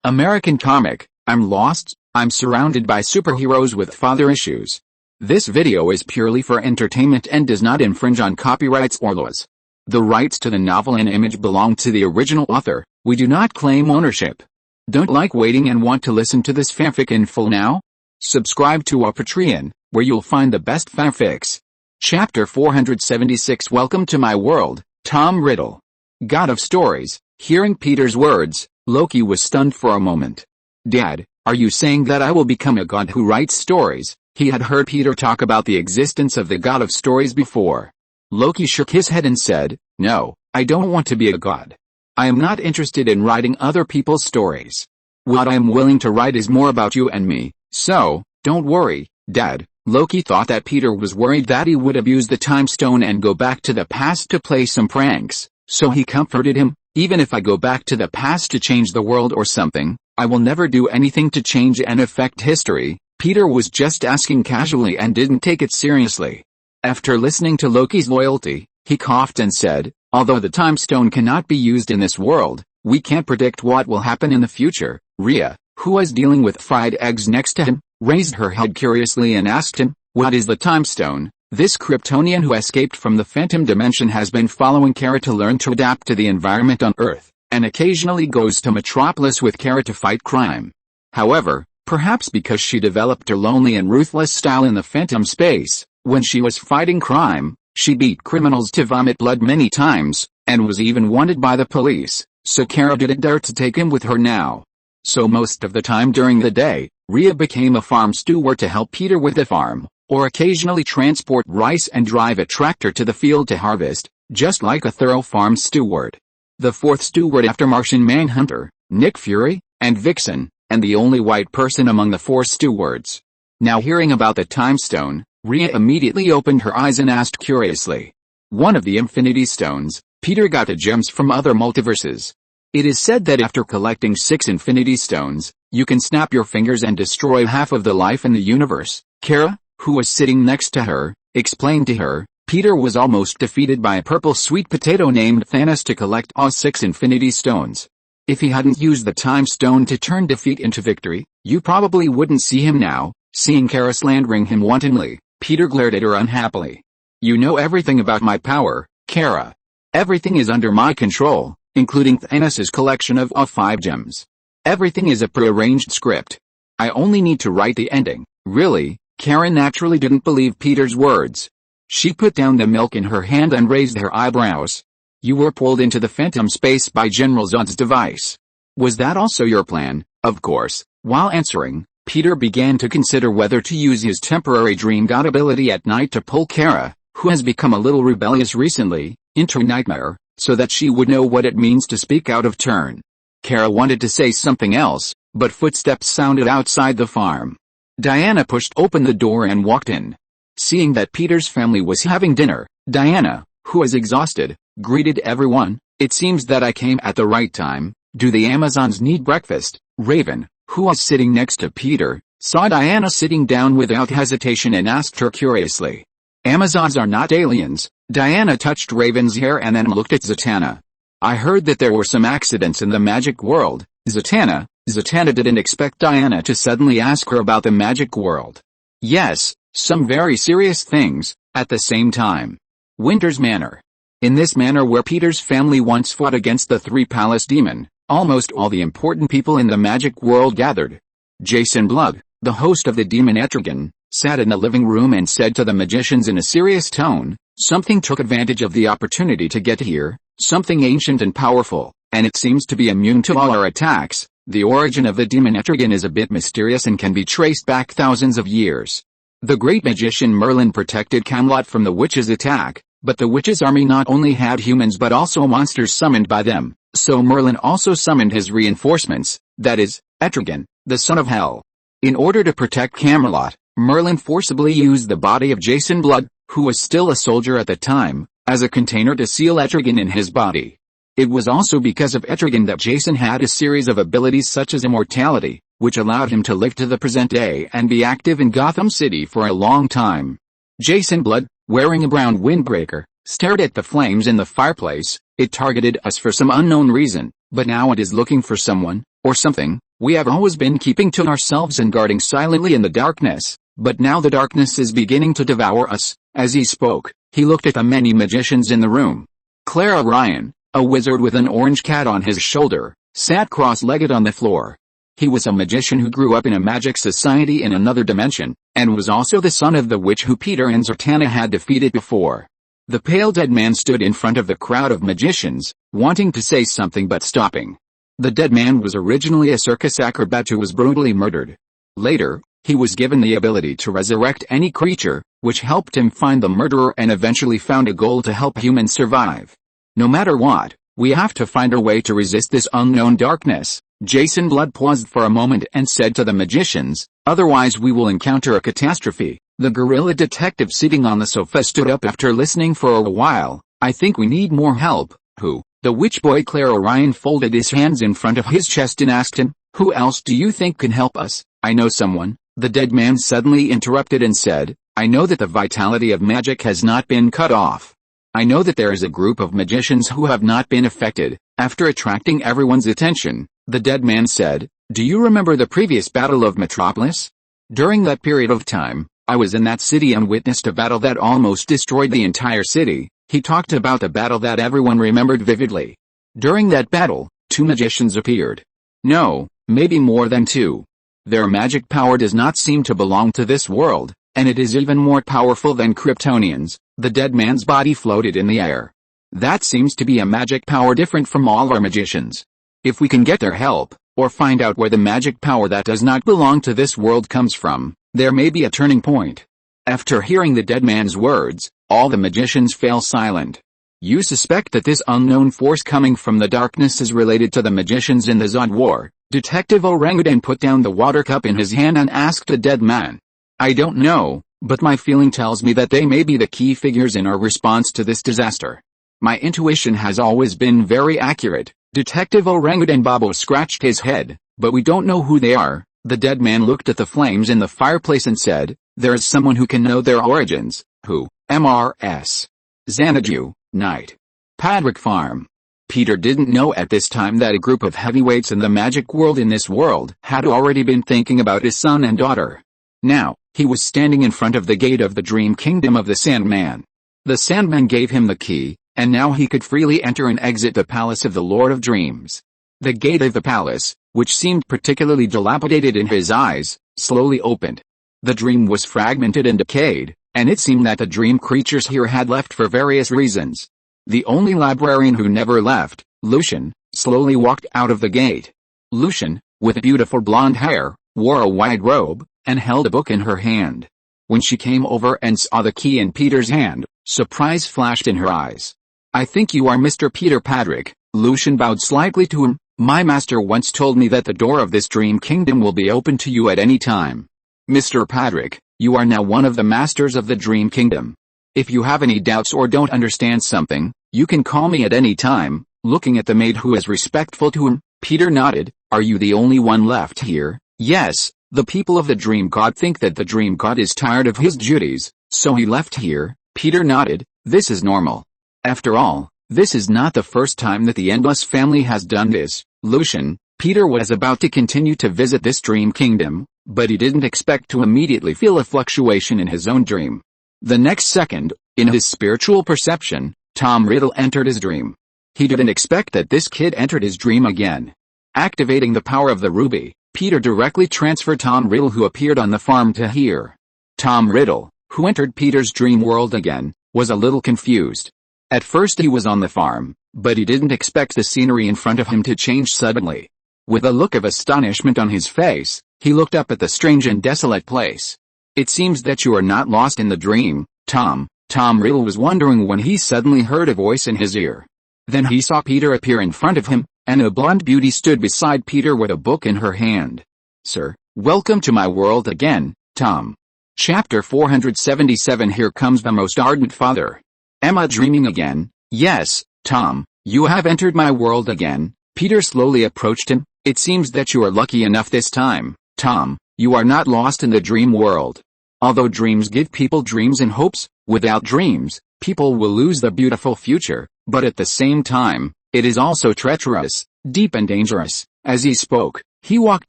American comic, I'm lost, I'm surrounded by superheroes with father issues. This video is purely for entertainment and does not infringe on copyrights or laws. The rights to the novel and image belong to the original author. We do not claim ownership. Don't like waiting and want to listen to this fanfic in full now? Subscribe to our Patreon, where you'll find the best fanfics. Chapter 476 Welcome to my world, Tom Riddle. God of Stories. Hearing Peter's words, Loki was stunned for a moment. Dad, are you saying that I will become a god who writes stories? He had heard Peter talk about the existence of the God of Stories before. Loki shook his head and said, No, I don't want to be a god. I am not interested in writing other people's stories. What I am willing to write is more about you and me, so, don't worry, Dad. Loki thought that Peter was worried that he would abuse the time stone and go back to the past to play some pranks, so he comforted him. Even if I go back to the past to change the world or something, I will never do anything to change and affect history. Peter was just asking casually and didn't take it seriously. After listening to Loki's loyalty, he coughed and said, Although the time stone cannot be used in this world, we can't predict what will happen in the future. Rhea, who was dealing with fried eggs next to him, raised her head curiously and asked him, What is the time stone? This Kryptonian who escaped from the Phantom Dimension has been following Kara to learn to adapt to the environment on Earth, and occasionally goes to Metropolis with Kara to fight crime. However, perhaps because she developed her lonely and ruthless style in the Phantom space, when she was fighting crime, she beat criminals to vomit blood many times, and was even wanted by the police, so Kara didn't dare to take him with her now. So most of the time during the day, Rhea became a farm steward to help Peter with the farm, or occasionally transport rice and drive a tractor to the field to harvest, just like a thorough farm steward. The fourth steward after Martian Manhunter, Nick Fury, and Vixen, and the only white person among the four stewards. Now hearing about the time stone, Rhea immediately opened her eyes and asked curiously. One of the Infinity Stones, Peter got the gems from other multiverses. It is said that after collecting 6 Infinity Stones, you can snap your fingers and destroy half of the life in the universe. Kara, who was sitting next to her, explained to her, Peter was almost defeated by a purple sweet potato named Thanos to collect all 6 Infinity Stones. If he hadn't used the time stone to turn defeat into victory, you probably wouldn't see him now. Seeing Kara slandering him wantonly, Peter glared at her unhappily. You know everything about my power, Kara. Everything is under my control, including Thanos' collection of all 5 gems. Everything is a prearranged script. I only need to write the ending. Really? Kara naturally didn't believe Peter's words. She put down the milk in her hand and raised her eyebrows. You were pulled into the Phantom space by General Zod's device. Was that also your plan? Of course. While answering, Peter began to consider whether to use his temporary dream god ability at night to pull Kara, who has become a little rebellious recently, into Nightmare, so that she would know what it means to speak out of turn. Kara wanted to say something else, but footsteps sounded outside the farm. Diana pushed open the door and walked in. Seeing that Peter's family was having dinner, Diana, who was exhausted, greeted everyone. It seems that I came at the right time. Do the Amazons need breakfast? Raven, who was sitting next to Peter, saw Diana sitting down without hesitation and asked her curiously. Amazons are not aliens. Diana touched Raven's hair and then looked at Zatanna. I heard that there were some accidents in the magic world. Zatanna didn't expect Diana to suddenly ask her about the magic world. Yes, some very serious things, at the same time. Winter's Manor. In this manor where Peter's family once fought against the 3-Palace Demon, almost all the important people in the magic world gathered. Jason Blood, the host of the Demon Etrigan, sat in the living room and said to the magicians in a serious tone, Something took advantage of the opportunity to get here, something ancient and powerful, and it seems to be immune to all our attacks. The origin of the Demon Etrigan is a bit mysterious and can be traced back thousands of years. The great magician Merlin protected Camelot from the witches' attack, but the witches' army not only had humans but also monsters summoned by them, so Merlin also summoned his reinforcements, that is, Etrigan, the son of Hell. In order to protect Camelot, Merlin forcibly used the body of Jason Blood, who was still a soldier at the time, as a container to seal Etrigan in his body. It was also because of Etrigan that Jason had a series of abilities such as immortality, which allowed him to live to the present day and be active in Gotham City for a long time. Jason Blood, wearing a brown windbreaker, stared at the flames in the fireplace. It targeted us for some unknown reason, but now it is looking for someone, or something. We have always been keeping to ourselves and guarding silently in the darkness, but now the darkness is beginning to devour us." As he spoke, he looked at the many magicians in the room. Clara Ryan, a wizard with an orange cat on his shoulder, sat cross-legged on the floor. He was a magician who grew up in a magic society in another dimension, and was also the son of the witch who Peter and Zatanna had defeated before. The pale dead man stood in front of the crowd of magicians, wanting to say something but stopping. The dead man was originally a circus acrobat who was brutally murdered. Later, he was given the ability to resurrect any creature, which helped him find the murderer and eventually found a goal to help humans survive. "No matter what, we have to find a way to resist this unknown darkness." Jason Blood paused for a moment and said to the magicians, "Otherwise we will encounter a catastrophe." The gorilla detective sitting on the sofa stood up after listening for a while. "I think we need more help." "Who?" The witch boy Clara Ryan folded his hands in front of his chest and asked him, "Who else do you think can help us?" "I know someone," the dead man suddenly interrupted and said. "I know that the vitality of magic has not been cut off. I know that there is a group of magicians who have not been affected." After attracting everyone's attention, the dead man said, "Do you remember the previous battle of Metropolis? During that period of time, I was in that city and witnessed a battle that almost destroyed the entire city." He talked about the battle that everyone remembered vividly. During that battle, 2 magicians appeared. No, maybe more than 2. Their magic power does not seem to belong to this world, and it is even more powerful than Kryptonians. The dead man's body floated in the air. That seems to be a magic power different from all our magicians. If we can get their help, or find out where the magic power that does not belong to this world comes from, there may be a turning point. After hearing the dead man's words, all the magicians fell silent. "You suspect that this unknown force coming from the darkness is related to the magicians in the Zod War?" Detective Orangutan put down the water cup in his hand and asked the dead man. "I don't know, but my feeling tells me that they may be the key figures in our response to this disaster. My intuition has always been very accurate." Detective Orangutan Babo scratched his head. "But we don't know who they are." The dead man looked at the flames in the fireplace and said, "There is someone who can know their origins." "Who?" "MRS. Xanadu, Night. Padrick Farm." Peter didn't know at this time that a group of heavyweights in the magic world in this world had already been thinking about his son and daughter. Now, he was standing in front of the gate of the dream kingdom of the Sandman. The Sandman gave him the key, and now he could freely enter and exit the palace of the Lord of Dreams. The gate of the palace, which seemed particularly dilapidated in his eyes, slowly opened. The dream was fragmented and decayed, and it seemed that the dream creatures here had left for various reasons. The only librarian who never left, Lucian, slowly walked out of the gate. Lucian, with beautiful blonde hair, wore a wide robe, and held a book in her hand. When she came over and saw the key in Peter's hand, surprise flashed in her eyes. "I think you are Mr. Peter Padrick." Lucian bowed slightly to him. "My master once told me that the door of this dream kingdom will be open to you at any time. Mr. Padrick, you are now one of the masters of the dream kingdom. If you have any doubts or don't understand something, you can call me at any time." Looking at the maid who is respectful to him, Peter nodded. "Are you the only one left here?" "Yes, the people of the dream god think that the dream god is tired of his duties, so he left here." Peter nodded. "This is normal. After all, this is not the first time that the Endless family has done this." Lucian, Peter was about to continue to visit this dream kingdom, but he didn't expect to immediately feel a fluctuation in his own dream. The next second, in his spiritual perception, Tom Riddle entered his dream. He didn't expect that this kid entered his dream again. Activating the power of the ruby, Peter directly transferred Tom Riddle, who appeared on the farm, to here. Tom Riddle, who entered Peter's dream world again, was a little confused. At first he was on the farm, but he didn't expect the scenery in front of him to change suddenly. With a look of astonishment on his face, he looked up at the strange and desolate place. "It seems that you are not lost in the dream, Tom." Tom Riddle was wondering when he suddenly heard a voice in his ear. Then he saw Peter appear in front of him, and a blonde beauty stood beside Peter with a book in her hand. "Sir, welcome to my world again, Tom." Chapter 477. Here comes the most ardent father. "Am I dreaming again?" "Yes, Tom, you have entered my world again." Peter slowly approached him. "It seems that you are lucky enough this time, Tom. You are not lost in the dream world. Although dreams give people dreams and hopes, without dreams, people will lose the beautiful future, but at the same time, it is also treacherous, deep and dangerous." As he spoke, He walked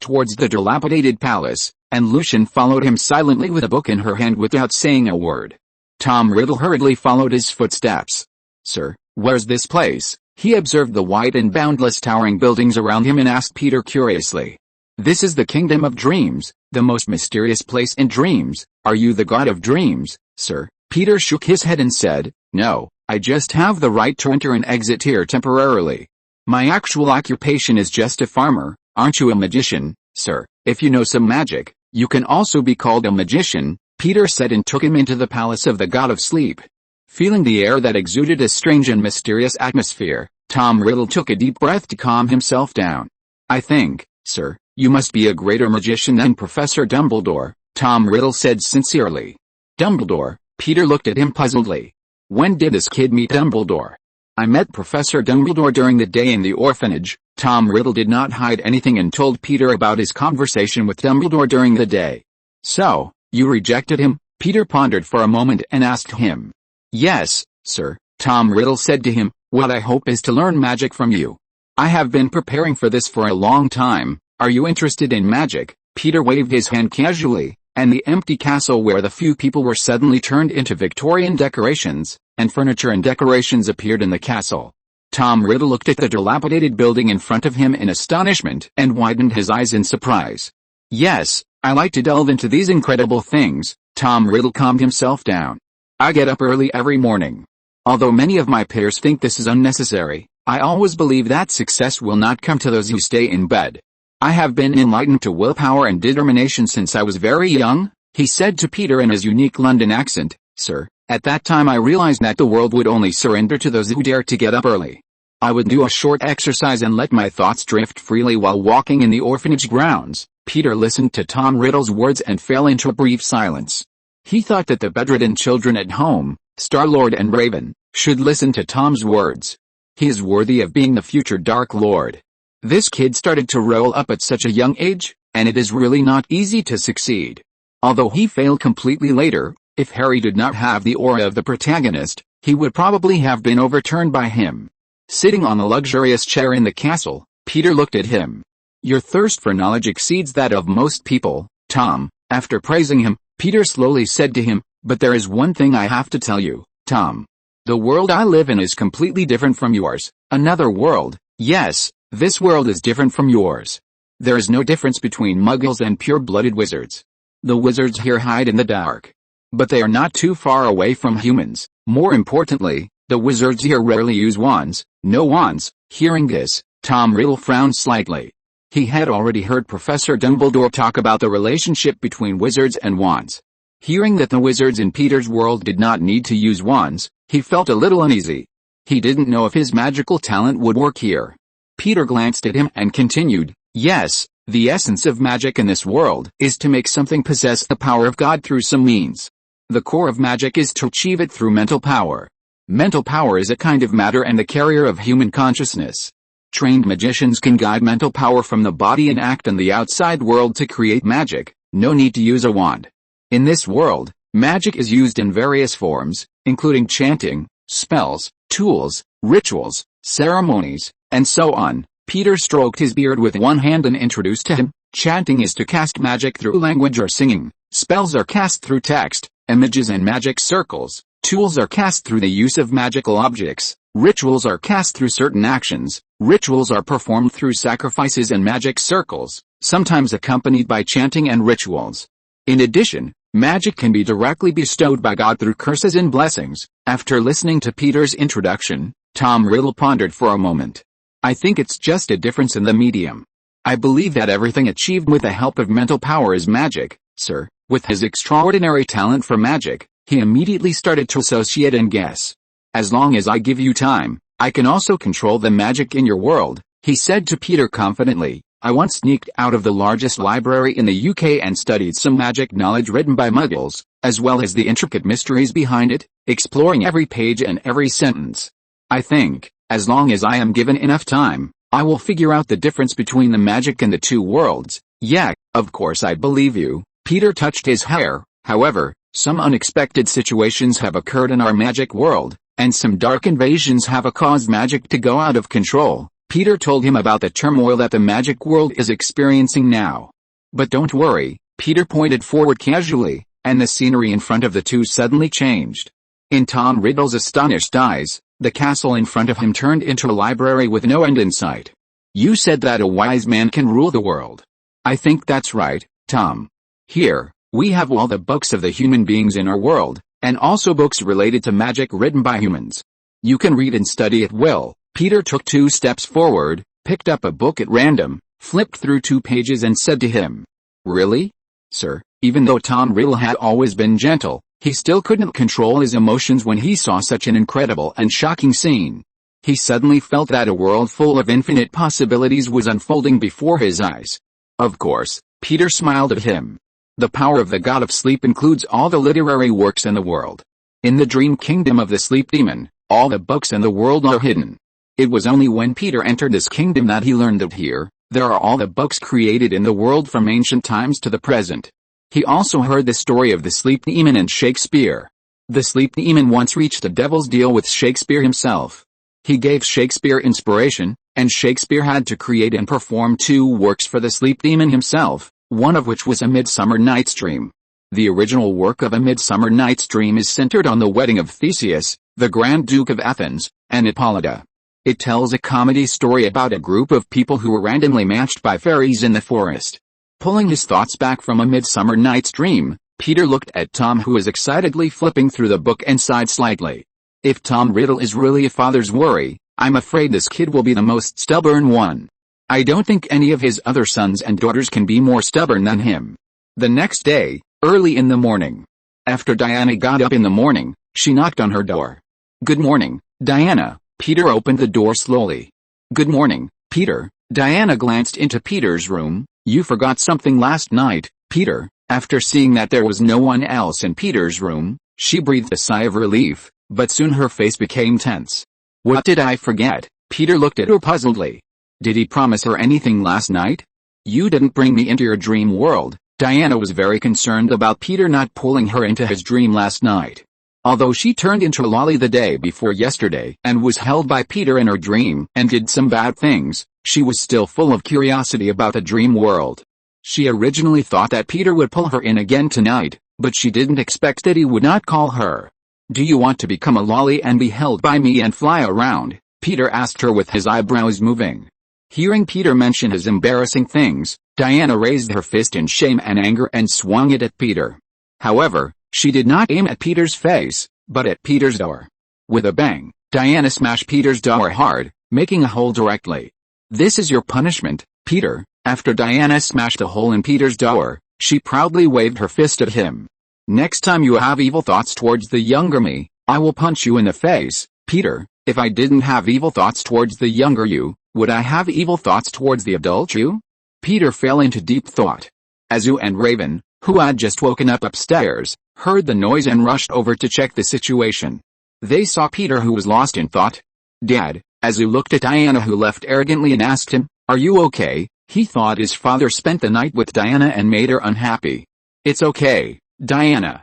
towards the dilapidated palace, and Lucian followed him silently with a book in her hand without saying a word. Tom Riddle hurriedly followed his footsteps. "Sir, where's this place?" He observed the wide and boundless towering buildings around him and asked Peter curiously. "This is the Kingdom of Dreams, the most mysterious place in dreams. Are you the god of dreams, sir?" Peter shook his head and said, "No, I just have the right to enter and exit here temporarily. My actual occupation is just a farmer." "Aren't you a magician, sir? If you know some magic, you can also be called a magician," Peter said, and took him into the palace of the god of sleep. Feeling the air that exuded a strange and mysterious atmosphere, Tom Riddle took a deep breath to calm himself down. "I think, sir, you must be a greater magician than Professor Dumbledore," Tom Riddle said sincerely. "Dumbledore?" Peter looked at him puzzledly. "When did this kid meet Dumbledore?" "I met Professor Dumbledore during the day in the orphanage." Tom Riddle did not hide anything and told Peter about his conversation with Dumbledore during the day. "So, you rejected him?" Peter pondered for a moment and asked him. "Yes, sir," Tom Riddle said to him. "What I hope is to learn magic from you. I have been preparing for this for a long time. Are you interested in magic?" Peter waved his hand casually, and the empty castle where the few people were suddenly turned into Victorian decorations, and furniture and decorations appeared in the castle. Tom Riddle looked at the dilapidated building in front of him in astonishment and widened his eyes in surprise. "Yes, I like to delve into these incredible things." Tom Riddle calmed himself down. "I get up early every morning. Although many of my peers think this is unnecessary, I always believe that success will not come to those who stay in bed. I have been enlightened to willpower and determination since I was very young," he said to Peter in his unique London accent. "Sir, at that time I realized that the world would only surrender to those who dare to get up early. I would do a short exercise and let my thoughts drift freely while walking in the orphanage grounds." Peter listened to Tom Riddle's words and fell into a brief silence. He thought that the bedridden children at home, Star-Lord and Raven, should listen to Tom's words. He is worthy of being the future Dark Lord. This kid started to roll up at such a young age, and it is really not easy to succeed. Although he failed completely later, if Harry did not have the aura of the protagonist, he would probably have been overturned by him. Sitting on a luxurious chair in the castle, Peter looked at him. "Your thirst for knowledge exceeds that of most people, Tom." After praising him, Peter slowly said to him, "But there is one thing I have to tell you, Tom. The world I live in is completely different from yours." "Another world?" "Yes, this world is different from yours. There is no difference between muggles and pure-blooded wizards. The wizards here hide in the dark. But they are not too far away from humans. More importantly, the wizards here rarely use wands." "No wands?" Hearing this, Tom Riddle frowned slightly. He had already heard Professor Dumbledore talk about the relationship between wizards and wands. Hearing that the wizards in Peter's world did not need to use wands, he felt a little uneasy. He didn't know if his magical talent would work here. Peter glanced at him and continued, "Yes, the essence of magic in this world is to make something possess the power of God through some means. The core of magic is to achieve it through mental power. Mental power is a kind of matter and the carrier of human consciousness. Trained magicians can guide mental power from the body and act in the outside world to create magic. No need to use a wand. In this world, magic is used in various forms, including chanting, spells, tools, rituals, ceremonies, and so on." Peter stroked his beard with one hand and introduced to him, "Chanting is to cast magic through language or singing. Spells are cast through text, images and magic circles. Tools are cast through the use of magical objects. Rituals are cast through certain actions. Rituals are performed through sacrifices and magic circles, sometimes accompanied by chanting and rituals. In addition, magic can be directly bestowed by God through curses and blessings." After listening to Peter's introduction, Tom Riddle pondered for a moment. "I think it's just a difference in the medium. I believe that everything achieved with the help of mental power is magic, sir." With his extraordinary talent for magic, he immediately started to associate and guess. "As long as I give you time, I can also control the magic in your world," he said to Peter confidently. "I once sneaked out of the largest library in the UK and studied some magic knowledge written by muggles, as well as the intricate mysteries behind it, exploring every page and every sentence. I think, as long as I am given enough time, I will figure out the difference between the magic in the two worlds." "Yeah, of course I believe you." Peter touched his hair. "However, some unexpected situations have occurred in our magic world, and some dark invasions have caused magic to go out of control." Peter told him about the turmoil that the magic world is experiencing now. But don't worry, Peter pointed forward casually, and the scenery in front of the two suddenly changed. In Tom Riddle's astonished eyes, the castle in front of him turned into a library with no end in sight. You said that a wise man can rule the world. I think that's right, Tom. Here, we have all the books of the human beings in our world, and also books related to magic written by humans. You can read and study at will. Peter took 2 steps forward, picked up a book at random, flipped through 2 pages and said to him, "Really? Sir?" Even though Tom Riddle had always been gentle, he still couldn't control his emotions when he saw such an incredible and shocking scene. He suddenly felt that a world full of infinite possibilities was unfolding before his eyes. Of course, Peter smiled at him. The power of the god of sleep includes all the literary works in the world. In the dream kingdom of the sleep demon, all the books in the world are hidden. It was only when Peter entered this kingdom that he learned that here, there are all the books created in the world from ancient times to the present. He also heard the story of the sleep demon and Shakespeare. The sleep demon once reached a devil's deal with Shakespeare himself. He gave Shakespeare inspiration, and Shakespeare had to create and perform 2 works for the sleep demon himself, one of which was A Midsummer Night's Dream. The original work of A Midsummer Night's Dream is centered on the wedding of Theseus, the Grand Duke of Athens, and Hippolyta. It tells a comedy story about a group of people who were randomly matched by fairies in the forest. Pulling his thoughts back from A Midsummer Night's Dream, Peter looked at Tom, who was excitedly flipping through the book, and sighed slightly. If Tom Riddle is really a father's worry, I'm afraid this kid will be the most stubborn one. I don't think any of his other sons and daughters can be more stubborn than him. The next day, early in the morning. After Diana got up in the morning, she knocked on her door. "Good morning, Diana." Peter opened the door slowly. "Good morning, Peter." Diana glanced into Peter's room. "You forgot something last night, Peter." After seeing that there was no one else in Peter's room, she breathed a sigh of relief, but soon her face became tense. "What did I forget?" Peter looked at her puzzledly. "Did he promise her anything last night? You didn't bring me into your dream world." Diana was very concerned about Peter not pulling her into his dream last night. Although she turned into Lolly the day before yesterday and was held by Peter in her dream and did some bad things, she was still full of curiosity about the dream world. She originally thought that Peter would pull her in again tonight, but she didn't expect that he would not call her. "Do you want to become a Lolly and be held by me and fly around?" Peter asked her with his eyebrows moving. Hearing Peter mention his embarrassing things, Diana raised her fist in shame and anger and swung it at Peter. However, she did not aim at Peter's face, but at Peter's door. With a bang, Diana smashed Peter's door hard, making a hole directly. "This is your punishment, Peter." After Diana smashed a hole in Peter's door, she proudly waved her fist at him. "Next time you have evil thoughts towards the younger me, I will punch you in the face, Peter." "If I didn't have evil thoughts towards the younger you, would I have evil thoughts towards the adult you?" Peter fell into deep thought. Azu and Raven, who had just woken up upstairs, heard the noise and rushed over to check the situation. They saw Peter, who was lost in thought. "Dad," Azu looked at Diana, who left arrogantly, and asked him, "Are you okay?" He thought his father spent the night with Diana and made her unhappy. "It's okay, Diana."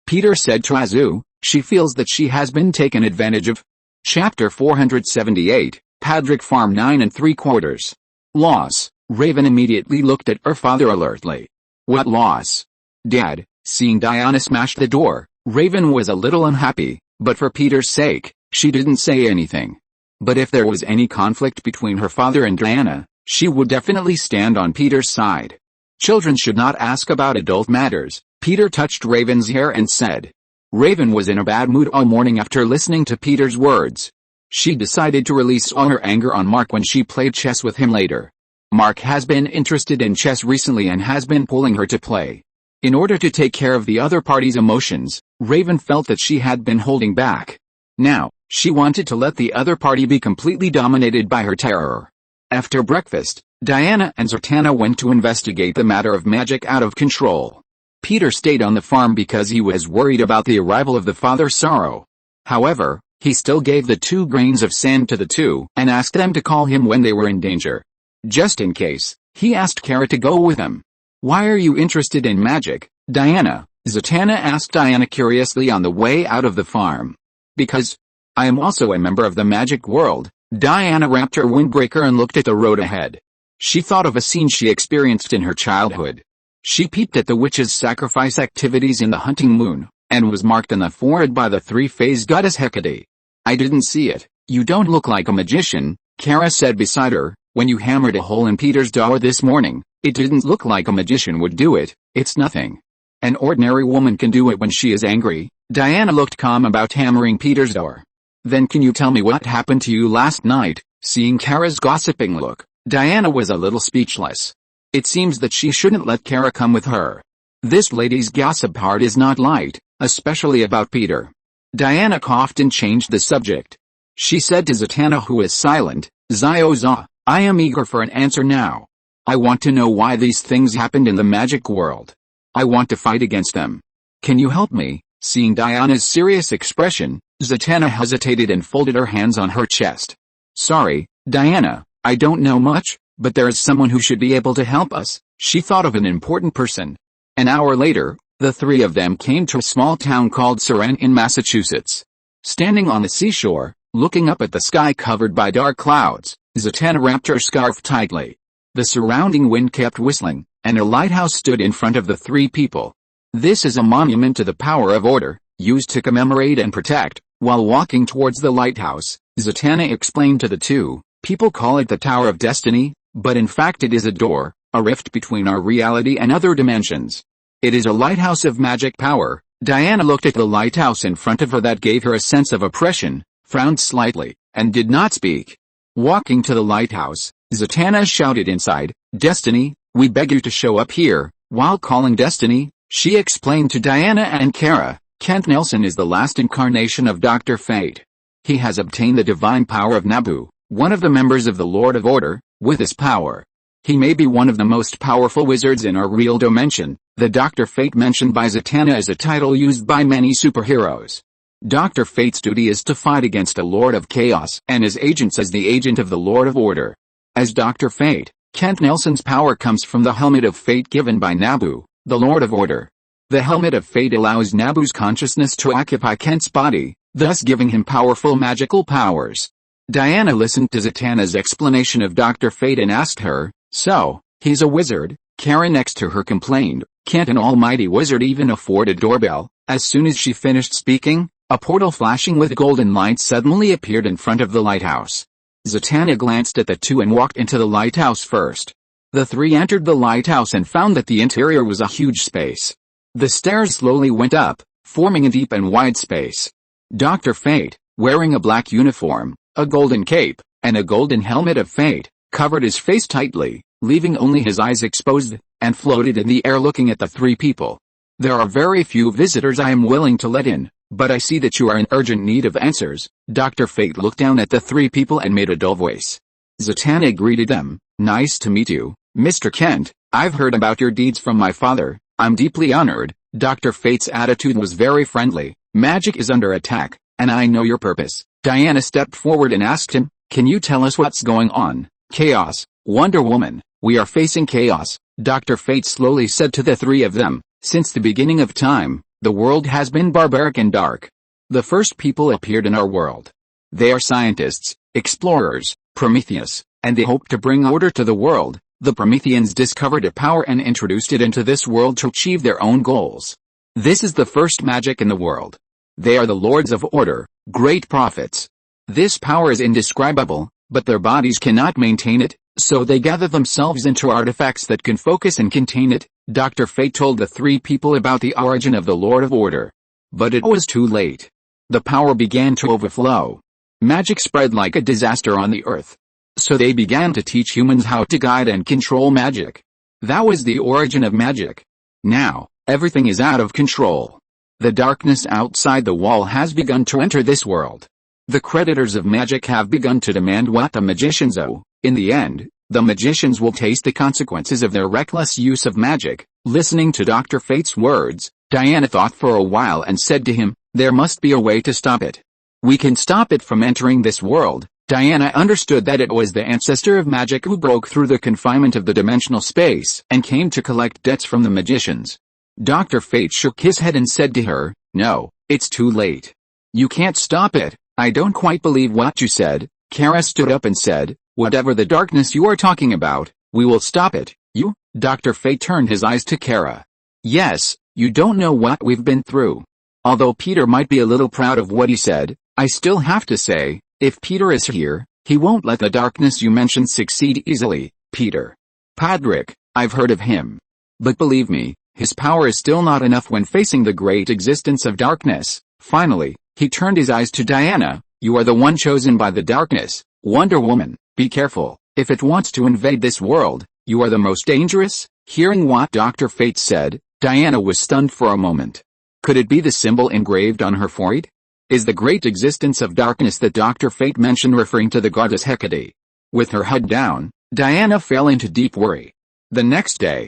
Peter said to Azu, "She feels that she has been taken advantage of." Chapter 478, Padrick Farm 9 3/4. Loss. Raven immediately looked at her father alertly. "What loss?" "Dad." Seeing Diana smash the door, Raven was a little unhappy, but for Peter's sake, she didn't say anything. But if there was any conflict between her father and Diana, she would definitely stand on Peter's side. Children should not ask about adult matters. Peter touched Raven's hair and said. Raven was in a bad mood all morning after listening to Peter's words. She decided to release all her anger on Mark when she played chess with him later. Mark has been interested in chess recently and has been pulling her to play. In order to take care of the other party's emotions, Raven felt that she had been holding back. Now, she wanted to let the other party be completely dominated by her terror. After breakfast, Diana and Zatanna went to investigate the matter of magic out of control. Peter stayed on the farm because he was worried about the arrival of the father Sorrow. However, he still gave the 2 grains of sand to the 2 and asked them to call him when they were in danger. Just in case, he asked Kara to go with him. "Why are you interested in magic, Diana?" Zatanna asked Diana curiously on the way out of the farm. "Because I am also a member of the magic world," Diana wrapped her windbreaker and looked at the road ahead. She thought of a scene she experienced in her childhood. She peeped at the witches' sacrifice activities in the hunting moon, and was marked on the forehead by the three-phase goddess Hecate. I didn't see it. You don't look like a magician, Kara said beside her. When you hammered a hole in Peter's door this morning, it didn't look like a magician would do it. It's nothing. An ordinary woman can do it when she is angry. Diana looked calm about hammering Peter's door. Then can you tell me what happened to you last night? Seeing Kara's gossiping look, Diana was a little speechless. It seems that she shouldn't let Kara come with her. This lady's gossip heart is not light, especially about Peter. Diana coughed and changed the subject. She said to Zatanna, who is silent, Zioza, I am eager for an answer now. I want to know why these things happened in the magic world. I want to fight against them. Can you help me? Seeing Diana's serious expression, Zatanna hesitated and folded her hands on her chest. Sorry, Diana, I don't know much, but there is someone who should be able to help us. She thought of an important person. An hour later, the three of them came to a small town called Suren in Massachusetts. Standing on the seashore, looking up at the sky covered by dark clouds, Zatanna wrapped her scarf tightly. The surrounding wind kept whistling, and a lighthouse stood in front of the three people. This is a monument to the power of order, used to commemorate and protect. While walking towards the lighthouse, Zatanna explained to the two, people call it the Tower of Destiny, but in fact it is a door, a rift between our reality and other dimensions. It is a lighthouse of magic power. Diana looked at the lighthouse in front of her that gave her a sense of oppression, frowned slightly, and did not speak. Walking to the lighthouse, Zatanna shouted inside, Destiny, we beg you to show up here. While calling Destiny, she explained to Diana and Kara, Kent Nelson is the last incarnation of Dr. Fate. He has obtained the divine power of Nabu, one of the members of the Lord of Order. With this power, he may be one of the most powerful wizards in our real dimension. The Dr. Fate mentioned by Zatanna is a title used by many superheroes. Dr. Fate's duty is to fight against a Lord of Chaos and his agents as the agent of the Lord of Order. As Dr. Fate, Kent Nelson's power comes from the Helmet of Fate given by Nabu, the Lord of Order. The Helmet of Fate allows Nabu's consciousness to occupy Kent's body, thus giving him powerful magical powers. Diana listened to Zatanna's explanation of Dr. Fate and asked her, so, he's a wizard? Kara next to her complained, can't an almighty wizard even afford a doorbell? As soon as she finished speaking, a portal flashing with golden light suddenly appeared in front of the lighthouse. Zatanna glanced at the two and walked into the lighthouse first. The three entered the lighthouse and found that the interior was a huge space. The stairs slowly went up, forming a deep and wide space. Dr. Fate, wearing a black uniform, a golden cape, and a golden helmet of fate, covered his face tightly, leaving only his eyes exposed, and floated in the air looking at the three people. There are very few visitors I am willing to let in, but I see that you are in urgent need of answers. Dr. Fate looked down at the three people and made a dull voice. Zatanna greeted them, nice to meet you, Mr. Kent. I've heard about your deeds from my father. I'm deeply honored. Dr. Fate's attitude was very friendly. Magic is under attack, and I know your purpose. Diana stepped forward and asked him, can you tell us what's going on? Chaos, Wonder Woman, we are facing chaos. Dr. Fate slowly said to the three of them, since the beginning of time, the world has been barbaric and dark. The first people appeared in our world. They are scientists, explorers, Prometheus, and they hope to bring order to the world. The Prometheans discovered a power and introduced it into this world to achieve their own goals. This is the first magic in the world. They are the lords of order, great prophets. This power is indescribable, but their bodies cannot maintain it, so they gather themselves into artifacts that can focus and contain it. Dr. Fate told the three people about the origin of the Lord of Order. But it was too late. The power began to overflow. Magic spread like a disaster on the earth. So they began to teach humans how to guide and control magic. That was the origin of magic. Now, everything is out of control. The darkness outside the wall has begun to enter this world. The creditors of magic have begun to demand what the magicians owe. In the end, the magicians will taste the consequences of their reckless use of magic. Listening to Dr. Fate's words, Diana thought for a while and said to him, there must be a way to stop it. We can stop it from entering this world. Diana understood that it was the ancestor of magic who broke through the confinement of the dimensional space and came to collect debts from the magicians. Dr. Fate shook his head and said to her, no, it's too late. You can't stop it. I don't quite believe what you said. Kara stood up and said, "Whatever the darkness you are talking about, we will stop it." "You?" Dr. Fate turned his eyes to Kara. "Yes, you don't know what we've been through." Although Peter might be a little proud of what he said, I still have to say, if Peter is here, he won't let the darkness you mentioned succeed easily. Peter Padrick, I've heard of him. But believe me, his power is still not enough when facing the great existence of darkness. Finally, he turned his eyes to Diana. "You are the one chosen by the darkness, Wonder Woman. Be careful. If it wants to invade this world, you are the most dangerous." Hearing what Dr. Fate said, Diana was stunned for a moment. Could it be the symbol engraved on her forehead? Is the great existence of darkness that Dr. Fate mentioned referring to the goddess Hecate? With her head down, Diana fell into deep worry. The next day,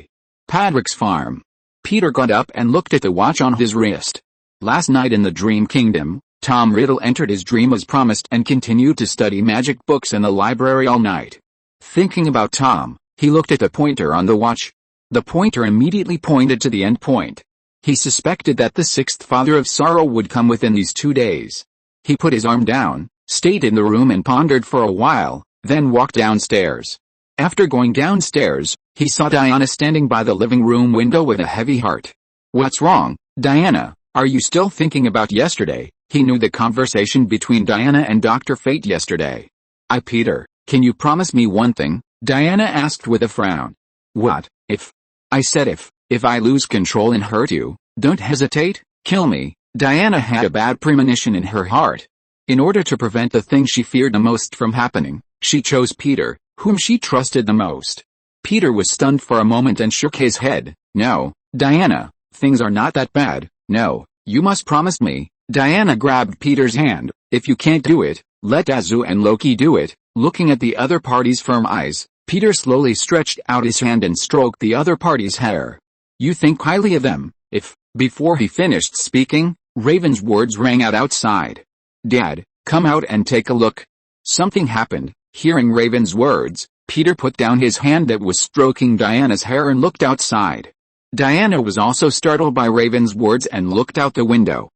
Padrick's farm. Peter got up and looked at the watch on his wrist. Last night in the Dream Kingdom, Tom Riddle entered his dream as promised and continued to study magic books in the library all night. Thinking about Tom, he looked at the pointer on the watch. The pointer immediately pointed to the end point. He suspected that the sixth father of sorrow would come within these 2 days. He put his arm down, stayed in the room and pondered for a while, then walked downstairs. After going downstairs, he saw Diana standing by the living room window with a heavy heart. "What's wrong, Diana? Are you still thinking about yesterday?" He knew the conversation between Diana and Dr. Fate yesterday. "Peter, can you promise me one thing?" Diana asked with a frown. "What? If?" "I said if I lose control and hurt you, don't hesitate, kill me." Diana had a bad premonition in her heart. In order to prevent the thing she feared the most from happening, she chose Peter, whom she trusted the most. Peter was stunned for a moment and shook his head. "No, Diana, things are not that bad. No, you must promise me." Diana grabbed Peter's hand. "If you can't do it, let Azu and Loki do it." Looking at the other party's firm eyes, Peter slowly stretched out his hand and stroked the other party's hair. "You think highly of them, if..." Before he finished speaking, Raven's words rang out outside. "Dad, come out and take a look." Something happened. Hearing Raven's words, Peter put down his hand that was stroking Diana's hair and looked outside. Diana was also startled by Raven's words and looked out the window.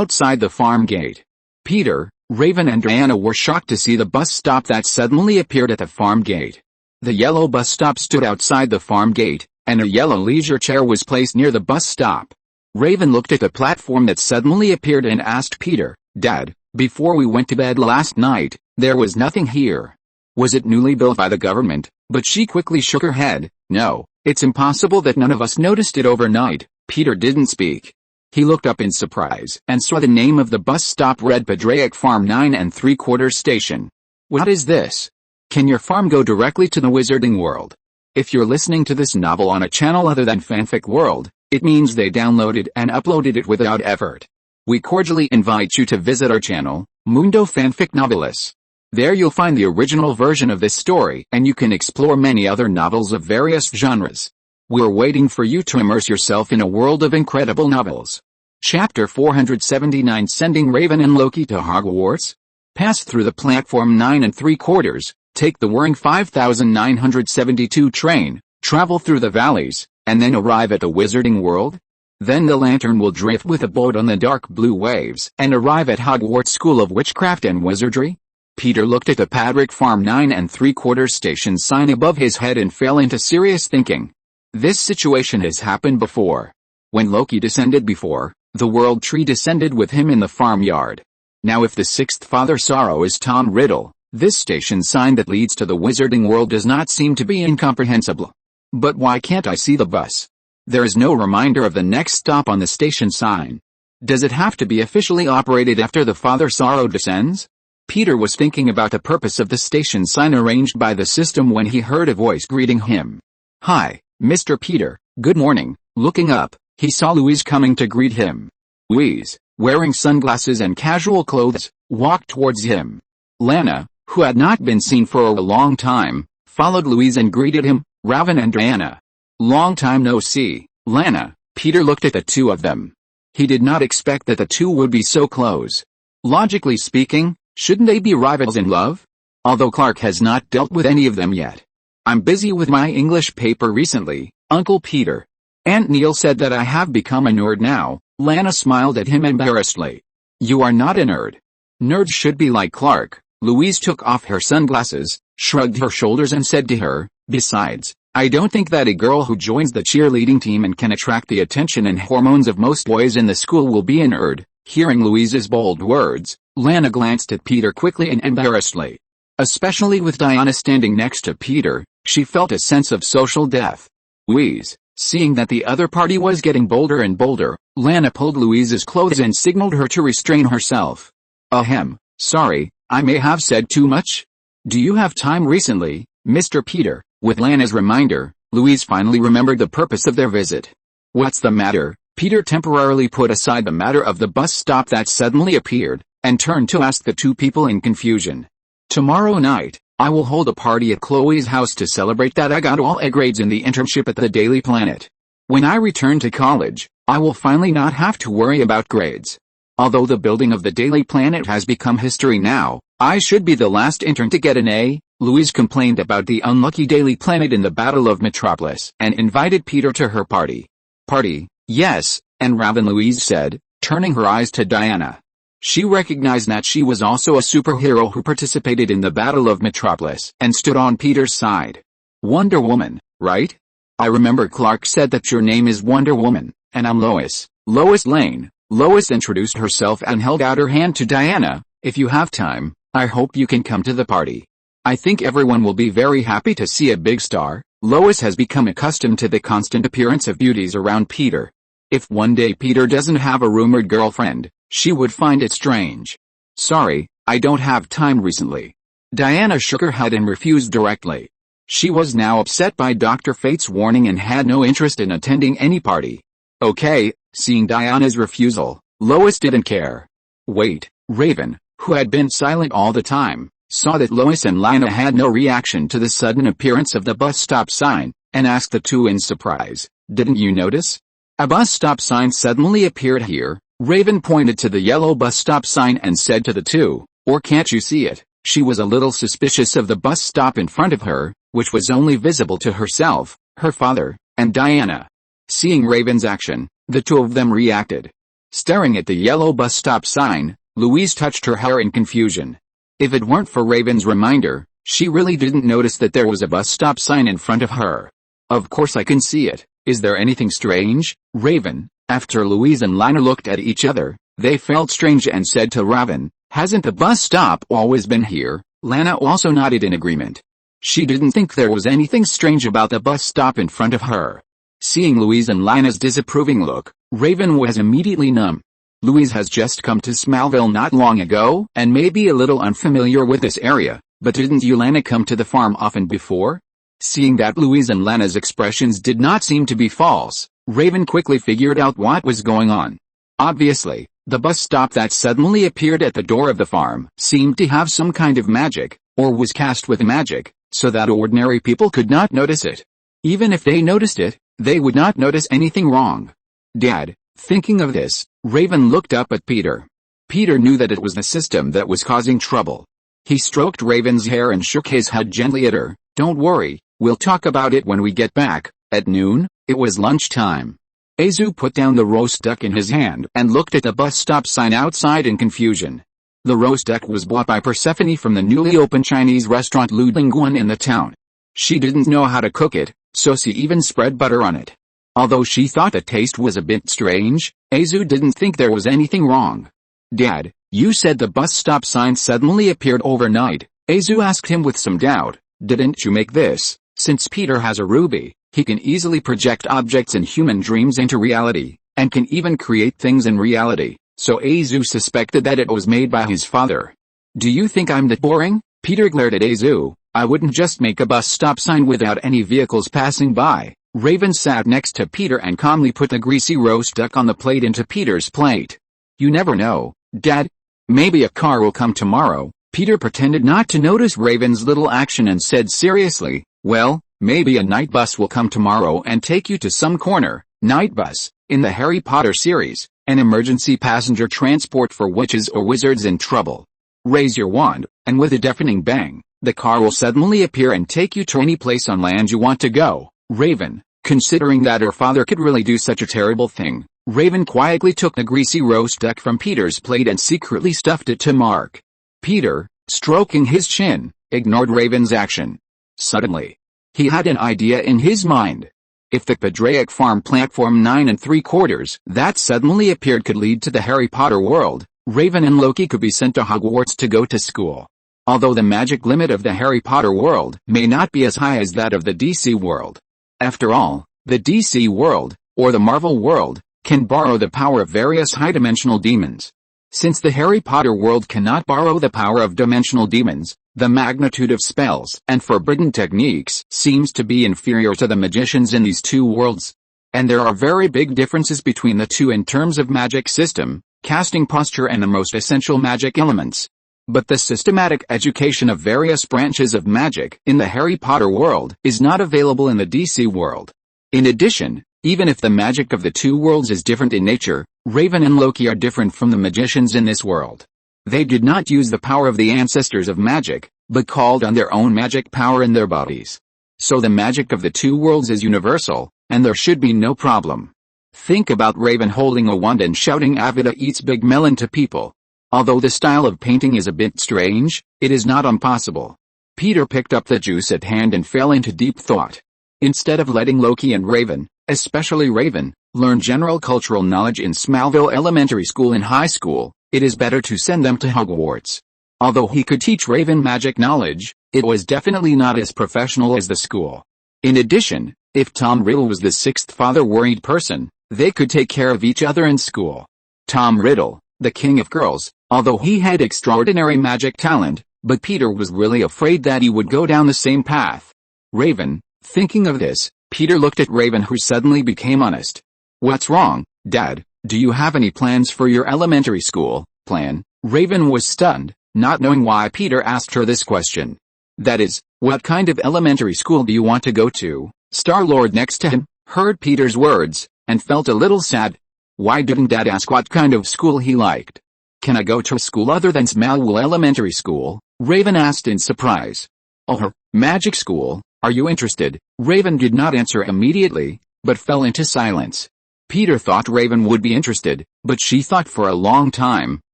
Outside the farm gate, Peter, Raven and Diana were shocked to see the bus stop that suddenly appeared at the farm gate. The yellow bus stop stood outside the farm gate, and a yellow leisure chair was placed near the bus stop. Raven looked at the platform that suddenly appeared and asked Peter, "Dad, before we went to bed last night, there was nothing here. Was it newly built by the government?" But she quickly shook her head. "No, it's impossible that none of us noticed it overnight." Peter didn't speak. He looked up in surprise and saw the name of the bus stop read Padraic Farm 9 3/4 Station. "What is this? Can your farm go directly to the Wizarding World?" If you're listening to this novel on a channel other than Fanfic World, it means they downloaded and uploaded it without effort. We cordially invite you to visit our channel, Mundo Fanfic Novelis. There you'll find the original version of this story and you can explore many other novels of various genres. We're waiting for you to immerse yourself in a world of incredible novels. Chapter 479, Sending Raven and Loki to Hogwarts? Pass through the platform 9 3/4, take the whirring 5972 train, travel through the valleys, and then arrive at the Wizarding World? Then the lantern will drift with a boat on the dark blue waves and arrive at Hogwarts School of Witchcraft and Wizardry? Peter looked at the Padraic Farm 9 3/4 station sign above his head and fell into serious thinking. This situation has happened before. When Loki descended before, the World Tree descended with him in the farmyard. Now if the sixth Father Sorrow is Tom Riddle, this station sign that leads to the Wizarding World does not seem to be incomprehensible. But why can't I see the bus? There is no reminder of the next stop on the station sign. Does it have to be officially operated after the Father Sorrow descends? Peter was thinking about the purpose of the station sign arranged by the system when he heard a voice greeting him. "Hi, Mr. Peter, good morning." Looking up, he saw Louise coming to greet him. Louise, wearing sunglasses and casual clothes, walked towards him. Lana, who had not been seen for a long time, followed Louise and greeted him. Raven and Diana. "Long time no see, Lana." Peter looked at the two of them. He did not expect that the two would be so close. Logically speaking, shouldn't they be rivals in love? Although Clark has not dealt with any of them yet. "I'm busy with my English paper recently, Uncle Peter. Aunt Neil said that I have become a nerd now." Lana smiled at him embarrassedly. "You are not a nerd. Nerds should be like Clark, Louise took off her sunglasses, shrugged her shoulders and said to her, "Besides, I don't think that a girl who joins the cheerleading team and can attract the attention and hormones of most boys in the school will be a nerd." Hearing Louise's bold words, Lana glanced at Peter quickly and embarrassedly. Especially with Diana standing next to Peter, she felt a sense of social death. Louise, seeing that the other party was getting bolder and bolder, Lana pulled Louise's clothes and signaled her to restrain herself. "Ahem, sorry, I may have said too much. Do you have time recently, Mr. Peter?" With Lana's reminder, Louise finally remembered the purpose of their visit. "What's the matter?" Peter temporarily put aside the matter of the bus stop that suddenly appeared, and turned to ask the two people in confusion. "Tomorrow night, I will hold a party at Chloe's house to celebrate that I got all A grades in the internship at the Daily Planet. When I return to college, I will finally not have to worry about grades. Although the building of the Daily Planet has become history now, I should be the last intern to get an A." Louise complained about the unlucky Daily Planet in the Battle of Metropolis and invited Peter to her party. "Party, yes, and Raven," Louise said, turning her eyes to Diana. She recognized that she was also a superhero who participated in the Battle of Metropolis and stood on Peter's side. "Wonder Woman, right? I remember Clark said that your name is Wonder Woman, and I'm Lois, Lois Lane." Lois introduced herself and held out her hand to Diana. "If you have time, I hope you can come to the party. I think everyone will be very happy to see a big star." Lois has become accustomed to the constant appearance of beauties around Peter. If one day Peter doesn't have a rumored girlfriend, she would find it strange. "Sorry, I don't have time recently." Diana shook her head and refused directly. She was now upset by Dr. Fate's warning and had no interest in attending any party. "Okay." Seeing Diana's refusal, Lois didn't care. Wait, Raven, who had been silent all the time, saw that Lois and Lana had no reaction to the sudden appearance of the bus stop sign, and asked the two in surprise, "Didn't you notice? A bus stop sign suddenly appeared here." Raven pointed to the yellow bus stop sign and said to the two, "Or can't you see it?" She was a little suspicious of the bus stop in front of her, which was only visible to herself, her father, and Diana. Seeing Raven's action, the two of them reacted. Staring at the yellow bus stop sign, Louise touched her hair in confusion. If it weren't for Raven's reminder, she really didn't notice that there was a bus stop sign in front of her. "Of course I can see it. Is there anything strange, Raven?" After Louise and Lana looked at each other, they felt strange and said to Raven, "Hasn't the bus stop always been here?" Lana also nodded in agreement. She didn't think there was anything strange about the bus stop in front of her. Seeing Louise and Lana's disapproving look, Raven was immediately numb. "Louise has just come to Smallville not long ago and may be a little unfamiliar with this area, but didn't you Lana come to the farm often before?" Seeing that Louise and Lana's expressions did not seem to be false, Raven quickly figured out what was going on. Obviously, the bus stop that suddenly appeared at the door of the farm seemed to have some kind of magic, or was cast with magic, so that ordinary people could not notice it. Even if they noticed it, they would not notice anything wrong. "Dad," thinking of this, Raven looked up at Peter. Peter knew that it was the system that was causing trouble. He stroked Raven's hair and shook his head gently at her. "Don't worry, we'll talk about it when we get back." At noon, it was lunchtime. Azu put down the roast duck in his hand and looked at the bus stop sign outside in confusion. The roast duck was bought by Persephone from the newly opened Chinese restaurant Lu Lingguan in the town. She didn't know how to cook it, so she even spread butter on it. Although she thought the taste was a bit strange, Azu didn't think there was anything wrong. "Dad, you said the bus stop sign suddenly appeared overnight," Azu asked him with some doubt. "Didn't you make this?" Since Peter has a ruby, he can easily project objects in human dreams into reality, and can even create things in reality, so Azu suspected that it was made by his father. "Do you think I'm that boring?" Peter glared at Azu. "I wouldn't just make a bus stop sign without any vehicles passing by." Raven sat next to Peter and calmly put the greasy roast duck on the plate into Peter's plate. "You never know, Dad. Maybe a car will come tomorrow." Peter pretended not to notice Raven's little action and said seriously, "Well, maybe a night bus will come tomorrow and take you to some corner." Night bus, in the Harry Potter series, an emergency passenger transport for witches or wizards in trouble. Raise your wand, and with a deafening bang, the car will suddenly appear and take you to any place on land you want to go. Raven, considering that her father could really do such a terrible thing, Raven quietly took the greasy roast duck from Peter's plate and secretly stuffed it to Mark. Peter, stroking his chin, ignored Raven's action. Suddenly, he had an idea in his mind. If the Padraic Farm platform 9 3/4 that suddenly appeared could lead to the Harry Potter world, Raven and Loki could be sent to Hogwarts to go to school. Although the magic limit of the Harry Potter world may not be as high as that of the DC world. After all, the DC world, or the Marvel world, can borrow the power of various high-dimensional demons. Since the Harry Potter world cannot borrow the power of dimensional demons, the magnitude of spells and forbidden techniques seems to be inferior to the magicians in these two worlds. And there are very big differences between the two in terms of magic system, casting posture and the most essential magic elements. But the systematic education of various branches of magic in the Harry Potter world is not available in the DC world. In addition, even if the magic of the two worlds is different in nature, Raven and Loki are different from the magicians in this world. They did not use the power of the ancestors of magic, but called on their own magic power in their bodies. So the magic of the two worlds is universal, and there should be no problem. Think about Raven holding a wand and shouting "Avada eats big melon" to people. Although the style of painting is a bit strange, it is not impossible. Peter picked up the juice at hand and fell into deep thought. Instead of letting Loki and Raven, especially Raven, learn general cultural knowledge in Smallville Elementary School and high school, it is better to send them to Hogwarts. Although he could teach Raven magic knowledge, it was definitely not as professional as the school. In addition, if Tom Riddle was the sixth father-worried person, they could take care of each other in school. Tom Riddle, the king of girls, although he had extraordinary magic talent, but Peter was really afraid that he would go down the same path. Raven, thinking of this, Peter looked at Raven, who suddenly became honest. "What's wrong, Dad? Do you have any plans for your elementary school plan?" Raven was stunned, not knowing why Peter asked her this question. "That is, what kind of elementary school do you want to go to?" Star-Lord next to him heard Peter's words, and felt a little sad. Why didn't Dad ask what kind of school he liked? "Can I go to a school other than Smallville Elementary School?" Raven asked in surprise. "Oh, magic school, are you interested?" Raven did not answer immediately, but fell into silence. Peter thought Raven would be interested, but she thought for a long time,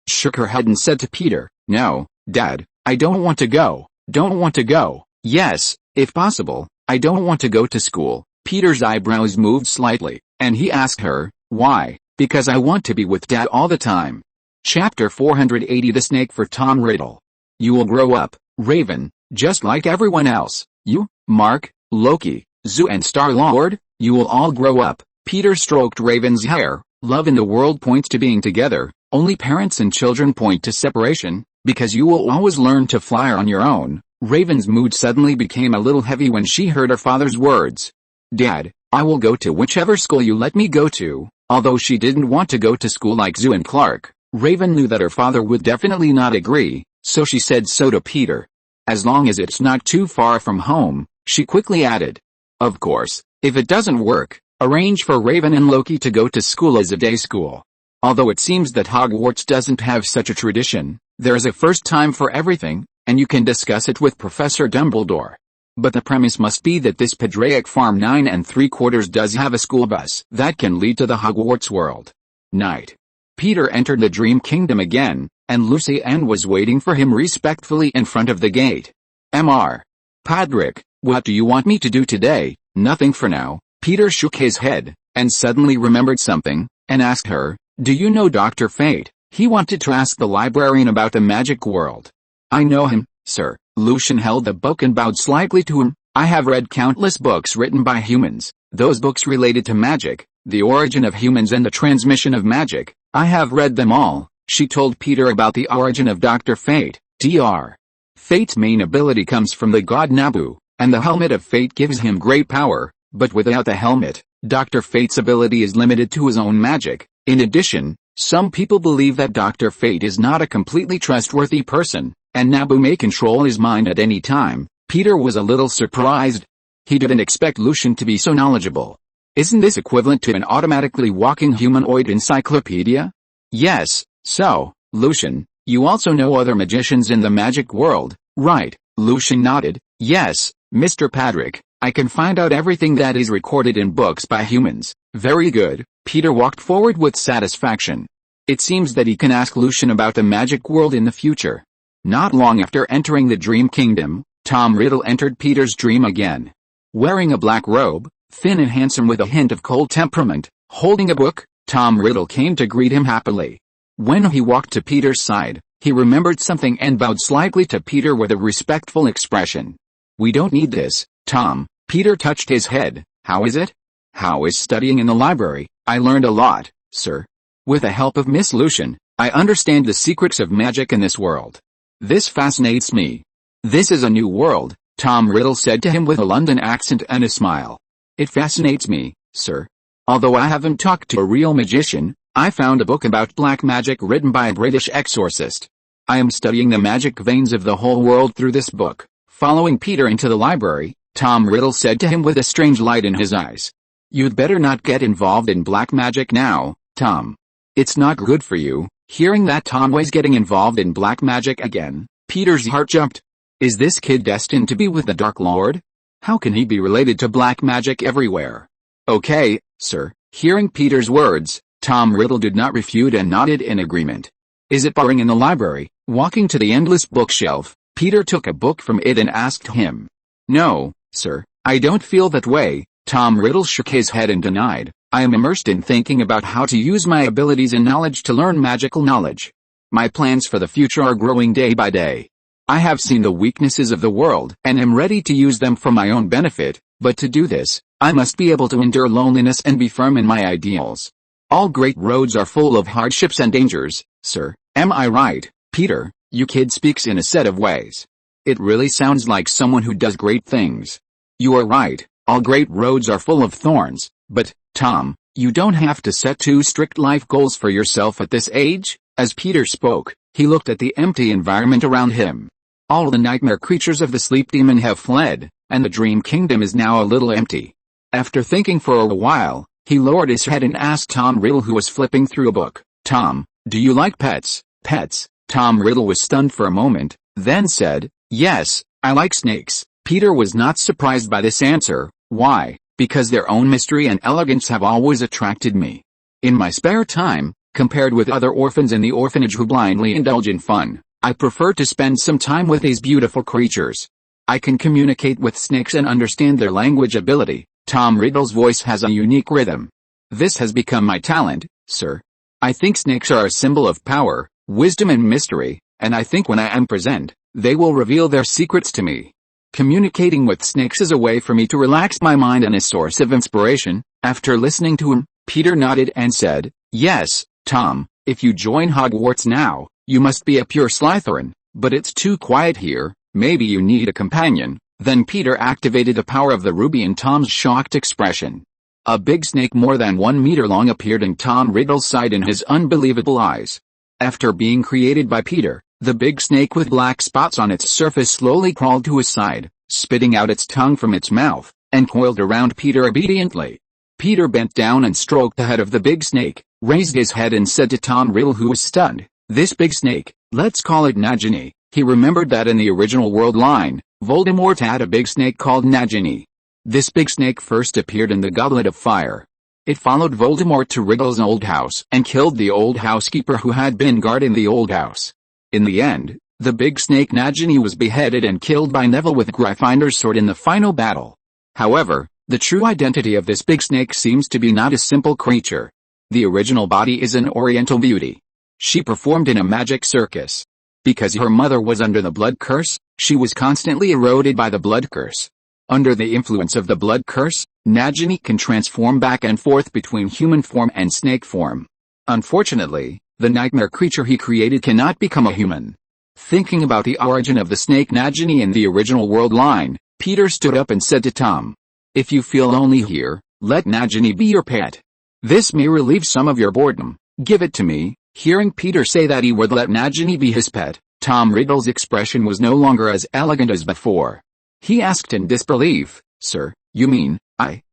shook her head and said to Peter, "No, Dad, I don't want to go. Don't want to go. Yes, if possible, I don't want to go to school." Peter's eyebrows moved slightly, and he asked her, "Why?" "Because I want to be with Dad all the time." Chapter 480 The Snake for Tom Riddle. You will grow up, Raven, just like everyone else. You, Mark, Loki, Zoo and Star-Lord, you will all grow up. Peter stroked Raven's hair. Love in the world points to being together, only parents and children point to separation, because you will always learn to fly on your own. Raven's mood suddenly became a little heavy when she heard her father's words. "Dad, I will go to whichever school you let me go to." Although she didn't want to go to school like Zoo and Clark, Raven knew that her father would definitely not agree, so she said so to Peter. "As long as it's not too far from home," she quickly added. "Of course, if it doesn't work, arrange for Raven and Loki to go to school as a day school." Although it seems that Hogwarts doesn't have such a tradition, there is a first time for everything, and you can discuss it with Professor Dumbledore. But the premise must be that this Padraic Farm 9 3/4 does have a school bus that can lead to the Hogwarts world. Night. Peter entered the Dream Kingdom again, and Lucy Ann was waiting for him respectfully in front of the gate. "Mr. Padraic, what do you want me to do today?" "Nothing for now." Peter shook his head, and suddenly remembered something, and asked her, "Do you know Dr. Fate?" He wanted to ask the librarian about the magic world. "I know him, sir." Lucian held the book and bowed slightly to him. "I have read countless books written by humans, those books related to magic, the origin of humans and the transmission of magic. I have read them all." She told Peter about the origin of Dr. Fate. Dr. Fate's main ability comes from the god Nabu, and the helmet of fate gives him great power, but without the helmet, Dr. Fate's ability is limited to his own magic. In addition, some people believe that Dr. Fate is not a completely trustworthy person, and Nabu may control his mind at any time. Peter was a little surprised. He didn't expect Lucian to be so knowledgeable. "Isn't this equivalent to an automatically walking humanoid encyclopedia?" "Yes, so, Lucian, you also know other magicians in the magic world, right?" Lucian nodded. "Yes, Mr. Padraic, I can find out everything that is recorded in books by humans." "Very good." Peter walked forward with satisfaction. It seems that he can ask Lucian about the magic world in the future. Not long after entering the Dream Kingdom, Tom Riddle entered Peter's dream again. Wearing a black robe, thin and handsome with a hint of cold temperament, holding a book, Tom Riddle came to greet him happily. When he walked to Peter's side, he remembered something and bowed slightly to Peter with a respectful expression. "We don't need this, Tom." Peter touched his head. "How is it?" "How is studying in the library?" "I learned a lot, sir. With the help of Miss Lucian, I understand the secrets of magic in this world. This fascinates me." "This is a new world," Tom Riddle said to him with a London accent and a smile. "It fascinates me, sir. Although I haven't talked to a real magician, I found a book about black magic written by a British exorcist. I am studying the magic veins of the whole world through this book." Following Peter into the library, Tom Riddle said to him with a strange light in his eyes, "You'd better not get involved in black magic now, Tom. It's not good for you." Hearing that Tom was getting involved in black magic again, Peter's heart jumped. Is this kid destined to be with the Dark Lord? How can he be related to black magic everywhere? "Okay, sir." Hearing Peter's words, Tom Riddle did not refute and nodded in agreement. "Is it boring in the library?" Walking to the endless bookshelf, Peter took a book from it and asked him. "No, sir, I don't feel that way." Tom Riddle shook his head and denied, "I am immersed in thinking about how to use my abilities and knowledge to learn magical knowledge. My plans for the future are growing day by day. I have seen the weaknesses of the world and am ready to use them for my own benefit, but to do this, I must be able to endure loneliness and be firm in my ideals. All great roads are full of hardships and dangers, sir. Am I right, Peter?" "You kid speaks in a set of ways. It really sounds like someone who does great things." "You are right, all great roads are full of thorns, but, Tom, you don't have to set too strict life goals for yourself at this age." As Peter spoke, he looked at the empty environment around him. All the nightmare creatures of the sleep demon have fled, and the Dream Kingdom is now a little empty. After thinking for a while, he lowered his head and asked Tom Riddle, who was flipping through a book, "Tom, do you like pets?" "Pets?" Tom Riddle was stunned for a moment, then said, "Yes, I like snakes." Peter was not surprised by this answer. "Why?" "Because their own mystery and elegance have always attracted me. In my spare time, compared with other orphans in the orphanage who blindly indulge in fun, I prefer to spend some time with these beautiful creatures. I can communicate with snakes and understand their language ability." Tom Riddle's voice has a unique rhythm. "This has become my talent, sir. I think snakes are a symbol of power, wisdom and mystery, and I think when I am present, they will reveal their secrets to me. Communicating with snakes is a way for me to relax my mind and a source of inspiration." After listening to him, Peter nodded and said, "Yes, Tom, if you join Hogwarts now, you must be a pure Slytherin, but it's too quiet here, maybe you need a companion." Then Peter activated the power of the ruby in Tom's shocked expression. A big snake more than 1 meter long appeared in Tom Riddle's side in his unbelievable eyes. After being created by Peter, the big snake with black spots on its surface slowly crawled to his side, spitting out its tongue from its mouth, and coiled around Peter obediently. Peter bent down and stroked the head of the big snake, raised his head and said to Tom Riddle, who was stunned, "This big snake, let's call it Nagini." He remembered that in the original world line, Voldemort had a big snake called Nagini. This big snake first appeared in the Goblet of Fire. It followed Voldemort to Riddle's old house and killed the old housekeeper who had been guarding the old house. In the end, the big snake Nagini was beheaded and killed by Neville with Gryffinder's sword in the final battle. However, the true identity of this big snake seems to be not a simple creature. The original body is an Oriental beauty. She performed in a magic circus. Because her mother was under the blood curse, she was constantly eroded by the blood curse. Under the influence of the blood curse, Nagini can transform back and forth between human form and snake form. Unfortunately, the nightmare creature he created cannot become a human. Thinking about the origin of the snake Nagini in the original world line, Peter stood up and said to Tom, "If you feel lonely here, let Nagini be your pet. This may relieve some of your boredom. Give it to me." Hearing Peter say that he would let Nagini be his pet, Tom Riddle's expression was no longer as elegant as before. He asked in disbelief, "Sir, you mean,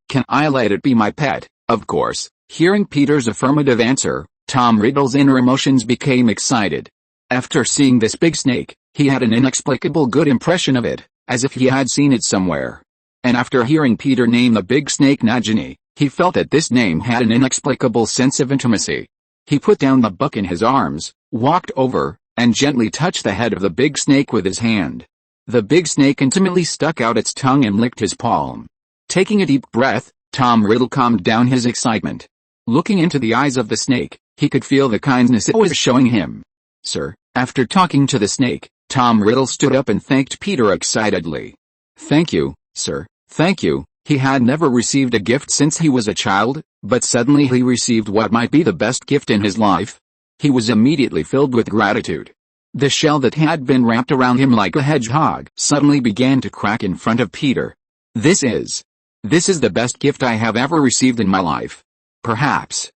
can I let it be my pet?" "Of course." Hearing Peter's affirmative answer, Tom Riddle's inner emotions became excited. After seeing this big snake, he had an inexplicable good impression of it, as if he had seen it somewhere. And after hearing Peter name the big snake Nagini, he felt that this name had an inexplicable sense of intimacy. He put down the book in his arms, walked over, and gently touched the head of the big snake with his hand. The big snake intimately stuck out its tongue and licked his palm. Taking a deep breath, Tom Riddle calmed down his excitement. Looking into the eyes of the snake, he could feel the kindness it was showing him. "Sir." After talking to the snake, Tom Riddle stood up and thanked Peter excitedly. "Thank you, sir, thank you." He had never received a gift since he was a child, but suddenly he received what might be the best gift in his life. He was immediately filled with gratitude. The shell that had been wrapped around him like a hedgehog suddenly began to crack in front of Peter. This is the best gift I have ever received in my life. Perhaps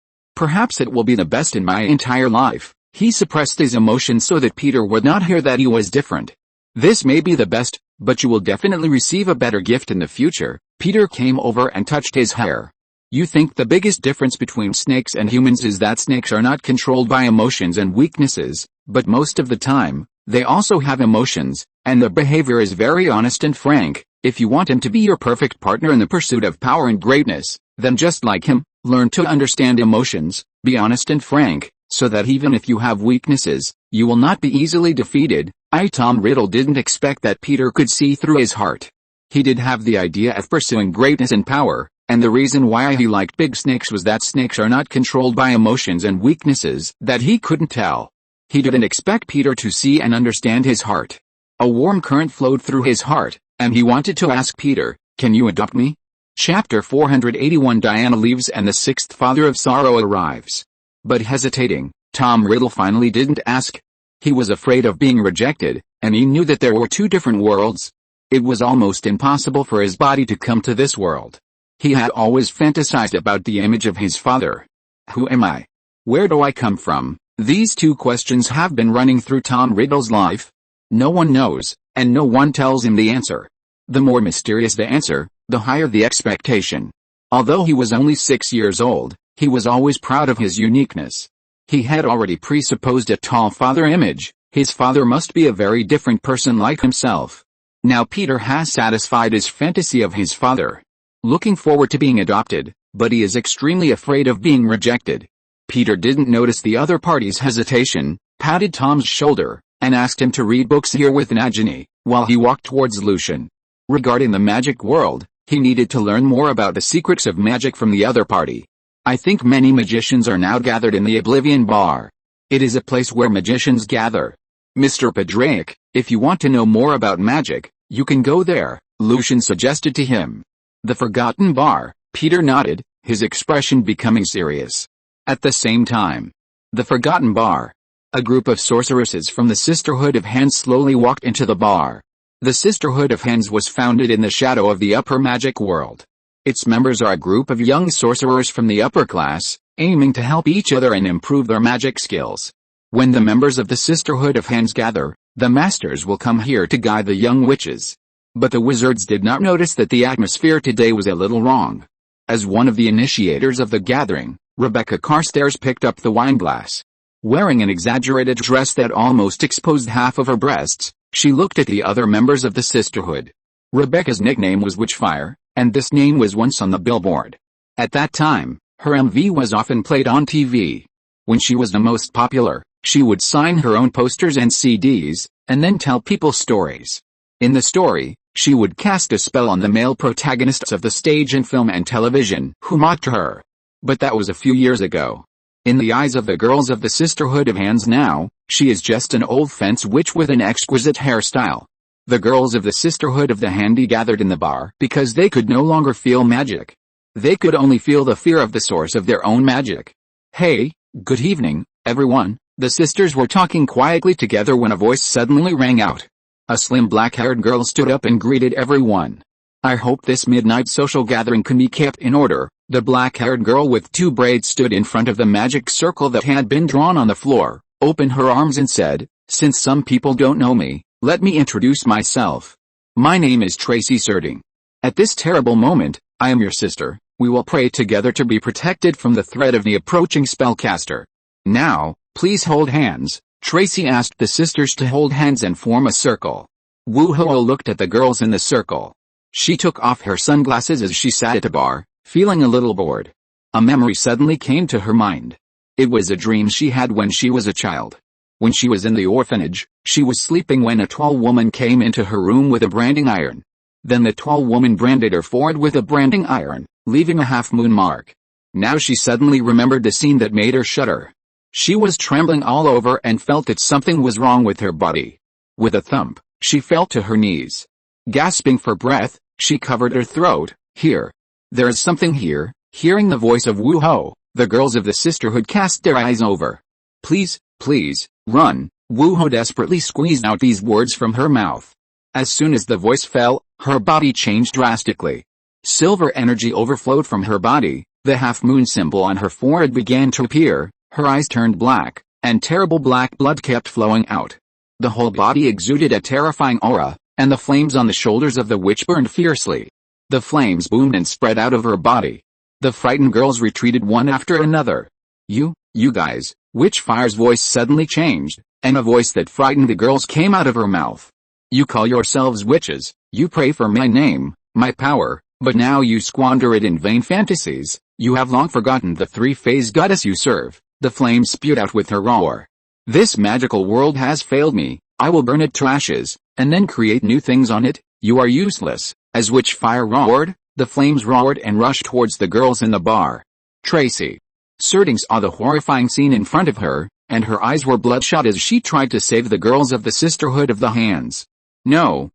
it will be the best in my entire life." He suppressed his emotions so that Peter would not hear that he was different. "This may be the best, but you will definitely receive a better gift in the future." Peter came over and touched his hair. "You think the biggest difference between snakes and humans is that snakes are not controlled by emotions and weaknesses, but most of the time, they also have emotions, and their behavior is very honest and frank. If you want him to be your perfect partner in the pursuit of power and greatness, then just like him, learn to understand emotions, be honest and frank, so that even if you have weaknesses, you will not be easily defeated." Tom Riddle didn't expect that Peter could see through his heart. He did have the idea of pursuing greatness and power, and the reason why he liked big snakes was that snakes are not controlled by emotions and weaknesses that he couldn't tell. He didn't expect Peter to see and understand his heart. A warm current flowed through his heart, and he wanted to ask Peter, "Can you adopt me?" Chapter 481. Diana leaves and the sixth father of sorrow arrives. But hesitating, Tom Riddle finally didn't ask. He was afraid of being rejected, and he knew that there were two different worlds. It was almost impossible for his body to come to this world. He had always fantasized about the image of his father. Who am I? Where do I come from? These two questions have been running through Tom Riddle's life. No one knows, and no one tells him the answer. The more mysterious the answer, the higher the expectation. Although he was only 6 years old, he was always proud of his uniqueness. He had already presupposed a tall father image. His father must be a very different person like himself. Now Peter has satisfied his fantasy of his father. Looking forward to being adopted, but he is extremely afraid of being rejected. Peter didn't notice the other party's hesitation, patted Tom's shoulder, and asked him to read books here with Najani, while he walked towards Lucian. Regarding the magic world, he needed to learn more about the secrets of magic from the other party. "I think many magicians are now gathered in the Oblivion Bar. It is a place where magicians gather. Mr. Padraic, if you want to know more about magic, you can go there," Lucian suggested to him. "The Forgotten Bar," Peter nodded, his expression becoming serious. At the same time, the Forgotten Bar. A group of sorceresses from the Sisterhood of Hands slowly walked into the bar. The Sisterhood of Hands was founded in the shadow of the upper magic world. Its members are a group of young sorcerers from the upper class, aiming to help each other and improve their magic skills. When the members of the Sisterhood of Hands gather, the masters will come here to guide the young witches. But the wizards did not notice that the atmosphere today was a little wrong. As one of the initiators of the gathering, Rebecca Carstairs picked up the wineglass. Wearing an exaggerated dress that almost exposed half of her breasts, she looked at the other members of the Sisterhood. Rebecca's nickname was Witchfire, and this name was once on the billboard. At that time, her MV was often played on TV. When she was the most popular, she would sign her own posters and CDs, and then tell people stories. In the story, she would cast a spell on the male protagonists of the stage and film and television who mocked her. But that was a few years ago. In the eyes of the girls of the Sisterhood of Hands now, she is just an old fence witch with an exquisite hairstyle. The girls of the Sisterhood of the Handy gathered in the bar because they could no longer feel magic. They could only feel the fear of the source of their own magic. "Hey, good evening, everyone," the sisters were talking quietly together when a voice suddenly rang out. A slim black-haired girl stood up and greeted everyone. "I hope this midnight social gathering can be kept in order." The black-haired girl with two braids stood in front of the magic circle that had been drawn on the floor, opened her arms and said, "Since some people don't know me, let me introduce myself. My name is Tracy Serding. At this terrible moment, I am your sister. We will pray together to be protected from the threat of the approaching spellcaster. Now, please hold hands." Tracy asked the sisters to hold hands and form a circle. Woo-Ho looked at the girls in the circle. She took off her sunglasses as she sat at a bar, feeling a little bored. A memory suddenly came to her mind. It was a dream she had when she was a child. When she was in the orphanage, she was sleeping when a tall woman came into her room with a branding iron. Then the tall woman branded her forehead with a branding iron, leaving a half-moon mark. Now she suddenly remembered the scene that made her shudder. She was trembling all over and felt that something was wrong with her body. With a thump, she fell to her knees. Gasping for breath, she covered her throat. Here. There is something here. Hearing the voice of Wu Ho, the girls of the sisterhood cast their eyes over. Please, please, run. Wu Ho desperately squeezed out these words from her mouth. As soon as the voice fell, her body changed drastically. Silver energy overflowed from her body, the half-moon symbol on her forehead began to appear, her eyes turned black, and terrible black blood kept flowing out. The whole body exuded a terrifying aura, and the flames on the shoulders of the witch burned fiercely. The flames boomed and spread out of her body. The frightened girls retreated one after another. You guys, Witchfire's voice suddenly changed, and a voice that frightened the girls came out of her mouth. You call yourselves witches, you pray for my name, my power, but now you squander it in vain fantasies. You have long forgotten the three-phase goddess you serve. The flames spewed out with her roar. This magical world has failed me, I will burn it to ashes, and then create new things on it. You are useless. As Witchfire roared, the flames roared and rushed towards the girls in the bar. Tracy Serding saw the horrifying scene in front of her, and her eyes were bloodshot as she tried to save the girls of the Sisterhood of the Hands. No.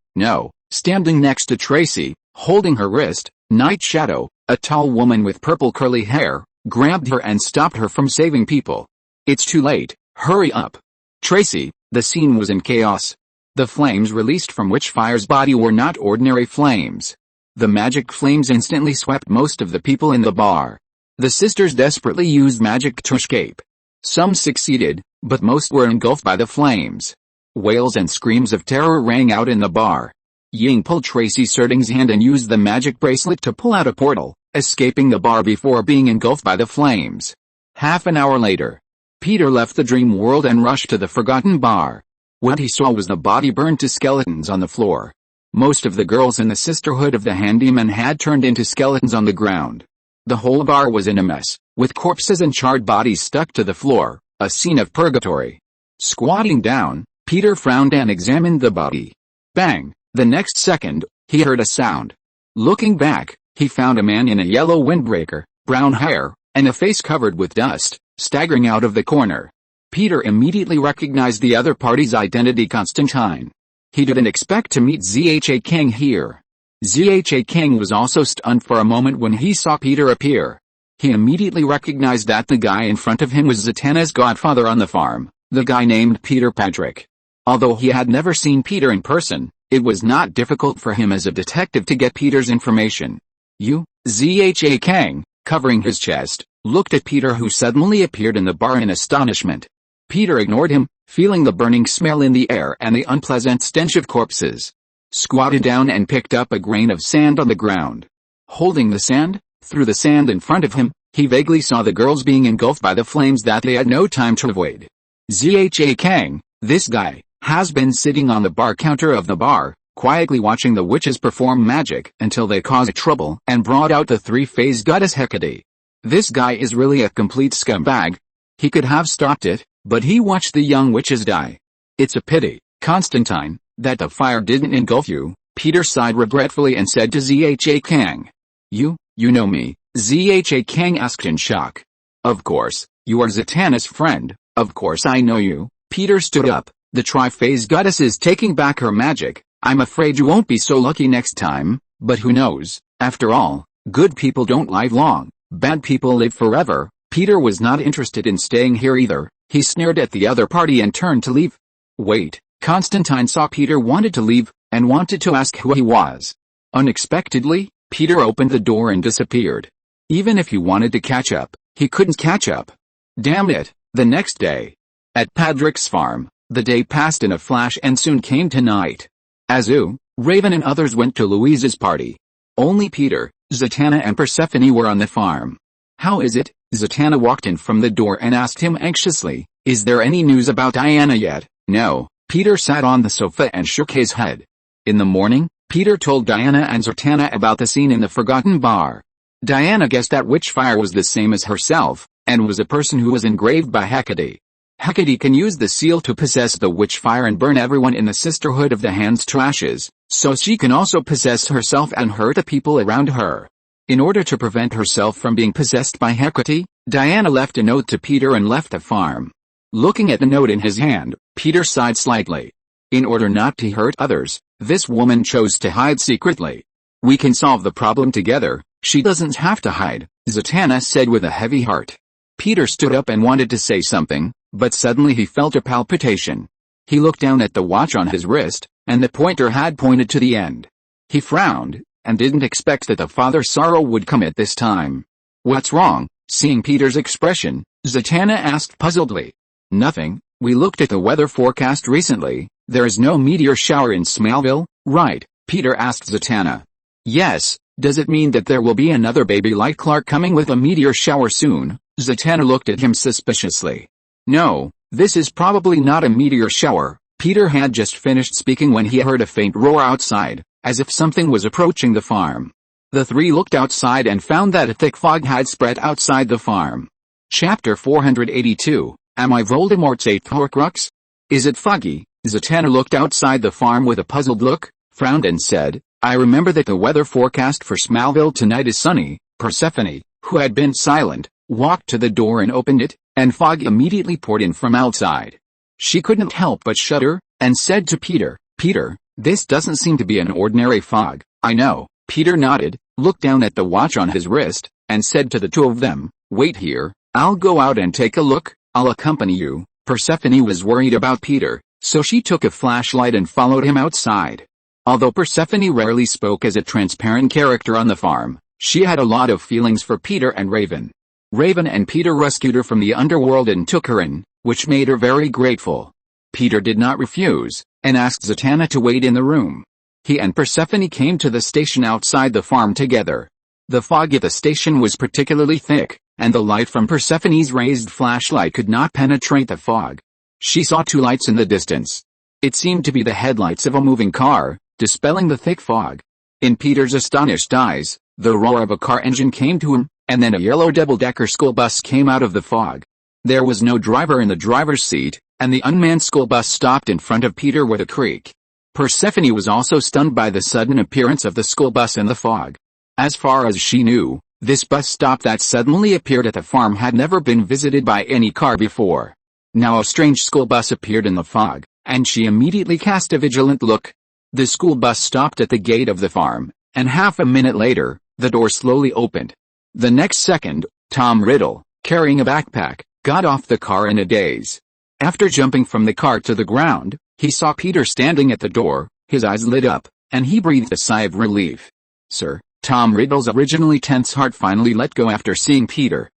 Standing next to Tracy, holding her wrist, Night Shadow, a tall woman with purple curly hair, grabbed her and stopped her from saving people. It's too late, hurry up. Tracy, the scene was in chaos. The flames released from Witchfire's body were not ordinary flames. The magic flames instantly swept most of the people in the bar. The sisters desperately used magic to escape. Some succeeded, but most were engulfed by the flames. Wails and screams of terror rang out in the bar. Ying pulled Tracy Serding's hand and used the magic bracelet to pull out a portal, escaping the bar before being engulfed by the flames. Half an hour later, Peter left the dream world and rushed to the forgotten bar. What he saw was the body burned to skeletons on the floor. Most of the girls in the Sisterhood of the Handyman had turned into skeletons on the ground. The whole bar was in a mess, with corpses and charred bodies stuck to the floor, a scene of purgatory. Squatting down, Peter frowned and examined the body. Bang! The next second, he heard a sound. Looking back, he found a man in a yellow windbreaker, brown hair, and a face covered with dust, staggering out of the corner. Peter immediately recognized the other party's identity, Constantine. He didn't expect to meet Zha King here. Zha King was also stunned for a moment when he saw Peter appear. He immediately recognized that the guy in front of him was Zatanna's godfather on the farm, the guy named Peter Patrick. Although he had never seen Peter in person, it was not difficult for him as a detective to get Peter's information. Zha King, covering his chest, looked at Peter, who suddenly appeared in the bar in astonishment. Peter ignored him, feeling the burning smell in the air and the unpleasant stench of corpses. Squatted down and picked up a grain of sand on the ground. Holding the sand, through the sand in front of him, he vaguely saw the girls being engulfed by the flames that they had no time to avoid. Zha King, this guy, has been sitting on the bar counter of the bar, quietly watching the witches perform magic until they caused trouble and brought out the three-phase goddess Hecate. This guy is really a complete scumbag. He could have stopped it, but he watched the young witches die. It's a pity, Constantine, that the fire didn't engulf you. Peter sighed regretfully and said to Zha King. You know me? Zha King asked in shock. Of course, you are Zatanna's friend, of course I know you. Peter stood up. The tri-phase goddess is taking back her magic. I'm afraid you won't be so lucky next time, but who knows? After all, good people don't live long, bad people live forever. Peter was not interested in staying here either. He sneered at the other party and turned to leave. Wait, Constantine saw Peter wanted to leave, and wanted to ask who he was. Unexpectedly, Peter opened the door and disappeared. Even if he wanted to catch up, he couldn't catch up. Damn it. The next day, at Patrick's farm, the day passed in a flash and soon came to night. Azu, Raven and others went to Louise's party. Only Peter, Zatanna and Persephone were on the farm. How is it? Zatanna walked in from the door and asked him anxiously, is there any news about Diana yet? No. Peter sat on the sofa and shook his head. In the morning, Peter told Diana and Zatanna about the scene in the forgotten bar. Diana guessed that Witchfire was the same as herself, and was a person who was engraved by Hecate. Hecate can use the seal to possess the witchfire and burn everyone in the Sisterhood of the Hands to ashes, so she can also possess herself and hurt the people around her. In order to prevent herself from being possessed by Hecate, Diana left a note to Peter and left the farm. Looking at the note in his hand, Peter sighed slightly. In order not to hurt others, this woman chose to hide secretly. We can solve the problem together, she doesn't have to hide, Zatanna said with a heavy heart. Peter stood up and wanted to say something, but suddenly he felt a palpitation. He looked down at the watch on his wrist, and the pointer had pointed to the end. He frowned, and didn't expect that the Father Sorrow would come at this time. What's wrong? Seeing Peter's expression, Zatanna asked puzzledly. Nothing, we looked at the weather forecast recently, there is no meteor shower in Smallville, right? Peter asked Zatanna. Yes, does it mean that there will be another baby like Clark coming with a meteor shower soon? Zatanna looked at him suspiciously. No, this is probably not a meteor shower. Peter had just finished speaking when he heard a faint roar outside, as if something was approaching the farm. The three looked outside and found that a thick fog had spread outside the farm. Chapter 482, Am I Voldemort's eighth Horcrux? Is it foggy? Zatanna looked outside the farm with a puzzled look, frowned and said, I remember that the weather forecast for Smallville tonight is sunny. Persephone, who had been silent, walked to the door and opened it, and fog immediately poured in from outside. She couldn't help but shudder, and said to Peter, Peter, this doesn't seem to be an ordinary fog. I know. Peter nodded, looked down at the watch on his wrist, and said to the two of them, wait here, I'll go out and take a look, I'll accompany you. Persephone was worried about Peter, so she took a flashlight and followed him outside. Although Persephone rarely spoke as a transparent character on the farm, she had a lot of feelings for Peter and Raven. Raven and Peter rescued her from the underworld and took her in, which made her very grateful. Peter did not refuse, and asked Zatanna to wait in the room. He and Persephone came to the station outside the farm together. The fog at the station was particularly thick, and the light from Persephone's raised flashlight could not penetrate the fog. She saw two lights in the distance. It seemed to be the headlights of a moving car, dispelling the thick fog. In Peter's astonished eyes, the roar of a car engine came to him, and then a yellow double-decker school bus came out of the fog. There was no driver in the driver's seat, and the unmanned school bus stopped in front of Peter with a creak. Persephone was also stunned by the sudden appearance of the school bus in the fog. As far as she knew, this bus stop that suddenly appeared at the farm had never been visited by any car before. Now a strange school bus appeared in the fog, and she immediately cast a vigilant look. The school bus stopped at the gate of the farm, and half a minute later, the door slowly opened. The next second, Tom Riddle, carrying a backpack, got off the car in a daze. After jumping from the car to the ground, he saw Peter standing at the door, his eyes lit up, and he breathed a sigh of relief. Sir, Tom Riddle's originally tense heart finally let go after seeing Peter.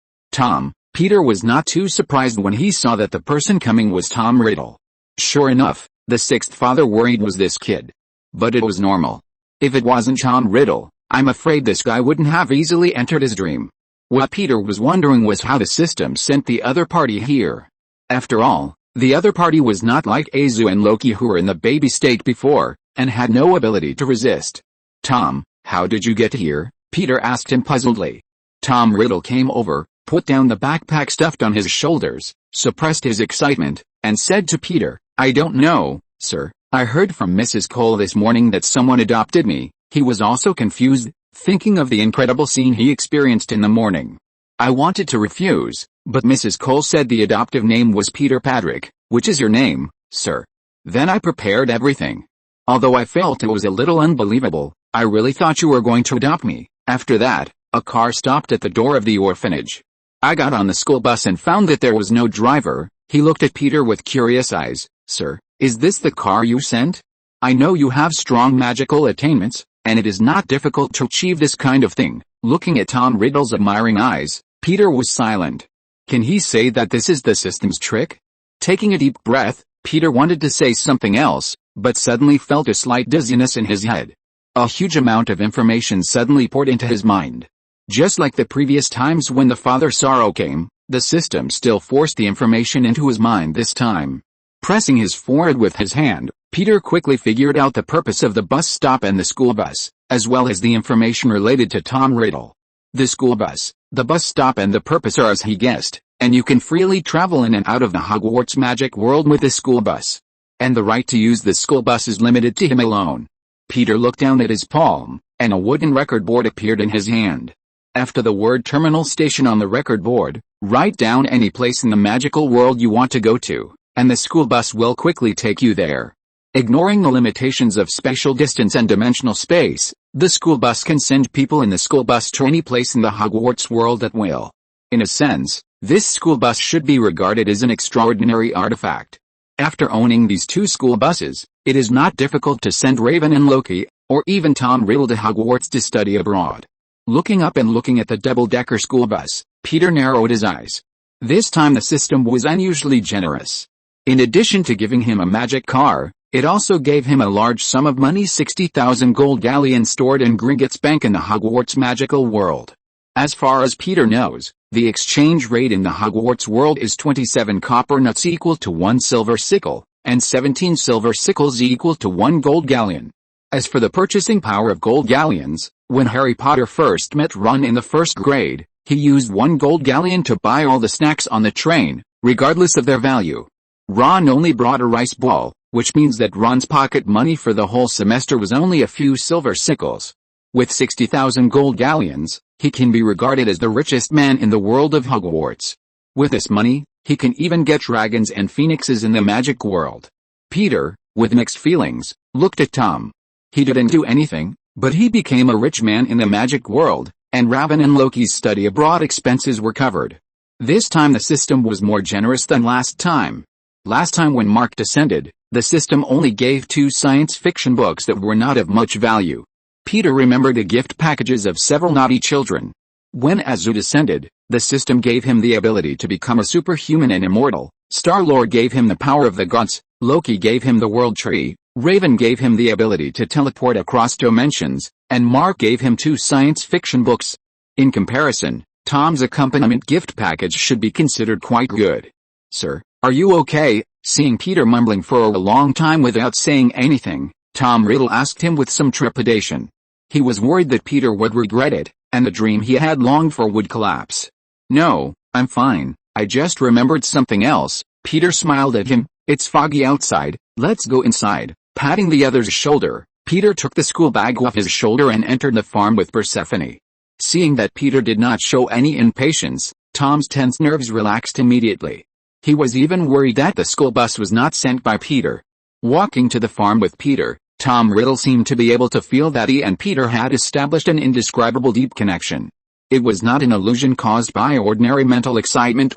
Peter was not too surprised when he saw that the person coming was Tom Riddle. Sure enough, the sixth father worried was this kid. But it was normal. If it wasn't Tom Riddle, I'm afraid this guy wouldn't have easily entered his dream. What Peter was wondering was how the system sent the other party here. After all, the other party was not like Azu and Loki, who were in the baby state before, and had no ability to resist. Tom, how did you get here? Peter asked him puzzledly. Tom Riddle came over, put down the backpack stuffed on his shoulders, suppressed his excitement, and said to Peter, I don't know, sir. I heard from Mrs. Cole this morning that someone adopted me. He was also confused, thinking of the incredible scene he experienced in the morning. I wanted to refuse, but Mrs. Cole said the adoptive name was Peter Patrick, which is your name, sir. Then I prepared everything. Although I felt it was a little unbelievable, I really thought you were going to adopt me. After that, a car stopped at the door of the orphanage. I got on the school bus and found that there was no driver. He looked at Peter with curious eyes. Sir, is this the car you sent? I know you have strong magical attainments, and it is not difficult to achieve this kind of thing. Looking at Tom Riddle's admiring eyes, Peter was silent. Can he say that this is the system's trick? Taking a deep breath, Peter wanted to say something else, but suddenly felt a slight dizziness in his head. A huge amount of information suddenly poured into his mind. Just like the previous times when the Father Sorrow came, the system still forced the information into his mind this time. Pressing his forehead with his hand, Peter quickly figured out the purpose of the bus stop and the school bus, as well as the information related to Tom Riddle. The school bus, the bus stop and the purpose are as he guessed, and you can freely travel in and out of the Hogwarts magic world with the school bus. And the right to use the school bus is limited to him alone. Peter looked down at his palm, and a wooden record board appeared in his hand. After the word terminal station on the record board, write down any place in the magical world you want to go to, and the school bus will quickly take you there. Ignoring the limitations of spatial distance and dimensional space, the school bus can send people in the school bus to any place in the Hogwarts world at will. In a sense, this school bus should be regarded as an extraordinary artifact. After owning these two school buses, it is not difficult to send Raven and Loki, or even Tom Riddle to Hogwarts to study abroad. Looking up and looking at the double-decker school bus, Peter narrowed his eyes. This time the system was unusually generous. In addition to giving him a magic car, it also gave him a large sum of money, 60,000 gold galleons stored in Gringotts Bank in the Hogwarts magical world. As far as Peter knows, the exchange rate in the Hogwarts world is 27 copper nuts equal to 1 silver sickle, and 17 silver sickles equal to 1 gold galleon. As for the purchasing power of gold galleons, when Harry Potter first met Ron in the first grade, he used 1 gold galleon to buy all the snacks on the train, regardless of their value. Ron only brought a rice ball, which means that Ron's pocket money for the whole semester was only a few silver sickles. With 60,000 gold galleons, he can be regarded as the richest man in the world of Hogwarts. With this money, he can even get dragons and phoenixes in the magic world. Peter, with mixed feelings, looked at Tom. He didn't do anything, but he became a rich man in the magic world, and Raven and Loki's study abroad expenses were covered. This time the system was more generous than last time. Last time when Mark descended, the system only gave 2 science fiction books that were not of much value. Peter remembered the gift packages of several naughty children. When Azu descended, the system gave him the ability to become a superhuman and immortal. Star-Lord gave him the power of the gods, Loki gave him the world tree, Raven gave him the ability to teleport across dimensions, and Mark gave him 2 science fiction books. In comparison, Tom's accompaniment gift package should be considered quite good. "Sir, are you okay?" Seeing Peter mumbling for a long time without saying anything, Tom Riddle asked him with some trepidation. He was worried that Peter would regret it, and the dream he had longed for would collapse. "No, I'm fine, I just remembered something else." Peter smiled at him. "It's foggy outside, let's go inside." Patting the other's shoulder, Peter took the school bag off his shoulder and entered the farm with Persephone. Seeing that Peter did not show any impatience, Tom's tense nerves relaxed immediately. He was even worried that the school bus was not sent by Peter. Walking to the farm with Peter, Tom Riddle seemed to be able to feel that he and Peter had established an indescribable deep connection. It was not an illusion caused by ordinary mental excitement,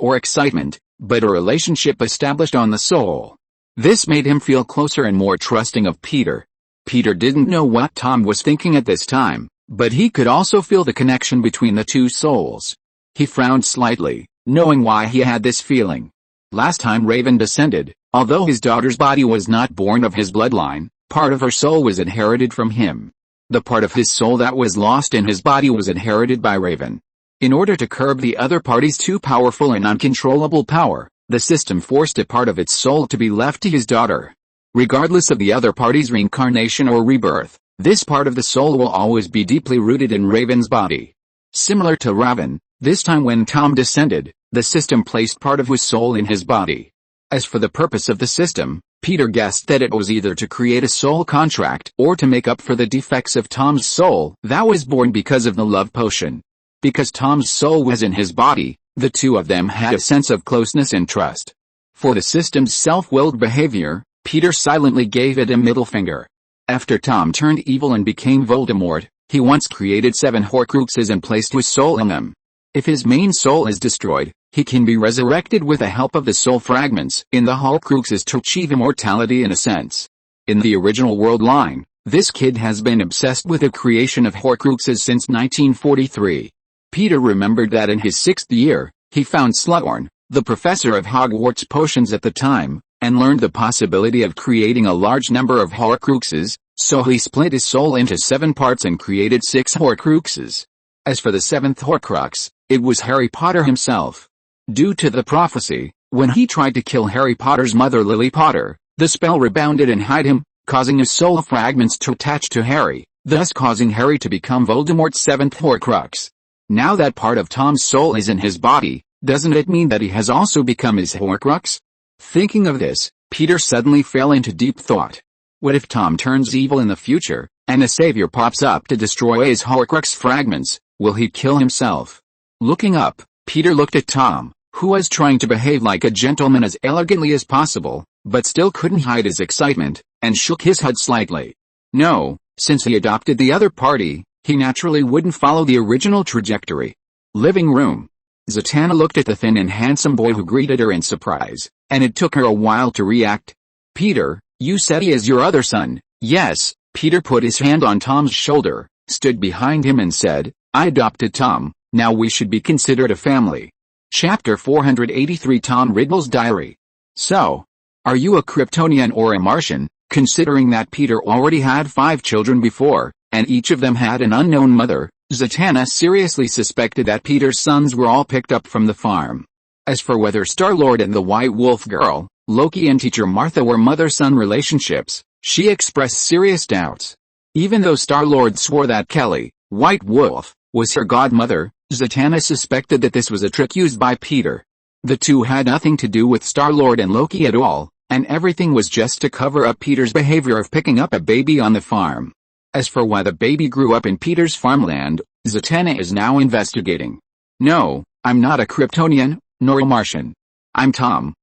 but a relationship established on the soul. This made him feel closer and more trusting of Peter. Peter didn't know what Tom was thinking at this time, but he could also feel the connection between the two souls. He frowned slightly, knowing why he had this feeling. Last time Raven descended, although his daughter's body was not born of his bloodline, part of her soul was inherited from him. The part of his soul that was lost in his body was inherited by Raven. In order to curb the other party's too powerful and uncontrollable power, the system forced a part of its soul to be left to his daughter. Regardless of the other party's reincarnation or rebirth, this part of the soul will always be deeply rooted in Raven's body. Similar to Raven, this time when Tom descended, the system placed part of his soul in his body. As for the purpose of the system, Peter guessed that it was either to create a soul contract or to make up for the defects of Tom's soul that was born because of the love potion. Because Tom's soul was in his body, the two of them had a sense of closeness and trust. For the system's self-willed behavior, Peter silently gave it a middle finger. After Tom turned evil and became Voldemort, he once created 7 Horcruxes and placed his soul in them. If his main soul is destroyed, he can be resurrected with the help of the soul fragments in the Horcruxes to achieve immortality in a sense. In the original world line, this kid has been obsessed with the creation of Horcruxes since 1943. Peter remembered that in his 6th year, he found Slughorn, the professor of Hogwarts potions at the time, and learned the possibility of creating a large number of Horcruxes, so he split his soul into 7 parts and created 6 Horcruxes. As for the 7th Horcrux, it was Harry Potter himself. Due to the prophecy, when he tried to kill Harry Potter's mother Lily Potter, the spell rebounded and hid him, causing his soul fragments to attach to Harry, thus causing Harry to become Voldemort's 7th Horcrux. Now that part of Tom's soul is in his body, Doesn't it mean that he has also become his Horcrux? Thinking of this, Peter suddenly fell into deep thought. What if Tom turns evil in the future, and a savior pops up to destroy his Horcrux fragments? Will he kill himself? Looking up, Peter looked at Tom, who was trying to behave like a gentleman as elegantly as possible, but still couldn't hide his excitement, and shook his head slightly. No, since he adopted the other party, he naturally wouldn't follow the original trajectory. Living room. Zatanna looked at the thin and handsome boy who greeted her in surprise, and it took her a while to react. Peter, you said he is your other son. Yes. Peter put his hand on Tom's shoulder, stood behind him and said, I adopted Tom, now we should be considered a family. Chapter 483 Tom Riddle's Diary. So, are you a Kryptonian or a Martian, considering that Peter already had 5 children before, and each of them had an unknown mother? Zatanna seriously suspected that Peter's sons were all picked up from the farm. As for whether Star-Lord and the White Wolf girl, Loki and teacher Martha were mother-son relationships, she expressed serious doubts. Even though Star-Lord swore that Kelly, White Wolf, was her godmother, Zatanna suspected that this was a trick used by Peter. The two had nothing to do with Star-Lord and Loki at all, and everything was just to cover up Peter's behavior of picking up a baby on the farm. As for why the baby grew up in Peter's farmland, Zatanna is now investigating. No, I'm not a Kryptonian, nor a Martian. I'm Tom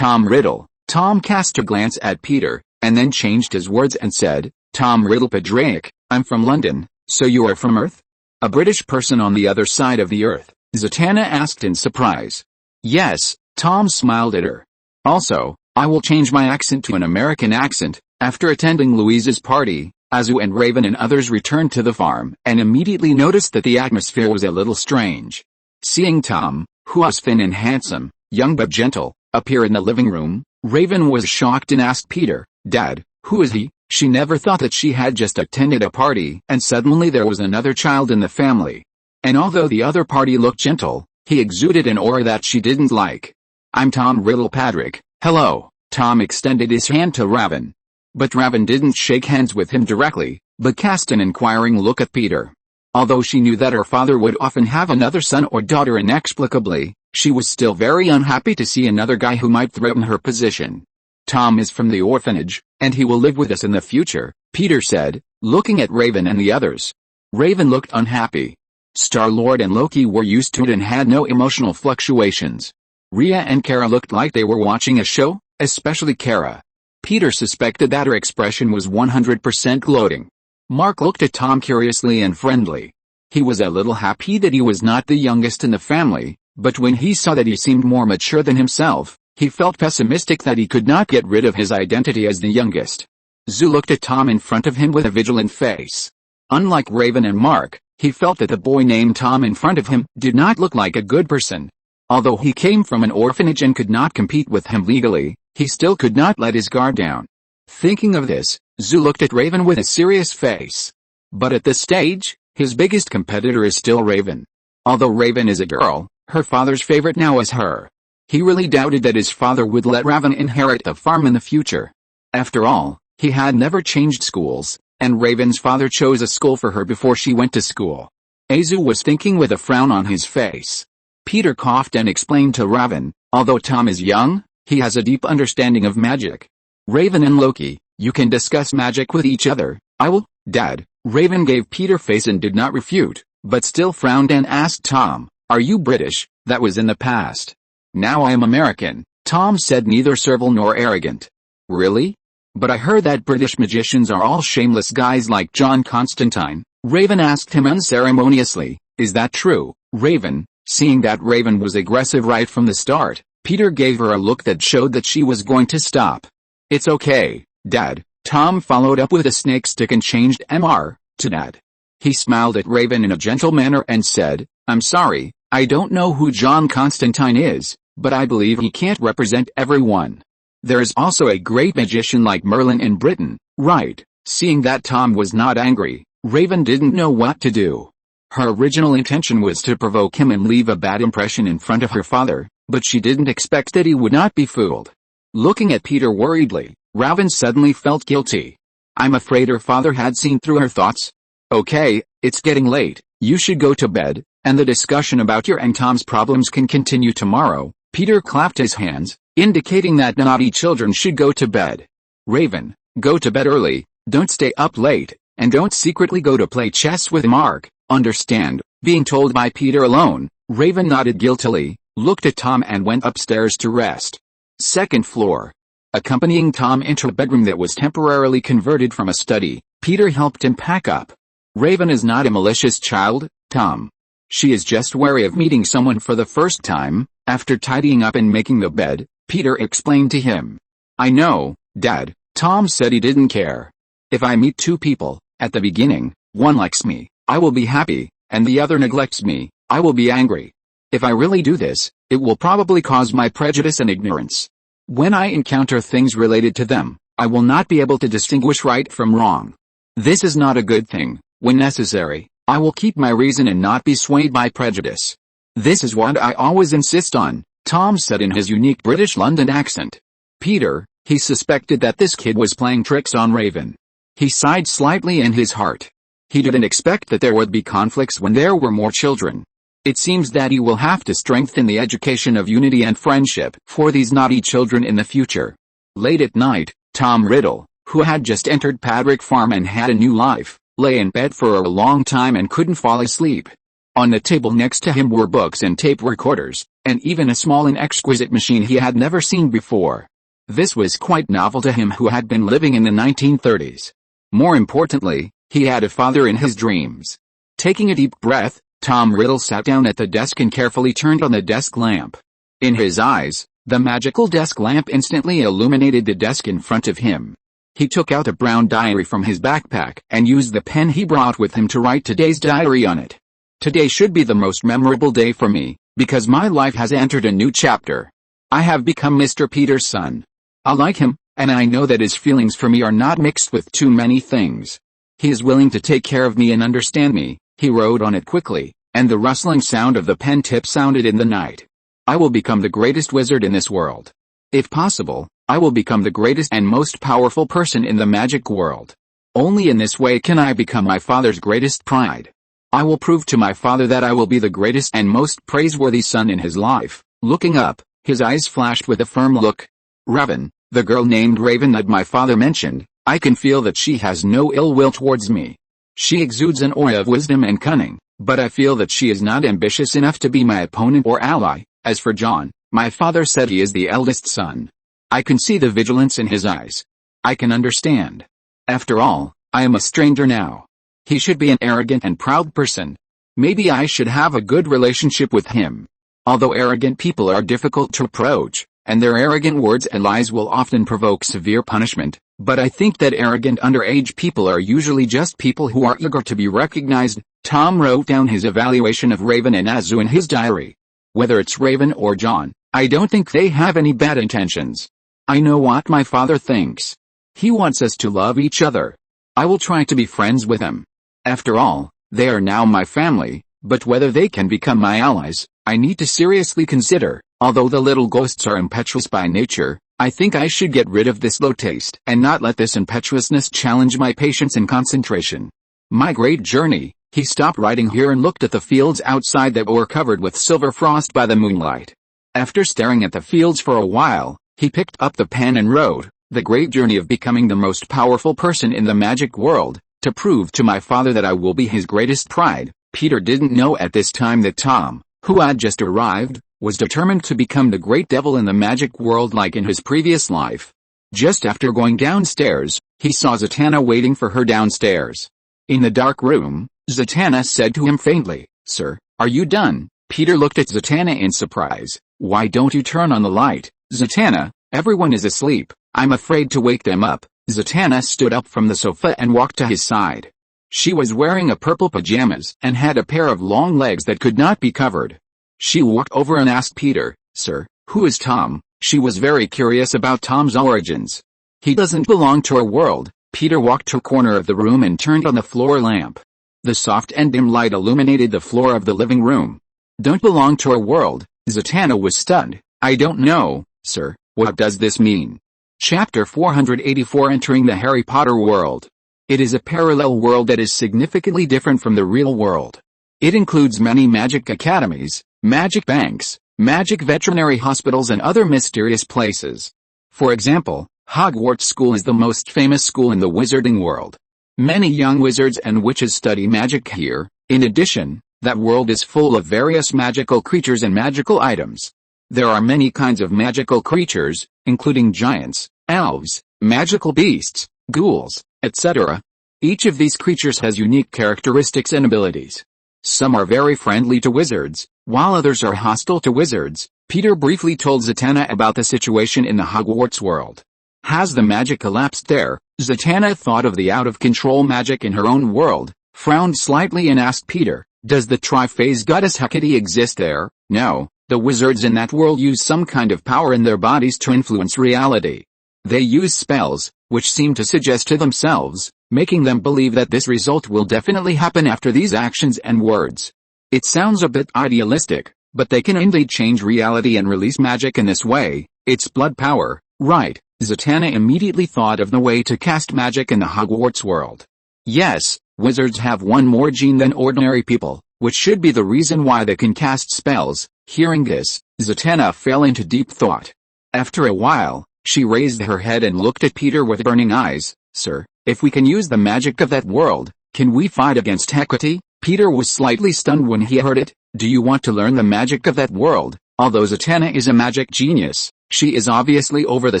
Riddle. Tom cast a glance at Peter, and then changed his words and said, Tom Riddle Padraic, I'm from London, so you are from Earth? A British person on the other side of the Earth? Zatanna asked in surprise. Yes, Tom smiled at her. Also, I will change my accent to an American accent. After attending Louise's party, Azu and Raven and others returned to the farm and immediately noticed that the atmosphere was a little strange. Seeing Tom, who was thin and handsome, young but gentle, appear in the living room, Raven was shocked and asked Peter, Dad, who is he? She never thought that she had just attended a party and suddenly there was another child in the family. And although the other party looked gentle, he exuded an aura that she didn't like. I'm Tom Riddle Padraic. Hello. Tom extended his hand to Raven. But Raven didn't shake hands with him directly, but cast an inquiring look at Peter. Although she knew that her father would often have another son or daughter inexplicably, she was still very unhappy to see another guy who might threaten her position. Tom is from the orphanage, and he will live with us in the future, Peter said, looking at Raven and the others. Raven looked unhappy. Star-Lord and Loki were used to it and had no emotional fluctuations. Rhea and Kara looked like they were watching a show, especially Kara. Peter suspected that her expression was 100% gloating. Mark looked at Tom curiously and friendly. He was a little happy that he was not the youngest in the family, but when he saw that he seemed more mature than himself, he felt pessimistic that he could not get rid of his identity as the youngest. Zu looked at Tom in front of him with a vigilant face. Unlike Raven and Mark, he felt that the boy named Tom in front of him did not look like a good person. Although he came from an orphanage and could not compete with him legally, he still could not let his guard down. Thinking of this, Zu looked at Raven with a serious face. But at this stage, his biggest competitor is still Raven. Although Raven is a girl, her father's favorite now is her. He really doubted that his father would let Raven inherit the farm in the future. After all, he had never changed schools, and Raven's father chose a school for her before she went to school. Azu was thinking with a frown on his face. Peter coughed and explained to Raven, although Tom is young, he has a deep understanding of magic. Raven and Loki, you can discuss magic with each other. I will, Dad. Raven gave Peter face and did not refute, but still frowned and asked Tom, are you British? That was in the past. Now I am American, Tom said, neither servile nor arrogant. Really? But I heard that British magicians are all shameless guys like John Constantine. Raven asked him unceremoniously, is that true, Raven? Seeing that Raven was aggressive right from the start, Peter gave her a look that showed that she was going to stop. It's okay, Dad. Tom followed up with a snake stick and changed MR to Dad. He smiled at Raven in a gentle manner and said, I'm sorry, I don't know who John Constantine is, but I believe he can't represent everyone. There is also a great magician like Merlin in Britain, right? Seeing that Tom was not angry, Raven didn't know what to do. Her original intention was to provoke him and leave a bad impression in front of her father, but she didn't expect that he would not be fooled. Looking at Peter worriedly, Raven suddenly felt guilty. I'm afraid her father had seen through her thoughts. Okay, it's getting late, You should go to bed, and the discussion about your and Tom's problems can continue tomorrow." Peter clapped his hands, indicating that naughty children should go to bed. "Raven, go to bed early, don't stay up late, and don't secretly go to play chess with Mark, understand?" Being told by Peter alone, Raven nodded guiltily, looked at Tom and went upstairs to rest. Second floor. Accompanying Tom into a bedroom that was temporarily converted from a study, Peter helped him pack up. "Raven is not a malicious child, Tom. She is just wary of meeting someone for the first time." After tidying up and making the bed, Peter explained to him. "I know, Dad," Tom said he didn't care. "If I meet two people, at the beginning, one likes me, I will be happy, and the other neglects me, I will be angry. If I really do this, it will probably cause my prejudice and ignorance. When I encounter things related to them, I will not be able to distinguish right from wrong. This is not a good thing. When necessary, I will keep my reason and not be swayed by prejudice. This is what I always insist on," Tom said in his unique British London accent. Peter, he suspected that this kid was playing tricks on Raven. He sighed slightly in his heart. He didn't expect that there would be conflicts when there were more children. It seems that he will have to strengthen the education of unity and friendship for these naughty children in the future. Late at night, Tom Riddle, who had just entered Padrick Farm and had a new life, lay in bed for a long time and couldn't fall asleep. On the table next to him were books and tape recorders, and even a small and exquisite machine he had never seen before. This was quite novel to him who had been living in the 1930s. More importantly, he had a father in his dreams. Taking a deep breath, Tom Riddle sat down at the desk and carefully turned on the desk lamp. In his eyes, the magical desk lamp instantly illuminated the desk in front of him. He took out a brown diary from his backpack and used the pen he brought with him to write today's diary on it. "Today should be the most memorable day for me, because my life has entered a new chapter. I have become Mr. Peter's son. I like him, and I know that his feelings for me are not mixed with too many things. He is willing to take care of me and understand me." He wrote on it quickly, and the rustling sound of the pen tip sounded in the night. "I will become the greatest wizard in this world. If possible, I will become the greatest and most powerful person in the magic world. Only in this way can I become my father's greatest pride. I will prove to my father that I will be the greatest and most praiseworthy son in his life." Looking up, his eyes flashed with a firm look. "Raven, the girl named Raven that my father mentioned, I can feel that she has no ill will towards me. She exudes an aura of wisdom and cunning, but I feel that she is not ambitious enough to be my opponent or ally. As for John, my father said he is the eldest son. I can see the vigilance in his eyes. I can understand. After all, I am a stranger now. He should be an arrogant and proud person. Maybe I should have a good relationship with him. Although arrogant people are difficult to approach, and their arrogant words and lies will often provoke severe punishment, but I think that arrogant underage people are usually just people who are eager to be recognized." Tom wrote down his evaluation of Raven and Azu in his diary. "Whether it's Raven or John, I don't think they have any bad intentions. I know what my father thinks. He wants us to love each other. I will try to be friends with them. After all, they are now my family, but whether they can become my allies, I need to seriously consider. Although the little ghosts are impetuous by nature, I think I should get rid of this low taste and not let this impetuousness challenge my patience and concentration. My great journey." He stopped writing here and looked at the fields outside that were covered with silver frost by the moonlight. After staring at the fields for a while, he picked up the pen and wrote, "The great journey of becoming the most powerful person in the magic world, to prove to my father that I will be his greatest pride." Peter didn't know at this time that Tom, who had just arrived, was determined to become the great devil in the magic world like in his previous life. Just after going downstairs, he saw Zatanna waiting for her downstairs. In the dark room, Zatanna said to him faintly, "Sir, are you done?" Peter looked at Zatanna in surprise. "Why don't you turn on the light, Zatanna? Everyone is asleep. I'm afraid to wake them up." Zatanna stood up from the sofa and walked to his side. She was wearing a purple pajamas and had a pair of long legs that could not be covered. She walked over and asked Peter, "Sir, who is Tom?" She was very curious about Tom's origins. "He doesn't belong to our world." Peter walked to a corner of the room and turned on the floor lamp. The soft and dim light illuminated the floor of the living room. "Don't belong to our world?" Zatanna was stunned. "I don't know, sir. What does this mean?" Chapter 484 Entering the Harry Potter World. It is a parallel world that is significantly different from the real world. It includes many magic academies, magic banks, magic veterinary hospitals and other mysterious places. For example, Hogwarts School is the most famous school in the wizarding world. Many young wizards and witches study magic here. In addition, that world is full of various magical creatures and magical items. There are many kinds of magical creatures, including giants, elves, magical beasts, ghouls, etc. Each of these creatures has unique characteristics and abilities. Some are very friendly to wizards, while others are hostile to wizards. Peter briefly told Zatanna about the situation in the Hogwarts world. Has the magic collapsed there? Zatanna thought of the out-of-control magic in her own world, frowned slightly and asked Peter, does the tri-phase goddess Hecate exist there? No, the wizards in that world use some kind of power in their bodies to influence reality. They use spells, which seem to suggest to themselves, making them believe that this result will definitely happen after these actions and words. It sounds a bit idealistic, but they can indeed change reality and release magic in this way. It's blood power, right? Zatanna immediately thought of the way to cast magic in the Hogwarts world. Yes, wizards have one more gene than ordinary people, which should be the reason why they can cast spells. Hearing this, Zatanna fell into deep thought. After a while, she raised her head and looked at Peter with burning eyes. Sir, if we can use the magic of that world, can we fight against Hecate? Peter was slightly stunned when he heard it. Do you want to learn the magic of that world? Although Zatanna is a magic genius, she is obviously over the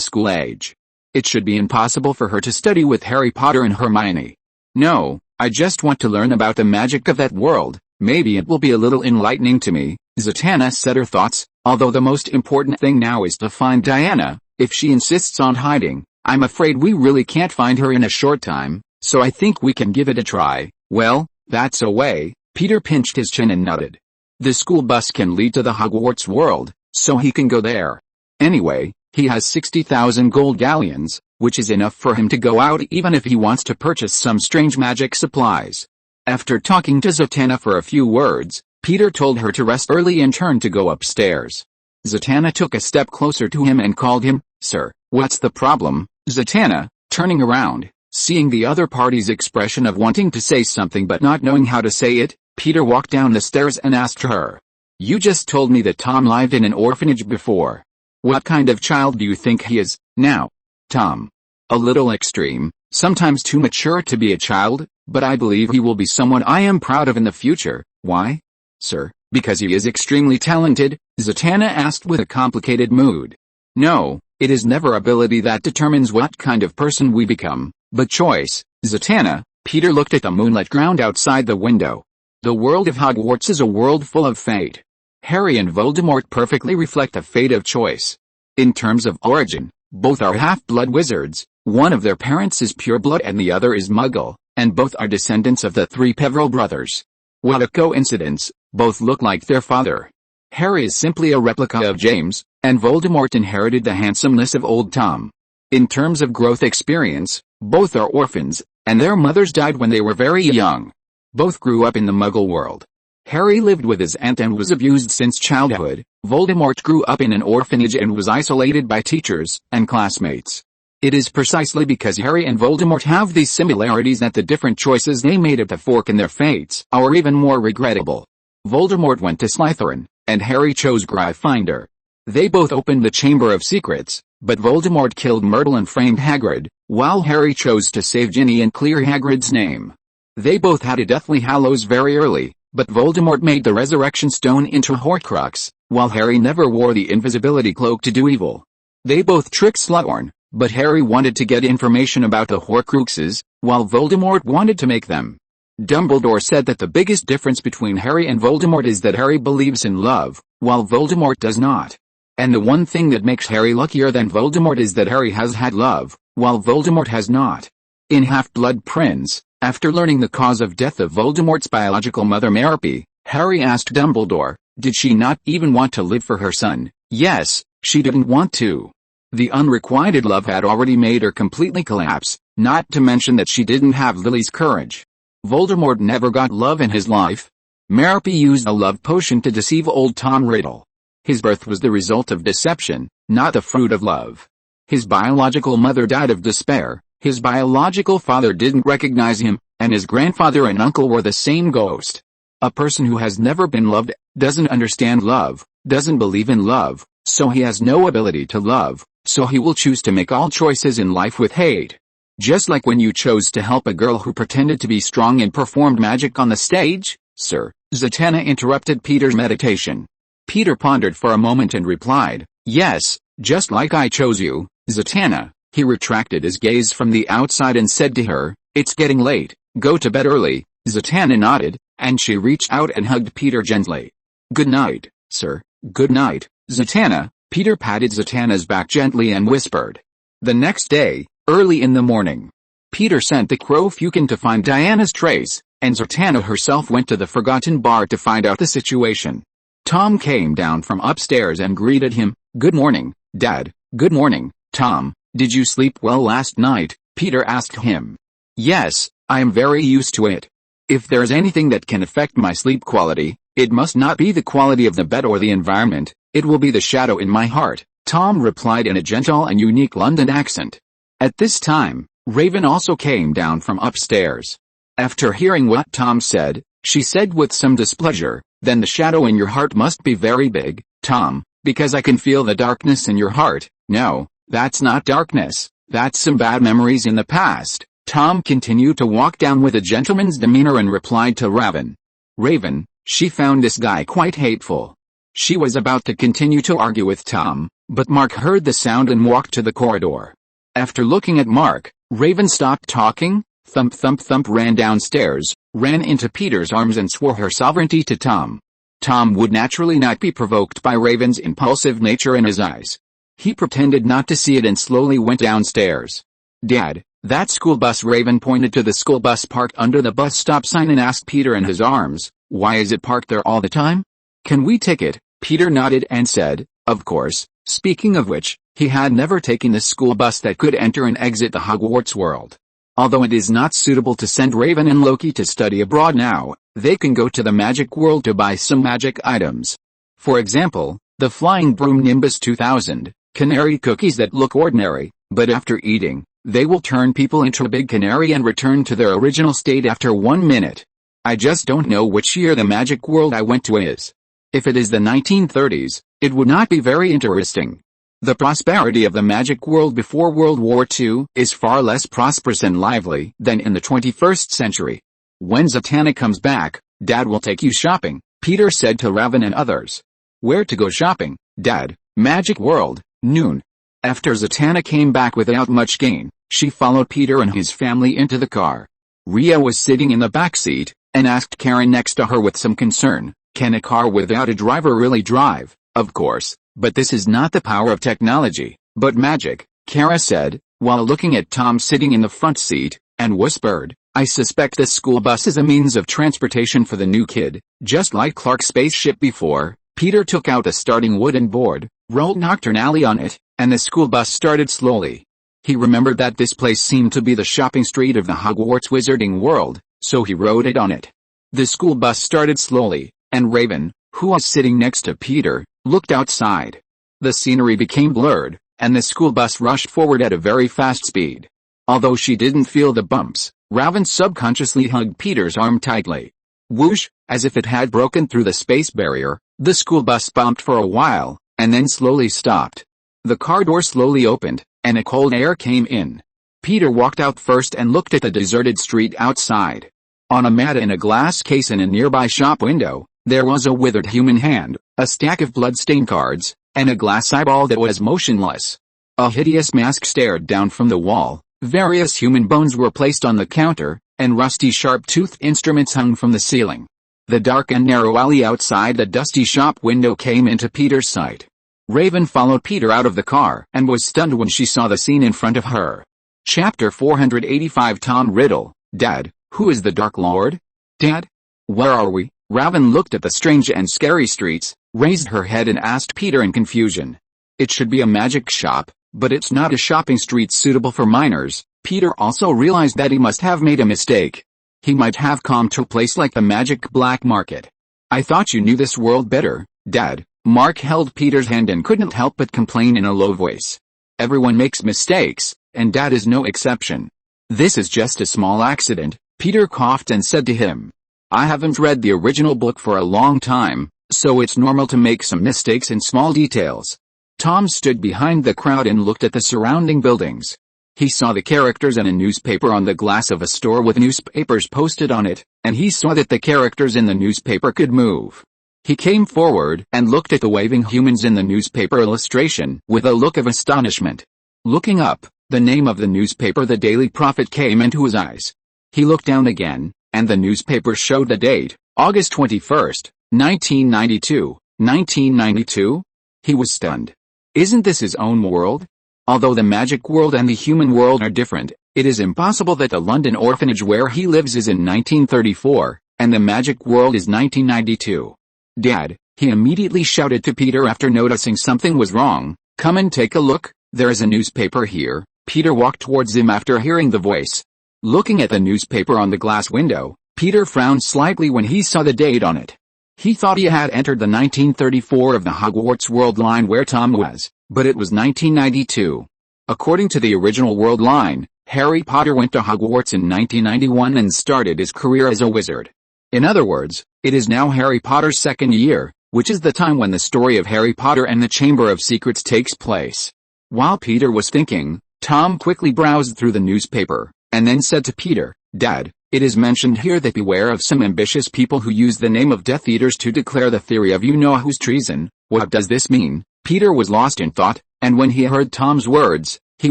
school age. It should be impossible for her to study with Harry Potter and Hermione. No, I just want to learn about the magic of that world. Maybe it will be a little enlightening to me. Zatanna said her thoughts, although the most important thing now is to find Diana. If she insists on hiding, I'm afraid we really can't find her in a short time, so I think we can give it a try. Well, that's a way. Peter pinched his chin and nodded. The school bus can lead to the Hogwarts world, so he can go there. Anyway, he has 60,000 gold galleons, which is enough for him to go out even if he wants to purchase some strange magic supplies. After talking to Zatanna for a few words, Peter told her to rest early and turned to go upstairs. Zatanna took a step closer to him and called him, Sir, what's the problem? Zatanna, turning around, seeing the other party's expression of wanting to say something but not knowing how to say it, Peter walked down the stairs and asked her. You just told me that Tom lived in an orphanage before. What kind of child do you think he is, now? Tom. A little extreme, sometimes too mature to be a child, but I believe he will be someone I am proud of in the future. Why? Sir, because he is extremely talented, Zatanna asked with a complicated mood. No, it is never ability that determines what kind of person we become, but choice. Zatanna, Peter looked at the moonlit ground outside the window. The world of Hogwarts is a world full of fate. Harry and Voldemort perfectly reflect the fate of choice. In terms of origin, both are half-blood wizards. One of their parents is pure-blood and the other is Muggle, and both are descendants of the three Peverell brothers. What a coincidence, both look like their father. Harry is simply a replica of James, and Voldemort inherited the handsomeness of old Tom. In terms of growth experience, both are orphans, and their mothers died when they were very young. Both grew up in the Muggle world. Harry lived with his aunt and was abused since childhood. Voldemort grew up in an orphanage and was isolated by teachers and classmates. It is precisely because Harry and Voldemort have these similarities that the different choices they made at the fork in their fates are even more regrettable. Voldemort went to Slytherin, and Harry chose Gryffindor. They both opened the Chamber of Secrets, but Voldemort killed Myrtle and framed Hagrid, while Harry chose to save Ginny and clear Hagrid's name. They both had a Deathly Hallows very early, but Voldemort made the Resurrection Stone into a Horcrux, while Harry never wore the invisibility cloak to do evil. They both tricked Slughorn, but Harry wanted to get information about the Horcruxes, while Voldemort wanted to make them. Dumbledore said that the biggest difference between Harry and Voldemort is that Harry believes in love, while Voldemort does not. And the one thing that makes Harry luckier than Voldemort is that Harry has had love, while Voldemort has not. In Half-Blood Prince, after learning the cause of death of Voldemort's biological mother Merope, Harry asked Dumbledore, did she not even want to live for her son? Yes, she didn't want to. The unrequited love had already made her completely collapse, not to mention that she didn't have Lily's courage. Voldemort never got love in his life. Merope used a love potion to deceive old Tom Riddle. His birth was the result of deception, not the fruit of love. His biological mother died of despair. His biological father didn't recognize him, and his grandfather and uncle were the same ghost. A person who has never been loved, doesn't understand love, doesn't believe in love, so he has no ability to love, so he will choose to make all choices in life with hate. Just like when you chose to help a girl who pretended to be strong and performed magic on the stage, sir. Zatanna interrupted Peter's meditation. Peter pondered for a moment and replied, yes, just like I chose you, Zatanna. He retracted his gaze from the outside and said to her, it's getting late, go to bed early. Zatanna nodded, and she reached out and hugged Peter gently. Good night, sir. Good night, Zatanna. Peter patted Zatanna's back gently and whispered. The next day, early in the morning, Peter sent the Crow Fukin to find Diana's trace, and Zatanna herself went to the Forgotten Bar to find out the situation. Tom came down from upstairs and greeted him. Good morning, Dad. Good morning, Tom. Did you sleep well last night? Peter asked him. Yes, I am very used to it. If there's anything that can affect my sleep quality, it must not be the quality of the bed or the environment, it will be the shadow in my heart, Tom replied in a gentle and unique London accent. At this time, Raven also came down from upstairs. After hearing what Tom said, she said with some displeasure, then the shadow in your heart must be very big, Tom, because I can feel the darkness in your heart. No, that's not darkness, that's some bad memories in the past. Tom continued to walk down with a gentleman's demeanor and replied to Raven. Raven, she found this guy quite hateful. She was about to continue to argue with Tom, but Mark heard the sound and walked to the corridor. After looking at Mark, Raven stopped talking, thump thump thump ran downstairs, ran into Peter's arms and swore her sovereignty to Tom. Tom would naturally not be provoked by Raven's impulsive nature in his eyes. He pretended not to see it and slowly went downstairs. Dad, that school bus. Raven pointed to the school bus parked under the bus stop sign and asked Peter in his arms, why is it parked there all the time? Can we take it? Peter nodded and said, of course. Speaking of which, he had never taken the school bus that could enter and exit the Hogwarts world. Although it is not suitable to send Raven and Loki to study abroad now, they can go to the magic world to buy some magic items. For example, the flying broom Nimbus 2000, canary cookies that look ordinary, but after eating, they will turn people into a big canary and return to their original state after 1 minute. I just don't know which year the magic world I went to is. If it is the 1930s, it would not be very interesting. The prosperity of the magic world before World War II is far less prosperous and lively than in the 21st century. When Zatanna comes back, Dad will take you shopping, Peter said to Raven and others. Where to go shopping, Dad? Magic World, noon. After Zatanna came back without much gain, she followed Peter and his family into the car. Ria was sitting in the back seat, and asked Karen next to her with some concern, can a car without a driver really drive? Of course, but this is not the power of technology, but magic, Kara said, while looking at Tom sitting in the front seat, and whispered, I suspect this school bus is a means of transportation for the new kid, just like Clark's spaceship before. Peter took out a starting wooden board, rolled nocturnally on it, and the school bus started slowly. He remembered that this place seemed to be the shopping street of the Hogwarts wizarding world, so he rode it on it. The school bus started slowly, and Raven, who was sitting next to Peter, looked outside. The scenery became blurred, and the school bus rushed forward at a very fast speed. Although she didn't feel the bumps, Raven subconsciously hugged Peter's arm tightly. Whoosh, as if it had broken through the space barrier, the school bus bumped for a while, and then slowly stopped. The car door slowly opened, and a cold air came in. Peter walked out first and looked at the deserted street outside. On a mat in a glass case in a nearby shop window, there was a withered human hand, a stack of blood-stained cards, and a glass eyeball that was motionless. A hideous mask stared down from the wall, various human bones were placed on the counter, and rusty sharp-toothed instruments hung from the ceiling. The dark and narrow alley outside the dusty shop window came into Peter's sight. Raven followed Peter out of the car and was stunned when she saw the scene in front of her. Chapter 485 Tom Riddle, Dad, who is the Dark Lord? Dad? Where are we? Raven looked at the strange and scary streets, raised her head and asked Peter in confusion. It should be a magic shop, but it's not a shopping street suitable for minors. Peter also realized that he must have made a mistake. He might have come to a place like the magic black market. I thought you knew this world better, Dad. Mark held Peter's hand and couldn't help but complain in a low voice. Everyone makes mistakes, and Dad is no exception. This is just a small accident, Peter coughed and said to him. I haven't read the original book for a long time, so it's normal to make some mistakes in small details. Tom stood behind the crowd and looked at the surrounding buildings. He saw the characters and a newspaper on the glass of a store with newspapers posted on it, and he saw that the characters in the newspaper could move. He came forward and looked at the waving humans in the newspaper illustration with a look of astonishment. Looking up, the name of the newspaper The Daily Prophet came into his eyes. He looked down again, and the newspaper showed the date, August 21st, 1992. 1992? He was stunned. Isn't this his own world? Although the magic world and the human world are different, it is impossible that the London orphanage where he lives is in 1934, and the magic world is 1992. Dad, he immediately shouted to Peter after noticing something was wrong, come and take a look, there is a newspaper here. Peter walked towards him after hearing the voice. Looking at the newspaper on the glass window, Peter frowned slightly when he saw the date on it. He thought he had entered the 1934 of the Hogwarts world line where Tom was, but it was 1992. According to the original world line, Harry Potter went to Hogwarts in 1991 and started his career as a wizard. In other words, it is now Harry Potter's second year, which is the time when the story of Harry Potter and the Chamber of Secrets takes place. While Peter was thinking, Tom quickly browsed through the newspaper, and then said to Peter, Dad, it is mentioned here that beware of some ambitious people who use the name of Death Eaters to declare the theory of you-know-who's treason. What does this mean? Peter was lost in thought, and when he heard Tom's words, he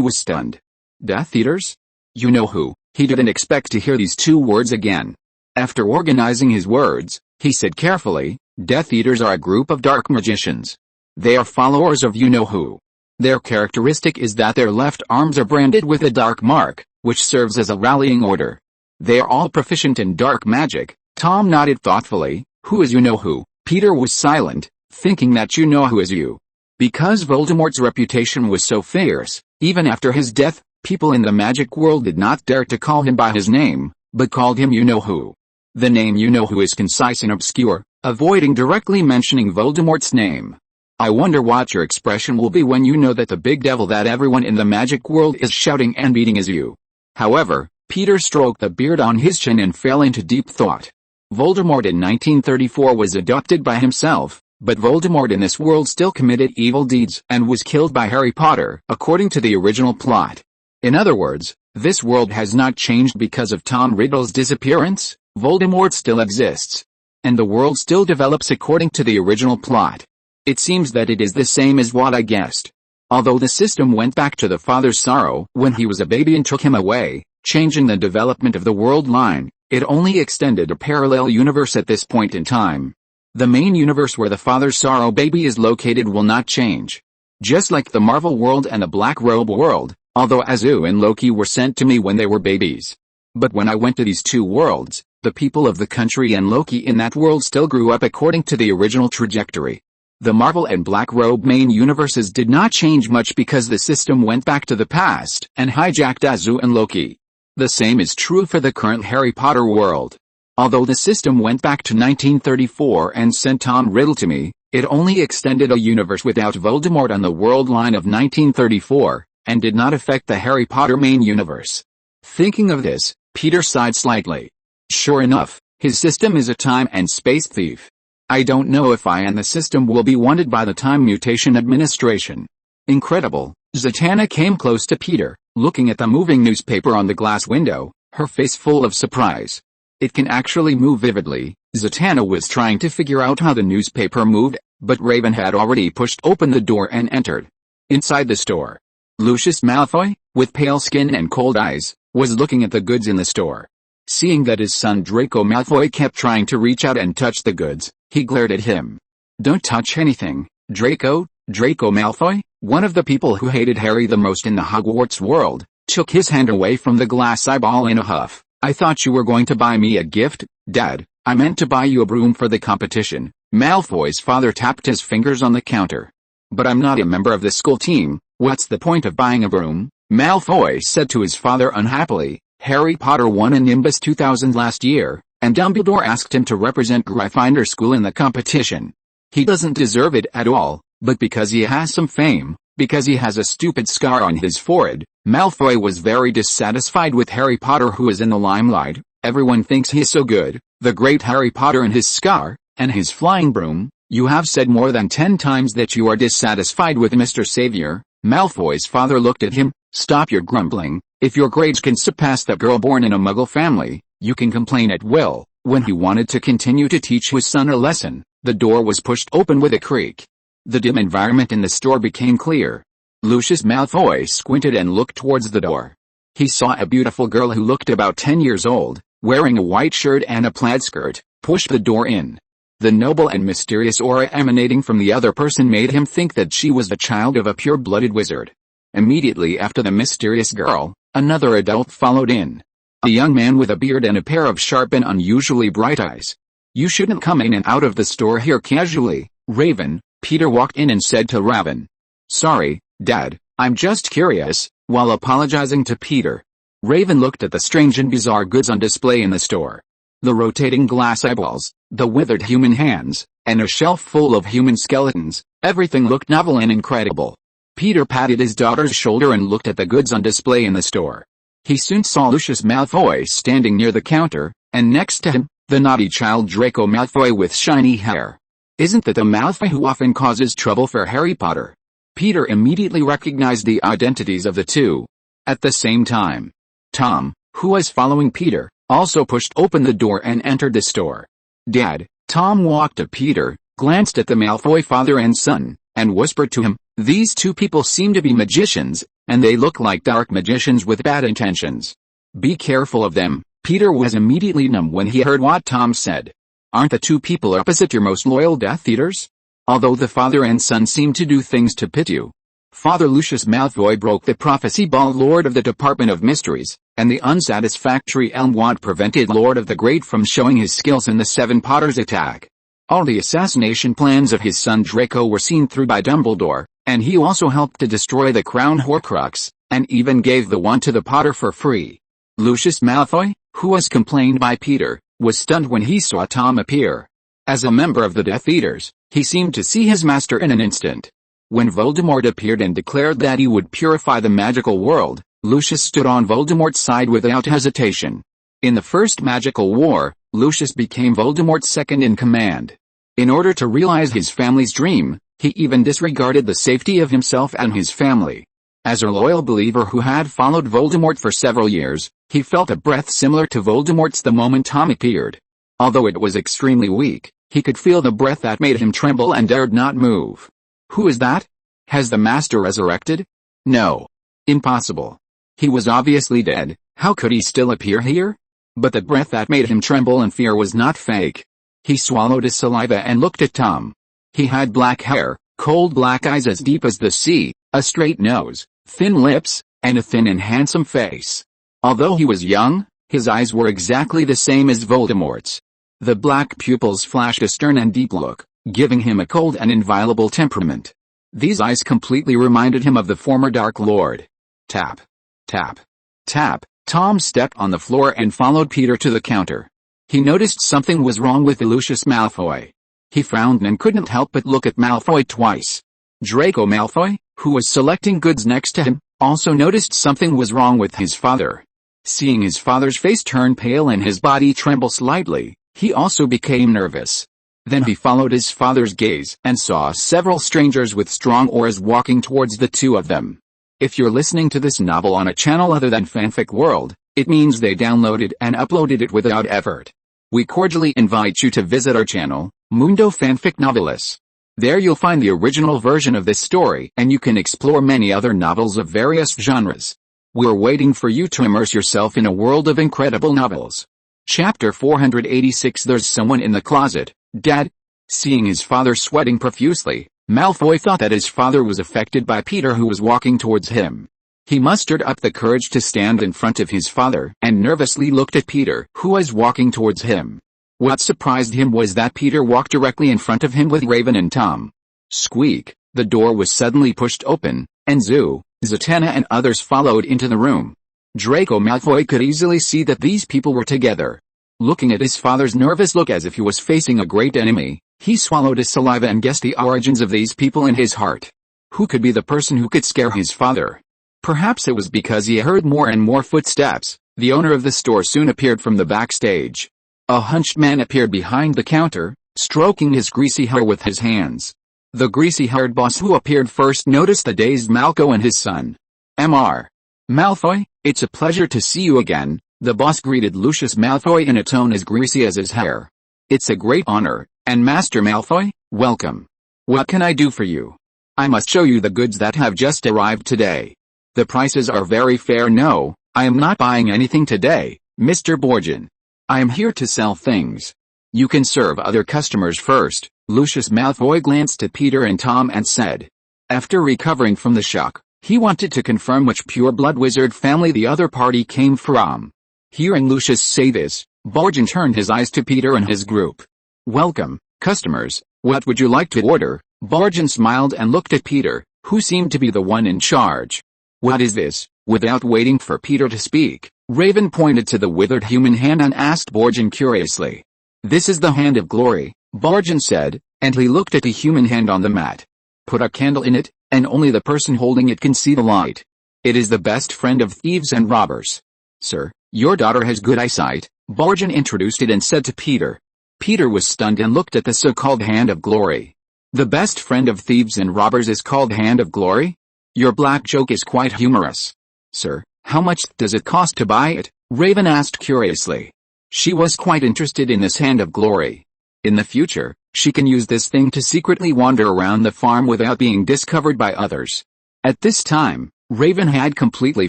was stunned. Death Eaters? You-know-who? He didn't expect to hear these two words again. After organizing his words, he said carefully, Death Eaters are a group of dark magicians. They are followers of you-know-who. Their characteristic is that their left arms are branded with a dark mark, which serves as a rallying order. They are all proficient in dark magic. Tom nodded thoughtfully. Who is you-know-who? Peter was silent, thinking that you-know-who is you. Because Voldemort's reputation was so fierce, even after his death, people in the magic world did not dare to call him by his name, but called him you-know-who. The name you-know-who is concise and obscure, avoiding directly mentioning Voldemort's name. I wonder what your expression will be when you know that the big devil that everyone in the magic world is shouting and beating is you. However, Peter stroked the beard on his chin and fell into deep thought. Voldemort in 1934 was adopted by himself, but Voldemort in this world still committed evil deeds and was killed by Harry Potter, according to the original plot. In other words, this world has not changed because of Tom Riddle's disappearance. Voldemort still exists. And the world still develops according to the original plot. It seems that it is the same as what I guessed. Although the system went back to the father's sorrow when he was a baby and took him away, changing the development of the world line, it only extended a parallel universe at this point in time. The main universe where the father's sorrow baby is located will not change. Just like the Marvel world and the Black Robe world, although Azu and Loki were sent to me when they were babies. But when I went to these two worlds, the people of the country and Loki in that world still grew up according to the original trajectory. The Marvel and Black Robe main universes did not change much because the system went back to the past and hijacked Azu and Loki. The same is true for the current Harry Potter world. Although the system went back to 1934 and sent Tom Riddle to me, it only extended a universe without Voldemort on the world line of 1934, and did not affect the Harry Potter main universe. Thinking of this, Peter sighed slightly. Sure enough, his system is a time and space thief. I don't know if I and the system will be wanted by the Time Mutation Administration. Incredible. Zatanna came close to Peter, looking at the moving newspaper on the glass window, her face full of surprise. It can actually move vividly. Zatanna was trying to figure out how the newspaper moved, but Raven had already pushed open the door and entered. Inside the store, Lucius Malfoy, with pale skin and cold eyes, was looking at the goods in the store. Seeing that his son Draco Malfoy kept trying to reach out and touch the goods, he glared at him. Don't touch anything, Draco. Draco Malfoy, one of the people who hated Harry the most in the Hogwarts world, took his hand away from the glass eyeball in a huff. I thought you were going to buy me a gift, Dad. I meant to buy you a broom for the competition. Malfoy's father tapped his fingers on the counter. But I'm not a member of the school team. What's the point of buying a broom? Malfoy said to his father unhappily. Harry Potter won a Nimbus 2000 last year, and Dumbledore asked him to represent Gryffindor School in the competition. He doesn't deserve it at all, but because he has some fame, because he has a stupid scar on his forehead, Malfoy was very dissatisfied with Harry Potter who is in the limelight. Everyone thinks he is so good, The great Harry Potter and his scar, and his flying broom. You have said more than 10 times that you are dissatisfied with Mr. Savior. Malfoy's father looked at him. Stop your grumbling. If your grades can surpass that girl born in a Muggle family, you can complain at will. When he wanted to continue to teach his son a lesson, the door was pushed open with a creak. The dim environment in the store became clear. Lucius Malfoy squinted and looked towards the door. He saw a beautiful girl who looked about 10 years old, wearing a white shirt and a plaid skirt, push the door in. The noble and mysterious aura emanating from the other person made him think that she was the child of a pure-blooded wizard. Immediately after the mysterious girl, another adult followed in. A young man with a beard and a pair of sharp and unusually bright eyes. You shouldn't come in and out of the store here casually, Raven, Peter walked in and said to Raven. Sorry, Dad, I'm just curious, while apologizing to Peter. Raven looked at the strange and bizarre goods on display in the store. The rotating glass eyeballs, the withered human hands, and a shelf full of human skeletons, everything looked novel and incredible. Peter patted his daughter's shoulder and looked at the goods on display in the store. He soon saw Lucius Malfoy standing near the counter, and next to him, the naughty child Draco Malfoy with shiny hair. Isn't that the Malfoy who often causes trouble for Harry Potter? Peter immediately recognized the identities of the two. At the same time, Tom, who was following Peter, also pushed open the door and entered the store. Dad, Tom walked to Peter, glanced at the Malfoy father and son, and whispered to him, these two people seem to be magicians, and they look like dark magicians with bad intentions. Be careful of them. Peter was immediately numb when he heard what Tom said. Aren't the two people opposite your most loyal Death Eaters? Although the father and son seem to do things to pit you. Father Lucius Malfoy broke the prophecy ball Lord of the Department of Mysteries, and the unsatisfactory Elmwand prevented Lord of the Great from showing his skills in the Seven Potters attack. All the assassination plans of his son Draco were seen through by Dumbledore, and he also helped to destroy the Crown Horcrux, and even gave the wand to the Potter for free. Lucius Malfoy, who was complained by Peter, was stunned when he saw Tom appear. As a member of the Death Eaters, he seemed to see his master in an instant. When Voldemort appeared and declared that he would purify the magical world, Lucius stood on Voldemort's side without hesitation. In the First Magical War, Lucius became Voldemort's second in command. In order to realize his family's dream, he even disregarded the safety of himself and his family. As a loyal believer who had followed Voldemort for several years, he felt a breath similar to Voldemort's the moment Tom appeared. Although it was extremely weak, he could feel the breath that made him tremble and dared not move. Who is that? Has the Master resurrected? No. Impossible. He was obviously dead. How could he still appear here? But the breath that made him tremble in fear was not fake. He swallowed his saliva and looked at Tom. He had black hair, cold black eyes as deep as the sea, a straight nose, thin lips, and a thin and handsome face. Although he was young, his eyes were exactly the same as Voldemort's. The black pupils flashed a stern and deep look, giving him a cold and inviolable temperament. These eyes completely reminded him of the former Dark Lord. Tap. Tap. Tap. Tom stepped on the floor and followed Peter to the counter. He noticed something was wrong with Lucius Malfoy. He frowned and couldn't help but look at Malfoy twice. Draco Malfoy, who was selecting goods next to him, also noticed something was wrong with his father. Seeing his father's face turn pale and his body tremble slightly, he also became nervous. Then he followed his father's gaze and saw several strangers with strong auras walking towards the two of them. If you're listening to this novel on a channel other than Fanfic World, it means they downloaded and uploaded it without effort. We cordially invite you to visit our channel, Mundo Fanfic Novelis. There you'll find the original version of this story and you can explore many other novels of various genres. We're waiting for you to immerse yourself in a world of incredible novels. Chapter 486. There's someone in the closet, Dad. Seeing his father sweating profusely, Malfoy thought that his father was affected by Peter, who was walking towards him. He mustered up the courage to stand in front of his father and nervously looked at Peter, who was walking towards him. What surprised him was that Peter walked directly in front of him with Raven and Tom. Squeak, the door was suddenly pushed open, and Zatanna and others followed into the room. Draco Malfoy could easily see that these people were together. Looking at his father's nervous look as if he was facing a great enemy, he swallowed his saliva and guessed the origins of these people in his heart. Who could be the person who could scare his father? Perhaps it was because he heard more and more footsteps. The owner of the store soon appeared from the backstage. A hunched man appeared behind the counter, stroking his greasy hair with his hands. The greasy-haired boss who appeared first noticed the dazed Malco and his son. Mr. Malfoy, it's a pleasure to see you again, the boss greeted Lucius Malfoy in a tone as greasy as his hair. It's a great honor, and Master Malfoy, welcome. What can I do for you? I must show you the goods that have just arrived today. The prices are very fair. No, I am not buying anything today, Mr. Borgin. I am here to sell things. You can serve other customers first. Lucius Malfoy glanced at Peter and Tom and said. After recovering from the shock, he wanted to confirm which pure-blood wizard family the other party came from. Hearing Lucius say this, Borgin turned his eyes to Peter and his group. Welcome, customers, what would you like to order? Borgin smiled and looked at Peter, who seemed to be the one in charge. What is this? Without waiting for Peter to speak, Raven pointed to the withered human hand and asked Borgin curiously. This is the hand of glory, Borgin said, and he looked at the human hand on the mat. Put a candle in it, and only the person holding it can see the light. It is the best friend of thieves and robbers. Sir, your daughter has good eyesight, Borgin introduced it and said to Peter. Peter was stunned and looked at the so-called hand of glory. The best friend of thieves and robbers is called hand of glory? Your black joke is quite humorous. Sir, how much does it cost to buy it? Raven asked curiously. She was quite interested in this hand of glory. In the future, she can use this thing to secretly wander around the farm without being discovered by others. At this time, Raven had completely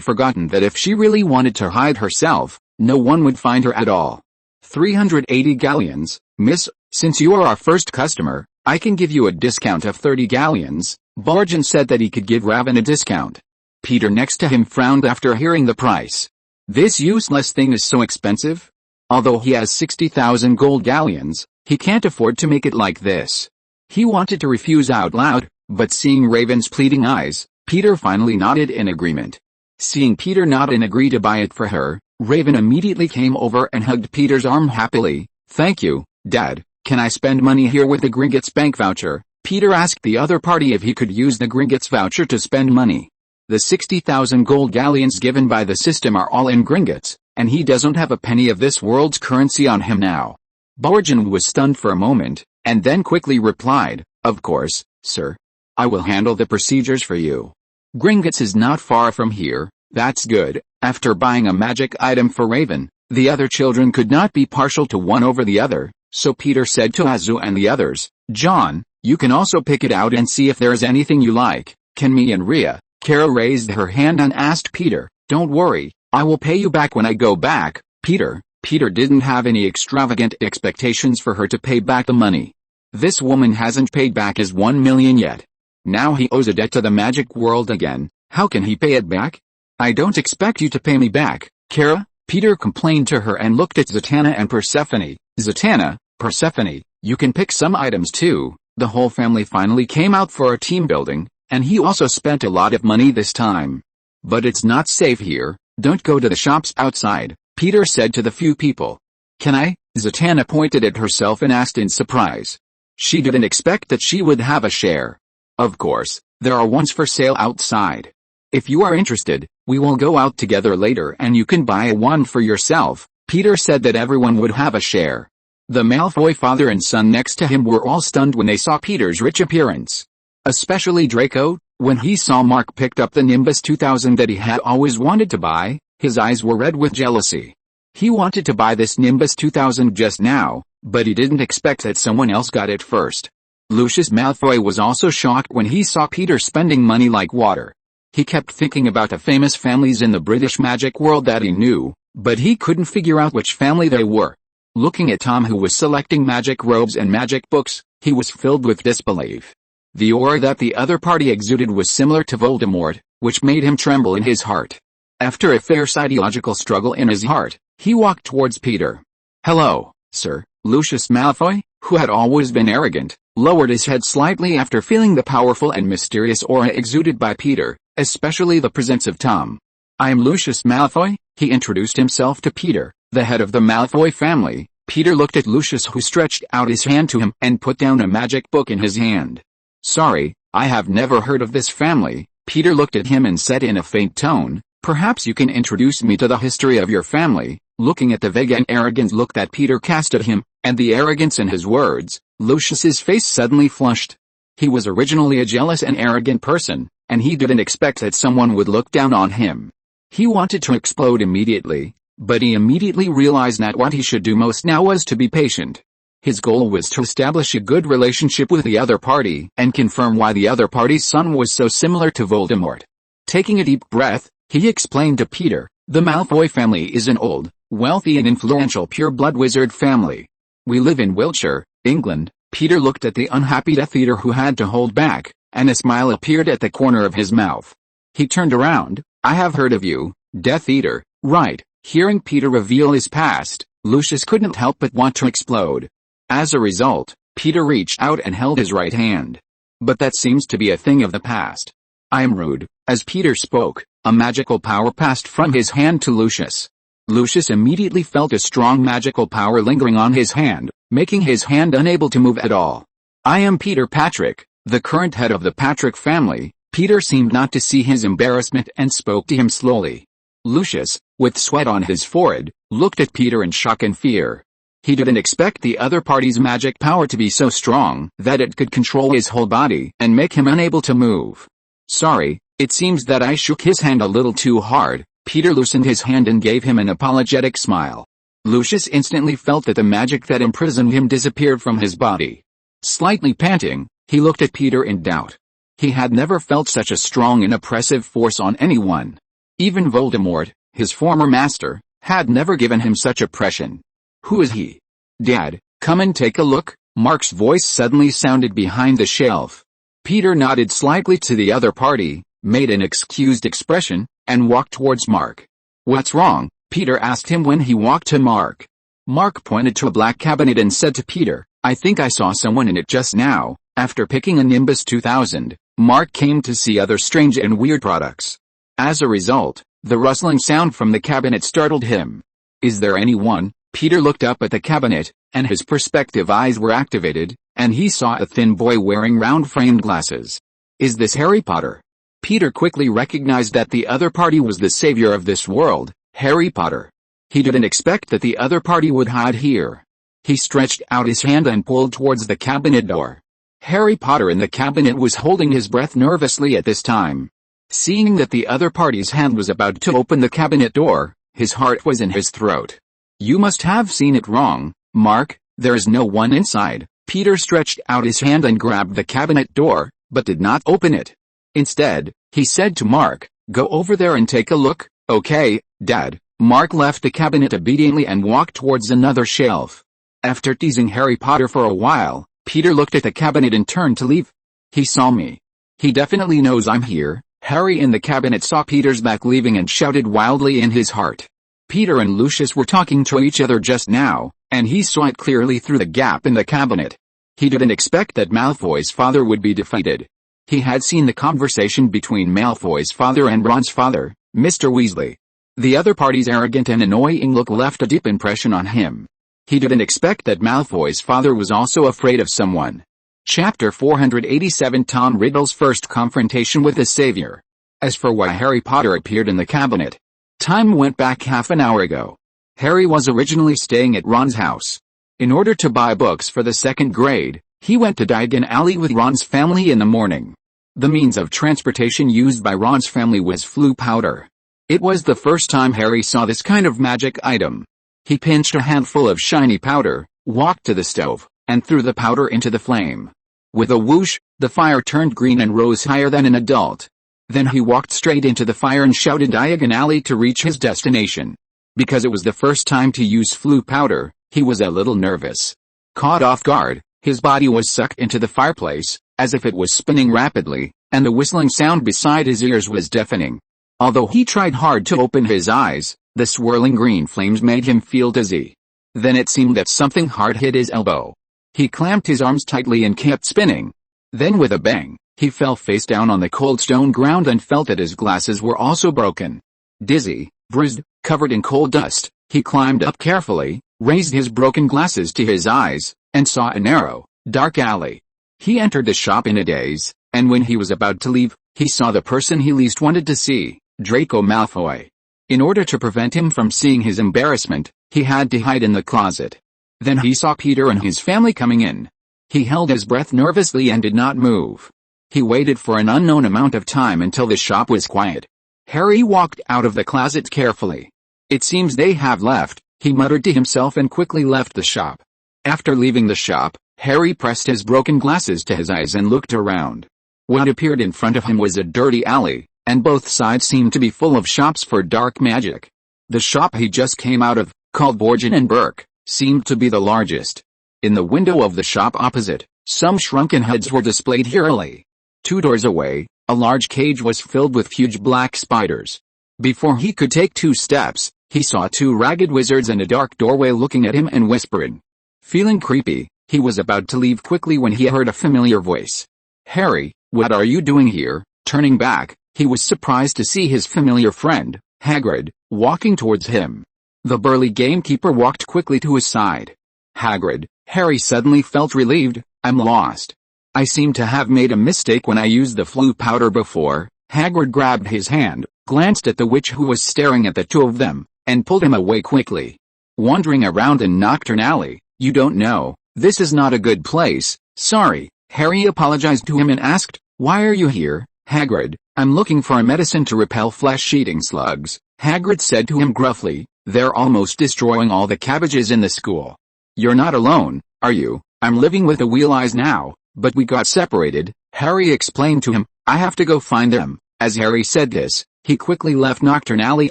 forgotten that if she really wanted to hide herself, no one would find her at all. 380 galleons, miss, since you are our first customer, I can give you a discount of 30 galleons, Borgin said that he could give Raven a discount. Peter next to him frowned after hearing the price. This useless thing is so expensive? Although he has 60,000 gold galleons, he can't afford to make it like this. He wanted to refuse out loud, but seeing Raven's pleading eyes, Peter finally nodded in agreement. Seeing Peter nod and agree to buy it for her, Raven immediately came over and hugged Peter's arm happily. Thank you, Dad. Can I spend money here with the Gringotts bank voucher? Peter asked the other party if he could use the Gringotts voucher to spend money. The 60,000 gold galleons given by the system are all in Gringotts, and he doesn't have a penny of this world's currency on him now. Borgin was stunned for a moment, and then quickly replied, Of course, sir. I will handle the procedures for you. Gringotts is not far from here. That's good. After buying a magic item for Raven, the other children could not be partial to one over the other, so Peter said to Azu and the others, John, you can also pick it out and see if there is anything you like. Kenmi and Rhea. Kara raised her hand and asked Peter, Don't worry, I will pay you back when I go back, Peter. Peter didn't have any extravagant expectations for her to pay back the money. This woman hasn't paid back his 1 million yet. Now he owes a debt to the magic world again. How can he pay it back? I don't expect you to pay me back, Kara, Peter complained to her and looked at Zatanna and Persephone. Zatanna, Persephone, you can pick some items too. The whole family finally came out for a team building, and he also spent a lot of money this time. But it's not safe here, don't go to the shops outside, Peter said to the few people. Can I? Zatanna pointed at herself and asked in surprise. She didn't expect that she would have a share. Of course, there are ones for sale outside. If you are interested, we will go out together later and you can buy one for yourself. Peter said that everyone would have a share. The Malfoy father and son next to him were all stunned when they saw Peter's rich appearance. Especially Draco, when he saw Mark picked up the Nimbus 2000 that he had always wanted to buy, his eyes were red with jealousy. He wanted to buy this Nimbus 2000 just now, but he didn't expect that someone else got it first. Lucius Malfoy was also shocked when he saw Peter spending money like water. He kept thinking about the famous families in the British magic world that he knew, but he couldn't figure out which family they were. Looking at Tom, who was selecting magic robes and magic books, he was filled with disbelief. The aura that the other party exuded was similar to Voldemort, which made him tremble in his heart. After a fierce ideological struggle in his heart, he walked towards Peter. Hello, sir. Lucius Malfoy, who had always been arrogant, lowered his head slightly after feeling the powerful and mysterious aura exuded by Peter, especially the presence of Tom. I am Lucius Malfoy, he introduced himself to Peter, the head of the Malfoy family. Peter looked at Lucius, who stretched out his hand to him and put down a magic book in his hand. Sorry, I have never heard of this family. Peter looked at him and said in a faint tone, Perhaps you can introduce me to the history of your family." Looking at the vague and arrogant look that Peter cast at him, and the arrogance in his words, Lucius's face suddenly flushed. He was originally a jealous and arrogant person, and he didn't expect that someone would look down on him. He wanted to explode immediately, but he immediately realized that what he should do most now was to be patient. His goal was to establish a good relationship with the other party and confirm why the other party's son was so similar to Voldemort. Taking a deep breath, he explained to Peter, "The Malfoy family is an old, wealthy and influential pure-blood wizard family. We live in Wiltshire, England." Peter looked at the unhappy Death Eater who had to hold back, and a smile appeared at the corner of his mouth. He turned around. "I have heard of you, Death Eater, right?" Hearing Peter reveal his past, Lucius couldn't help but want to explode. As a result, Peter reached out and held his right hand. "But that seems to be a thing of the past." "I am rude." As Peter spoke, a magical power passed from his hand to Lucius. Lucius immediately felt a strong magical power lingering on his hand, making his hand unable to move at all. "I am Peter Patrick, the current head of the Patrick family." Peter seemed not to see his embarrassment and spoke to him slowly. Lucius, with sweat on his forehead, looked at Peter in shock and fear. He didn't expect the other party's magic power to be so strong that it could control his whole body and make him unable to move. "Sorry, it seems that I shook his hand a little too hard." Peter loosened his hand and gave him an apologetic smile. Lucius instantly felt that the magic that imprisoned him disappeared from his body. Slightly panting, he looked at Peter in doubt. He had never felt such a strong and oppressive force on anyone. Even Voldemort, his former master, had never given him such oppression. "Who is he?" "Dad, come and take a look." Mark's voice suddenly sounded behind the shelf. Peter nodded slightly to the other party, made an excused expression, and walked towards Mark. "What's wrong?" Peter asked him when he walked to Mark. Mark pointed to a black cabinet and said to Peter, "I think I saw someone in it just now." After picking a Nimbus 2000, Mark came to see other strange and weird products. As a result, the rustling sound from the cabinet startled him. "Is there anyone?" Peter looked up at the cabinet, and his perspective eyes were activated, and he saw a thin boy wearing round framed glasses. "Is this Harry Potter?" Peter quickly recognized that the other party was the savior of this world, Harry Potter. He didn't expect that the other party would hide here. He stretched out his hand and pulled towards the cabinet door. Harry Potter in the cabinet was holding his breath nervously at this time. Seeing that the other party's hand was about to open the cabinet door, his heart was in his throat. "You must have seen it wrong, Mark, there is no one inside." Peter stretched out his hand and grabbed the cabinet door, but did not open it. Instead, he said to Mark, "Go over there and take a look." "Okay, Dad." Mark left the cabinet obediently and walked towards another shelf. After teasing Harry Potter for a while, Peter looked at the cabinet and turned to leave. "He saw me. He definitely knows I'm here." Harry in the cabinet saw Peter's back leaving and shouted wildly in his heart. Peter and Lucius were talking to each other just now, and he saw it clearly through the gap in the cabinet. He didn't expect that Malfoy's father would be defeated. He had seen the conversation between Malfoy's father and Ron's father, Mr. Weasley. The other party's arrogant and annoying look left a deep impression on him. He didn't expect that Malfoy's father was also afraid of someone. Chapter 487 Tom Riddle's first confrontation with the Savior. As for why Harry Potter appeared in the cabinet, time went back half an hour ago. Harry was originally staying at Ron's house. In order to buy books for the second grade, he went to Diagon Alley with Ron's family in the morning. The means of transportation used by Ron's family was Floo powder. It was the first time Harry saw this kind of magic item. He pinched a handful of shiny powder, walked to the stove, and threw the powder into the flame. With a whoosh, the fire turned green and rose higher than an adult. Then he walked straight into the fire and shouted Diagon Alley to reach his destination. Because it was the first time to use Floo powder, he was a little nervous. Caught off guard, his body was sucked into the fireplace, as if it was spinning rapidly, and the whistling sound beside his ears was deafening. Although he tried hard to open his eyes, the swirling green flames made him feel dizzy. Then it seemed that something hard hit his elbow. He clamped his arms tightly and kept spinning. Then with a bang, he fell face down on the cold stone ground and felt that his glasses were also broken. Dizzy, bruised, covered in coal dust, he climbed up carefully, raised his broken glasses to his eyes, and saw a narrow, dark alley. He entered the shop in a daze, and when he was about to leave, he saw the person he least wanted to see. Draco Malfoy. In order to prevent him from seeing his embarrassment, he had to hide in the closet. Then he saw Peter and his family coming in. He held his breath nervously and did not move. He waited for an unknown amount of time until the shop was quiet. Harry walked out of the closet carefully. It seems they have left, he muttered to himself and quickly left the shop. After leaving the shop, Harry pressed his broken glasses to his eyes and looked around. What appeared in front of him was a dirty alley, and both sides seemed to be full of shops for dark magic. The shop he just came out of, called Borgin and Burke, seemed to be the largest. In the window of the shop opposite, some shrunken heads were displayed eerily. 2 doors away, a large cage was filled with huge black spiders. Before he could take 2 steps, he saw 2 ragged wizards in a dark doorway looking at him and whispering. Feeling creepy, he was about to leave quickly when he heard a familiar voice. "Harry, what are you doing here?" Turning back, he was surprised to see his familiar friend, Hagrid, walking towards him. The burly gamekeeper walked quickly to his side. "Hagrid," Harry suddenly felt relieved, "I'm lost. I seem to have made a mistake when I used the flu powder before." Hagrid grabbed his hand, glanced at the witch who was staring at the 2 of them, and pulled him away quickly. "Wandering around in Nocturne Alley, you don't know, this is not a good place." "Sorry," Harry apologized to him and asked, "Why are you here, Hagrid?" "I'm looking for a medicine to repel flesh-eating slugs," Hagrid said to him gruffly. "They're almost destroying all the cabbages in the school." "You're not alone, are you? I'm living with the Wheel Eyes now, but we got separated," Harry explained to him. "I have to go find them." As Harry said this, he quickly left Nocturne Alley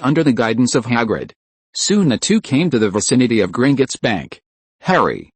under the guidance of Hagrid. Soon the 2 came to the vicinity of Gringotts Bank. Harry,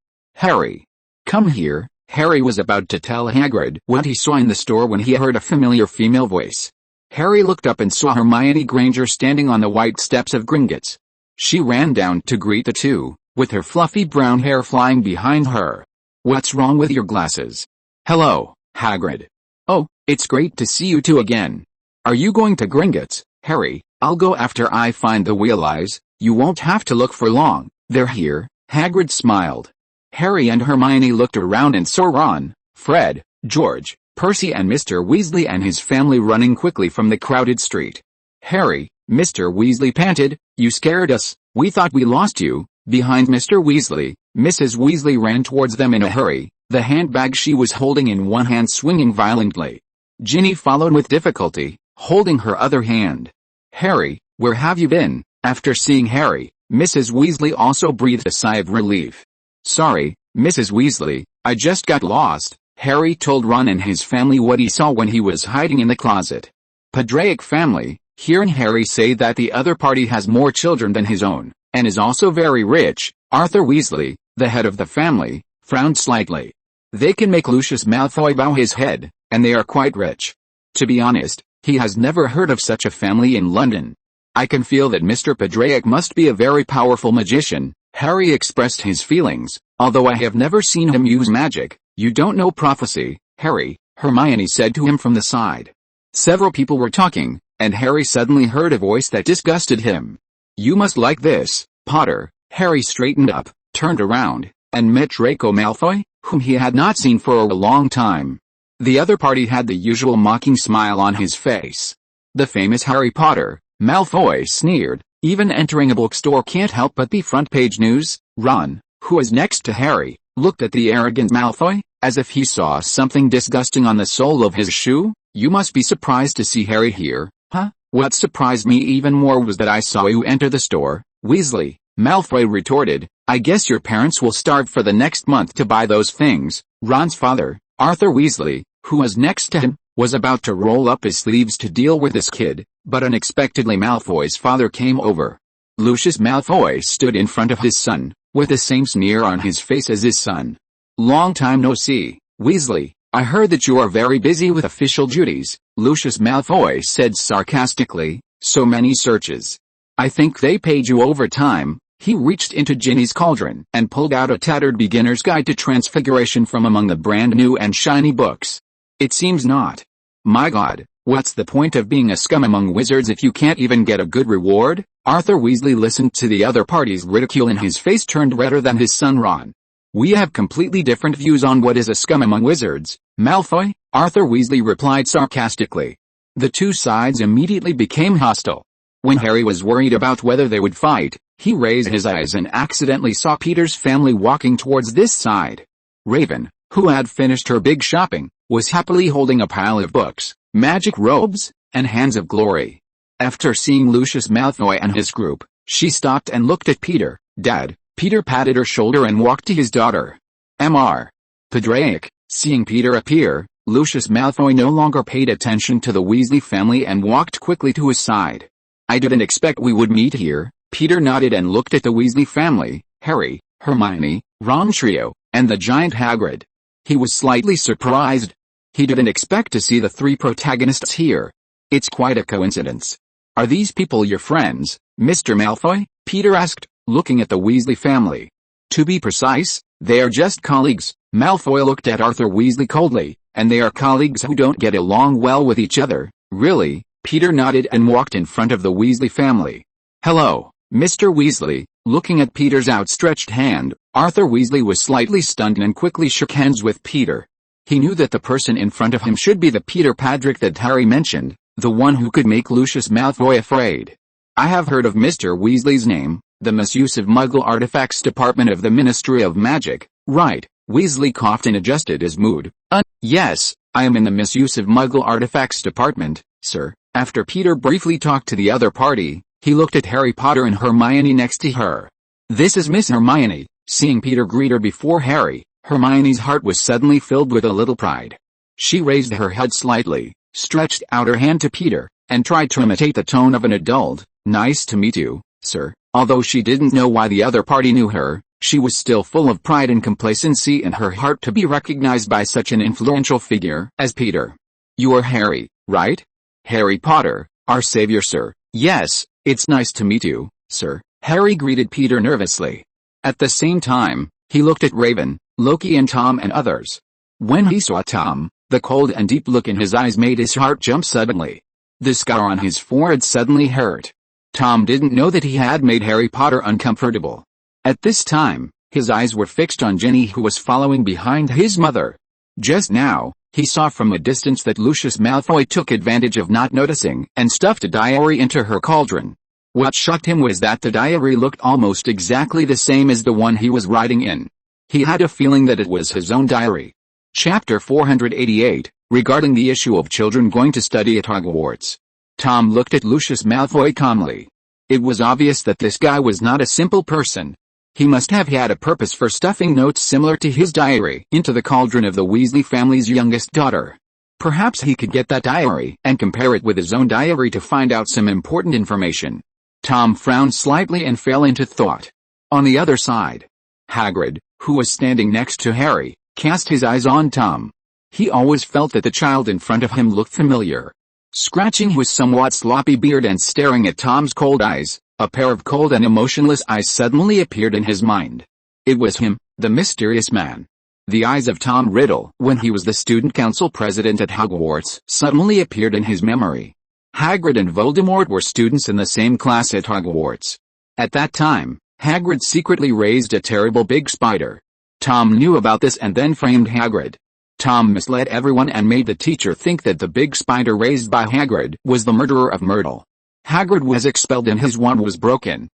come here." Harry was about to tell Hagrid what he saw in the store when he heard a familiar female voice. Harry looked up and saw Hermione Granger standing on the white steps of Gringotts. She ran down to greet the 2, with her fluffy brown hair flying behind her. "What's wrong with your glasses?" "Hello, Hagrid. Oh, it's great to see you 2 again. Are you going to Gringotts?" "Harry, I'll go after I find the Wheel Eyes. You won't have to look for long, they're here." Hagrid smiled. Harry and Hermione looked around and saw Ron, Fred, George, Percy and Mr. Weasley and his family running quickly from the crowded street. "Harry," Mr. Weasley panted, "you scared us, we thought we lost you." Behind Mr. Weasley, Mrs. Weasley ran towards them in a hurry, the handbag she was holding in one hand swinging violently. Ginny followed with difficulty, holding her other hand. "Harry, where have you been?" After seeing Harry, Mrs. Weasley also breathed a sigh of relief. "Sorry, Mrs. Weasley, I just got lost." Harry told Ron and his family what he saw when he was hiding in the closet. Padraic family, hearing Harry say that the other party has more children than his own, and is also very rich, Arthur Weasley, the head of the family, frowned slightly. They can make Lucius Malfoy bow his head, and they are quite rich. To be honest, he has never heard of such a family in London. "I can feel that Mr. Padraic must be a very powerful magician." Harry expressed his feelings, "although I have never seen him use magic." "You don't know prophecy, Harry," Hermione said to him from the side. Several people were talking, and Harry suddenly heard a voice that disgusted him. "You must like this, Potter." Harry straightened up, turned around, and met Draco Malfoy, whom he had not seen for a long time. The other party had the usual mocking smile on his face. "The famous Harry Potter," Malfoy sneered. "Even entering a bookstore can't help but be front-page news." Ron, who was next to Harry, looked at the arrogant Malfoy, as if he saw something disgusting on the sole of his shoe. "You must be surprised to see Harry here, huh?" "What surprised me even more was that I saw you enter the store, Weasley," Malfoy retorted. "I guess your parents will starve for the next month to buy those things." Ron's father, Arthur Weasley, who was next to him, was about to roll up his sleeves to deal with this kid, but unexpectedly Malfoy's father came over. Lucius Malfoy stood in front of his son, with the same sneer on his face as his son. "Long time no see, Weasley. I heard that you are very busy with official duties," Lucius Malfoy said sarcastically. "So many searches. I think they paid you overtime." He reached into Ginny's cauldron and pulled out a tattered beginner's guide to transfiguration from among the brand new and shiny books. "It seems not. My God, what's the point of being a scum among wizards if you can't even get a good reward?" Arthur Weasley listened to the other party's ridicule and his face turned redder than his son Ron. "We have completely different views on what is a scum among wizards, Malfoy," Arthur Weasley replied sarcastically. The two sides immediately became hostile. When Harry was worried about whether they would fight, he raised his eyes and accidentally saw Peter's family walking towards this side. Raven, who had finished her big shopping, was happily holding a pile of books, magic robes, and hands of glory. After seeing Lucius Malfoy and his group, she stopped and looked at Peter. Dad. Peter patted her shoulder and walked to his daughter. Mr. Padraic. Seeing Peter appear, Lucius Malfoy no longer paid attention to the Weasley family and walked quickly to his side. I didn't expect we would meet here. Peter nodded and looked at the Weasley family, Harry, Hermione, Ron trio, and the giant Hagrid. He was slightly surprised. He didn't expect to see the three protagonists here. It's quite a coincidence. Are these people your friends, Mr. Malfoy? Peter asked, looking at the Weasley family. To be precise, they are just colleagues. Malfoy looked at Arthur Weasley coldly, and they are colleagues who don't get along well with each other. Really? Peter nodded and walked in front of the Weasley family. Hello, Mr. Weasley. Looking at Peter's outstretched hand, Arthur Weasley was slightly stunned and quickly shook hands with Peter. He knew that the person in front of him should be the Peter Patrick that Harry mentioned, the one who could make Lucius Malfoy afraid. I have heard of Mr. Weasley's name, the Misuse of Muggle Artifacts Department of the Ministry of Magic, right? Weasley coughed and adjusted his mood. Yes, I am in the Misuse of Muggle Artifacts Department, sir. After Peter briefly talked to the other party, he looked at Harry Potter and Hermione next to her. This is Miss Hermione. Seeing Peter greet her before Harry, Hermione's heart was suddenly filled with a little pride. She raised her head slightly, stretched out her hand to Peter, and tried to imitate the tone of an adult. Nice to meet you, sir. Although she didn't know why the other party knew her, she was still full of pride and complacency in her heart to be recognized by such an influential figure as Peter. You are Harry, right? Harry Potter, our savior, sir. Yes, it's nice to meet you, sir. Harry greeted Peter nervously. At the same time, he looked at Raven, Loki and Tom and others. When he saw Tom, the cold and deep look in his eyes made his heart jump suddenly. The scar on his forehead suddenly hurt. Tom didn't know that he had made Harry Potter uncomfortable. At this time, his eyes were fixed on Ginny, who was following behind his mother. Just now, he saw from a distance that Lucius Malfoy took advantage of not noticing and stuffed a diary into her cauldron. What shocked him was that the diary looked almost exactly the same as the one he was writing in. He had a feeling that it was his own diary. Chapter 488, regarding the issue of children going to study at Hogwarts. Tom looked at Lucius Malfoy calmly. It was obvious that this guy was not a simple person. He must have had a purpose for stuffing notes similar to his diary into the cauldron of the Weasley family's youngest daughter. Perhaps he could get that diary and compare it with his own diary to find out some important information. Tom frowned slightly and fell into thought. On the other side, Hagrid, who was standing next to Harry, cast his eyes on Tom. He always felt that the child in front of him looked familiar. Scratching his somewhat sloppy beard and staring at Tom's cold eyes, a pair of cold and emotionless eyes suddenly appeared in his mind. It was him, the mysterious man. The eyes of Tom Riddle, when he was the student council president at Hogwarts, suddenly appeared in his memory. Hagrid and Voldemort were students in the same class at Hogwarts. At that time, Hagrid secretly raised a terrible big spider. Tom knew about this and then framed Hagrid. Tom misled everyone and made the teacher think that the big spider raised by Hagrid was the murderer of Myrtle. Hagrid was expelled and his wand was broken.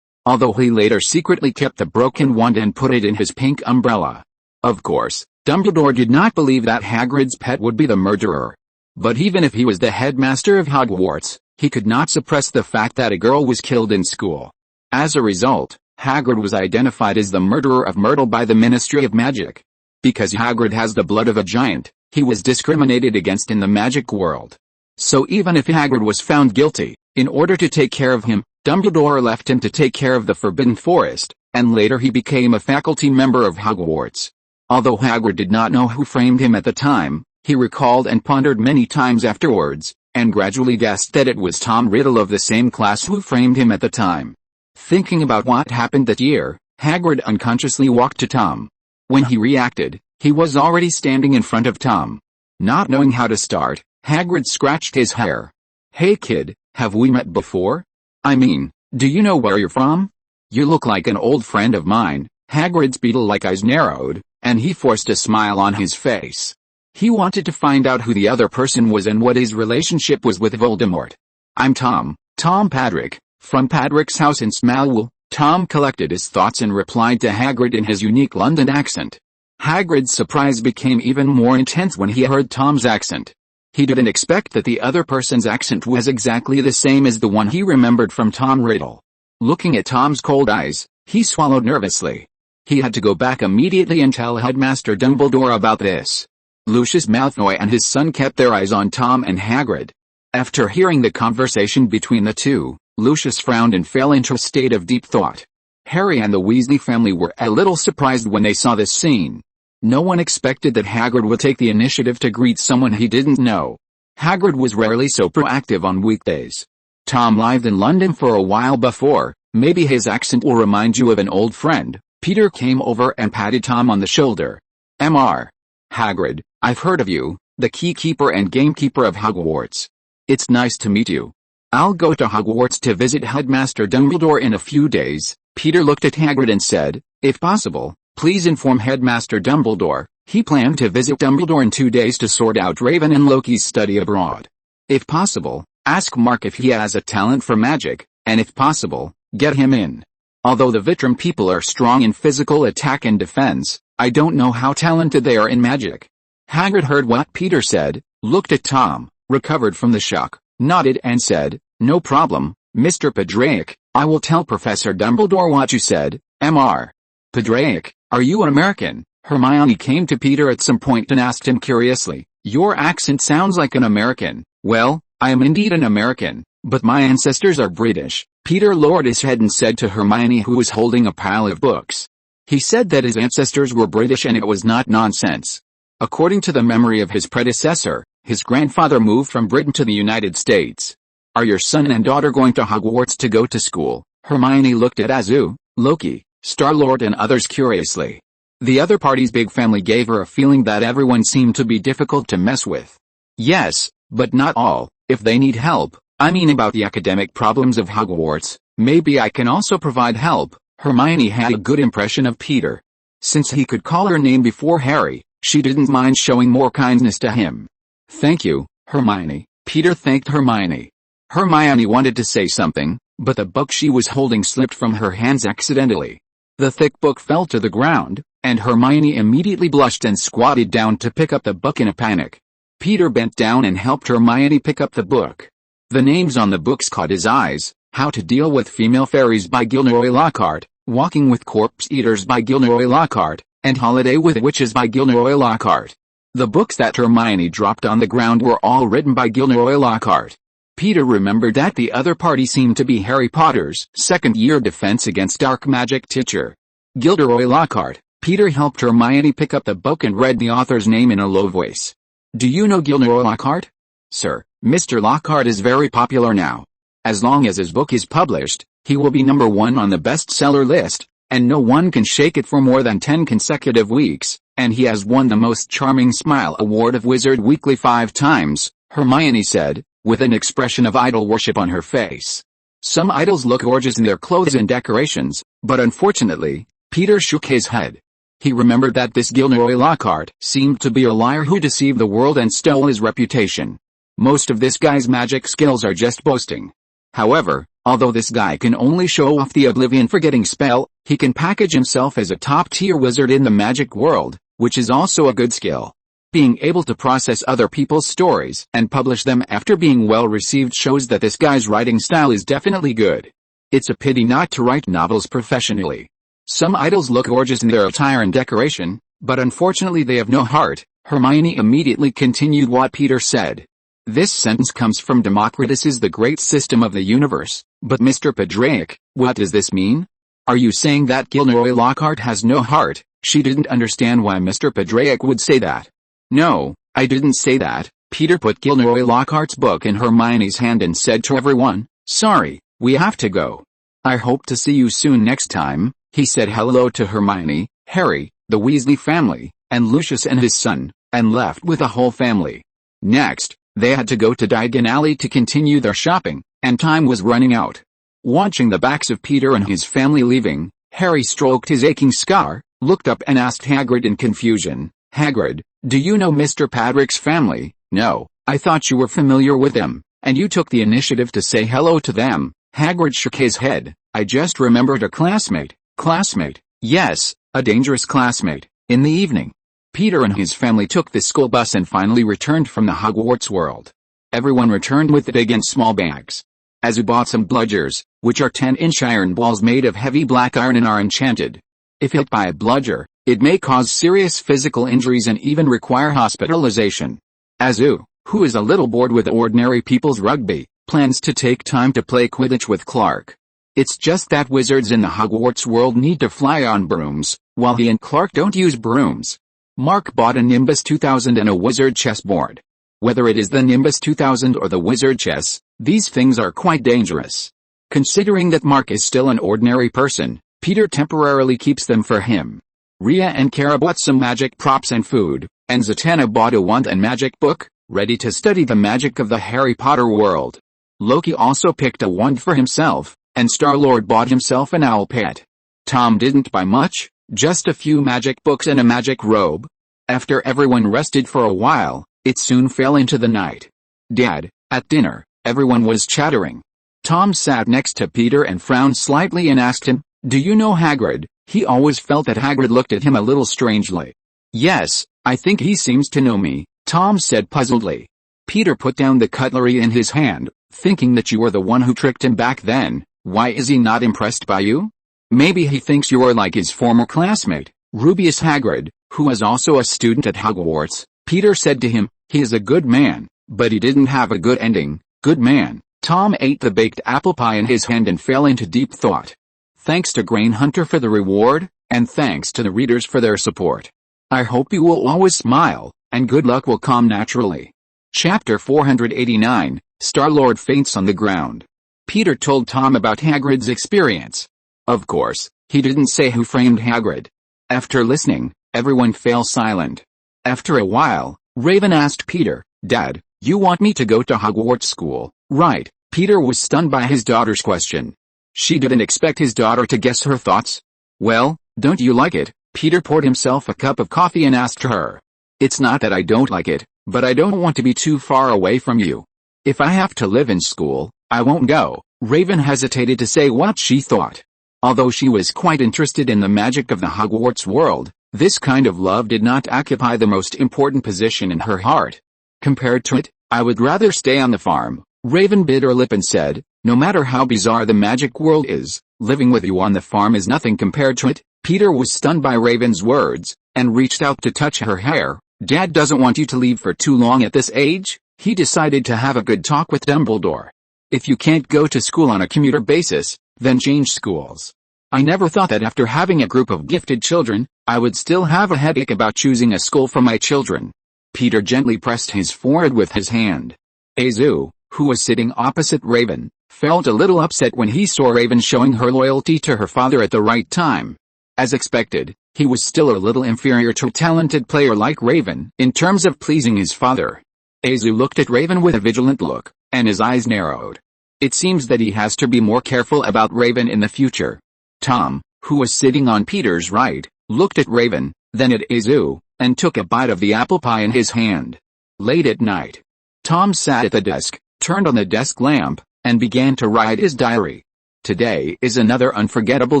Although he later secretly kept the broken wand and put it in his pink umbrella. Of course, Dumbledore did not believe that Hagrid's pet would be the murderer. But even if he was the headmaster of Hogwarts, he could not suppress the fact that a girl was killed in school. As a result, Hagrid was identified as the murderer of Myrtle by the Ministry of Magic. Because Hagrid has the blood of a giant, he was discriminated against in the magic world. So even if Hagrid was found guilty, in order to take care of him, Dumbledore left him to take care of the Forbidden Forest, and later he became a faculty member of Hogwarts. Although Hagrid did not know who framed him at the time, he recalled and pondered many times afterwards, and gradually guessed that it was Tom Riddle of the same class who framed him at the time. Thinking about what happened that year, Hagrid unconsciously walked to Tom. When he reacted, he was already standing in front of Tom. Not knowing how to start, Hagrid scratched his hair. Hey kid, have we met before? I mean, do you know where you're from? You look like an old friend of mine. Hagrid's beetle-like eyes narrowed, and he forced a smile on his face. He wanted to find out who the other person was and what his relationship was with Voldemort. I'm Tom Padrick, from Padrick's house in Smallwood. Tom collected his thoughts and replied to Hagrid in his unique London accent. Hagrid's surprise became even more intense when he heard Tom's accent. He didn't expect that the other person's accent was exactly the same as the one he remembered from Tom Riddle. Looking at Tom's cold eyes, he swallowed nervously. He had to go back immediately and tell Headmaster Dumbledore about this. Lucius Malfoy and his son kept their eyes on Tom and Hagrid. After hearing the conversation between the two, Lucius frowned and fell into a state of deep thought. Harry and the Weasley family were a little surprised when they saw this scene. No one expected that Hagrid would take the initiative to greet someone he didn't know. Hagrid was rarely so proactive on weekdays. Tom lived in London for a while before. Maybe his accent will remind you of an old friend. Peter came over and patted Tom on the shoulder. Mr. Hagrid, I've heard of you, the keykeeper and gamekeeper of Hogwarts. It's nice to meet you. I'll go to Hogwarts to visit Headmaster Dumbledore in a few days. Peter looked at Hagrid and said, if possible, please inform Headmaster Dumbledore. He planned to visit Dumbledore in 2 days to sort out Raven and Loki's study abroad. If possible, ask Mark if he has a talent for magic, and if possible, get him in. Although the Vitrum people are strong in physical attack and defense, I don't know how talented they are in magic. Hagrid heard what Peter said, looked at Tom, recovered from the shock, nodded and said, no problem, Mr. Padrick, I will tell Professor Dumbledore what you said. Mr. Padrick, are you an American? Hermione came to Peter at some point and asked him curiously, your accent sounds like an American. Well, I am indeed an American, but my ancestors are British. Peter lowered his head and said to Hermione, who was holding a pile of books. He said that his ancestors were British and it was not nonsense. According to the memory of his predecessor, his grandfather moved from Britain to the United States. Are your son and daughter going to Hogwarts to go to school? Hermione looked at Azu, Loki, Star-Lord and others curiously. The other party's big family gave her a feeling that everyone seemed to be difficult to mess with. Yes, but not all. If they need help, I mean about the academic problems of Hogwarts, maybe I can also provide help. Hermione had a good impression of Peter. Since he could call her name before Harry, she didn't mind showing more kindness to him. Thank you, Hermione. Peter thanked Hermione. Hermione wanted to say something, but the book she was holding slipped from her hands accidentally. The thick book fell to the ground, and Hermione immediately blushed and squatted down to pick up the book in a panic. Peter bent down and helped Hermione pick up the book. The names on the books caught his eyes: How to Deal with Female Fairies by Gilderoy Lockhart, Walking with Corpse Eaters by Gilderoy Lockhart, and Holiday with Witches by Gilderoy Lockhart. The books that Hermione dropped on the ground were all written by Gilderoy Lockhart. Peter remembered that the other party seemed to be Harry Potter's second-year Defense Against Dark Magic teacher, Gilderoy Lockhart. Peter helped Hermione pick up the book and read the author's name in a low voice. Do you know Gilderoy Lockhart? Sir, Mr. Lockhart is very popular now. As long as his book is published, he will be #1 on the bestseller list, and no one can shake it for more than 10 consecutive weeks, and he has won the Most Charming Smile Award of Wizard Weekly 5 times, Hermione said, with an expression of idol worship on her face. Some idols look gorgeous in their clothes and decorations, but unfortunately, Peter shook his head. He remembered that this Gilderoy Lockhart seemed to be a liar who deceived the world and stole his reputation. Most of this guy's magic skills are just boasting. However, although this guy can only show off the oblivion forgetting spell, he can package himself as a top-tier wizard in the magic world, which is also a good skill. Being able to process other people's stories and publish them after being well received shows that this guy's writing style is definitely good. It's a pity not to write novels professionally. Some idols look gorgeous in their attire and decoration, but unfortunately they have no heart. Hermione immediately continued what Peter said. This sentence comes from Democritus's The Great System of the Universe, but Mr. Padrick, what does this mean? Are you saying that Gilderoy Lockhart has no heart? She didn't understand why Mr. Padrick would say that. No, I didn't say that. Peter put Gilderoy Lockhart's book in Hermione's hand and said to everyone, sorry, we have to go. I hope to see you soon next time. He said hello to Hermione, Harry, the Weasley family, and Lucius and his son, and left with the whole family. Next, they had to go to Diagon Alley to continue their shopping, and time was running out. Watching the backs of Peter and his family leaving, Harry stroked his aching scar, looked up and asked Hagrid in confusion, Hagrid, Do you know Mr. Patrick's family? No, I thought you were familiar with them, and you took the initiative to say hello to them. Hagrid shook his head. I just remembered a classmate. Classmate? Yes, a dangerous classmate. In the evening, Peter and his family took the school bus and finally returned from the Hogwarts world. Everyone returned with big and small bags. Azu bought some bludgers, which are 10-inch iron balls made of heavy black iron and are enchanted. If hit by a bludger, it may cause serious physical injuries and even require hospitalization. Azu, who is a little bored with ordinary people's rugby, plans to take time to play Quidditch with Clark. It's just that wizards in the Hogwarts world need to fly on brooms, while he and Clark don't use brooms. Mark bought a Nimbus 2000 and a wizard chessboard. Whether it is the Nimbus 2000 or the wizard chess, these things are quite dangerous. Considering that Mark is still an ordinary person, Peter temporarily keeps them for him. Rhea and Kara bought some magic props and food, and Zatanna bought a wand and magic book, ready to study the magic of the Harry Potter world. Loki also picked a wand for himself, and Star-Lord bought himself an owl pet. Tom didn't buy much, just a few magic books and a magic robe. After everyone rested for a while, it soon fell into the night. Dad, at dinner, everyone was chattering. Tom sat next to Peter and frowned slightly and asked him, "Do you know Hagrid?" He always felt that Hagrid looked at him a little strangely. "Yes, I think he seems to know me," Tom said puzzledly. Peter put down the cutlery in his hand, thinking that you were the one who tricked him back then. Why is he not impressed by you? Maybe he thinks you are like his former classmate, Rubeus Hagrid, who is also a student at Hogwarts. Peter said to him, "He is a good man, but he didn't have a good ending." Good man. Tom ate the baked apple pie in his hand and fell into deep thought. Thanks to Grain Hunter for the reward, and thanks to the readers for their support. I hope you will always smile, and good luck will come naturally. Chapter 489, Star-Lord faints on the ground. Peter told Tom about Hagrid's experience. Of course, he didn't say who framed Hagrid. After listening, everyone fell silent. After a while, Raven asked Peter, "Dad, you want me to go to Hogwarts school, right?" Peter was stunned by his daughter's question. She didn't expect his daughter to guess her thoughts. "Well, don't you like it?" Peter poured himself a cup of coffee and asked her. "It's not that I don't like it, but I don't want to be too far away from you. If I have to live in school, I won't go." Raven hesitated to say what she thought. Although she was quite interested in the magic of the Hogwarts world, this kind of love did not occupy the most important position in her heart. Compared to it, I would rather stay on the farm. Raven bit her lip and said, "No matter how bizarre the magic world is, living with you on the farm is nothing compared to it." Peter was stunned by Raven's words, and reached out to touch her hair. "Dad doesn't want you to leave for too long at this age." He decided to have a good talk with Dumbledore. "If you can't go to school on a commuter basis, then change schools. I never thought that after having a group of gifted children, I would still have a headache about choosing a school for my children." Peter gently pressed his forehead with his hand. Azu, who was sitting opposite Raven, felt a little upset when he saw Raven showing her loyalty to her father at the right time. As expected, he was still a little inferior to a talented player like Raven in terms of pleasing his father. Azu looked at Raven with a vigilant look, and his eyes narrowed. It seems that he has to be more careful about Raven in the future. Tom, who was sitting on Peter's right, looked at Raven, then at Azu, and took a bite of the apple pie in his hand. Late at night, Tom sat at the desk, turned on the desk lamp, and began to write his diary. "Today is another unforgettable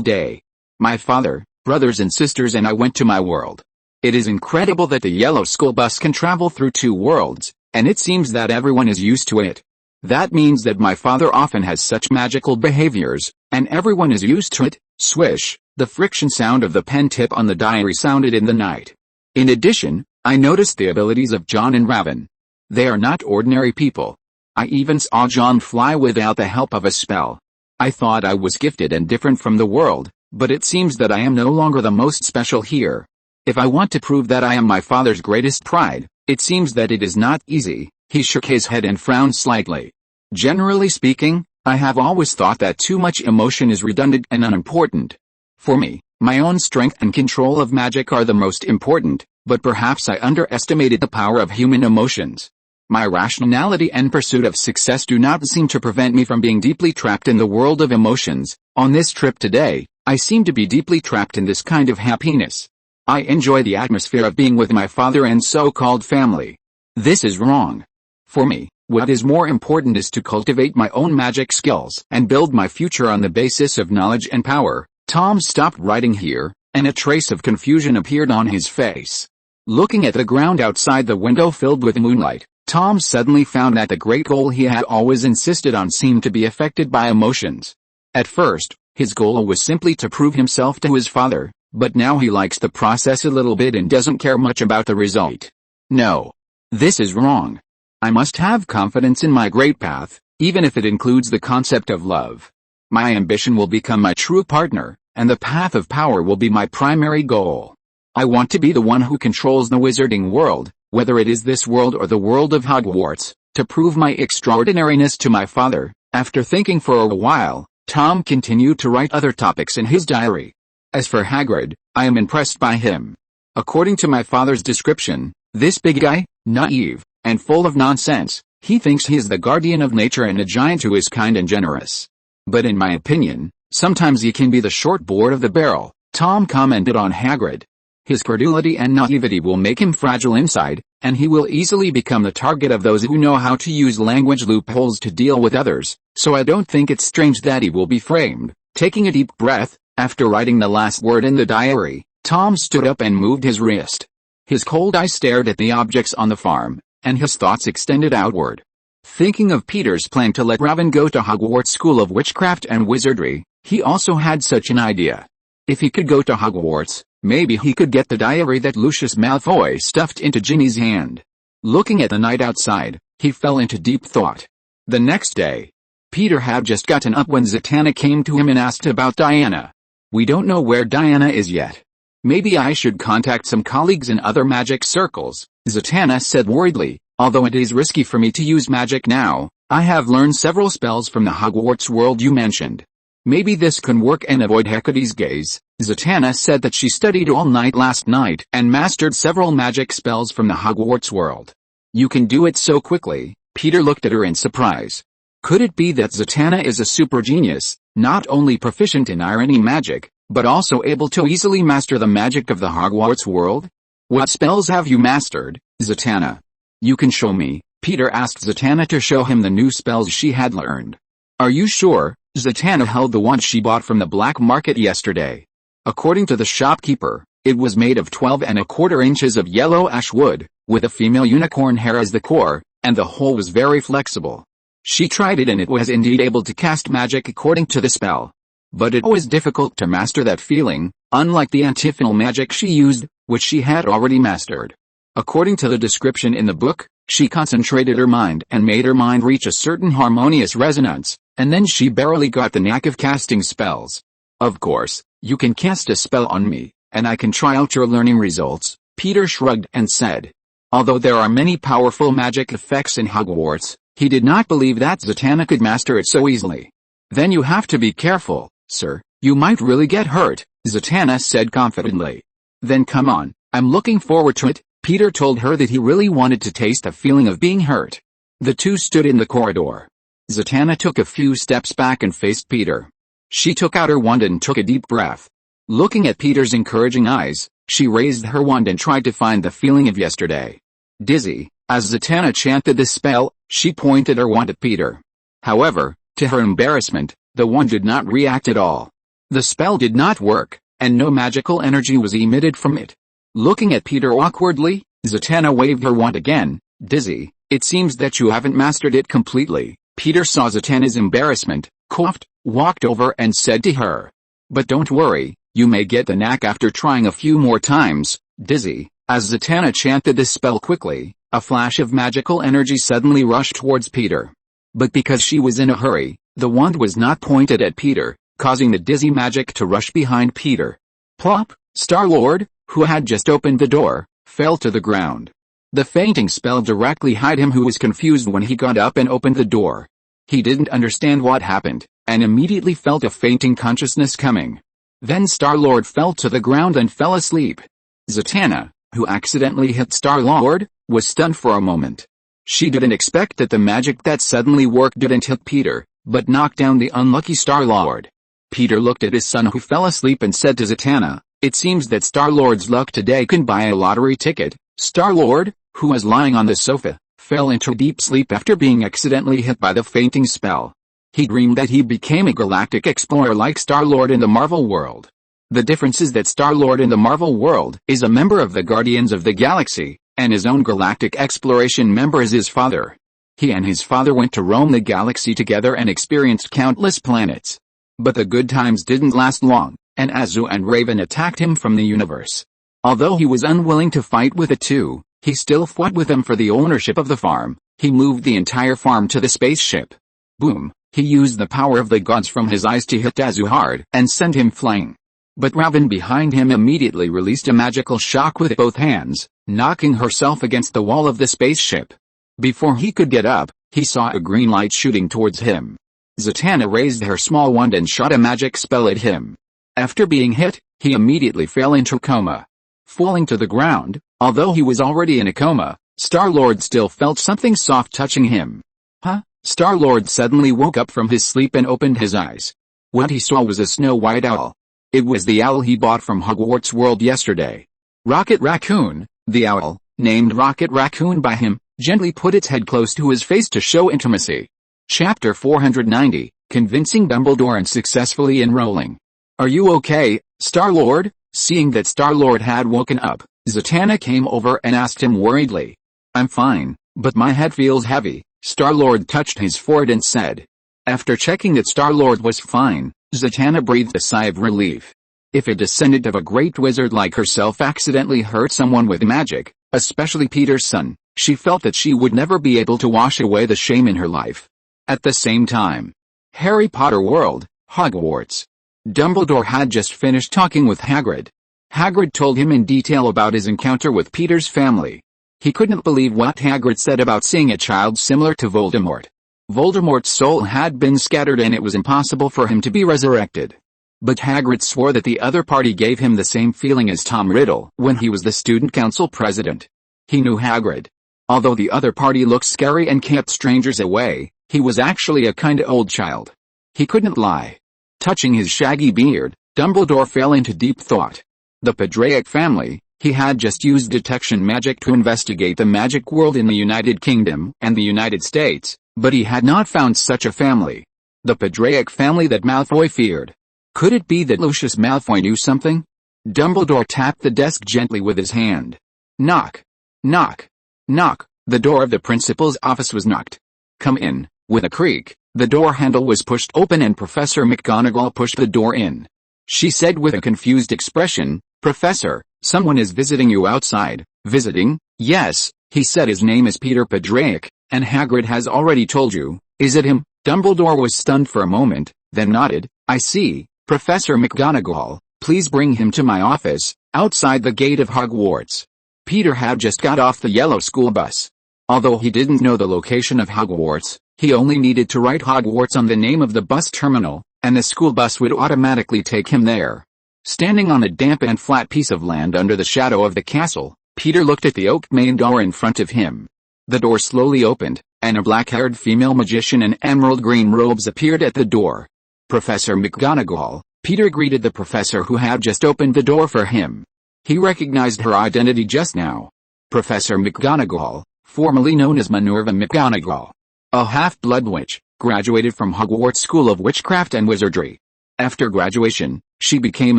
day. My father, brothers and sisters and I went to my world. It is incredible that the yellow school bus can travel through two worlds, and it seems that everyone is used to it. That means that my father often has such magical behaviors, and everyone is used to it." Swish, the friction sound of the pen tip on the diary sounded in the night. "In addition, I noticed the abilities of John and Raven. They are not ordinary people. I even saw John fly without the help of a spell. I thought I was gifted and different from the world, but it seems that I am no longer the most special here. If I want to prove that I am my father's greatest pride, it seems that it is not easy." He shook his head and frowned slightly. "Generally speaking, I have always thought that too much emotion is redundant and unimportant. For me, my own strength and control of magic are the most important, but perhaps I underestimated the power of human emotions. My rationality and pursuit of success do not seem to prevent me from being deeply trapped in the world of emotions. On this trip today, I seem to be deeply trapped in this kind of happiness. I enjoy the atmosphere of being with my father and so-called family. This is wrong. For me, what is more important is to cultivate my own magic skills and build my future on the basis of knowledge and power." Tom stopped writing here, and a trace of confusion appeared on his face. Looking at the ground outside the window filled with moonlight, Tom suddenly found that the great goal he had always insisted on seemed to be affected by emotions. At first, his goal was simply to prove himself to his father, but now he likes the process a little bit and doesn't care much about the result. No. This is wrong. I must have confidence in my great path, even if it includes the concept of love. My ambition will become my true partner, and the path of power will be my primary goal. I want to be the one who controls the wizarding world, whether it is this world or the world of Hogwarts, to prove my extraordinariness to my father." After thinking for a while, Tom continued to write other topics in his diary. "As for Hagrid, I am impressed by him. According to my father's description, this big guy, naive, and full of nonsense, he thinks he is the guardian of nature and a giant who is kind and generous. But in my opinion, sometimes he can be the short board of the barrel." Tom commented on Hagrid. "His credulity and naivety will make him fragile inside, and he will easily become the target of those who know how to use language loopholes to deal with others, so I don't think it's strange that he will be framed." Taking a deep breath, after writing the last word in the diary, Tom stood up and moved his wrist. His cold eyes stared at the objects on the farm, and his thoughts extended outward. Thinking of Peter's plan to let Raven go to Hogwarts School of Witchcraft and Wizardry, he also had such an idea. If he could go to Hogwarts, maybe he could get the diary that Lucius Malfoy stuffed into Ginny's hand. Looking at the night outside, he fell into deep thought. The next day, Peter had just gotten up when Zatanna came to him and asked about Diana. "We don't know where Diana is yet. Maybe I should contact some colleagues in other magic circles," Zatanna said worriedly. "Although it is risky for me to use magic now, I have learned several spells from the Hogwarts world you mentioned. Maybe this can work and avoid Hecate's gaze." Zatanna said that she studied all night last night and mastered several magic spells from the Hogwarts world. "You can do it so quickly." Peter looked at her in surprise. Could it be that Zatanna is a super genius, not only proficient in irony magic, but also able to easily master the magic of the Hogwarts world? "What spells have you mastered, Zatanna? You can show me." Peter asked Zatanna to show him the new spells she had learned. "Are you sure?" Zatanna held the one she bought from the black market yesterday. According to the shopkeeper, it was made of 12¼ inches of yellow ash wood, with a female unicorn hair as the core, and the whole was very flexible. She tried it and it was indeed able to cast magic according to the spell. But it was difficult to master that feeling, unlike the antiphonal magic she used, which she had already mastered. According to the description in the book, she concentrated her mind and made her mind reach a certain harmonious resonance, and then she barely got the knack of casting spells. "Of course, you can cast a spell on me, and I can try out your learning results," Peter shrugged and said. Although there are many powerful magic effects in Hogwarts, he did not believe that Zatanna could master it so easily. "Then you have to be careful, sir. You might really get hurt," Zatanna said confidently. "Then come on, I'm looking forward to it." Peter told her that he really wanted to taste the feeling of being hurt. The two stood in the corridor. Zatanna took a few steps back and faced Peter. She took out her wand and took a deep breath. Looking at Peter's encouraging eyes, she raised her wand and tried to find the feeling of yesterday. Dizzy, as Zatanna chanted the spell, she pointed her wand at Peter. However, to her embarrassment, the wand did not react at all. The spell did not work, and no magical energy was emitted from it. Looking at Peter awkwardly, Zatanna waved her wand again. "Dizzy, it seems that you haven't mastered it completely." Peter saw Zatanna's embarrassment, coughed, walked over and said to her, "But don't worry, you may get the knack after trying a few more times." Dizzy, as Zatanna chanted the spell quickly, a flash of magical energy suddenly rushed towards Peter. But because she was in a hurry, the wand was not pointed at Peter, causing the dizzy magic to rush behind Peter. Plop! Star-Lord, who had just opened the door, fell to the ground. The fainting spell directly hit him, who was confused when he got up and opened the door. He didn't understand what happened, and immediately felt a fainting consciousness coming. Then Star-Lord fell to the ground and fell asleep. Zatanna, who accidentally hit Star-Lord, was stunned for a moment. She didn't expect that the magic that suddenly worked didn't hit Peter, but knocked down the unlucky Star-Lord. Peter looked at his son who fell asleep and said to Zatanna, It seems that Star-Lord's luck today can buy a lottery ticket. Star-Lord, who was lying on the sofa, fell into deep sleep after being accidentally hit by the fainting spell. He dreamed that he became a galactic explorer like Star-Lord in the Marvel world. The difference is that Star-Lord in the Marvel world is a member of the Guardians of the Galaxy, and his own galactic exploration member is his father. He and his father went to roam the galaxy together and experienced countless planets. But the good times didn't last long, and Azu and Raven attacked him from the universe. Although he was unwilling to fight with the two, he still fought with them for the ownership of the farm. He moved the entire farm to the spaceship. Boom! He used the power of the gods from his eyes to hit Azu hard and send him flying. But Raven behind him immediately released a magical shock with both hands, knocking herself against the wall of the spaceship. Before he could get up, he saw a green light shooting towards him. Zatanna raised her small wand and shot a magic spell at him. After being hit, he immediately fell into coma. Falling to the ground, although he was already in a coma, Star-Lord still felt something soft touching him. Huh? Star-Lord suddenly woke up from his sleep and opened his eyes. What he saw was a snow-white owl. It was the owl he bought from Hogwarts World yesterday. Rocket Raccoon, the owl, named Rocket Raccoon by him, gently put its head close to his face to show intimacy. Chapter 490, Convincing Dumbledore and Successfully Enrolling. Are you okay, Star-Lord? Seeing that Star-Lord had woken up, Zatanna came over and asked him worriedly. I'm fine, but my head feels heavy. Star-Lord touched his forehead and said. After checking that Star-Lord was fine, Zatanna breathed a sigh of relief. If a descendant of a great wizard like herself accidentally hurt someone with magic, especially Peter's son, she felt that she would never be able to wash away the shame in her life. At the same time, Harry Potter World, Hogwarts. Dumbledore had just finished talking with Hagrid. Hagrid told him in detail about his encounter with Peter's family. He couldn't believe what Hagrid said about seeing a child similar to Voldemort. Voldemort's soul had been scattered and it was impossible for him to be resurrected. But Hagrid swore that the other party gave him the same feeling as Tom Riddle when he was the student council president. He knew Hagrid. Although the other party looked scary and kept strangers away, he was actually a kinda old child. He couldn't lie. Touching his shaggy beard, Dumbledore fell into deep thought. The Padraic family. He had just used detection magic to investigate the magic world in the United Kingdom and the United States, but he had not found such a family. The Padraic family that Malfoy feared. Could it be that Lucius Malfoy knew something? Dumbledore tapped the desk gently with his hand. Knock. Knock. Knock. The door of the principal's office was knocked. Come in. With a creak, the door handle was pushed open and Professor McGonagall pushed the door in. She said with a confused expression, Professor, someone is visiting you outside. Visiting? Yes, he said his name is Peter Padraic, and Hagrid has already told you. Is it him? Dumbledore was stunned for a moment, then nodded. I see, Professor McGonagall, please bring him to my office, outside the gate of Hogwarts. Peter had just got off the yellow school bus. Although he didn't know the location of Hogwarts, he only needed to write Hogwarts on the name of the bus terminal, and the school bus would automatically take him there. Standing on a damp and flat piece of land under the shadow of the castle, Peter looked at the oak main door in front of him. The door slowly opened, and a black-haired female magician in emerald green robes appeared at the door. Professor McGonagall, Peter greeted the professor who had just opened the door for him. He recognized her identity just now. Professor McGonagall, formerly known as Minerva McGonagall. A half-blood witch, graduated from Hogwarts School of Witchcraft and Wizardry. After graduation, she became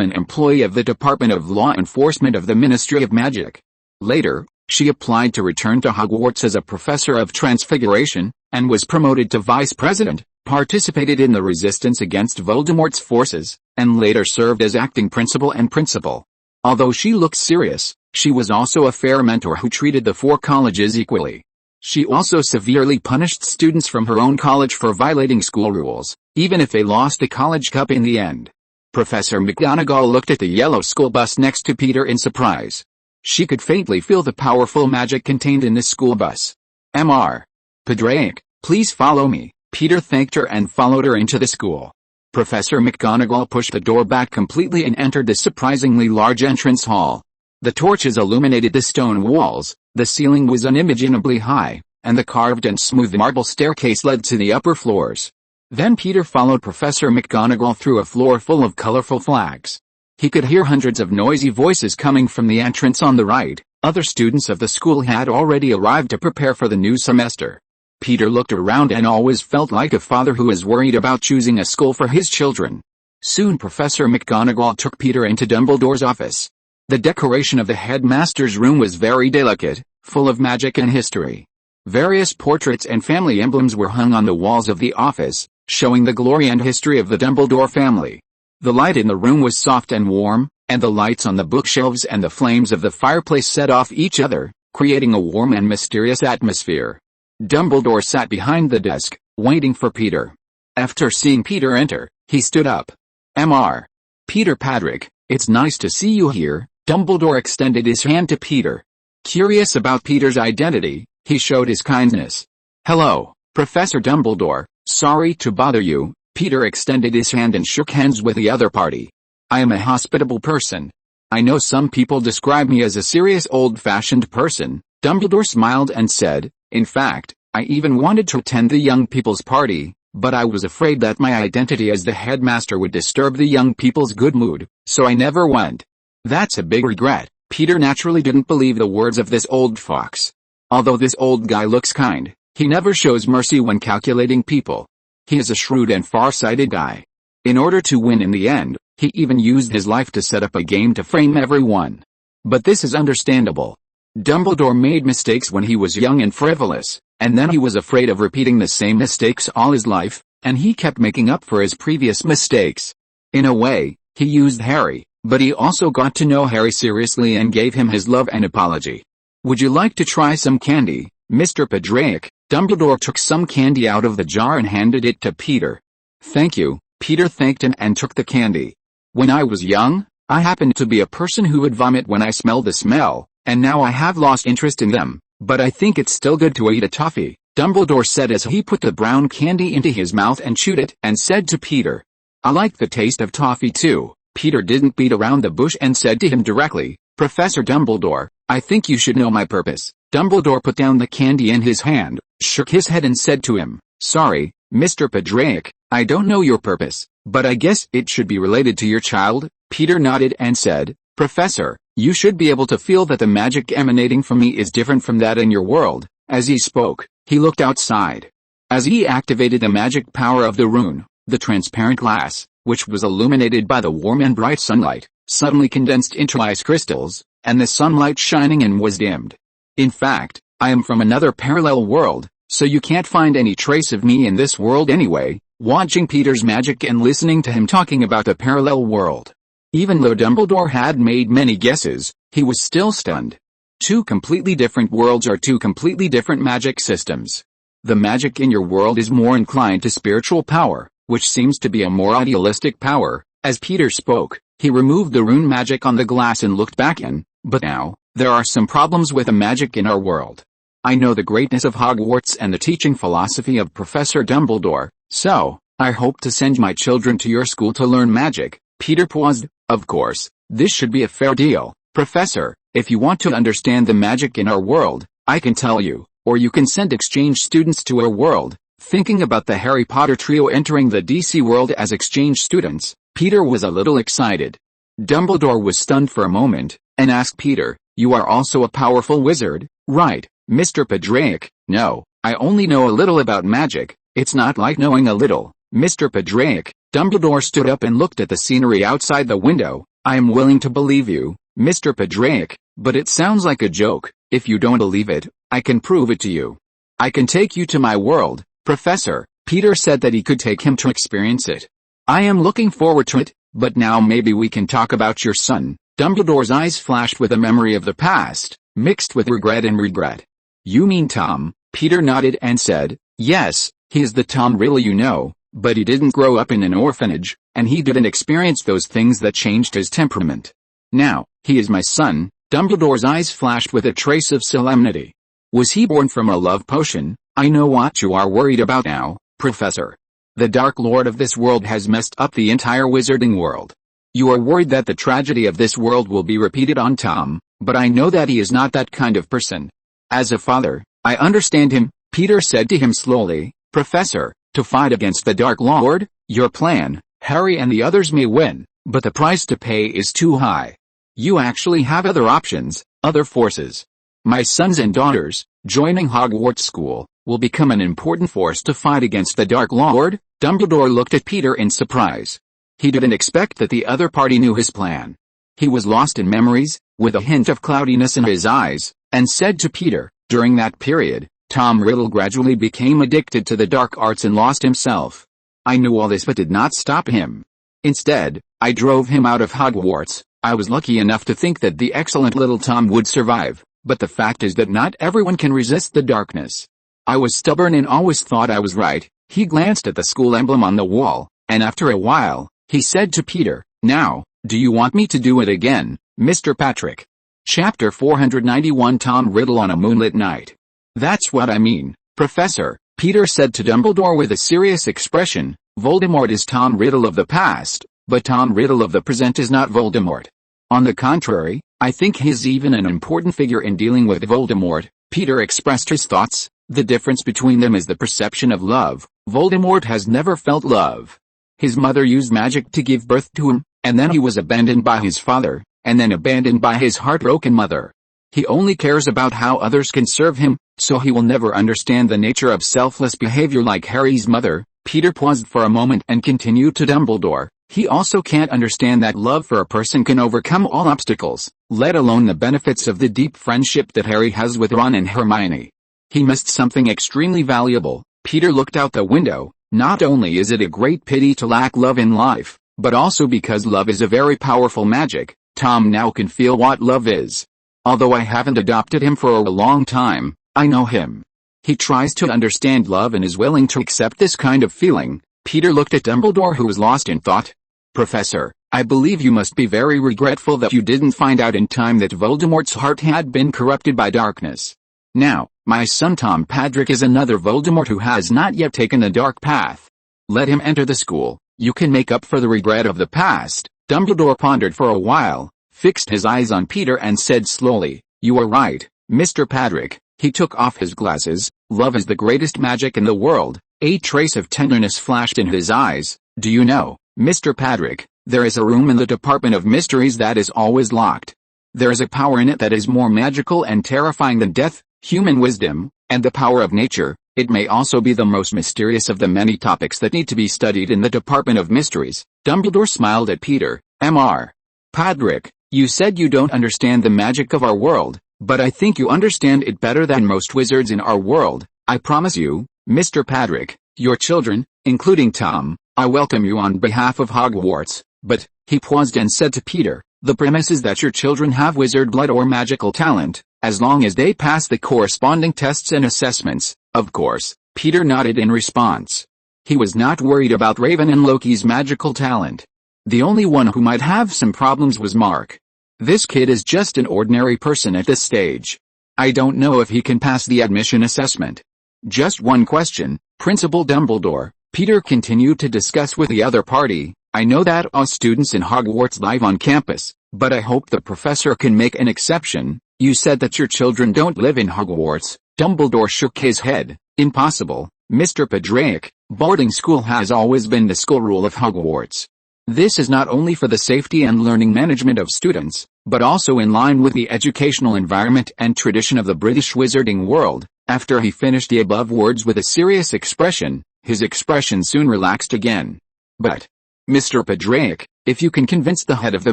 an employee of the Department of Law Enforcement of the Ministry of Magic. Later, she applied to return to Hogwarts as a professor of Transfiguration, and was promoted to vice president, participated in the resistance against Voldemort's forces, and later served as acting principal and principal. Although she looked serious, she was also a fair mentor who treated the four colleges equally. She also severely punished students from her own college for violating school rules, even if they lost the college cup in the end. Professor McGonagall looked at the yellow school bus next to Peter in surprise. She could faintly feel the powerful magic contained in the school bus. Mr. Padraic, please follow me. Peter thanked her and followed her into the school. Professor McGonagall pushed the door back completely and entered the surprisingly large entrance hall. The torches illuminated the stone walls, the ceiling was unimaginably high, and the carved and smooth marble staircase led to the upper floors. Then Peter followed Professor McGonagall through a floor full of colorful flags. He could hear hundreds of noisy voices coming from the entrance on the right. Other students of the school had already arrived to prepare for the new semester. Peter looked around and always felt like a father who is worried about choosing a school for his children. Soon Professor McGonagall took Peter into Dumbledore's office. The decoration of the headmaster's room was very delicate, full of magic and history. Various portraits and family emblems were hung on the walls of the office, showing the glory and history of the Dumbledore family. The light in the room was soft and warm, and the lights on the bookshelves and the flames of the fireplace set off each other, creating a warm and mysterious atmosphere. Dumbledore sat behind the desk, waiting for Peter. After seeing Peter enter, he stood up. Mr. Peter Padrick, it's nice to see you here. Dumbledore extended his hand to Peter. Curious about Peter's identity, he showed his kindness. Hello, Professor Dumbledore, sorry to bother you. Peter extended his hand and shook hands with the other party. I am a hospitable person. I know some people describe me as a serious old-fashioned person. Dumbledore smiled and said, in fact, I even wanted to attend the young people's party, but I was afraid that my identity as the headmaster would disturb the young people's good mood, so I never went. That's a big regret. Peter naturally didn't believe the words of this old fox. Although this old guy looks kind, he never shows mercy when calculating people. He is a shrewd and far-sighted guy. In order to win in the end, he even used his life to set up a game to frame everyone. But this is understandable. Dumbledore made mistakes when he was young and frivolous, and then he was afraid of repeating the same mistakes all his life, and he kept making up for his previous mistakes. In a way, he used Harry, but he also got to know Harry seriously and gave him his love and apology. Would you like to try some candy, Mr. Padrick? Dumbledore took some candy out of the jar and handed it to Peter. Thank you. Peter thanked him and took the candy. When I was young, I happened to be a person who would vomit when I smelled the smell, and now I have lost interest in them, but I think it's still good to eat a toffee, Dumbledore said as he put the brown candy into his mouth and chewed it and said to Peter. I like the taste of toffee too. Peter didn't beat around the bush and said to him directly, Professor Dumbledore, I think you should know my purpose. Dumbledore put down the candy in his hand, shook his head and said to him, Sorry, Mr. Padrick, I don't know your purpose, but I guess it should be related to your child. Peter nodded and said, Professor, you should be able to feel that the magic emanating from me is different from that in your world. As he spoke, he looked outside. As he activated the magic power of the rune, the transparent glass, which was illuminated by the warm and bright sunlight, suddenly condensed into ice crystals, and the sunlight shining in was dimmed. In fact, I am from another parallel world, so you can't find any trace of me in this world anyway. Watching Peter's magic and listening to him talking about the parallel world. Even though Dumbledore had made many guesses, he was still stunned. Two completely different worlds are two completely different magic systems. The magic in your world is more inclined to spiritual power, which seems to be a more idealistic power. As Peter spoke, he removed the rune magic on the glass and looked back in, but now, there are some problems with the magic in our world. I know the greatness of Hogwarts and the teaching philosophy of Professor Dumbledore, so, I hope to send my children to your school to learn magic. Peter paused. Of course, this should be a fair deal, Professor. If you want to understand the magic in our world, I can tell you, or you can send exchange students to our world. Thinking about the Harry Potter trio entering the DC world as exchange students, Peter was a little excited. Dumbledore was stunned for a moment, and asked Peter, You are also a powerful wizard, right, Mr. Padrick? No, I only know a little about magic. It's not like knowing a little, Mr. Padrick. Dumbledore stood up and looked at the scenery outside the window. I am willing to believe you, Mr. Padrick, but it sounds like a joke. If you don't believe it, I can prove it to you. I can take you to my world, Professor. Peter said that he could take him to experience it. I am looking forward to it, but now maybe we can talk about your son. Dumbledore's eyes flashed with a memory of the past, mixed with regret and regret. You mean Tom? Peter nodded and said, Yes, he is the Tom really you know. But he didn't grow up in an orphanage, and he didn't experience those things that changed his temperament. Now, he is my son. Dumbledore's eyes flashed with a trace of solemnity. Was he born from a love potion? I know what you are worried about now, Professor. The Dark Lord of this world has messed up the entire wizarding world. You are worried that the tragedy of this world will be repeated on Tom, but I know that he is not that kind of person. As a father, I understand him, Peter said to him slowly. Professor, to fight against the Dark Lord, your plan, Harry and the others may win, But the price to pay is too high. You actually have other options, other forces. My sons and daughters, joining Hogwarts School, will become an important force to fight against the Dark Lord." Dumbledore looked at Peter in surprise. He didn't expect that the other party knew his plan. He was lost in memories, with a hint of cloudiness in his eyes, and said to Peter, "During that period, Tom Riddle gradually became addicted to the dark arts and lost himself. I knew all this but did not stop him. Instead, I drove him out of Hogwarts. I was lucky enough to think that the excellent little Tom would survive, but the fact is that not everyone can resist the darkness. I was stubborn and always thought I was right." He glanced at the school emblem on the wall, and after a while, he said to Peter, "Now, do you want me to do it again, Mr. Patrick?" Chapter 491 Tom Riddle on a Moonlit Night. "That's what I mean, Professor," Peter said to Dumbledore with a serious expression. "Voldemort is Tom Riddle of the past, but Tom Riddle of the present is not Voldemort. On the contrary, I think he's even an important figure in dealing with Voldemort." Peter expressed his thoughts. "The difference between them is the perception of love. Voldemort has never felt love. His mother used magic to give birth to him, and then he was abandoned by his father, and then abandoned by his heartbroken mother. He only cares about how others can serve him, so he will never understand the nature of selfless behavior like Harry's mother." Peter paused for a moment and continued to Dumbledore. "He also can't understand that love for a person can overcome all obstacles, let alone the benefits of the deep friendship that Harry has with Ron and Hermione. He missed something extremely valuable." Peter looked out the window. "Not only is it a great pity to lack love in life, but also because love is a very powerful magic. Tom now can feel what love is. Although I haven't adopted him for a long time, I know him. He tries to understand love and is willing to accept this kind of feeling." Peter looked at Dumbledore, who was lost in thought. "Professor, I believe you must be very regretful that you didn't find out in time that Voldemort's heart had been corrupted by darkness. Now, my son Tom Patrick is another Voldemort who has not yet taken the dark path. Let him enter the school. You can make up for the regret of the past." Dumbledore pondered for a while, fixed his eyes on Peter and said slowly, "You are right, Mr. Patrick." He took off his glasses. "Love is the greatest magic in the world." A trace of tenderness flashed in his eyes. "Do you know, Mr. Patrick, there is a room in the Department of Mysteries that is always locked. There is a power in it that is more magical and terrifying than death, human wisdom, and the power of nature. It may also be the most mysterious of the many topics that need to be studied in the Department of Mysteries." Dumbledore smiled at Peter. "Mr. Patrick, you said you don't understand the magic of our world, but I think you understand it better than most wizards in our world. I promise you, Mr. Patrick, your children, including Tom, I welcome you on behalf of Hogwarts, but," he paused and said to Peter, "the premise is that your children have wizard blood or magical talent, as long as they pass the corresponding tests and assessments, of course." Peter nodded in response. He was not worried about Raven and Loki's magical talent. The only one who might have some problems was Mark. "This kid is just an ordinary person at this stage. I don't know if he can pass the admission assessment." "Just one question, Principal Dumbledore," Peter continued to discuss with the other party. "I know that all students in Hogwarts live on campus, but I hope the professor can make an exception. You said that your children don't live in Hogwarts." Dumbledore shook his head. "Impossible, Mr. Patrick. Boarding school has always been the school rule of Hogwarts. This is not only for the safety and learning management of students, but also in line with the educational environment and tradition of the British wizarding world." After he finished the above words with a serious expression, his expression soon relaxed again. "But, Mr. Patrick, if you can convince the head of the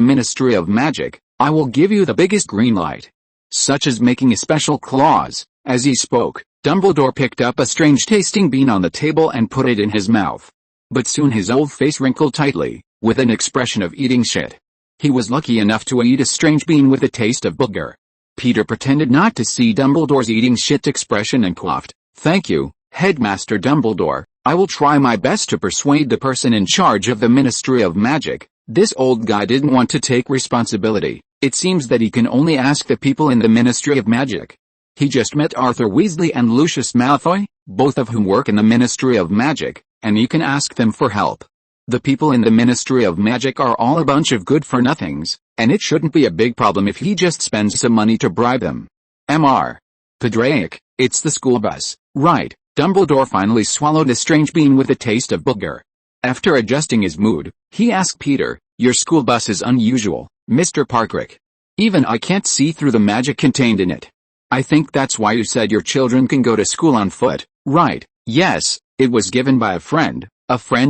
Ministry of Magic, I will give you the biggest green light. Such as making a special clause." As he spoke, Dumbledore picked up a strange-tasting bean on the table and put it in his mouth. But soon his old face wrinkled tightly, with an expression of eating shit. He was lucky enough to eat a strange bean with a taste of booger. Peter pretended not to see Dumbledore's eating shit expression and coughed. "Thank you, Headmaster Dumbledore. I will try my best to persuade the person in charge of the Ministry of Magic." This old guy didn't want to take responsibility. It seems that he can only ask the people in the Ministry of Magic. He just met Arthur Weasley and Lucius Malfoy, both of whom work in the Ministry of Magic, and he can ask them for help. The people in the Ministry of Magic are all a bunch of good-for-nothings, and it shouldn't be a big problem if he just spends some money to bribe them. "Mr. Patrick, it's the school bus, right?" Dumbledore finally swallowed a strange bean with a taste of booger. After adjusting his mood, he asked Peter, Your school bus is unusual, Mr. Parkrick. Even I can't see through the magic contained in it. I think that's why you said your children can go to school on foot, right? Yes, it was given by a friend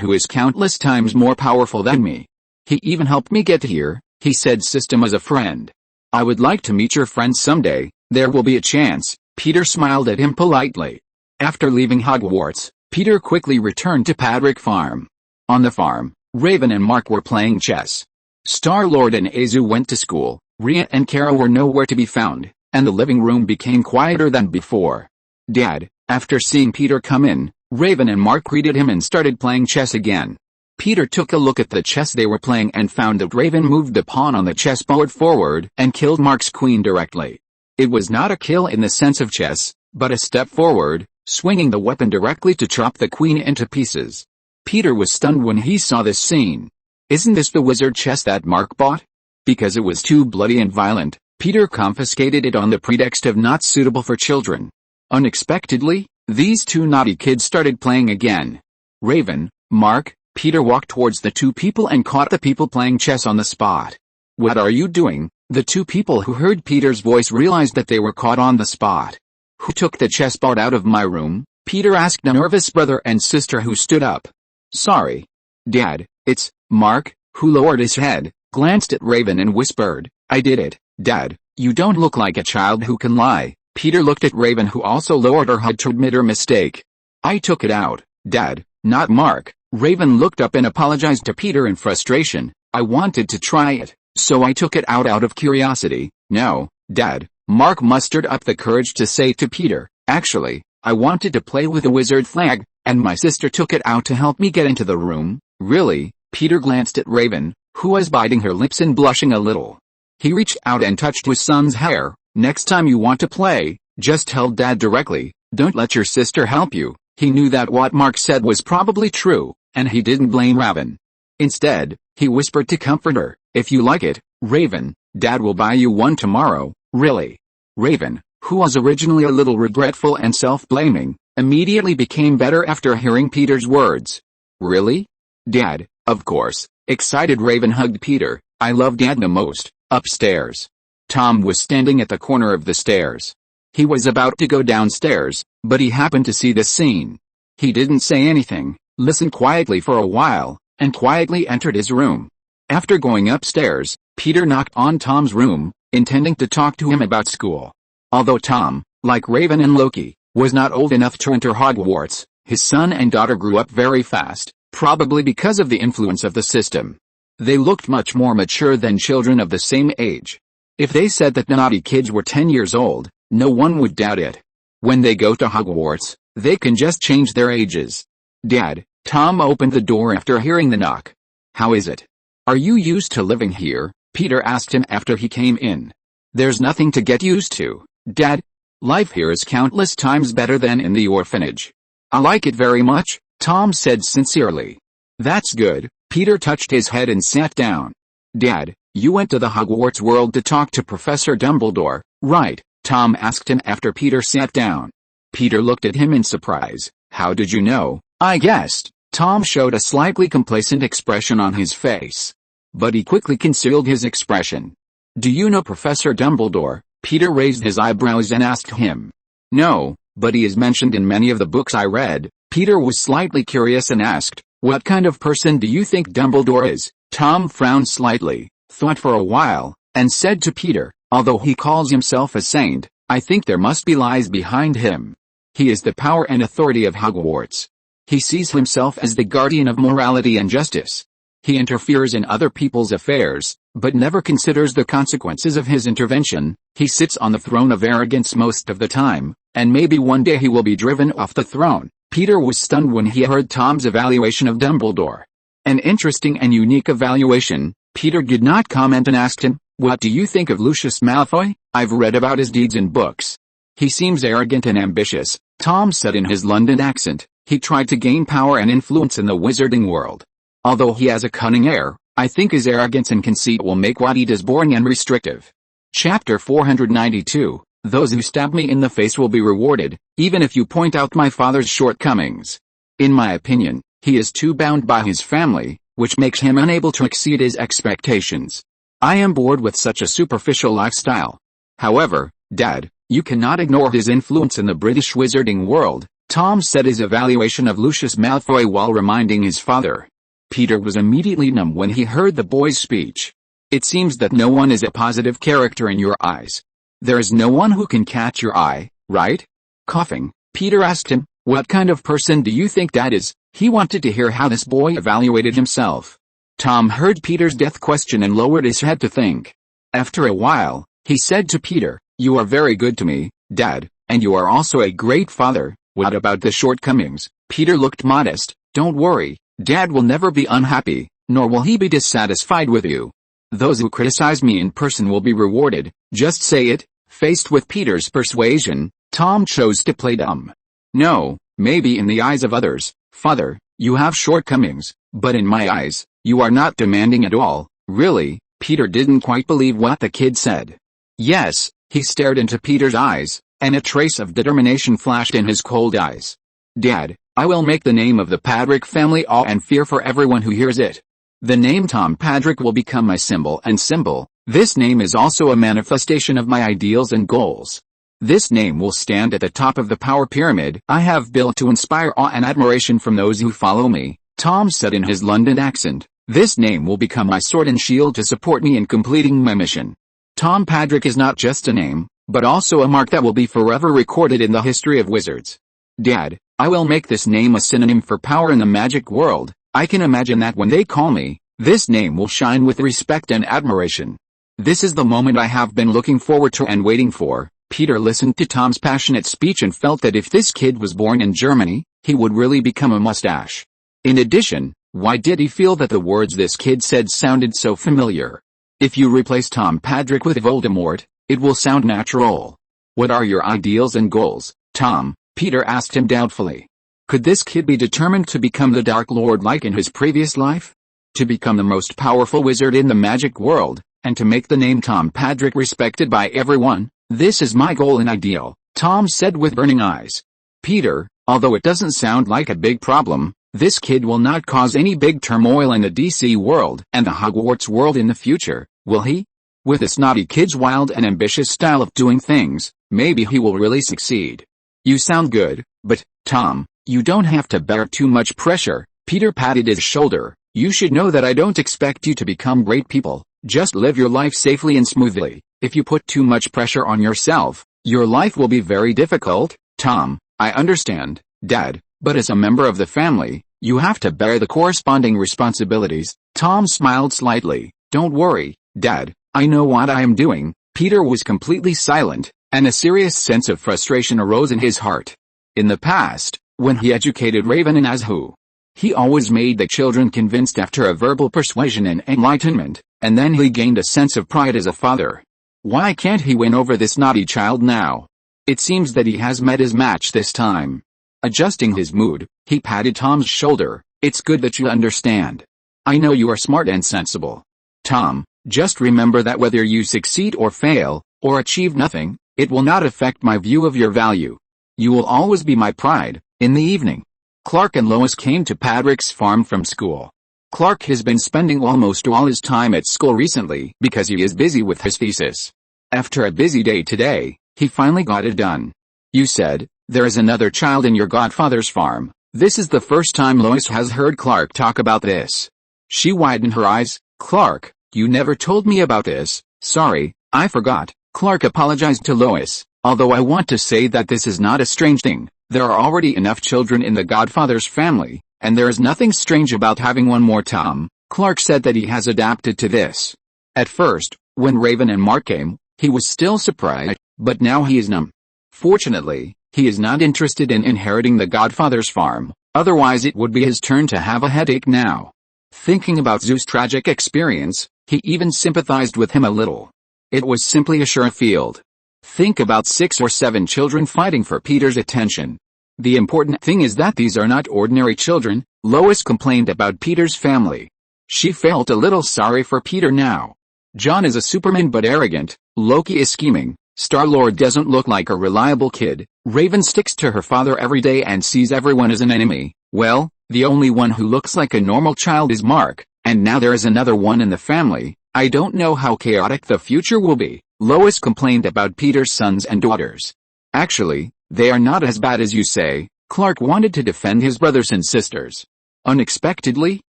who is countless times more powerful than me. He even helped me get here. He said system as a friend. I would like to meet your friend someday. There will be a chance. Peter smiled at him politely. After leaving Hogwarts, Peter quickly returned to Padrick Farm. On the farm, Raven and Mark were playing chess. Star-Lord and Azu went to school. Rhea and Kara were nowhere to be found, and the living room became quieter than before. Dad, after seeing Peter come in, Raven and Mark greeted him and started playing chess again. Peter took a look at the chess they were playing and found that Raven moved the pawn on the chessboard forward and killed Mark's queen directly. It was not a kill in the sense of chess, but a step forward, swinging the weapon directly to chop the queen into pieces. Peter was stunned when he saw this scene. Isn't this the wizard chess that Mark bought? Because it was too bloody and violent, Peter confiscated it on the pretext of not suitable for children. Unexpectedly, these two naughty kids started playing again. Raven, Mark, Peter walked towards the two people and caught the people playing chess on the spot. What are you doing? The two people who heard Peter's voice realized that they were caught on the spot. Who took the chessboard out of my room? Peter asked a nervous brother and sister who stood up. Sorry, Dad, it's Mark, who lowered his head, glanced at Raven and whispered, I did it, Dad. You don't look like a child who can lie. Peter looked at Raven, who also lowered her head to admit her mistake. I took it out, Dad, not Mark. Raven looked up and apologized to Peter in frustration. I wanted to try it, so I took it out of curiosity. No, Dad. Mark mustered up the courage to say to Peter, actually, I wanted to play with a wizard flag, and my sister took it out to help me get into the room. Really? Peter glanced at Raven, who was biting her lips and blushing a little. He reached out and touched his son's hair. Next time you want to play, just tell Dad directly. Don't let your sister help you. He knew that what Mark said was probably true, and he didn't blame Raven. Instead, he whispered to comfort her, if you like it, Raven, Dad will buy you one tomorrow. Really? Raven, who was originally a little regretful and self-blaming, immediately became better after hearing Peter's words. Really? Dad, of course. Excited Raven hugged Peter. I love Dad the most. Upstairs. Tom was standing at the corner of the stairs. He was about to go downstairs, but he happened to see this scene. He didn't say anything, listened quietly for a while, and quietly entered his room. After going upstairs, Peter knocked on Tom's room, intending to talk to him about school. Although Tom, like Raven and Loki, was not old enough to enter Hogwarts, his son and daughter grew up very fast, probably because of the influence of the system. They looked much more mature than children of the same age. If they said that the naughty kids were 10 years old, no one would doubt it. When they go to Hogwarts, they can just change their ages. Dad, Tom opened the door after hearing the knock. How is it? Are you used to living here? Peter asked him after he came in. There's nothing to get used to, Dad. Life here is countless times better than in the orphanage. I like it very much, Tom said sincerely. That's good. Peter touched his head and sat down. Dad, you went to the Hogwarts world to talk to Professor Dumbledore, right? Tom asked him after Peter sat down. Peter looked at him in surprise. How did you know? I guessed. Tom showed a slightly complacent expression on his face. But he quickly concealed his expression. Do you know Professor Dumbledore? Peter raised his eyebrows and asked him. No, but he is mentioned in many of the books I read. Peter was slightly curious and asked, what kind of person do you think Dumbledore is? Tom frowned slightly, thought for a while, and said to Peter, although he calls himself a saint, I think there must be lies behind him. He is the power and authority of Hogwarts. He sees himself as the guardian of morality and justice. He interferes in other people's affairs, but never considers the consequences of his intervention. He sits on the throne of arrogance most of the time, and maybe one day he will be driven off the throne. Peter was stunned when he heard Tom's evaluation of Dumbledore. An interesting and unique evaluation. Peter did not comment and asked him, what do you think of Lucius Malfoy? I've read about his deeds in books. He seems arrogant and ambitious, Tom said in his London accent. He tried to gain power and influence in the wizarding world. Although he has a cunning air, I think his arrogance and conceit will make what he does boring and restrictive. Chapter 492. Those who stab me in the face will be rewarded, even if you point out my father's shortcomings. In my opinion, he is too bound by his family, which makes him unable to exceed his expectations. I am bored with such a superficial lifestyle. However, Dad, you cannot ignore his influence in the British wizarding world, Tom said his evaluation of Lucius Malfoy while reminding his father. Peter was immediately numb when he heard the boy's speech. It seems that no one is a positive character in your eyes. There is no one who can catch your eye, right? Coughing, Peter asked him, what kind of person do you think Dad is? He wanted to hear how this boy evaluated himself. Tom heard Peter's death question and lowered his head to think. After a while, he said to Peter, you are very good to me, Dad, and you are also a great father. What about the shortcomings? Peter looked modest. Don't worry, Dad will never be unhappy, nor will he be dissatisfied with you. Those who criticize me in person will be rewarded, just say it. Faced with Peter's persuasion, Tom chose to play dumb. No, maybe in the eyes of others, Father, you have shortcomings, but in my eyes, you are not demanding at all. Really? Peter didn't quite believe what the kid said. Yes, he stared into Peter's eyes, and a trace of determination flashed in his cold eyes. Dad, I will make the name of the Padrick family awe and fear for everyone who hears it. The name Tom Padrick will become my symbol and symbol. This name is also a manifestation of my ideals and goals. This name will stand at the top of the power pyramid I have built to inspire awe and admiration from those who follow me, Tom said in his London accent. This name will become my sword and shield to support me in completing my mission. Tom Padrick is not just a name, but also a mark that will be forever recorded in the history of wizards. Dad, I will make this name a synonym for power in the magic world. I can imagine that when they call me, this name will shine with respect and admiration. This is the moment I have been looking forward to and waiting for. Peter listened to Tom's passionate speech and felt that if this kid was born in Germany, he would really become a mustache. In addition, why did he feel that the words this kid said sounded so familiar? If you replace Tom Padrick with Voldemort, it will sound natural. What are your ideals and goals, Tom? Peter asked him doubtfully. Could this kid be determined to become the Dark Lord like in his previous life? To become the most powerful wizard in the magic world, and to make the name Tom Padrick respected by everyone? This is my goal and ideal, Tom said with burning eyes. Peter, although it doesn't sound like a big problem, this kid will not cause any big turmoil in the DC world and the Hogwarts world in the future, will he? With this naughty kid's wild and ambitious style of doing things, maybe he will really succeed. You sound good, but, Tom, you don't have to bear too much pressure. Peter patted his shoulder. You should know that I don't expect you to become great people. Just live your life safely and smoothly. If you put too much pressure on yourself, your life will be very difficult. Tom, I understand, Dad, but as a member of the family, you have to bear the corresponding responsibilities. Tom smiled slightly. Don't worry, Dad, I know what I am doing. Peter was completely silent, and a serious sense of frustration arose in his heart. In the past, when he educated Raven and Azhu, he always made the children convinced after a verbal persuasion and enlightenment, and then he gained a sense of pride as a father. Why can't he win over this naughty child now? It seems that he has met his match this time. Adjusting his mood, he patted Tom's shoulder. It's good that you understand. I know you are smart and sensible. Tom, just remember that whether you succeed or fail, or achieve nothing, it will not affect my view of your value. You will always be my pride. In the evening, Clark and Lois came to Padrick's farm from school. Clark has been spending almost all his time at school recently because he is busy with his thesis. After a busy day today, he finally got it done. You said, there is another child in your godfather's farm. This is the first time Lois has heard Clark talk about this. She widened her eyes. Clark, you never told me about this. Sorry, I forgot. Clark apologized to Lois. Although I want to say that this is not a strange thing. There are already enough children in the godfather's family, and there is nothing strange about having one more. Tom, Clark said that he has adapted to this. At first, when Raven and Mark came, he was still surprised, but now he is numb. Fortunately, he is not interested in inheriting the godfather's farm, otherwise it would be his turn to have a headache now. Thinking about Zeus' tragic experience, he even sympathized with him a little. It was simply a sure field. Think about 6 or 7 children fighting for Peter's attention. The important thing is that these are not ordinary children. Lois complained about Peter's family. She felt a little sorry for Peter now. John is a Superman but arrogant, Loki is scheming, Star-Lord doesn't look like a reliable kid, Raven sticks to her father every day and sees everyone as an enemy. Well, the only one who looks like a normal child is Mark. And now there is another one in the family. I don't know how chaotic the future will be. Lois complained about Peter's sons and daughters. Actually, they are not as bad as you say. Clark wanted to defend his brothers and sisters. Unexpectedly,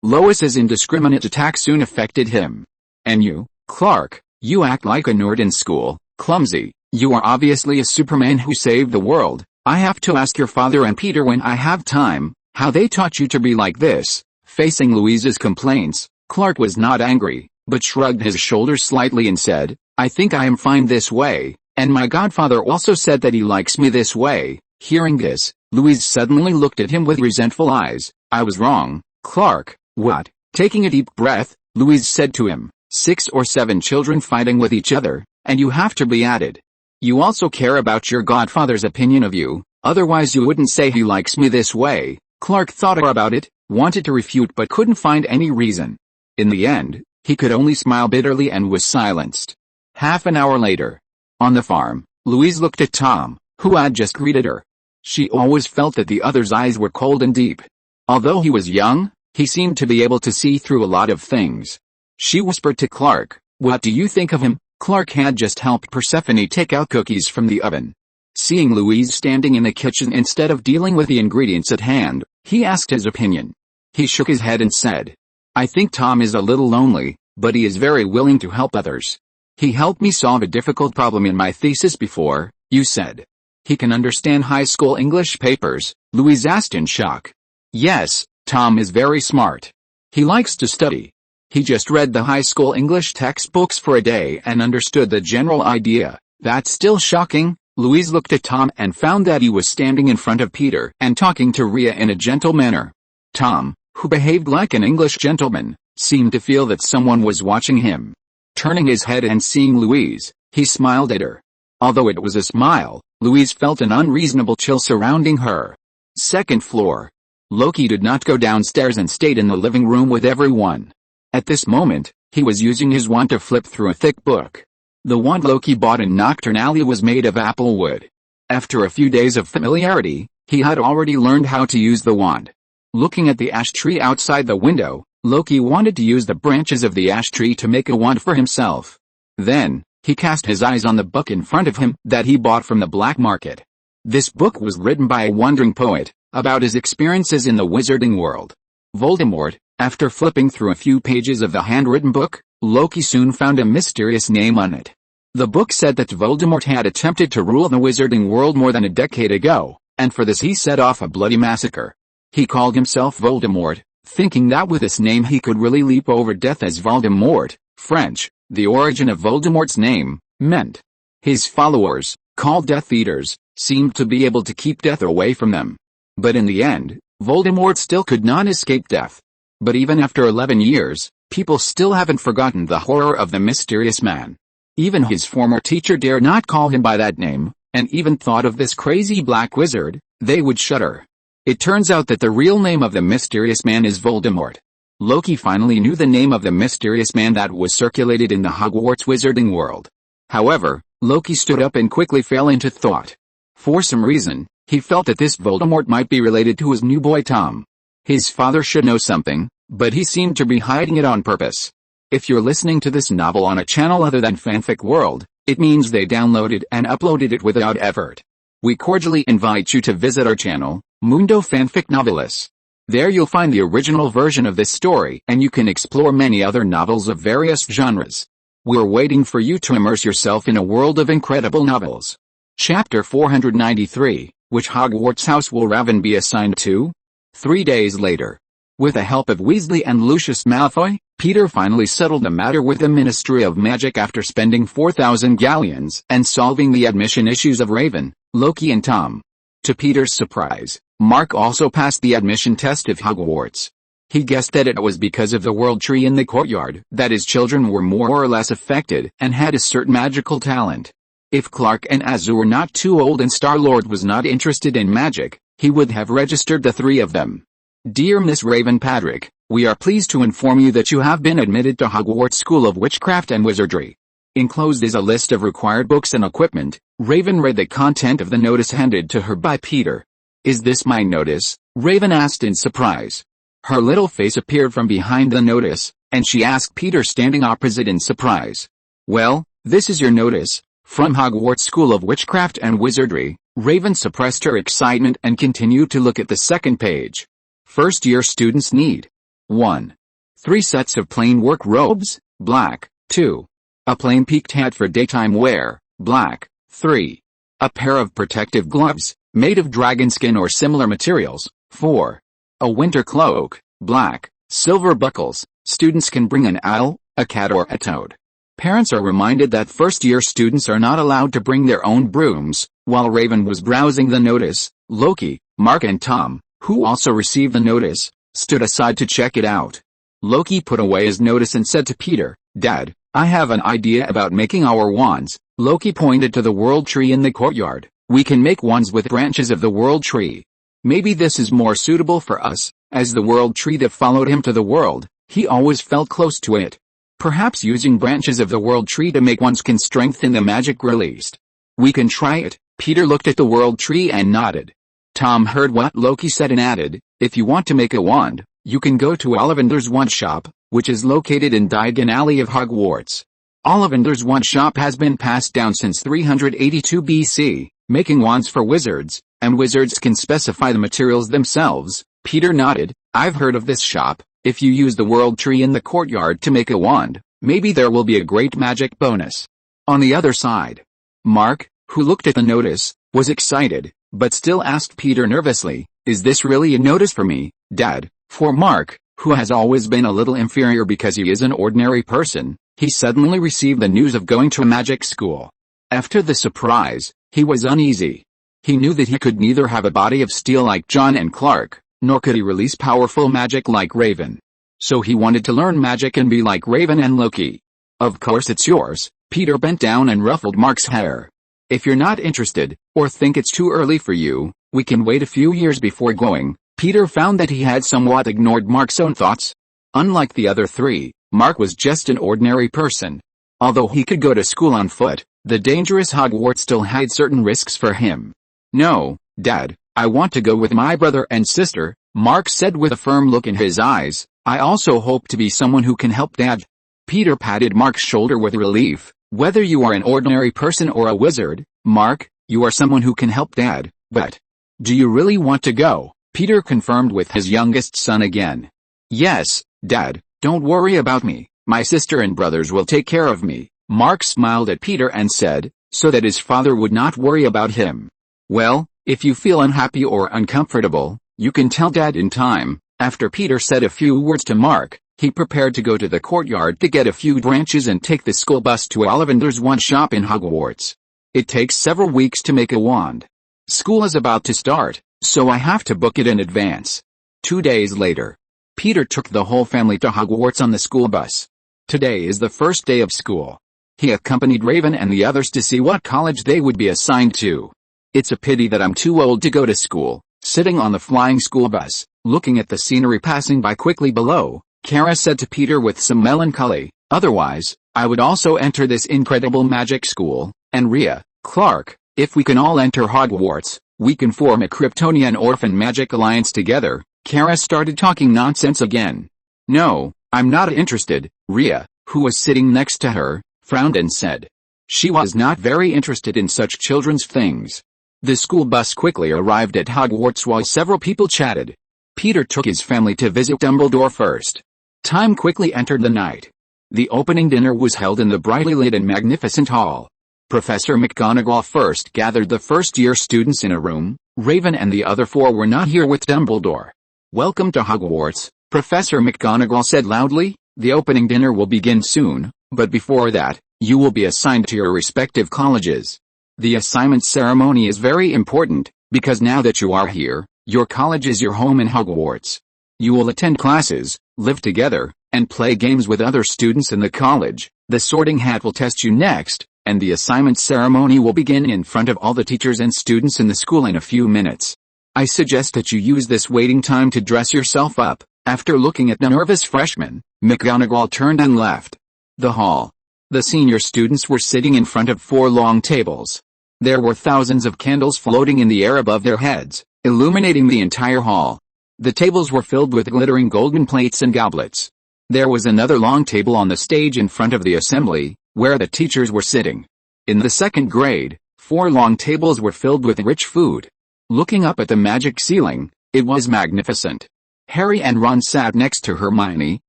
Lois's indiscriminate attack soon affected him. And you, Clark, you act like a nerd in school, clumsy. You are obviously a Superman who saved the world. I have to ask your father and Peter when I have time, how they taught you to be like this. Facing Louise's complaints, Clark was not angry, but shrugged his shoulders slightly and said, I think I am fine this way, and my godfather also said that he likes me this way. Hearing this, Louise suddenly looked at him with resentful eyes. I was wrong, Clark. What? Taking a deep breath, Louise said to him, 6 or 7 children fighting with each other, and you have to be added. You also care about your godfather's opinion of you, otherwise you wouldn't say he likes me this way. Clark thought about it, wanted to refute but couldn't find any reason. In the end, he could only smile bitterly and was silenced. Half an hour later. On the farm, Louise looked at Tom, who had just greeted her. She always felt that the other's eyes were cold and deep. Although he was young, he seemed to be able to see through a lot of things. She whispered to Clark, what do you think of him? Clark had just helped Persephone take out cookies from the oven. Seeing Louise standing in the kitchen instead of dealing with the ingredients at hand, he asked his opinion. He shook his head and said, I think Tom is a little lonely, but he is very willing to help others. He helped me solve a difficult problem in my thesis before, you said. He can understand high school English papers, Louise asked in shock. Yes, Tom is very smart. He likes to study. He just read the high school English textbooks for a day and understood the general idea. That's still shocking. Louise looked at Tom and found that he was standing in front of Peter and talking to Rhea in a gentle manner. Tom, who behaved like an English gentleman, seemed to feel that someone was watching him. Turning his head and seeing Louise, he smiled at her. Although it was a smile, Louise felt an unreasonable chill surrounding her. Second floor. Loki did not go downstairs and stayed in the living room with everyone. At this moment, he was using his wand to flip through a thick book. The wand Loki bought in Nocturne Alley was made of apple wood. After a few days of familiarity, he had already learned how to use the wand. Looking at the ash tree outside the window, Loki wanted to use the branches of the ash tree to make a wand for himself. Then, he cast his eyes on the book in front of him that he bought from the black market. This book was written by a wandering poet, about his experiences in the wizarding world. Voldemort. After flipping through a few pages of the handwritten book, Loki soon found a mysterious name on it. The book said that Voldemort had attempted to rule the wizarding world more than a decade ago, and for this he set off a bloody massacre. He called himself Voldemort, thinking that with this name he could really leap over death as Voldemort, French, the origin of Voldemort's name, meant. His followers, called Death Eaters, seemed to be able to keep death away from them. But in the end, Voldemort still could not escape death. But even after 11 years, people still haven't forgotten the horror of the mysterious man. Even his former teacher dared not call him by that name, and even thought of this crazy black wizard, they would shudder. It turns out that the real name of the mysterious man is Voldemort. Loki finally knew the name of the mysterious man that was circulated in the Hogwarts wizarding world. However, Loki stood up and quickly fell into thought. For some reason, he felt that this Voldemort might be related to his new boy Tom. His father should know something, but he seemed to be hiding it on purpose. If you're listening to this novel on a channel other than Fanfic World, it means they downloaded and uploaded it without effort. We cordially invite you to visit our channel, Mundo Fanfic Novelis. There you'll find the original version of this story and you can explore many other novels of various genres. We're waiting for you to immerse yourself in a world of incredible novels. Chapter 493, which Hogwarts house will Raven be assigned to? 3 days later. With the help of Weasley and Lucius Malfoy, Peter finally settled the matter with the Ministry of Magic after spending 4,000 galleons and solving the admission issues of Raven, Loki and Tom. To Peter's surprise, Mark also passed the admission test of Hogwarts. He guessed that it was because of the world tree in the courtyard that his children were more or less affected and had a certain magical talent. If Clark and Azure were not too old and Star-Lord was not interested in magic, he would have registered the 3 of them. Dear Miss Raven Padrick, we are pleased to inform you that you have been admitted to Hogwarts School of Witchcraft and Wizardry. Enclosed is a list of required books and equipment. Raven read the content of the notice handed to her by Peter. Is this my notice? Raven asked in surprise. Her little face appeared from behind the notice. and she asked Peter, standing opposite in surprise. "Well, this is your notice, from Hogwarts School of Witchcraft and Wizardry." Raven suppressed her excitement and continued to look at the second page. First-year students need 1. 3 sets of plain work robes, black. 2. A plain peaked hat for daytime wear, black. 3. A pair of protective gloves, made of dragon skin or similar materials. 4. A winter cloak, black. Silver buckles. Students can bring an owl, a cat or a toad. Parents are reminded that first-year students are not allowed to bring their own brooms. While Raven was browsing the notice, Loki, Mark and Tom, who also received the notice, stood aside to check it out. Loki put away his notice and said to Peter, "Dad, I have an idea about making our wands." Loki pointed to the world tree in the courtyard. "We can make wands with branches of the world tree. Maybe this is more suitable for us, as the world tree that followed him to the world, he always felt close to it. Perhaps using branches of the world tree to make wands can strengthen the magic released. We can try it." Peter looked at the world tree and nodded. Tom heard what Loki said and added, "If you want to make a wand, you can go to Ollivander's Wand Shop, which is located in Diagon Alley of Hogwarts. Ollivander's Wand Shop has been passed down since 382 BC, making wands for wizards, and wizards can specify the materials themselves." Peter nodded. "I've heard of this shop. If you use the world tree in the courtyard to make a wand, maybe there will be a great magic bonus." On the other side, Mark, who looked at the notice, was excited, but still asked Peter nervously, "Is this really a notice for me, Dad?" For Mark, who has always been a little inferior because he is an ordinary person, he suddenly received the news of going to a magic school. After the surprise, he was uneasy. He knew that he could neither have a body of steel like John and Clark, nor could he release powerful magic like Raven. So he wanted to learn magic and be like Raven and Loki. "Of course it's yours." Peter bent down and ruffled Mark's hair. "If you're not interested, or think it's too early for you, we can wait a few years before going." Peter found that he had somewhat ignored Mark's own thoughts. Unlike the other three, Mark was just an ordinary person. Although he could go to school on foot, the dangerous Hogwarts still had certain risks for him. "No, Dad, I want to go with my brother and sister," Mark said with a firm look in his eyes. "I also hope to be someone who can help Dad." Peter patted Mark's shoulder with relief. "Whether you are an ordinary person or a wizard, Mark, you are someone who can help Dad, but do you really want to go?" Peter confirmed with his youngest son again. "Yes, Dad, don't worry about me, my sister and brothers will take care of me." Mark smiled at Peter and said, so that his father would not worry about him, "Well, if you feel unhappy or uncomfortable, you can tell Dad in time." After Peter said a few words to Mark, he prepared to go to the courtyard to get a few branches and take the school bus to Ollivander's Wand Shop in Hogwarts. It takes several weeks to make a wand. School is about to start, so I have to book it in advance. 2 days later, Peter took the whole family to Hogwarts on the school bus. Today is the first day of school. He accompanied Raven and the others to see what college they would be assigned to. "It's a pity that I'm too old to go to school." Sitting on the flying school bus, looking at the scenery passing by quickly below, Kara said to Peter with some melancholy, "Otherwise, I would also enter this incredible magic school, and Rhea, Clark, if we can all enter Hogwarts, we can form a Kryptonian Orphan Magic Alliance together." Kara started talking nonsense again. "No, I'm not interested." Rhea, who was sitting next to her, frowned and said she was not very interested in such children's things. The school bus quickly arrived at Hogwarts while several people chatted. Peter took his family to visit Dumbledore first. Time quickly entered the night. The opening dinner was held in the brightly lit and magnificent hall. Professor McGonagall first gathered the first-year students in a room. Raven and the other 4 were not here with Dumbledore. "Welcome to Hogwarts," Professor McGonagall said loudly. "The opening dinner will begin soon, but before that, you will be assigned to your respective colleges. The assignment ceremony is very important, because now that you are here, your college is your home in Hogwarts. You will attend classes, live together, and play games with other students in the college. The sorting hat will test you next, and the assignment ceremony will begin in front of all the teachers and students in the school in a few minutes. I suggest that you use this waiting time to dress yourself up." After looking at the nervous freshman, McGonagall turned and left the hall. The senior students were sitting in front of 4 long tables. There were thousands of candles floating in the air above their heads, illuminating the entire hall. The tables were filled with glittering golden plates and goblets. There was another long table on the stage in front of the assembly, where the teachers were sitting. In the second grade, 4 long tables were filled with rich food. Looking up at the magic ceiling, it was magnificent. Harry and Ron sat next to Hermione,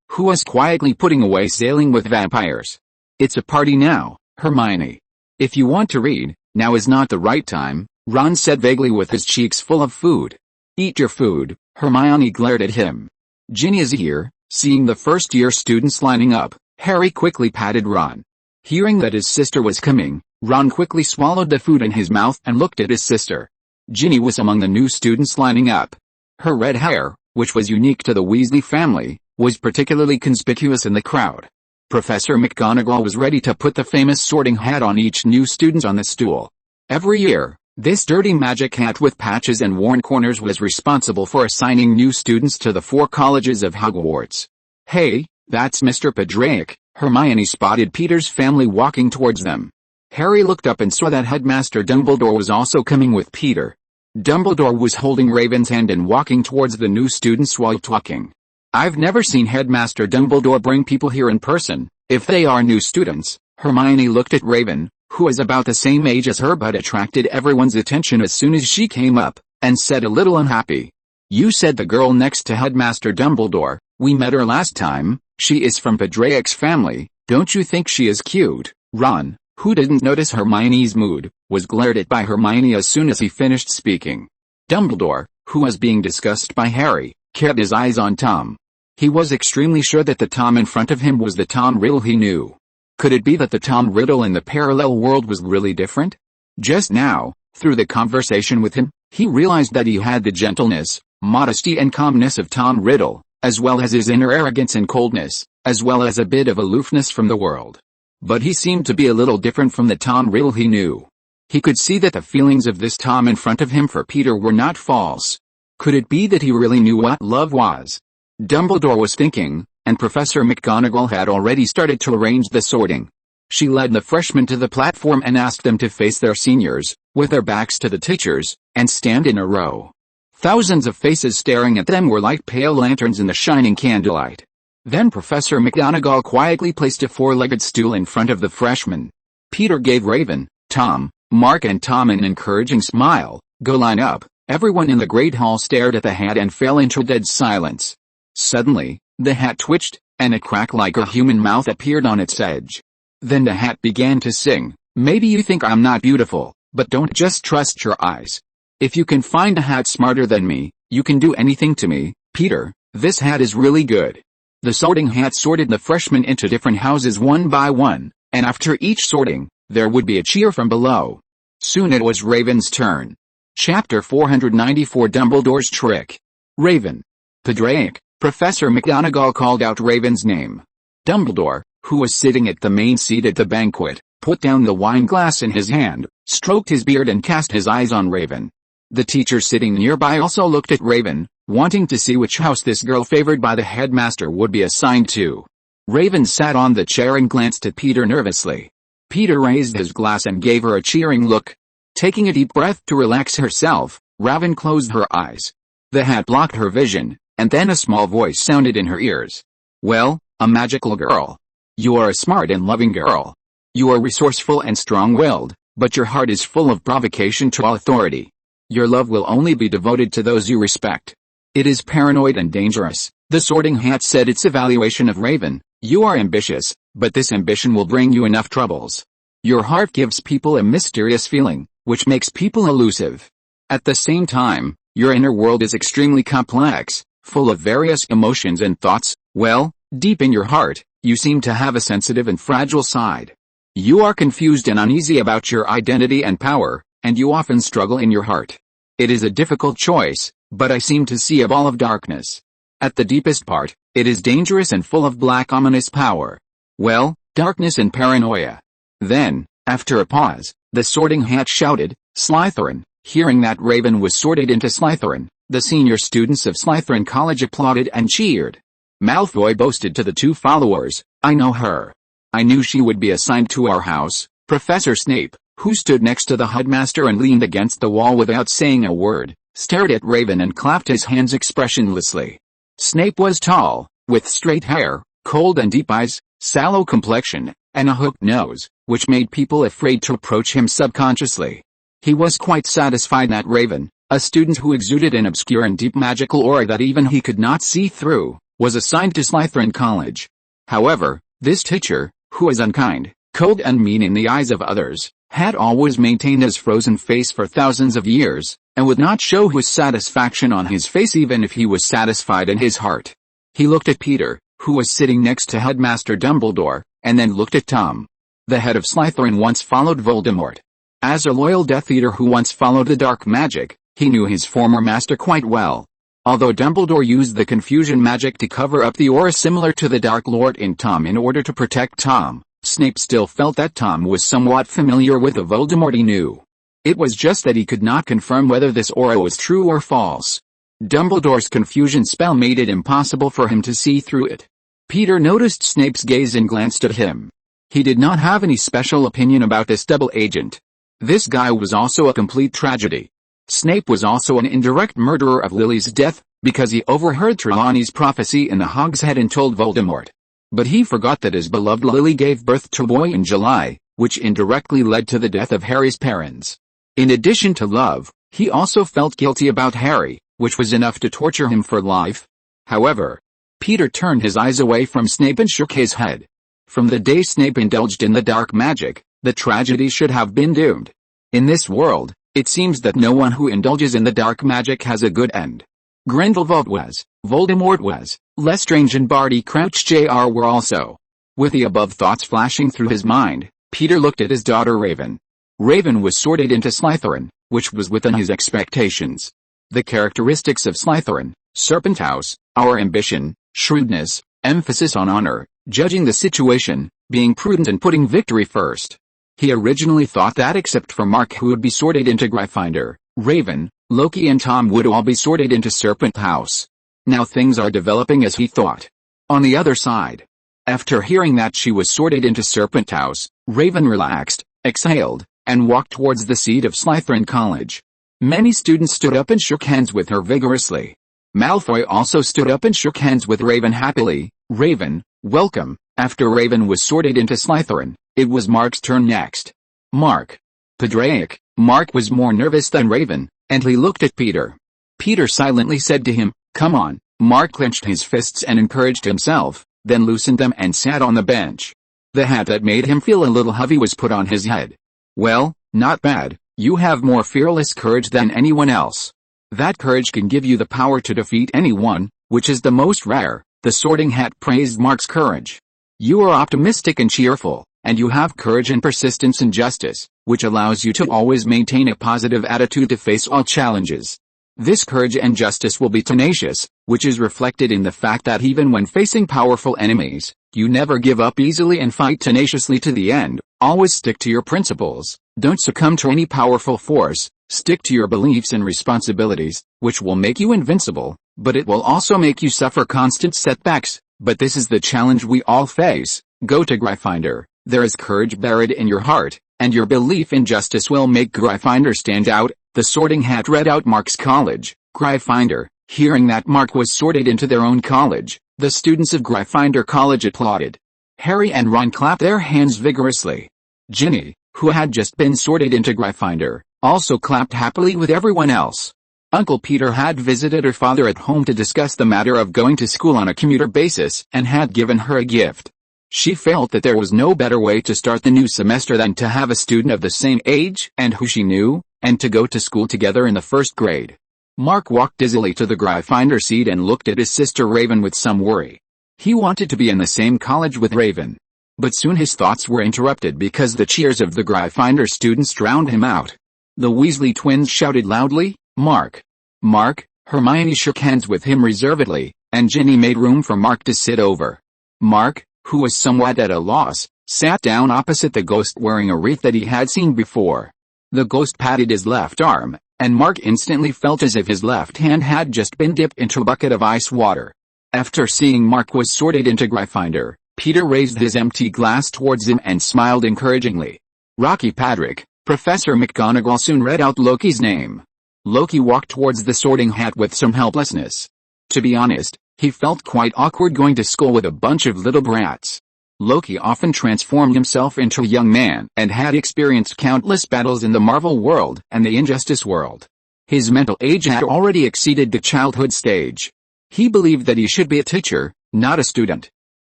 who was quietly putting away Sailing with Vampires. "It's a party now, Hermione. If you want to read, now is not the right time," Ron said vaguely with his cheeks full of food. "Eat your food," Hermione glared at him. "Ginny is here." Seeing the first-year students lining up, Harry quickly patted Ron. Hearing that his sister was coming, Ron quickly swallowed the food in his mouth and looked at his sister. Ginny was among the new students lining up. Her red hair, which was unique to the Weasley family, was particularly conspicuous in the crowd. Professor McGonagall was ready to put the famous sorting hat on each new student on the stool. Every year, this dirty magic hat with patches and worn corners was responsible for assigning new students to the 4 colleges of Hogwarts. "Hey, that's Mr. Padraic," Hermione spotted Peter's family walking towards them. Harry looked up and saw that Headmaster Dumbledore was also coming with Peter. Dumbledore was holding Raven's hand and walking towards the new students while talking. "I've never seen Headmaster Dumbledore bring people here in person, if they are new students." Hermione looked at Raven, who was about the same age as her but attracted everyone's attention as soon as she came up, and said a little unhappy. "You said the girl next to Headmaster Dumbledore. We met her last time. She is from Padraic's family. Don't you think she is cute?" Ron, who didn't notice Hermione's mood, was glared at by Hermione as soon as he finished speaking. Dumbledore, who was being discussed by Harry, kept his eyes on Tom. He was extremely sure that the Tom in front of him was the Tom Riddle he knew. Could it be that the Tom Riddle in the parallel world was really different? Just now, through the conversation with him, he realized that he had the gentleness, modesty and calmness of Tom Riddle, as well as his inner arrogance and coldness, as well as a bit of aloofness from the world. But he seemed to be a little different from the Tom Riddle he knew. He could see that the feelings of this Tom in front of him for Peter were not false. Could it be that he really knew what love was? Dumbledore was thinking, and Professor McGonagall had already started to arrange the sorting. She led the freshmen to the platform and asked them to face their seniors, with their backs to the teachers, and stand in a row. Thousands of faces staring at them were like pale lanterns in the shining candlelight. Then Professor McGonagall quietly placed a 4-legged stool in front of the freshmen. Peter gave Raven, Tom, Mark and Tom an encouraging smile. "Go line up." Everyone in the Great Hall stared at the hat and fell into dead silence. Suddenly, the hat twitched, and a crack like a human mouth appeared on its edge. Then the hat began to sing, "Maybe you think I'm not beautiful, but don't just trust your eyes. If you can find a hat smarter than me, you can do anything to me, Peter. This hat is really good." The sorting hat sorted the freshmen into different houses one by one, and after each sorting, there would be a cheer from below. Soon it was Raven's turn. Chapter 494 Dumbledore's Trick. Raven. "Padraic." Professor McGonagall called out Raven's name. Dumbledore, who was sitting at the main seat at the banquet, put down the wine glass in his hand, stroked his beard and cast his eyes on Raven. The teacher sitting nearby also looked at Raven, wanting to see which house this girl favored by the headmaster would be assigned to. Raven sat on the chair and glanced at Peter nervously. Peter raised his glass and gave her a cheering look. Taking a deep breath to relax herself, Raven closed her eyes. The hat blocked her vision, and then a small voice sounded in her ears. "Well, a magical girl. You are a smart and loving girl. You are resourceful and strong-willed, but your heart is full of provocation to authority. Your love will only be devoted to those you respect. It is paranoid and dangerous." The sorting hat said its evaluation of Raven. "You are ambitious, but this ambition will bring you enough troubles. Your heart gives people a mysterious feeling, which makes people elusive. At the same time, your inner world is extremely complex, full of various emotions and thoughts. Well, deep in your heart, you seem to have a sensitive and fragile side. You are confused and uneasy about your identity and power, and you often struggle in your heart. It is a difficult choice, but I seem to see a ball of darkness. At the deepest part, it is dangerous and full of black ominous power. Well, darkness and paranoia." Then, after a pause, the sorting hat shouted, "Slytherin." Hearing that Raven was sorted into Slytherin, the senior students of Slytherin College applauded and cheered. Malfoy boasted to the 2 followers, "I know her. I knew she would be assigned to our house." Professor Snape, who stood next to the headmaster and leaned against the wall without saying a word, stared at Raven and clapped his hands expressionlessly. Snape was tall, with straight hair, Cold and deep eyes, sallow complexion, and a hooked nose, which made people afraid to approach him subconsciously. He was quite satisfied that Raven, a student who exuded an obscure and deep magical aura that even he could not see through, was assigned to Slytherin College. However, this teacher, who was unkind, cold and mean in the eyes of others, had always maintained his frozen face for thousands of years, and would not show his satisfaction on his face even if he was satisfied in his heart. He looked at Peter, who was sitting next to Headmaster Dumbledore, and then looked at Tom. The head of Slytherin once followed Voldemort. As a loyal Death Eater who once followed the dark magic, he knew his former master quite well. Although Dumbledore used the confusion magic to cover up the aura similar to the Dark Lord in Tom in order to protect Tom, Snape still felt that Tom was somewhat familiar with the Voldemort he knew. It was just that he could not confirm whether this aura was true or false. Dumbledore's confusion spell made it impossible for him to see through it. Peter noticed Snape's gaze and glanced at him. He did not have any special opinion about this double agent. This guy was also a complete tragedy. Snape was also an indirect murderer of Lily's death, because he overheard Trelawney's prophecy in the Hogshead and told Voldemort. But he forgot that his beloved Lily gave birth to a boy in July, which indirectly led to the death of Harry's parents. In addition to love, he also felt guilty about Harry, which was enough to torture him for life. However, Peter turned his eyes away from Snape and shook his head. From the day Snape indulged in the dark magic, the tragedy should have been doomed. In this world, it seems that no one who indulges in the dark magic has a good end. Grindelwald was, Voldemort was, Lestrange and Barty Crouch Jr. were also. With the above thoughts flashing through his mind, Peter looked at his daughter Raven. Raven was sorted into Slytherin, which was within his expectations. The characteristics of Slytherin: Serpent House, our ambition, shrewdness, emphasis on honor, judging the situation, being prudent and putting victory first. He originally thought that except for Mark, who would be sorted into Gryffindor, Raven, Loki and Tom would all be sorted into Serpent House. Now things are developing as he thought. On the other side, after hearing that she was sorted into Serpent House, Raven relaxed, exhaled, and walked towards the seat of Slytherin College. Many students stood up and shook hands with her vigorously. Malfoy also stood up and shook hands with Raven happily. Raven, welcome. After Raven was sorted into Slytherin, it was Mark's turn next. Mark. Padraic. Mark was more nervous than Raven, and he looked at Peter. Peter silently said to him, "Come on." Mark clenched his fists and encouraged himself, then loosened them and sat on the bench. The hat that made him feel a little heavy was put on his head. "Well, not bad. You have more fearless courage than anyone else. That courage can give you the power to defeat anyone, which is the most rare." The Sorting Hat praised Mark's courage. "You are optimistic and cheerful, and you have courage and persistence and justice, which allows you to always maintain a positive attitude to face all challenges. This courage and justice will be tenacious, which is reflected in the fact that even when facing powerful enemies, you never give up easily and fight tenaciously to the end. Always stick to your principles, don't succumb to any powerful force, stick to your beliefs and responsibilities, which will make you invincible, but it will also make you suffer constant setbacks. But this is the challenge we all face. Go to Gryffindor. There is courage buried in your heart, and your belief in justice will make Gryffindor stand out." The Sorting Hat read out Mark's college, Gryffindor. Hearing that Mark was sorted into their own college, the students of Gryffindor College applauded. Harry and Ron clapped their hands vigorously. Ginny, who had just been sorted into Gryffindor, also clapped happily with everyone else. Uncle Peter had visited her father at home to discuss the matter of going to school on a commuter basis and had given her a gift. She felt that there was no better way to start the new semester than to have a student of the same age and who she knew, and to go to school together in the first grade. Mark walked dizzily to the Gryffindor seat and looked at his sister Raven with some worry. He wanted to be in the same college with Raven. But soon his thoughts were interrupted because the cheers of the Gryffindor students drowned him out. The Weasley twins shouted loudly, "Mark! Mark!" Hermione shook hands with him reservedly, and Ginny made room for Mark to sit over. Mark, who was somewhat at a loss, sat down opposite the ghost wearing a wreath that he had seen before. The ghost patted his left arm, and Mark instantly felt as if his left hand had just been dipped into a bucket of ice water. After seeing Mark was sorted into Gryffindor, Peter raised his empty glass towards him and smiled encouragingly. "Rocky Patrick." Professor McGonagall soon read out Loki's name. Loki walked towards the Sorting Hat with some helplessness. To be honest, He felt quite awkward going to school with a bunch of little brats. Loki often transformed himself into a young man and had experienced countless battles in the Marvel world and the Injustice world. His mental age had already exceeded the childhood stage. He believed that he should be a teacher, not a student.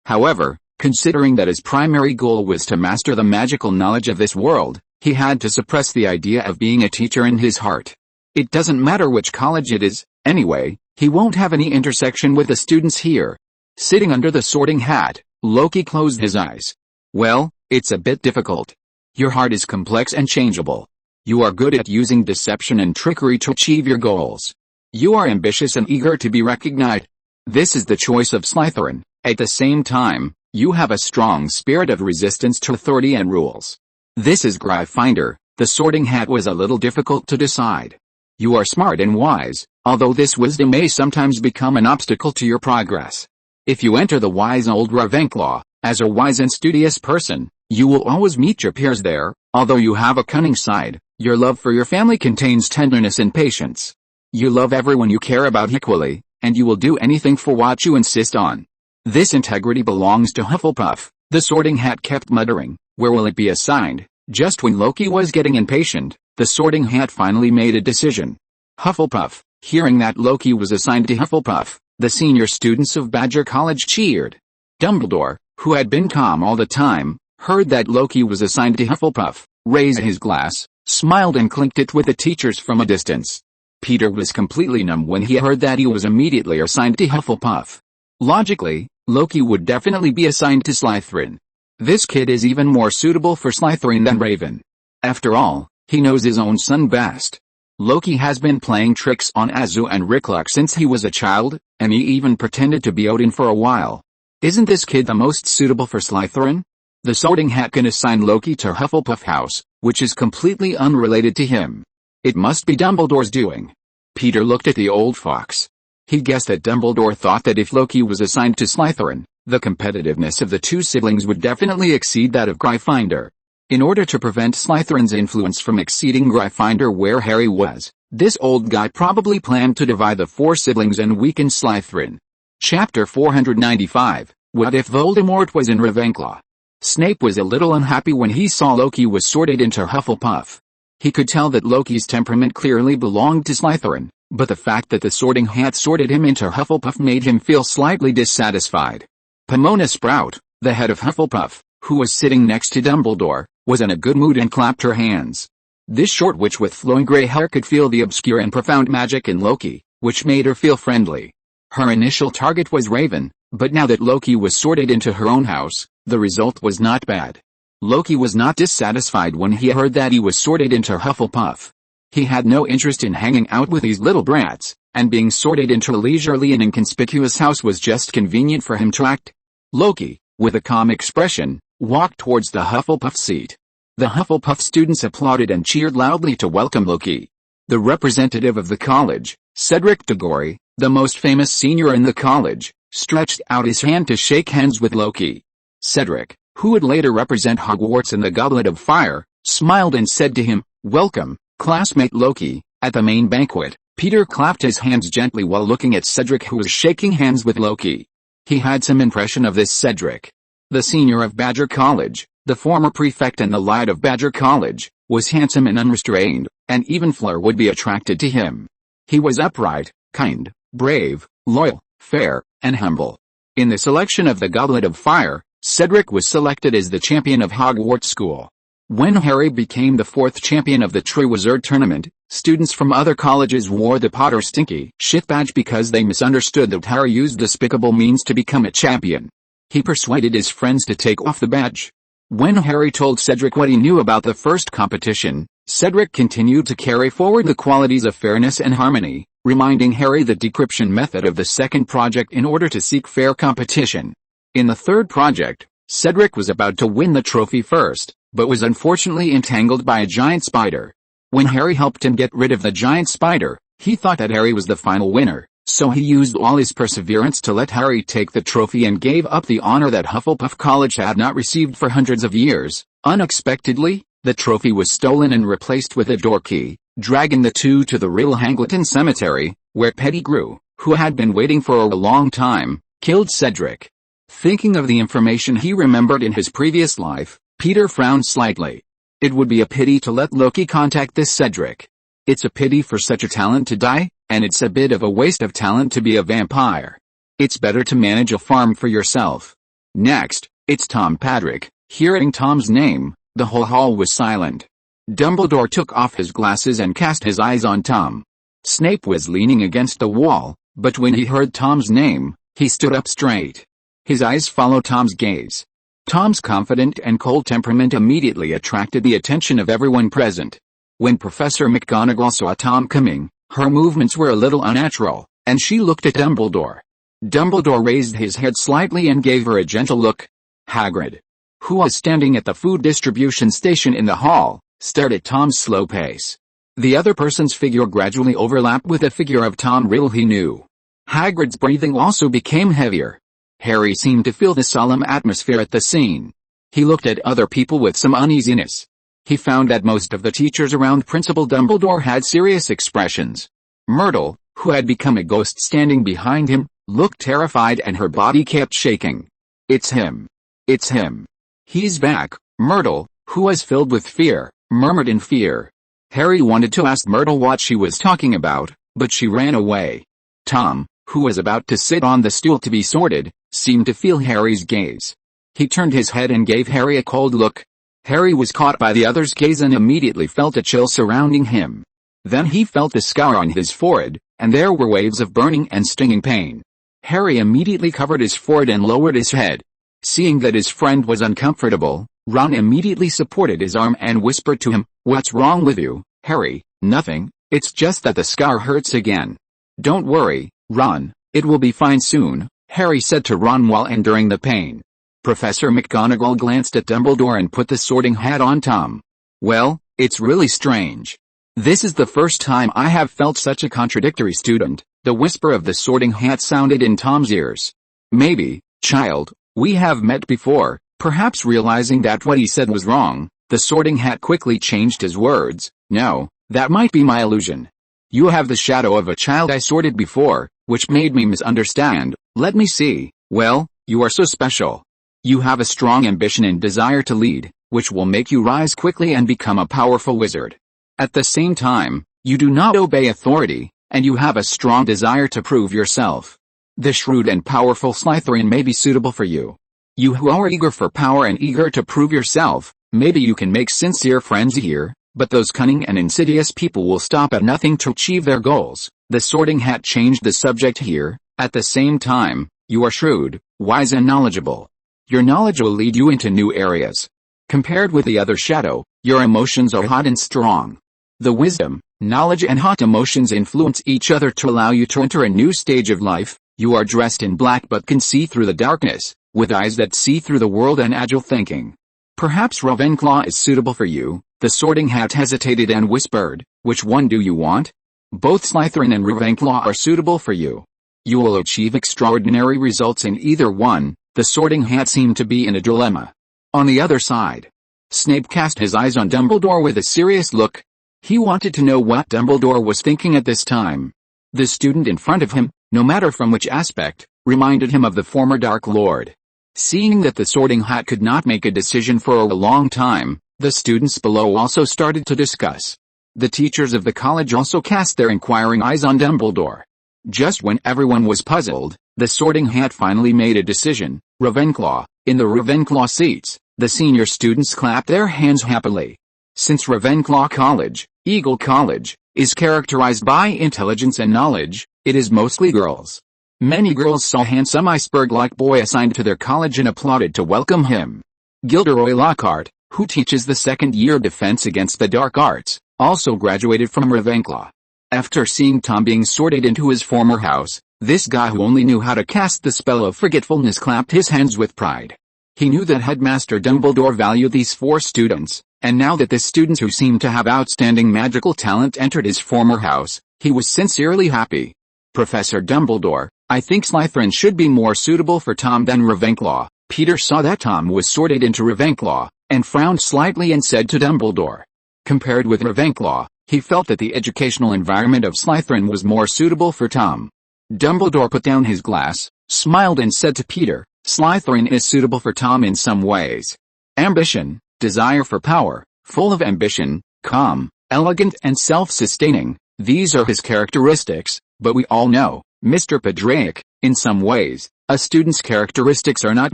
However, considering that his primary goal was to master the magical knowledge of this world, he had to suppress the idea of being a teacher in his heart. It doesn't matter which college it is, anyway, he won't have any intersection with the students here. Sitting under the sorting hat, Loki closed his eyes. Well, it's a bit difficult. Your heart is complex and changeable. You are good at using deception and trickery to achieve your goals. You are ambitious and eager to be recognized. This is the choice of Slytherin. At the same time, you have a strong spirit of resistance to authority and rules. This is Gryffindor. The sorting hat was a little difficult to decide. You are smart and wise, although this wisdom may sometimes become an obstacle to your progress. If you enter the wise old Ravenclaw, as a wise and studious person, you will always meet your peers there. Although you have a cunning side, your love for your family contains tenderness and patience. You love everyone you care about equally, and you will do anything for what you insist on. This integrity belongs to Hufflepuff, the sorting hat kept muttering. Where will it be assigned? Just when Loki was getting impatient, the sorting hat finally made a decision. Hufflepuff. Hearing that Loki was assigned to Hufflepuff, the senior students of Badger College cheered. Dumbledore, who had been calm all the time, heard that Loki was assigned to Hufflepuff, raised his glass, smiled and clinked it with the teachers from a distance. Peter was completely numb when he heard that he was immediately assigned to Hufflepuff. Logically, Loki would definitely be assigned to Slytherin. This kid is even more suitable for Slytherin than Raven. After all, he knows his own son best. Loki has been playing tricks on Azu and Ricklok since he was a child, and he even pretended to be Odin for a while. Isn't this kid the most suitable for Slytherin? The sorting hat can assign Loki to Hufflepuff House, which is completely unrelated to him. It must be Dumbledore's doing. Peter looked at the old fox. He guessed that Dumbledore thought that if Loki was assigned to Slytherin, the competitiveness of the two siblings would definitely exceed that of Gryffindor. In order to prevent Slytherin's influence from exceeding Gryffindor where Harry was, this old guy probably planned to divide the four siblings and weaken Slytherin. Chapter 495, What if Voldemort was in Ravenclaw? Snape was a little unhappy when he saw Loki was sorted into Hufflepuff. He could tell that Loki's temperament clearly belonged to Slytherin, but the fact that the sorting hat sorted him into Hufflepuff made him feel slightly dissatisfied. Pomona Sprout, the head of Hufflepuff, who was sitting next to Dumbledore, was in a good mood and clapped her hands. This short witch with flowing gray hair could feel the obscure and profound magic in Loki, which made her feel friendly. Her initial target was Raven, but now that Loki was sorted into her own house, the result was not bad. Loki was not dissatisfied when he heard that he was sorted into Hufflepuff. He had no interest in hanging out with these little brats, and being sorted into a leisurely and inconspicuous house was just convenient for him to act. Loki, with a calm expression, walked towards the Hufflepuff seat. The Hufflepuff students applauded and cheered loudly to welcome Loki. The representative of the college, Cedric Diggory, the most famous senior in the college, stretched out his hand to shake hands with Loki. Cedric, who would later represent Hogwarts in the Goblet of Fire, smiled and said to him, "Welcome, classmate Loki." At the main banquet, Peter clapped his hands gently while looking at Cedric, who was shaking hands with Loki. He had some impression of this Cedric. The senior of Badger College, the former prefect and the light of Badger College, was handsome and unrestrained, and even Fleur would be attracted to him. He was upright, kind, brave, loyal, fair, and humble. In the selection of the Goblet of Fire, Cedric was selected as the champion of Hogwarts School. When Harry became the fourth champion of the Triwizard Tournament, students from other colleges wore the Potter Stinky Shit badge because they misunderstood that Harry used despicable means to become a champion. He persuaded his friends to take off the badge. When Harry told Cedric what he knew about the first competition, Cedric continued to carry forward the qualities of fairness and harmony, reminding Harry the decryption method of the second project in order to seek fair competition. In the third project, Cedric was about to win the trophy first, but was unfortunately entangled by a giant spider. When Harry helped him get rid of the giant spider, he thought that Harry was the final winner, so he used all his perseverance to let Harry take the trophy and gave up the honor that Hufflepuff College had not received for hundreds of years. Unexpectedly, the trophy was stolen and replaced with a door key, dragging the two to the real Hangleton Cemetery, where Pettigrew, who had been waiting for a long time, killed Cedric. Thinking of the information he remembered in his previous life, Peter frowned slightly. It would be a pity to let Loki contact this Cedric. It's a pity for such a talent to die, and it's a bit of a waste of talent to be a vampire. It's better to manage a farm for yourself. Next, it's Tom Patrick. Hearing Tom's name, the whole hall was silent. Dumbledore took off his glasses and cast his eyes on Tom. Snape was leaning against the wall, but when he heard Tom's name, he stood up straight. His eyes followed Tom's gaze. Tom's confident and cold temperament immediately attracted the attention of everyone present. When Professor McGonagall saw Tom coming, her movements were a little unnatural, and she looked at Dumbledore. Dumbledore raised his head slightly and gave her a gentle look. Hagrid, who was standing at the food distribution station in the hall, stared at Tom's slow pace. The other person's figure gradually overlapped with the figure of Tom Riddle he knew. Hagrid's breathing also became heavier. Harry seemed to feel the solemn atmosphere at the scene. He looked at other people with some uneasiness. He found that most of the teachers around Principal Dumbledore had serious expressions. Myrtle, who had become a ghost standing behind him, looked terrified and her body kept shaking. It's him. It's him. He's back. Myrtle, who was filled with fear, murmured in fear. Harry wanted to ask Myrtle what she was talking about, but she ran away. Tom, who was about to sit on the stool to be sorted, seemed to feel Harry's gaze. He turned his head and gave Harry a cold look. Harry was caught by the other's gaze and immediately felt a chill surrounding him. Then he felt a scar on his forehead, and there were waves of burning and stinging pain. Harry immediately covered his forehead and lowered his head. Seeing that his friend was uncomfortable, Ron immediately supported his arm and whispered to him, "What's wrong with you, Harry?" "Nothing, it's just that the scar hurts again." "Don't worry, Ron, it will be fine soon," Harry said to Ron while enduring the pain. Professor McGonagall glanced at Dumbledore and put the sorting hat on Tom. "Well, it's really strange. This is the first time I have felt such a contradictory student." The whisper of the sorting hat sounded in Tom's ears. "Maybe, child, we have met before." Perhaps realizing that what he said was wrong, the sorting hat quickly changed his words. "No, that might be my illusion. You have the shadow of a child I sorted before, which made me misunderstand. Let me see. Well, you are so special. You have a strong ambition and desire to lead, which will make you rise quickly and become a powerful wizard. At the same time, you do not obey authority, and you have a strong desire to prove yourself. The shrewd and powerful Slytherin may be suitable for you. You who are eager for power and eager to prove yourself, maybe you can make sincere friends here, but those cunning and insidious people will stop at nothing to achieve their goals." The sorting hat changed the subject here. "At the same time, you are shrewd, wise and knowledgeable. Your knowledge will lead you into new areas. Compared with the other shadow, your emotions are hot and strong. The wisdom, knowledge and hot emotions influence each other to allow you to enter a new stage of life. You are dressed in black but can see through the darkness, with eyes that see through the world and agile thinking. Perhaps Ravenclaw is suitable for you." The sorting hat hesitated and whispered, "Which one do you want?" "Both Slytherin and Ravenclaw are suitable for you. You will achieve extraordinary results in either one." The sorting hat seemed to be in a dilemma. On the other side, Snape cast his eyes on Dumbledore with a serious look. He wanted to know what Dumbledore was thinking at this time. The student in front of him, no matter from which aspect, reminded him of the former Dark Lord. Seeing that the sorting hat could not make a decision for a long time, the students below also started to discuss. The teachers of the college also cast their inquiring eyes on Dumbledore. Just when everyone was puzzled, the sorting hat finally made a decision. Ravenclaw. In the Ravenclaw seats, the senior students clapped their hands happily. Since Ravenclaw College, Eagle College, is characterized by intelligence and knowledge, it is mostly girls. Many girls saw a handsome iceberg-like boy assigned to their college and applauded to welcome him. Gilderoy Lockhart, who teaches the second-year defense against the dark arts, also graduated from Ravenclaw. After seeing Tom being sorted into his former house, this guy who only knew how to cast the spell of forgetfulness clapped his hands with pride. He knew that Headmaster Dumbledore valued these 4 students, and now that the students who seemed to have outstanding magical talent entered his former house, he was sincerely happy. "Professor Dumbledore, I think Slytherin should be more suitable for Tom than Ravenclaw." Peter saw that Tom was sorted into Ravenclaw, and frowned slightly and said to Dumbledore. Compared with Ravenclaw, he felt that the educational environment of Slytherin was more suitable for Tom. Dumbledore put down his glass, smiled and said to Peter, "Slytherin is suitable for Tom in some ways. Ambition, desire for power, full of ambition, calm, elegant and self-sustaining, these are his characteristics, but we all know, Mr. Padraic, in some ways, a student's characteristics are not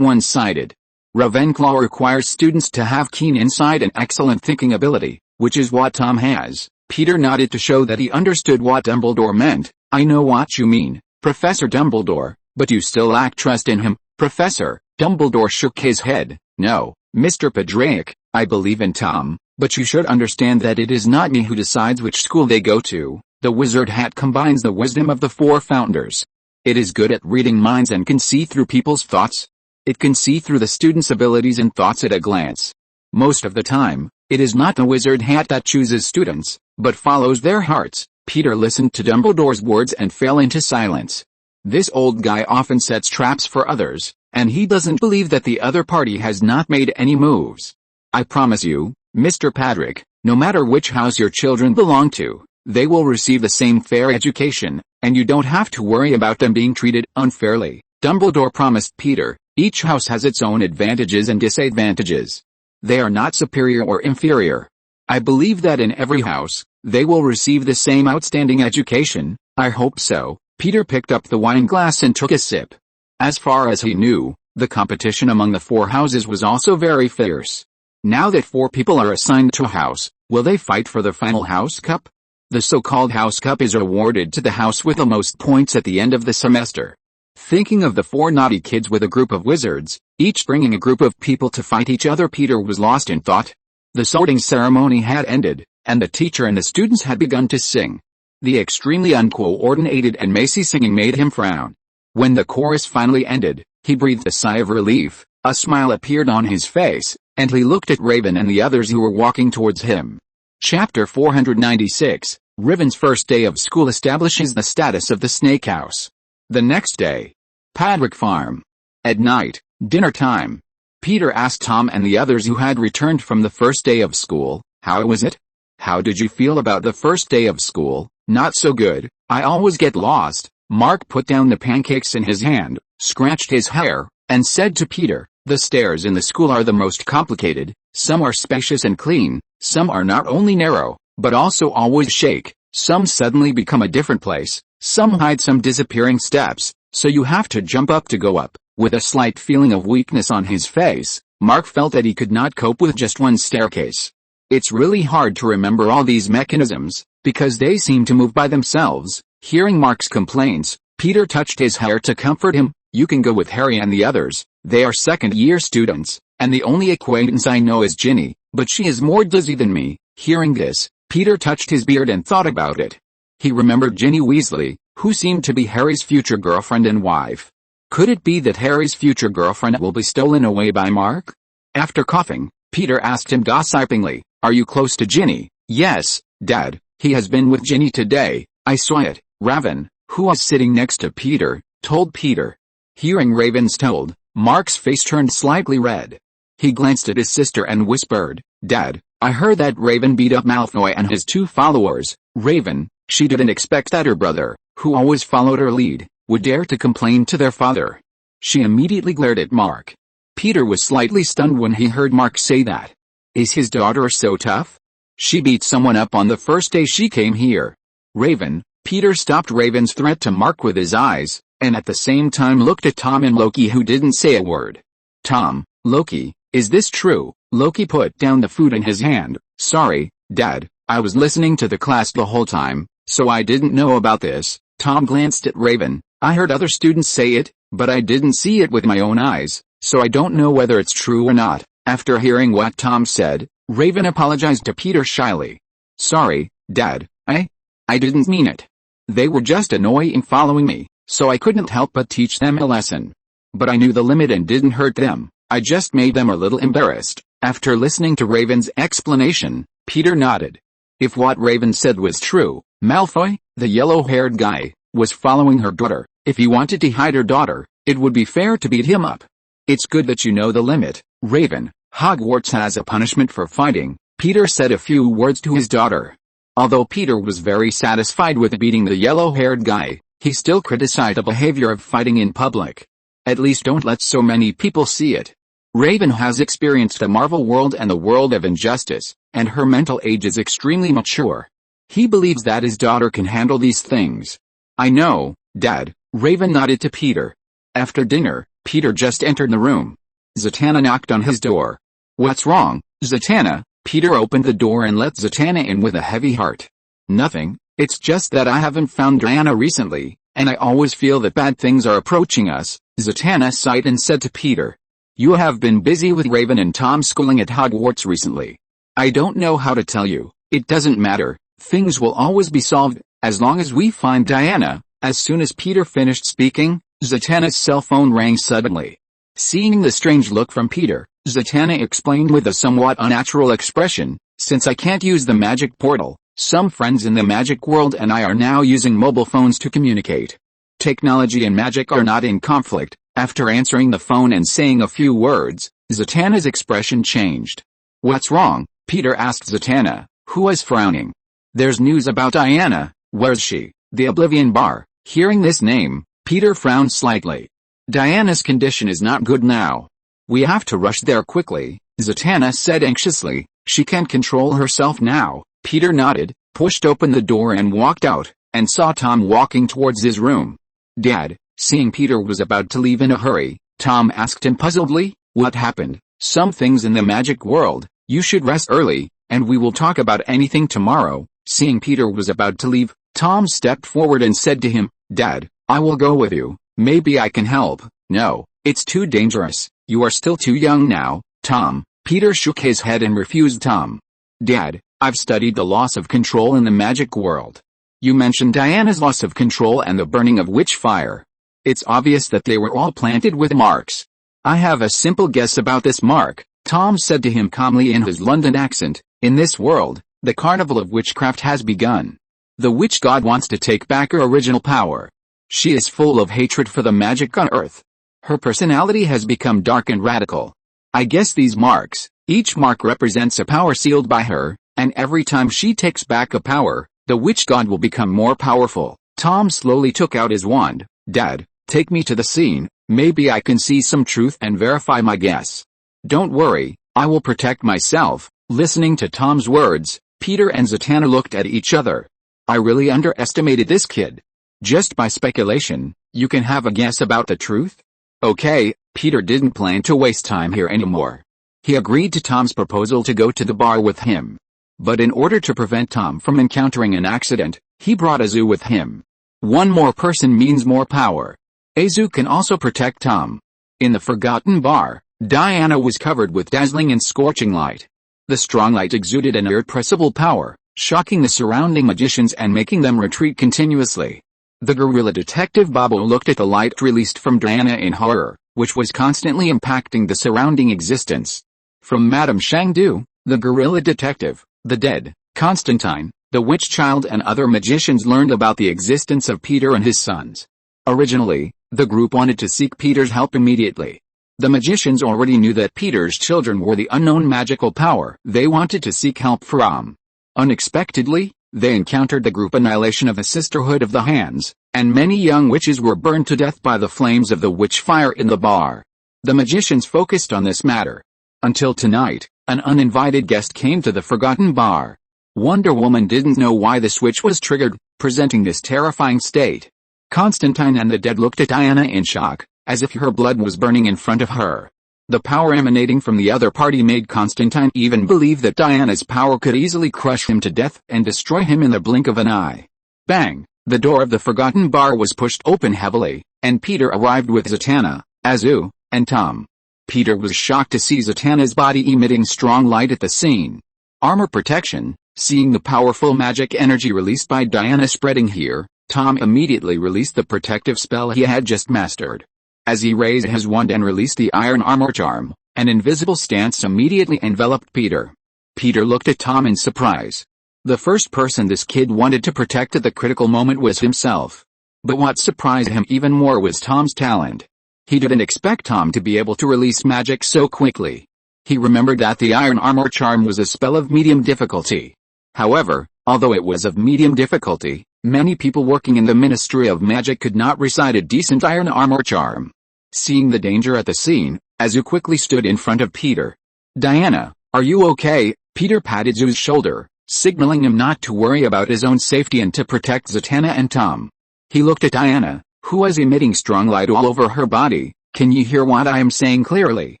one-sided. Ravenclaw requires students to have keen insight and excellent thinking ability, which is what Tom has." Peter nodded to show that he understood what Dumbledore meant. "I know what you mean, Professor Dumbledore, but you still lack trust in him, Professor." Dumbledore shook his head. "No, Mr. Padraic, I believe in Tom, but you should understand that it is not me who decides which school they go to. The wizard hat combines the wisdom of the four founders. It is good at reading minds and can see through people's thoughts. It can see through the students' abilities and thoughts at a glance. Most of the time, it is not the wizard hat that chooses students, but follows their hearts." Peter listened to Dumbledore's words and fell into silence. This old guy often sets traps for others, and he doesn't believe that the other party has not made any moves. "I promise you, Mr. Padraic, no matter which house your children belong to, they will receive the same fair education, and you don't have to worry about them being treated unfairly," Dumbledore promised Peter. "Each house has its own advantages and disadvantages. They are not superior or inferior. I believe that in every house, they will receive the same outstanding education." "I hope so." Peter picked up the wine glass and took a sip. As far as he knew, the competition among the four houses was also very fierce. Now that 4 people are assigned to a house, will they fight for the final House Cup? The so-called House Cup is awarded to the house with the most points at the end of the semester. Thinking of the 4 naughty kids with a group of wizards, each bringing a group of people to fight each other, Peter was lost in thought. The sorting ceremony had ended, and the teacher and the students had begun to sing. The extremely uncoordinated and messy singing made him frown. When the chorus finally ended, he breathed a sigh of relief, a smile appeared on his face, and he looked at Raven and the others who were walking towards him. Chapter 496, Raven's first day of school establishes the status of the Snake House. The next day. Padraic Farm. At night, dinner time. Peter asked Tom and the others who had returned from the first day of school, "How was it? How did you feel about the first day of school?" "Not so good, I always get lost." Mark put down the pancakes in his hand, scratched his hair, and said to Peter, "The stairs in the school are the most complicated. Some are spacious and clean, some are not only narrow, but also always shake, some suddenly become a different place, some hide some disappearing steps, so you have to jump up to go up." With a slight feeling of weakness on his face, Mark felt that he could not cope with just one staircase. It's really hard to remember all these mechanisms, because they seem to move by themselves. Hearing Mark's complaints, Peter touched his hair to comfort him. "You can go with Harry and the others, they are second-year students, and the only acquaintance I know is Ginny, but she is more dizzy than me." Hearing this, Peter touched his beard and thought about it. He remembered Ginny Weasley, who seemed to be Harry's future girlfriend and wife. Could it be that Harry's future girlfriend will be stolen away by Mark? After coughing, Peter asked him gossipingly, "Are you close to Ginny?" "Yes, Dad, he has been with Ginny today, I saw it." Raven, who was sitting next to Peter, told Peter. Hearing Raven's told, Mark's face turned slightly red. He glanced at his sister and whispered, "Dad, I heard that Raven beat up Malfoy and his 2 followers." Raven, she didn't expect that her brother, who always followed her lead, would dare to complain to their father. She immediately glared at Mark. Peter was slightly stunned when he heard Mark say that. Is his daughter so tough? She beat someone up on the first day she came here. Raven, Peter stopped Raven's threat to Mark with his eyes, and at the same time looked at Tom and Loki, who didn't say a word. "Tom, Loki, is this true?" Loki put down the food in his hand. "Sorry, Dad, I was listening to the class the whole time, so I didn't know about this." Tom glanced at Raven. "I heard other students say it, but I didn't see it with my own eyes, so I don't know whether it's true or not." After hearing what Tom said, Raven apologized to Peter shyly. "Sorry, Dad, I didn't mean it. They were just annoying following me, so I couldn't help but teach them a lesson. But I knew the limit and didn't hurt them, I just made them a little embarrassed." After listening to Raven's explanation, Peter nodded. If what Raven said was true, Malfoy, the yellow-haired guy, was following her daughter. If he wanted to hide her daughter, it would be fair to beat him up. "It's good that you know the limit, Raven. Hogwarts has a punishment for fighting." Peter said a few words to his daughter. Although Peter was very satisfied with beating the yellow-haired guy, He still criticized the behavior of fighting in public. At least don't let so many people see it. Raven has experienced the Marvel world and the world of injustice, and her mental age is extremely mature. He believes that his daughter can handle these things. I know, Dad, Raven nodded to Peter. After dinner, Peter just entered the room. Zatanna knocked on his door. What's wrong, Zatanna? Peter opened the door and let Zatanna in with a heavy heart. Nothing, it's just that I haven't found Diana recently, and I always feel that bad things are approaching us, Zatanna sighed and said to Peter. You have been busy with Raven and Tom schooling at Hogwarts recently. I don't know how to tell you, it doesn't matter, things will always be solved, as long as we find Diana. As soon as Peter finished speaking, Zatanna's cell phone rang suddenly. Seeing the strange look from Peter, Zatanna explained with a somewhat unnatural expression, since I can't use the magic portal, some friends in the magic world and I are now using mobile phones to communicate. Technology and magic are not in conflict. After answering the phone and saying a few words, Zatanna's expression changed. What's wrong? Peter asked Zatanna, who was frowning. There's news about Diana. Where's she? The Oblivion Bar. Hearing this name, Peter frowned slightly. Diana's condition is not good now. We have to rush there quickly, Zatanna said anxiously. She can't control herself now. Peter nodded, pushed open the door and walked out, and saw Tom walking towards his room. Dad, seeing Peter was about to leave in a hurry, Tom asked him puzzledly, what happened? Some things in the magic world, you should rest early, and we will talk about anything tomorrow. Seeing Peter was about to leave, Tom stepped forward and said to him, Dad, I will go with you, maybe I can help. No, it's too dangerous, you are still too young now, Tom. Peter shook his head and refused Tom. Dad, I've studied the loss of control in the magic world. You mentioned Diana's loss of control and the burning of witch fire. It's obvious that they were all planted with marks. I have a simple guess about this mark, Tom said to him calmly in his London accent. In this world, the carnival of witchcraft has begun. The witch god wants to take back her original power. She is full of hatred for the magic on Earth. Her personality has become dark and radical. I guess these marks, each mark represents a power sealed by her, and every time she takes back a power, the witch god will become more powerful. Tom slowly took out his wand. Dad, take me to the scene, maybe I can see some truth and verify my guess. Don't worry, I will protect myself. Listening to Tom's words, Peter and Zatanna looked at each other. I really underestimated this kid. Just by speculation, you can have a guess about the truth? Okay, Peter didn't plan to waste time here anymore. He agreed to Tom's proposal to go to the bar with him. But in order to prevent Tom from encountering an accident, he brought Azu with him. One more person means more power. Azu can also protect Tom. In the Forgotten Bar, Diana was covered with dazzling and scorching light. The strong light exuded an irrepressible power, shocking the surrounding magicians and making them retreat continuously. The gorilla detective Bobo looked at the light released from Diana in horror, which was constantly impacting the surrounding existence. From Madame Shangdu, the gorilla detective, the dead, Constantine, the witch child and other magicians learned about the existence of Peter and his sons. Originally, the group wanted to seek Peter's help immediately. The magicians already knew that Peter's children were the unknown magical power they wanted to seek help from. Unexpectedly, they encountered the group annihilation of the Sisterhood of the Hands, and many young witches were burned to death by the flames of the witch fire in the bar. The magicians focused on this matter. Until tonight, an uninvited guest came to the Forgotten Bar. Wonder Woman didn't know why the switch was triggered, presenting this terrifying state. Constantine and the dead looked at Diana in shock, as if her blood was burning in front of her. The power emanating from the other party made Constantine even believe that Diana's power could easily crush him to death and destroy him in the blink of an eye. Bang! The door of the Forgotten Bar was pushed open heavily, and Peter arrived with Zatanna, Azu, and Tom. Peter was shocked to see Zatanna's body emitting strong light at the scene. Armor protection. Seeing the powerful magic energy released by Diana spreading here, Tom immediately released the protective spell he had just mastered. As he raised his wand and released the iron armor charm, an invisible stance immediately enveloped Peter. Peter looked at Tom in surprise. The first person this kid wanted to protect at the critical moment was himself. But what surprised him even more was Tom's talent. He didn't expect Tom to be able to release magic so quickly. He remembered that the iron armor charm was a spell of medium difficulty. However, although it was of medium difficulty, Many people working in the Ministry of Magic could not recite a decent iron armor charm. Seeing the danger at the scene, Azu quickly stood in front of Peter. "Diana, are you okay?" Peter patted Azu's shoulder, signaling him not to worry about his own safety and to protect Zatanna and Tom. He looked at Diana, who was emitting strong light all over her body. "Can you hear what I am saying clearly?"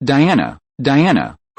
Diana,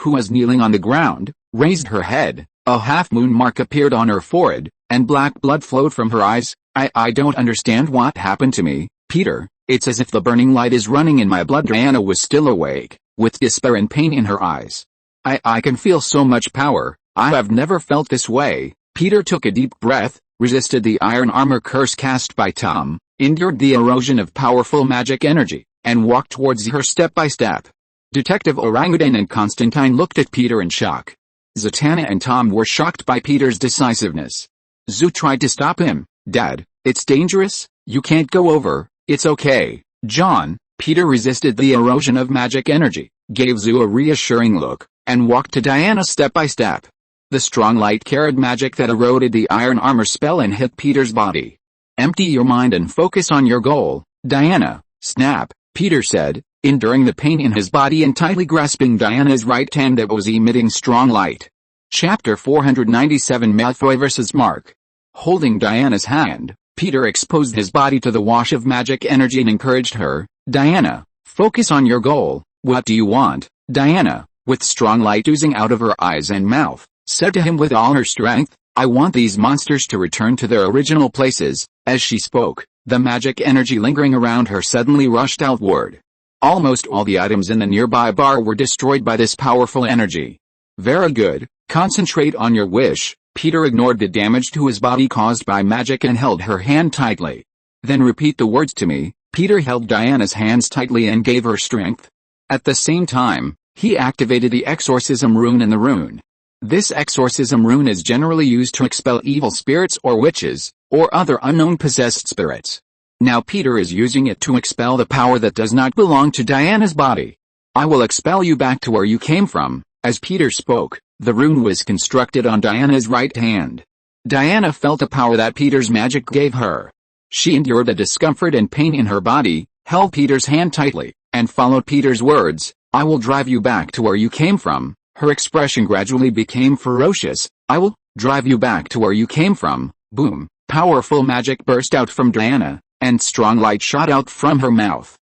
who was kneeling on the ground, raised her head. A half-moon mark appeared on her forehead, and black blood flowed from her eyes. I don't understand what happened to me, Peter. It's as if the burning light is running in my blood." Diana was still awake, with despair and pain in her eyes. I can feel so much power. I have never felt this way." Peter took a deep breath, resisted the iron armor curse cast by Tom, endured the erosion of powerful magic energy, and walked towards her step by step. Detective Orangutan and Constantine looked at Peter in shock. Zatanna and Tom were shocked by Peter's decisiveness. Zu tried to stop him. "Dad, it's dangerous, you can't go over." "It's okay, John." Peter resisted the erosion of magic energy, gave Zu a reassuring look, and walked to Diana step by step. The strong light carried magic that eroded the iron armor spell and hit Peter's body. "Empty your mind and focus on your goal, Diana." "Snap," Peter said, enduring the pain in his body and tightly grasping Diana's right hand that was emitting strong light. Chapter 497 Malfoy vs. Mark. Holding Diana's hand, Peter exposed his body to the wash of magic energy and encouraged her. "Diana, focus on your goal." "What do you want?" Diana, with strong light oozing out of her eyes and mouth, said to him with all her strength. "I want these monsters to return to their original places." As she spoke, the magic energy lingering around her suddenly rushed outward. Almost all the items in the nearby bar were destroyed by this powerful energy. "Very good, concentrate on your wish." Peter ignored the damage to his body caused by magic and held her hand tightly. "Then repeat the words to me." Peter held Diana's hands tightly and gave her strength. At the same time, he activated the exorcism rune in the rune. This exorcism rune is generally used to expel evil spirits or witches, or other unknown possessed spirits. Now Peter is using it to expel the power that does not belong to Diana's body. "I will expel you back to where you came from." As Peter spoke, the rune was constructed on Diana's right hand. Diana felt the power that Peter's magic gave her. She endured the discomfort and pain in her body, held Peter's hand tightly, and followed Peter's words. "I will drive you back to where you came from." Her expression gradually became ferocious. "I will drive you back to where you came from." Boom! Powerful magic burst out from Diana, and strong light shot out from her mouth.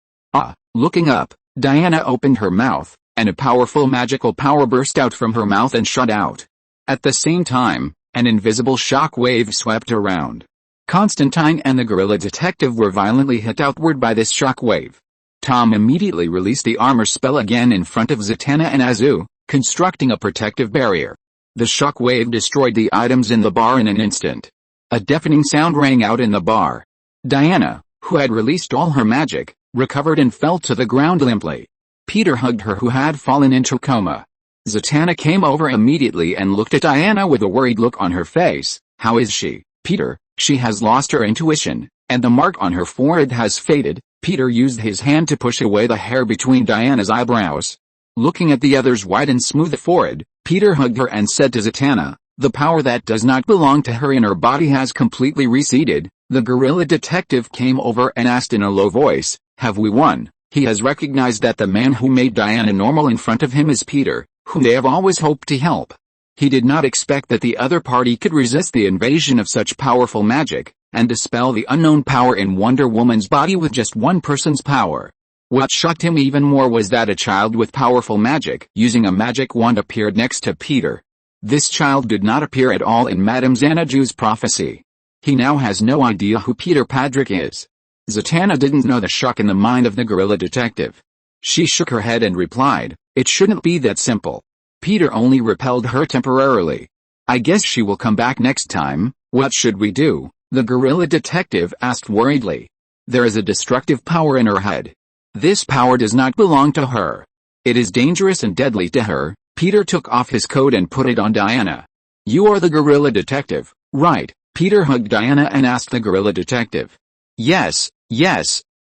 Looking up, Diana opened her mouth, and a powerful magical power burst out from her mouth and shot out. At the same time, an invisible shock wave swept around. Constantine and the gorilla detective were violently hit outward by this shock wave. Tom immediately released the armor spell again in front of Zatanna and Azu, constructing a protective barrier. The shock wave destroyed the items in the bar in an instant. A deafening sound rang out in the bar. Diana, who had released all her magic, recovered and fell to the ground limply. Peter hugged her, who had fallen into coma. Zatanna came over immediately and looked at Diana with a worried look on her face. "How is she, Peter?" "She has lost her intuition, and the mark on her forehead has faded." Peter used his hand to push away the hair between Diana's eyebrows. Looking at the other's white and smooth forehead, Peter hugged her and said to Zatanna, "The power that does not belong to her in her body has completely receded." The gorilla detective came over and asked in a low voice, "Have we won?" He has recognized that the man who made Diana normal in front of him is Peter, whom they have always hoped to help. He did not expect that the other party could resist the invasion of such powerful magic, and dispel the unknown power in Wonder Woman's body with just one person's power. What shocked him even more was that a child with powerful magic using a magic wand appeared next to Peter. This child did not appear at all in Madame Xanadu's prophecy. He now has no idea who Peter Padrick is. Zatanna didn't know the shock in the mind of the gorilla detective. She shook her head and replied, "It shouldn't be that simple. Peter only repelled her temporarily. I guess she will come back next time." "What should we do?" the gorilla detective asked worriedly. "There is a destructive power in her head. This power does not belong to her. It is dangerous and deadly to her." Peter took off his coat and put it on Diana. "You are the gorilla detective, right?" Peter hugged Diana and asked the gorilla detective. Yes.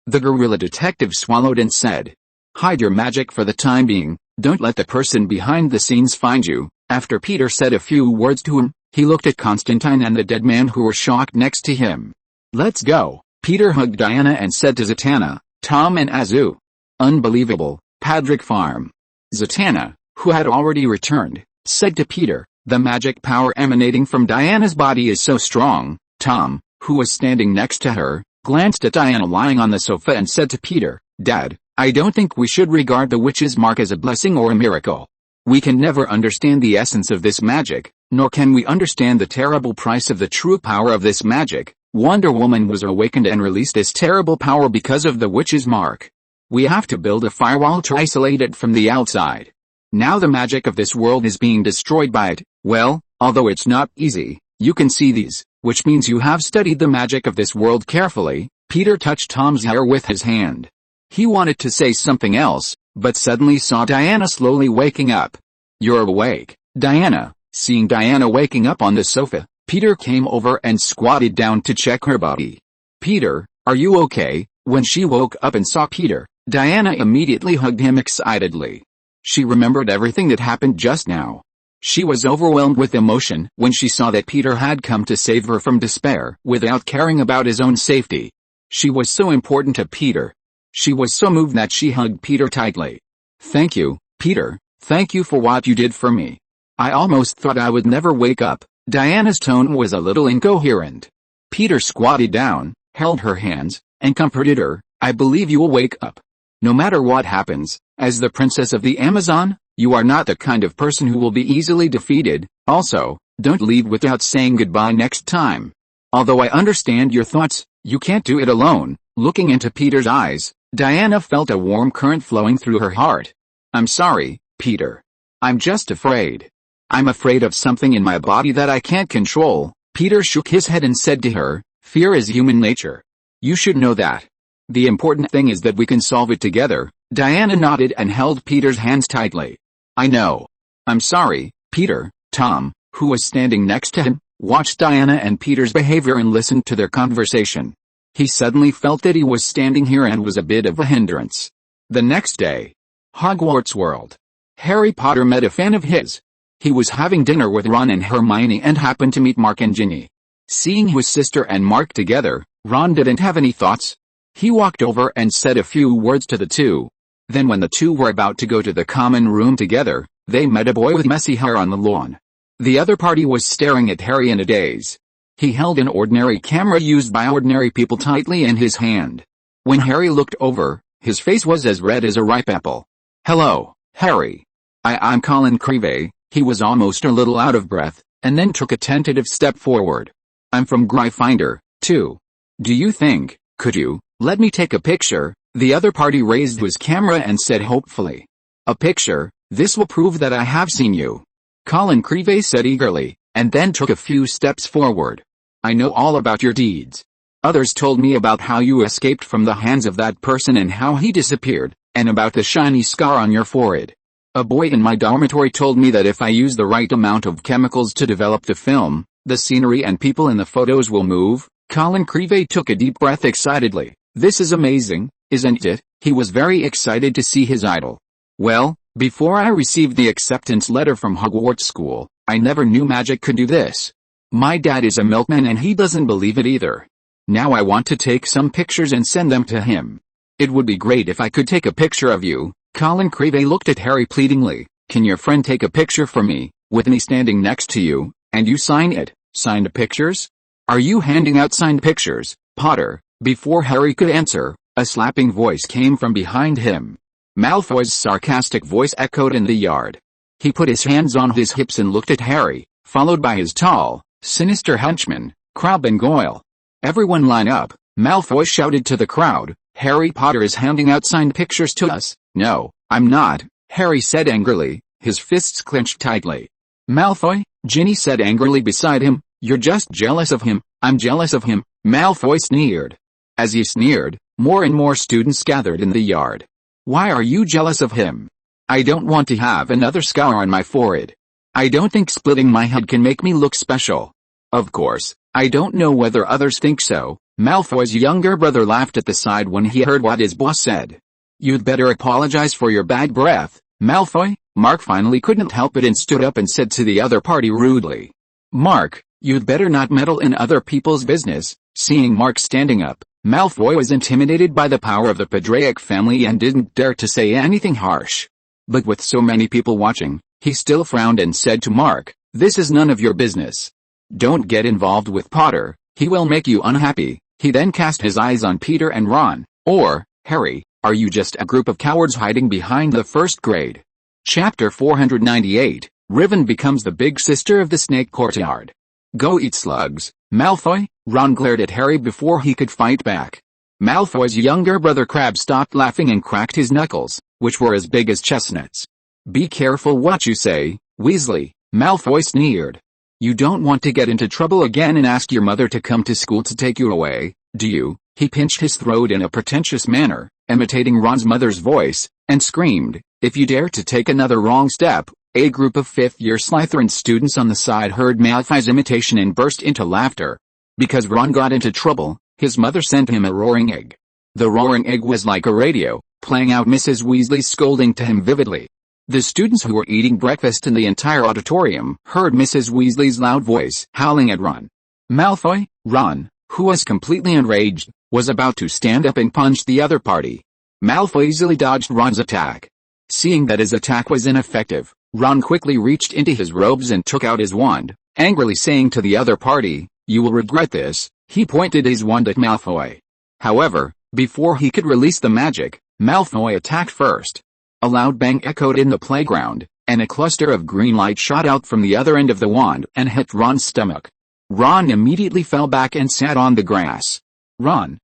The gorilla detective swallowed and said, "Hide your magic for the time being. Don't let the person behind the scenes find you." After Peter said a few words to him, He looked at Constantine and the dead man who were shocked next to him. "Let's go." Peter hugged Diana and said to Zatanna, Tom and Azu. "Unbelievable, Padrick Farm." Zatanna, who had already returned, said to Peter, "The magic power emanating from Diana's body is so strong." Tom, who was standing next to her, glanced at Diana lying on the sofa and said to Peter, "Dad, I don't think we should regard the witch's mark as a blessing or a miracle. We can never understand the essence of this magic, nor can we understand the terrible price of the true power of this magic. Wonder Woman was awakened and released this terrible power because of the witch's mark. We have to build a firewall to isolate it from the outside. Now the magic of this world is being destroyed by it. Well, although it's not easy, you can see these, which means you have studied the magic of this world carefully." Peter touched Tom's hair with his hand. He wanted to say something else, but suddenly saw Diana slowly waking up. "You're awake, Diana." Seeing Diana waking up on the sofa, Peter came over and squatted down to check her body. "Peter, are you okay?" When she woke up and saw Peter, Diana immediately hugged him excitedly. She remembered everything that happened just now. She was overwhelmed with emotion when she saw that Peter had come to save her from despair without caring about his own safety. She was so important to Peter. She was so moved that she hugged Peter tightly. "Thank you, Peter, thank you for what you did for me. I almost thought I would never wake up." Diana's tone was a little incoherent. Peter squatted down, held her hands, and comforted her. "I believe you will wake up. No matter what happens, as the princess of the Amazon, you are not the kind of person who will be easily defeated. Also, don't leave without saying goodbye next time. Although I understand your thoughts, you can't do it alone." Looking into Peter's eyes, Diana felt a warm current flowing through her heart. "I'm sorry, Peter. I'm just afraid. I'm afraid of something in my body that I can't control." Peter shook his head and said to her, "Fear is human nature. You should know that. The important thing is that we can solve it together." Diana nodded and held Peter's hands tightly. "I know. I'm sorry, Peter." Tom, who was standing next to him, watched Diana and Peter's behavior and listened to their conversation. He suddenly felt that he was standing here and was a bit of a hindrance. The next day, Hogwarts World. Harry Potter met a fan of his. He was having dinner with Ron and Hermione and happened to meet Mark and Ginny. Seeing his sister and Mark together, Ron didn't have any thoughts. He walked over and said a few words to the two. Then when the two were about to go to the common room together, they met a boy with messy hair on the lawn. The other party was staring at Harry in a daze. He held an ordinary camera used by ordinary people tightly in his hand. When Harry looked over, his face was as red as a ripe apple. "Hello, Harry. I'm Colin Creevey." He was almost a little out of breath, and then took a tentative step forward. "I'm from Gryffindor, too. Do you think, could you, let me take a picture?" The other party raised his camera and said hopefully. "A picture? This will prove that I have seen you," Colin Creevey said eagerly, and then took a few steps forward. "I know all about your deeds. Others told me about how you escaped from the hands of that person and how he disappeared, and about the shiny scar on your forehead. A boy in my dormitory told me that if I use the right amount of chemicals to develop the film, the scenery and people in the photos will move." Colin Creevey took a deep breath excitedly. "This is amazing, isn't it?" He was very excited to see his idol. "Well, before I received the acceptance letter from Hogwarts School, I never knew magic could do this. My dad is a milkman and he doesn't believe it either. Now I want to take some pictures and send them to him. It would be great if I could take a picture of you." Colin Creevey looked at Harry pleadingly. "Can your friend take a picture for me, with me standing next to you, and you sign it?" "Signed pictures? Are you handing out signed pictures, Potter?" Before Harry could answer, a slapping voice came from behind him. Malfoy's sarcastic voice echoed in the yard. He put his hands on his hips and looked at Harry, followed by his tall, sinister henchman, Crabbe and Goyle. "Everyone line up," Malfoy shouted to the crowd. "Harry Potter is handing out signed pictures to us." "No, I'm not," Harry said angrily, his fists clenched tightly. "Malfoy," Ginny said angrily beside him, "you're just jealous of him." "I'm jealous of him," Malfoy sneered. As he sneered, more and more students gathered in the yard. "Why are you jealous of him?" "I don't want to have another scar on my forehead. I don't think splitting my head can make me look special." "Of course, I don't know whether others think so." Malfoy's younger brother laughed at the side when he heard what his boss said. "You'd better apologize for your bad breath, Malfoy." Mark finally couldn't help it and stood up and said to the other party rudely, "Mark, you'd better not meddle in other people's business." Seeing Mark standing up, Malfoy was intimidated by the power of the Padraic family and didn't dare to say anything harsh. But with so many people watching, he still frowned and said to Mark, "This is none of your business. Don't get involved with Potter, he will make you unhappy." He then cast his eyes on Peter and Ron. "Or, Harry, are you just a group of cowards hiding behind the first grade?" Chapter 498, Raven becomes the big sister of the snake courtyard. "Go eat slugs, Malfoy." Ron glared at Harry before he could fight back. Malfoy's younger brother Crabbe stopped laughing and cracked his knuckles, which were as big as chestnuts. "Be careful what you say, Weasley," Malfoy sneered. "You don't want to get into trouble again and ask your mother to come to school to take you away, do you?" He pinched his throat in a pretentious manner, imitating Ron's mother's voice, and screamed, "If you dare to take another wrong step." A group of fifth-year Slytherin students on the side heard Malfoy's imitation and burst into laughter. Because Ron got into trouble, his mother sent him a roaring egg. The roaring egg was like a radio, playing out Mrs. Weasley's scolding to him vividly. The students who were eating breakfast in the entire auditorium heard Mrs. Weasley's loud voice howling at Ron. Malfoy, Ron, who was completely enraged, was about to stand up and punch the other party. Malfoy easily dodged Ron's attack. Seeing that his attack was ineffective, Ron quickly reached into his robes and took out his wand, angrily saying to the other party, "You will regret this." He pointed his wand at Malfoy. However, before he could release the magic, Malfoy attacked first. A loud bang echoed in the playground, and a cluster of green light shot out from the other end of the wand and hit Ron's stomach. Ron immediately fell back and sat on the grass. Ron,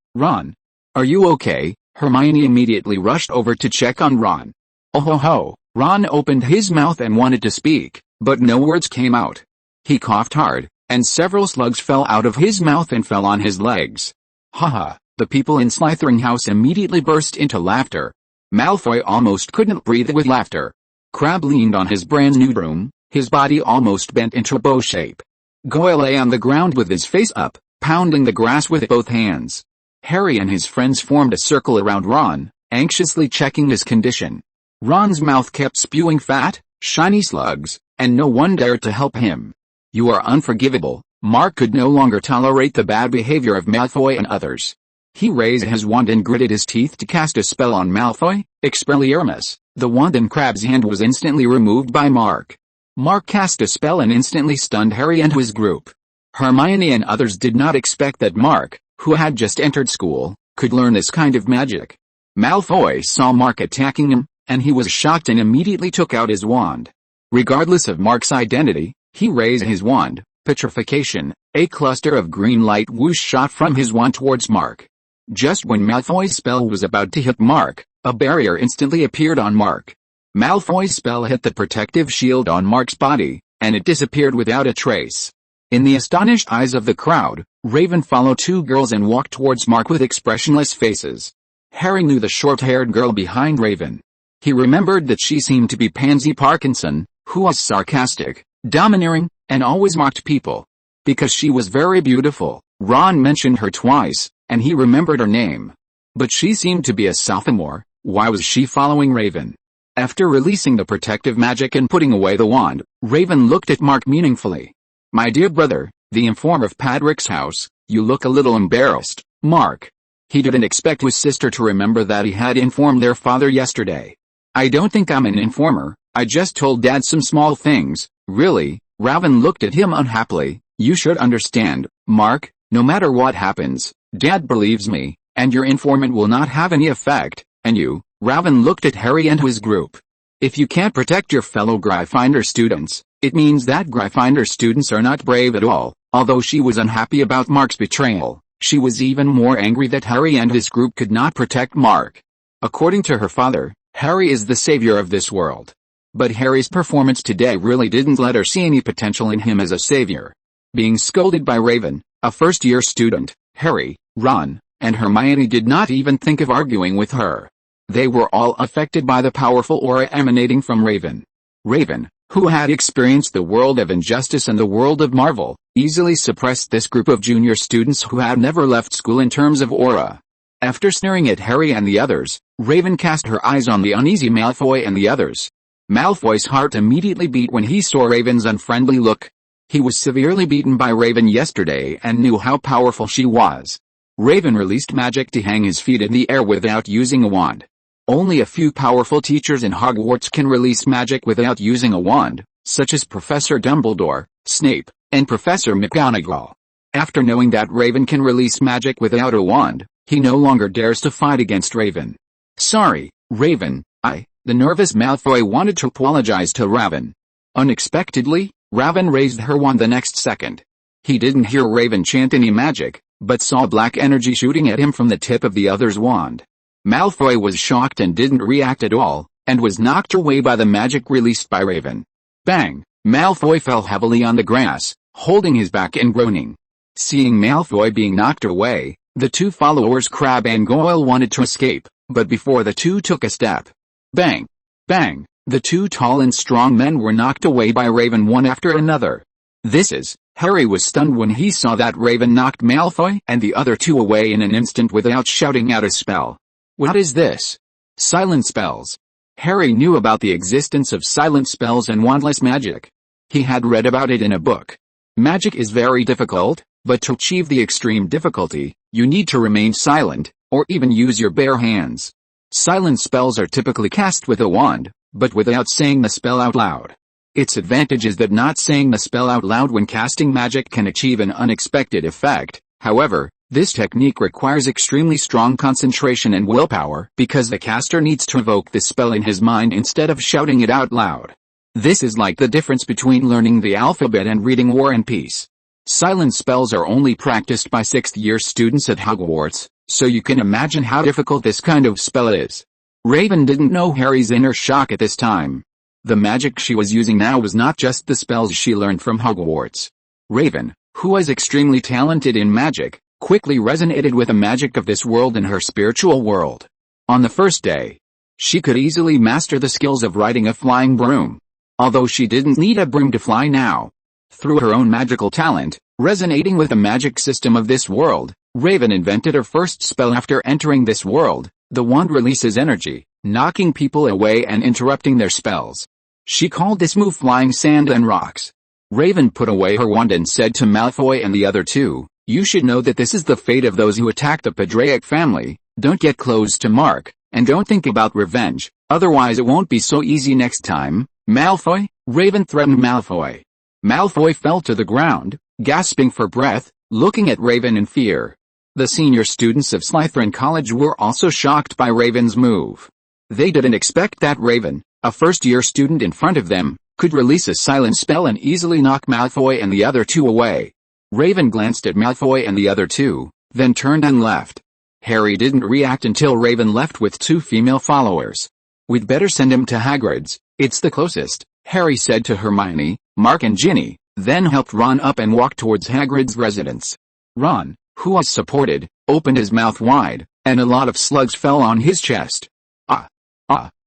are you okay?" Hermione immediately rushed over to check on Ron. "Oh ho ho." Ron opened his mouth and wanted to speak, but no words came out. He coughed hard, and several slugs fell out of his mouth and fell on his legs. "Haha." The people in Slytherin House immediately burst into laughter. Malfoy almost couldn't breathe with laughter. Crabbe leaned on his brand new broom, his body almost bent into a bow shape. Goyle lay on the ground with his face up, pounding the grass with both hands. Harry and his friends formed a circle around Ron, anxiously checking his condition. Ron's mouth kept spewing fat, shiny slugs, and no one dared to help him. "You are unforgivable." Mark could no longer tolerate the bad behavior of Malfoy and others. He raised his wand and gritted his teeth to cast a spell on Malfoy, Expelliarmus. The wand in Crabbe's hand was instantly removed by Mark. Mark cast a spell and instantly stunned Harry and his group. Hermione and others did not expect that Mark, who had just entered school, could learn this kind of magic. Malfoy saw Mark attacking him, and he was shocked and immediately took out his wand. Regardless of Mark's identity, he raised his wand. Petrification. A cluster of green light whoosh shot from his wand towards Mark. Just when Malfoy's spell was about to hit Mark, a barrier instantly appeared on Mark. Malfoy's spell hit the protective shield on Mark's body, and it disappeared without a trace. In the astonished eyes of the crowd, Raven followed two girls and walked towards Mark with expressionless faces. Harry knew the short-haired girl behind Raven. He remembered that she seemed to be Pansy Parkinson, who was sarcastic, domineering, and always mocked people. Because she was very beautiful, Ron mentioned her twice, and he remembered her name. But she seemed to be a sophomore. Why was she following Raven? After releasing the protective magic and putting away the wand, Raven looked at Mark meaningfully. "My dear brother, the informer of Padraic's house, you look a little embarrassed, Mark." He didn't expect his sister to remember that he had informed their father yesterday. "I don't think I'm an informer, I just told Dad some small things." "Really?" Raven looked at him unhappily. "You should understand, Mark, no matter what happens, Dad believes me, and your informant will not have any effect, and you." Raven looked at Harry and his group. "If you can't protect your fellow Gryffindor students, it means that Gryffindor students are not brave at all." Although she was unhappy about Mark's betrayal, she was even more angry that Harry and his group could not protect Mark. According to her father, Harry is the savior of this world. But Harry's performance today really didn't let her see any potential in him as a savior. Being scolded by Raven, a first-year student, Harry, Ron, and Hermione did not even think of arguing with her. They were all affected by the powerful aura emanating from Raven. Raven, who had experienced the world of injustice and the world of Marvel, easily suppressed this group of junior students who had never left school in terms of aura. After sneering at Harry and the others, Raven cast her eyes on the uneasy Malfoy and the others. Malfoy's heart immediately beat when he saw Raven's unfriendly look. He was severely beaten by Raven yesterday and knew how powerful she was. Raven released magic to hang his feet in the air without using a wand. Only a few powerful teachers in Hogwarts can release magic without using a wand, such as Professor Dumbledore, Snape, and Professor McGonagall. After knowing that Raven can release magic without a wand, he no longer dares to fight against Raven. "Sorry, Raven, the nervous Malfoy wanted to apologize to Raven. Unexpectedly, Raven raised her wand the next second. He didn't hear Raven chant any magic, but saw black energy shooting at him from the tip of the other's wand. Malfoy was shocked and didn't react at all, and was knocked away by the magic released by Raven. Bang! Malfoy fell heavily on the grass, holding his back and groaning. Seeing Malfoy being knocked away, the two followers Crabbe and Goyle wanted to escape, but before the two took a step, bang! Bang! The two tall and strong men were knocked away by Raven one after another. Harry was stunned when he saw that Raven knocked Malfoy and the other two away in an instant without shouting out a spell. What is this? Silent spells. Harry knew about the existence of silent spells and wandless magic. He had read about it in a book. Magic is very difficult, but to achieve the extreme difficulty, you need to remain silent, or even use your bare hands. Silent spells are typically cast with a wand, but without saying the spell out loud. Its advantage is that not saying the spell out loud when casting magic can achieve an unexpected effect. However, this technique requires extremely strong concentration and willpower because the caster needs to evoke the spell in his mind instead of shouting it out loud. This is like the difference between learning the alphabet and reading War and Peace. Silent spells are only practiced by 6th-year students at Hogwarts, so you can imagine how difficult this kind of spell is. Raven didn't know Harry's inner shock at this time. The magic she was using now was not just the spells she learned from Hogwarts. Raven, who was extremely talented in magic, quickly resonated with the magic of this world and her spiritual world. On the first day, she could easily master the skills of riding a flying broom. Although she didn't need a broom to fly now. Through her own magical talent, resonating with the magic system of this world, Raven invented her first spell after entering this world. The wand releases energy, knocking people away and interrupting their spells. She called this move Flying Sand and Rocks. Raven put away her wand and said to Malfoy and the other two, "You should know that this is the fate of those who attack the Padraic family. Don't get close to Mark, and don't think about revenge, otherwise it won't be so easy next time." "Malfoy," Raven threatened Malfoy. Malfoy fell to the ground, gasping for breath, looking at Raven in fear. The senior students of Slytherin College were also shocked by Raven's move. They didn't expect that Raven, a first-year student in front of them, could release a silent spell and easily knock Malfoy and the other two away. Raven glanced at Malfoy and the other two, then turned and left. Harry didn't react until Raven left with two female followers. "We'd better send him to Hagrid's, it's the closest," Harry said to Hermione, Mark and Ginny, then helped Ron up and walked towards Hagrid's residence. Ron, who was supported, opened his mouth wide, and a lot of slugs fell on his chest.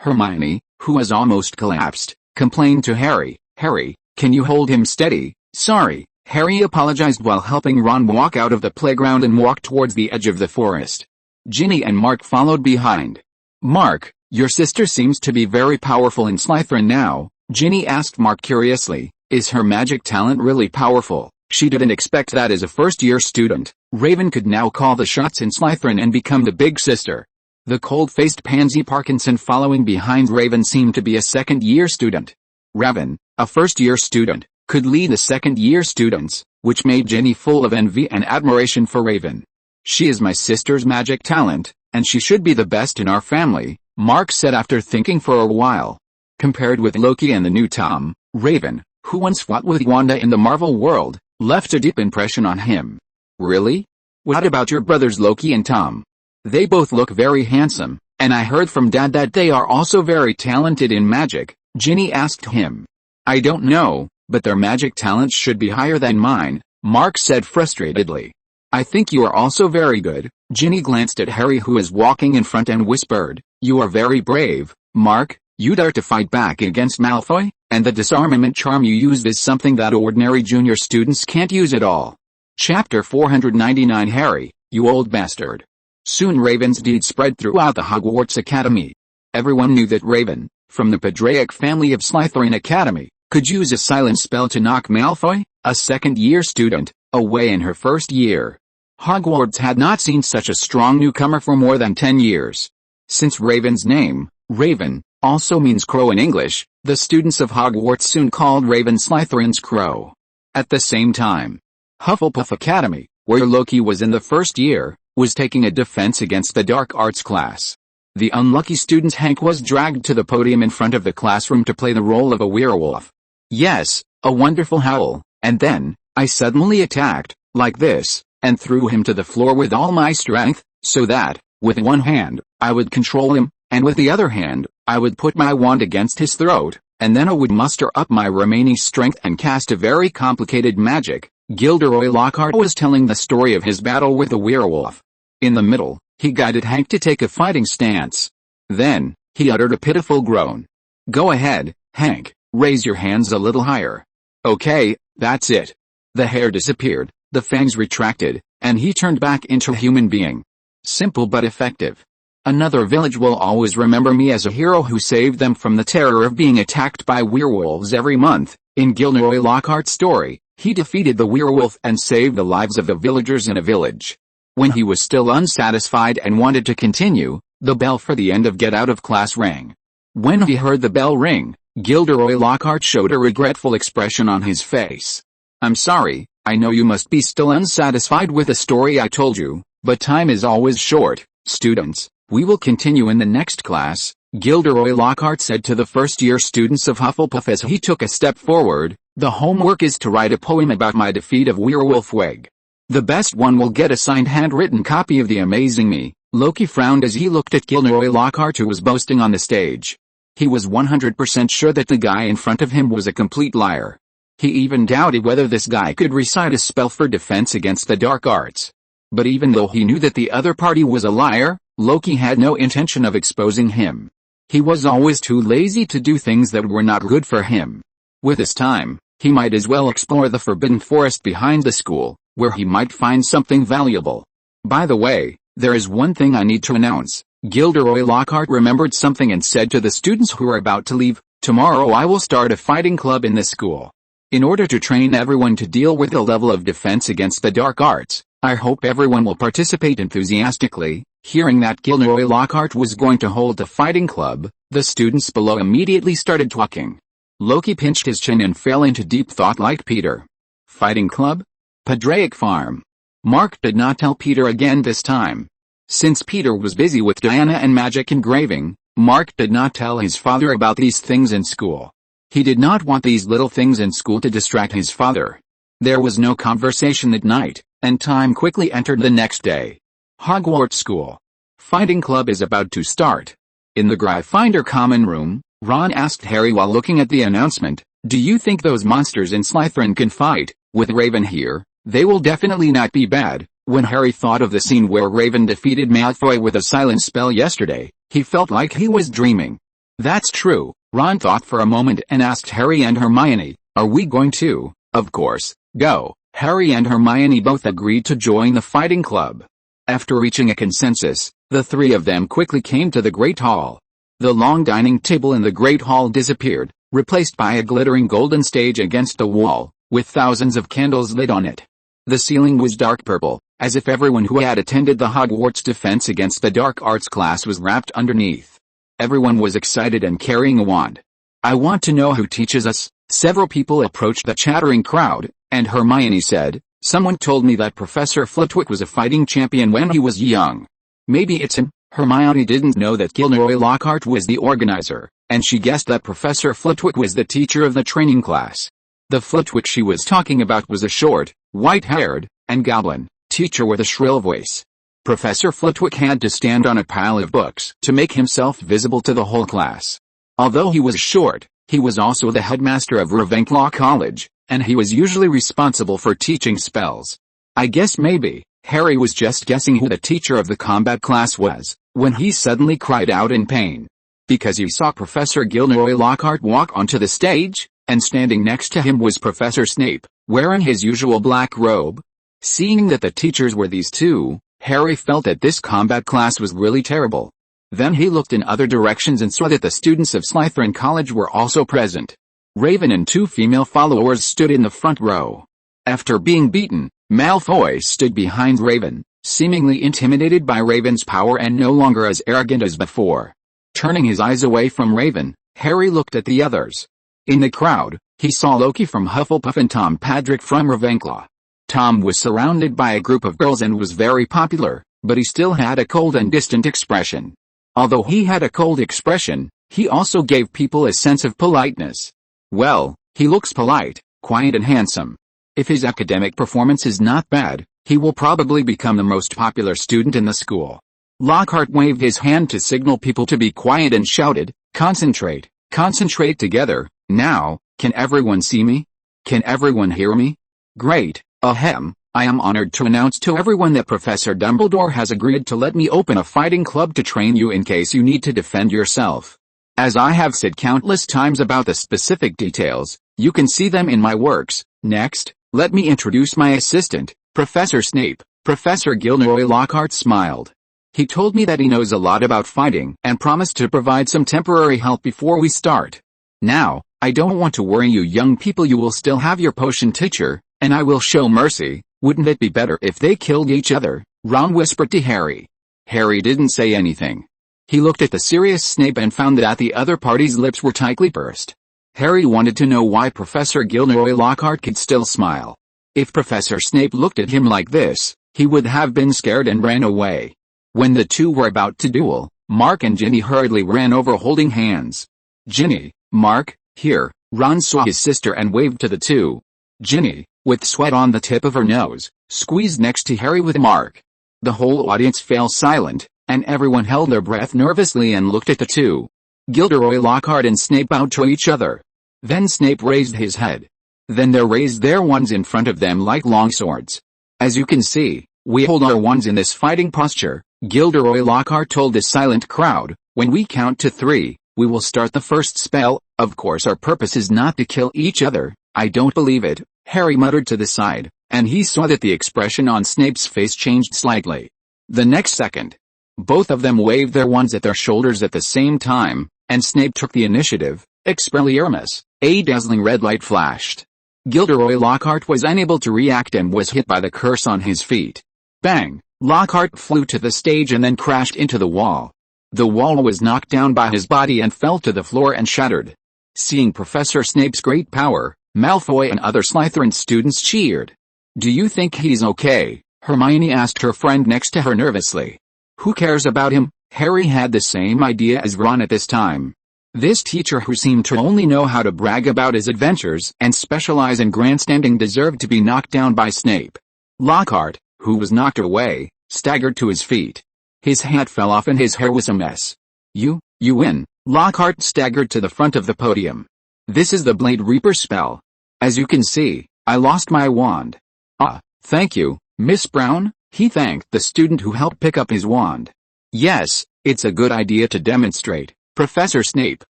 Hermione, who was almost collapsed, complained to Harry, "Harry, can you hold him steady?" "Sorry," Harry apologized while helping Ron walk out of the playground and walk towards the edge of the forest. Ginny and Mark followed behind. "Mark, your sister seems to be very powerful in Slytherin now," Ginny asked Mark curiously. "Is her magic talent really powerful?" She didn't expect that as a first-year student, Raven could now call the shots in Slytherin and become the big sister. The cold-faced pansy Parkinson following behind Raven seemed to be a second-year student. Raven, a first-year student, could lead the second-year students, which made Ginny full of envy and admiration for Raven. "She is my sister's magic talent, and she should be the best in our family," Mark said after thinking for a while. Compared with Loki and the new Tom, Raven, who once fought with Wanda in the Marvel world, left a deep impression on him. "Really? What about your brothers Loki and Tom? They both look very handsome, and I heard from Dad that they are also very talented in magic," Ginny asked him. "I don't know, but their magic talents should be higher than mine," Mark said frustratedly. "I think you are also very good." Ginny glanced at Harry who was walking in front and whispered, "You are very brave, Mark. You dare to fight back against Malfoy, and the disarmament charm you used is something that ordinary junior students can't use at all." Chapter 499 Harry, you old bastard. Soon Raven's deed spread throughout the Hogwarts Academy. Everyone knew that Raven, from the Padraic family of Slytherin Academy, could use a silent spell to knock Malfoy, a second-year student, away in her first year. Hogwarts had not seen such a strong newcomer for more than 10 years. Since Raven's name, Raven, also means crow in English, the students of Hogwarts soon called Raven Slytherin's Crow. At the same time, Hufflepuff Academy, where Loki was in the first year, was taking a defense against the dark arts class. The unlucky student Hank was dragged to the podium in front of the classroom to play the role of a werewolf. Yes, a wonderful howl, and then, I suddenly attacked, like this, and threw him to the floor with all my strength, so that, with one hand, I would control him, and with the other hand, I would put my wand against his throat, and then I would muster up my remaining strength and cast a very complicated magic. Gilderoy Lockhart was telling the story of his battle with the werewolf. In the middle, he guided Hank to take a fighting stance. Then, he uttered a pitiful groan. "Go ahead, Hank, raise your hands a little higher." "Okay, that's it." The hair disappeared, the fangs retracted, and he turned back into a human being. Simple but effective. Another village will always remember me as a hero who saved them from the terror of being attacked by werewolves every month. In Gilderoy Lockhart's story, he defeated the werewolf and saved the lives of the villagers in a village. When he was still unsatisfied and wanted to continue, the bell for the end of Get Out of Class rang. When he heard the bell ring, Gilderoy Lockhart showed a regretful expression on his face. "I'm sorry, I know you must be still unsatisfied with the story I told you, but time is always short. Students, we will continue in the next class," Gilderoy Lockhart said to the first-year students of Hufflepuff as he took a step forward. "The homework is to write a poem about my defeat of Werewolf Weg. The best one will get a signed handwritten copy of The Amazing Me." Loki frowned as he looked at Gilderoy Lockhart, who was boasting on the stage. He was 100% sure that the guy in front of him was a complete liar. He even doubted whether this guy could recite a spell for defense against the dark arts. But even though he knew that the other party was a liar, Loki had no intention of exposing him. He was always too lazy to do things that were not good for him. With his time, he might as well explore the forbidden forest behind the school, where he might find something valuable. "By the way, there is one thing I need to announce." Gilderoy Lockhart remembered something and said to the students who were about to leave, "Tomorrow I will start a fighting club in the school. In order to train everyone to deal with the level of defense against the dark arts, I hope everyone will participate enthusiastically." Hearing that Gilderoy Lockhart was going to hold a fighting club, the students below immediately started talking. Loki pinched his chin and fell into deep thought like Peter. Fighting club? Padraic Farm. Mark did not tell Peter again this time. Since Peter was busy with Diana and magic engraving, Mark did not tell his father about these things in school. He did not want these little things in school to distract his father. There was no conversation that night, and time quickly entered the next day. Hogwarts School. Fighting Club is about to start. In the Gryffindor common room, Ron asked Harry while looking at the announcement, "Do you think those monsters in Slytherin can fight? With Raven here, they will definitely not be bad." When Harry thought of the scene where Raven defeated Malfoy with a silent spell yesterday, he felt like he was dreaming. "That's true," Ron thought for a moment and asked Harry and Hermione, "Are we going to?" "Of course, go." Harry and Hermione both agreed to join the fighting club. After reaching a consensus, the three of them quickly came to the Great Hall. The long dining table in the Great Hall disappeared, replaced by a glittering golden stage against the wall, with thousands of candles lit on it. The ceiling was dark purple, as if everyone who had attended the Hogwarts Defense Against the Dark Arts class was wrapped underneath. Everyone was excited and carrying a wand. "I want to know who teaches us." Several people approached the chattering crowd, and Hermione said, "Someone told me that Professor Flitwick was a fighting champion when he was young. Maybe it's him." Hermione didn't know that Gilderoy Lockhart was the organizer, and she guessed that Professor Flitwick was the teacher of the training class. The Flitwick she was talking about was a short, white-haired, and goblin teacher with a shrill voice. Professor Flitwick had to stand on a pile of books to make himself visible to the whole class. Although he was short, he was also the headmaster of Ravenclaw College, and he was usually responsible for teaching spells. I guess maybe Harry was just guessing who the teacher of the combat class was, when he suddenly cried out in pain. Because he saw Professor Gilderoy Lockhart walk onto the stage, and standing next to him was Professor Snape, wearing his usual black robe. Seeing that the teachers were these two, Harry felt that this combat class was really terrible. Then he looked in other directions and saw that the students of Slytherin College were also present. Raven and two female followers stood in the front row. After being beaten, Malfoy stood behind Raven, seemingly intimidated by Raven's power and no longer as arrogant as before. Turning his eyes away from Raven, Harry looked at the others. In the crowd, he saw Loki from Hufflepuff and Tom Patrick from Ravenclaw. Tom was surrounded by a group of girls and was very popular, but he still had a cold and distant expression. Although he had a cold expression, he also gave people a sense of politeness. Well, he looks polite, quiet and handsome. If his academic performance is not bad, he will probably become the most popular student in the school. Lockhart waved his hand to signal people to be quiet and shouted, "Concentrate, concentrate together, now, can everyone see me? Can everyone hear me? Great, ahem, I am honored to announce to everyone that Professor Dumbledore has agreed to let me open a fighting club to train you in case you need to defend yourself. As I have said countless times about the specific details, you can see them in my works. Next, let me introduce my assistant, Professor Snape." Professor Gilderoy Lockhart smiled. He told me that he knows a lot about fighting and promised to provide some temporary help before we start. Now, I don't want to worry you young people, you will still have your potion teacher, and I will show mercy. Wouldn't it be better if they killed each other? Ron whispered to Harry. Harry didn't say anything. He looked at the serious Snape and found that the other party's lips were tightly pursed. Harry wanted to know why Professor Gilderoy Lockhart could still smile. If Professor Snape looked at him like this, he would have been scared and ran away. When the two were about to duel, Mark and Ginny hurriedly ran over holding hands. "Ginny, Mark, here." Ron saw his sister and waved to the two. Ginny, with sweat on the tip of her nose, squeezed next to Harry with Mark. The whole audience fell silent, and everyone held their breath nervously and looked at the two. Gilderoy Lockhart and Snape bowed to each other. Then Snape raised his head. Then they raised their wands in front of them like long swords. "As you can see, we hold our wands in this fighting posture," Gilderoy Lockhart told the silent crowd. "When we count to 3, we will start the first spell. Of course our purpose is not to kill each other." "I don't believe it," Harry muttered to the side, and he saw that the expression on Snape's face changed slightly. The next second, both of them waved their wands at their shoulders at the same time, and Snape took the initiative. Expelliarmus, a dazzling red light flashed. Gilderoy Lockhart was unable to react and was hit by the curse on his feet. Bang! Lockhart flew to the stage and then crashed into the wall. The wall was knocked down by his body and fell to the floor and shattered. Seeing Professor Snape's great power, Malfoy and other Slytherin students cheered. "Do you think he's okay?" Hermione asked her friend next to her nervously. "Who cares about him?" Harry had the same idea as Ron at this time. This teacher who seemed to only know how to brag about his adventures and specialize in grandstanding deserved to be knocked down by Snape. Lockhart, who was knocked away, staggered to his feet. His hat fell off and his hair was a mess. You win." Lockhart staggered to the front of the podium. "This is the Blade Reaper spell. As you can see, I lost my wand." "Ah, thank you, Miss Brown," he thanked the student who helped pick up his wand. "Yes, it's a good idea to demonstrate, Professor Snape,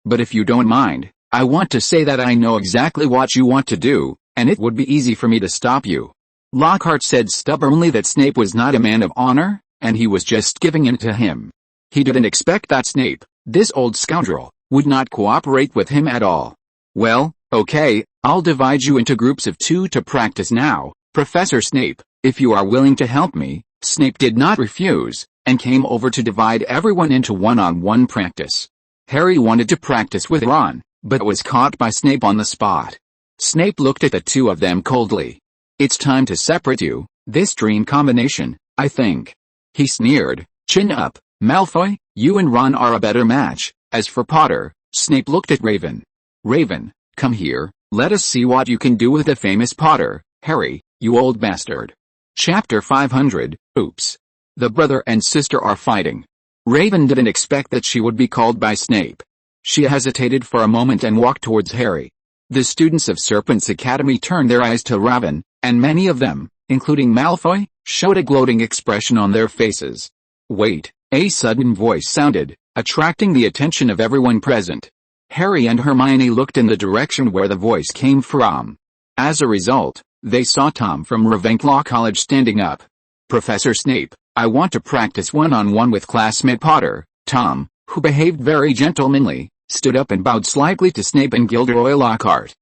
but if you don't mind, I want to say that I know exactly what you want to do, and it would be easy for me to stop you." Lockhart said stubbornly that Snape was not a man of honor, and he was just giving in to him. He didn't expect that Snape, this old scoundrel, would not cooperate with him at all. "Well, okay, I'll divide you into groups of 2 to practice now, Professor Snape, if you are willing to help me." Snape did not refuse, and came over to divide everyone into one-on-one practice. Harry wanted to practice with Ron, but was caught by Snape on the spot. Snape looked at the two of them coldly. "It's time to separate you, this dream combination, I think." He sneered. "Chin up, Malfoy, you and Ron are a better match." As for Potter, Snape looked at Raven. "Raven, come here, let us see what you can do with the famous Potter, Harry, you old bastard." Chapter 500, Oops. The brother and sister are fighting. Raven didn't expect that she would be called by Snape. She hesitated for a moment and walked towards Harry. The students of Serpent's Academy turned their eyes to Raven, and many of them, including Malfoy, showed a gloating expression on their faces. "Wait," a sudden voice sounded, attracting the attention of everyone present. Harry and Hermione looked in the direction where the voice came from. As a result, they saw Tom from Ravenclaw College standing up. "Professor Snape, I want to practice one-on-one with classmate Potter." Tom, who behaved very gentlemanly, stood up and bowed slightly to Snape and Gilderoy Lockhart.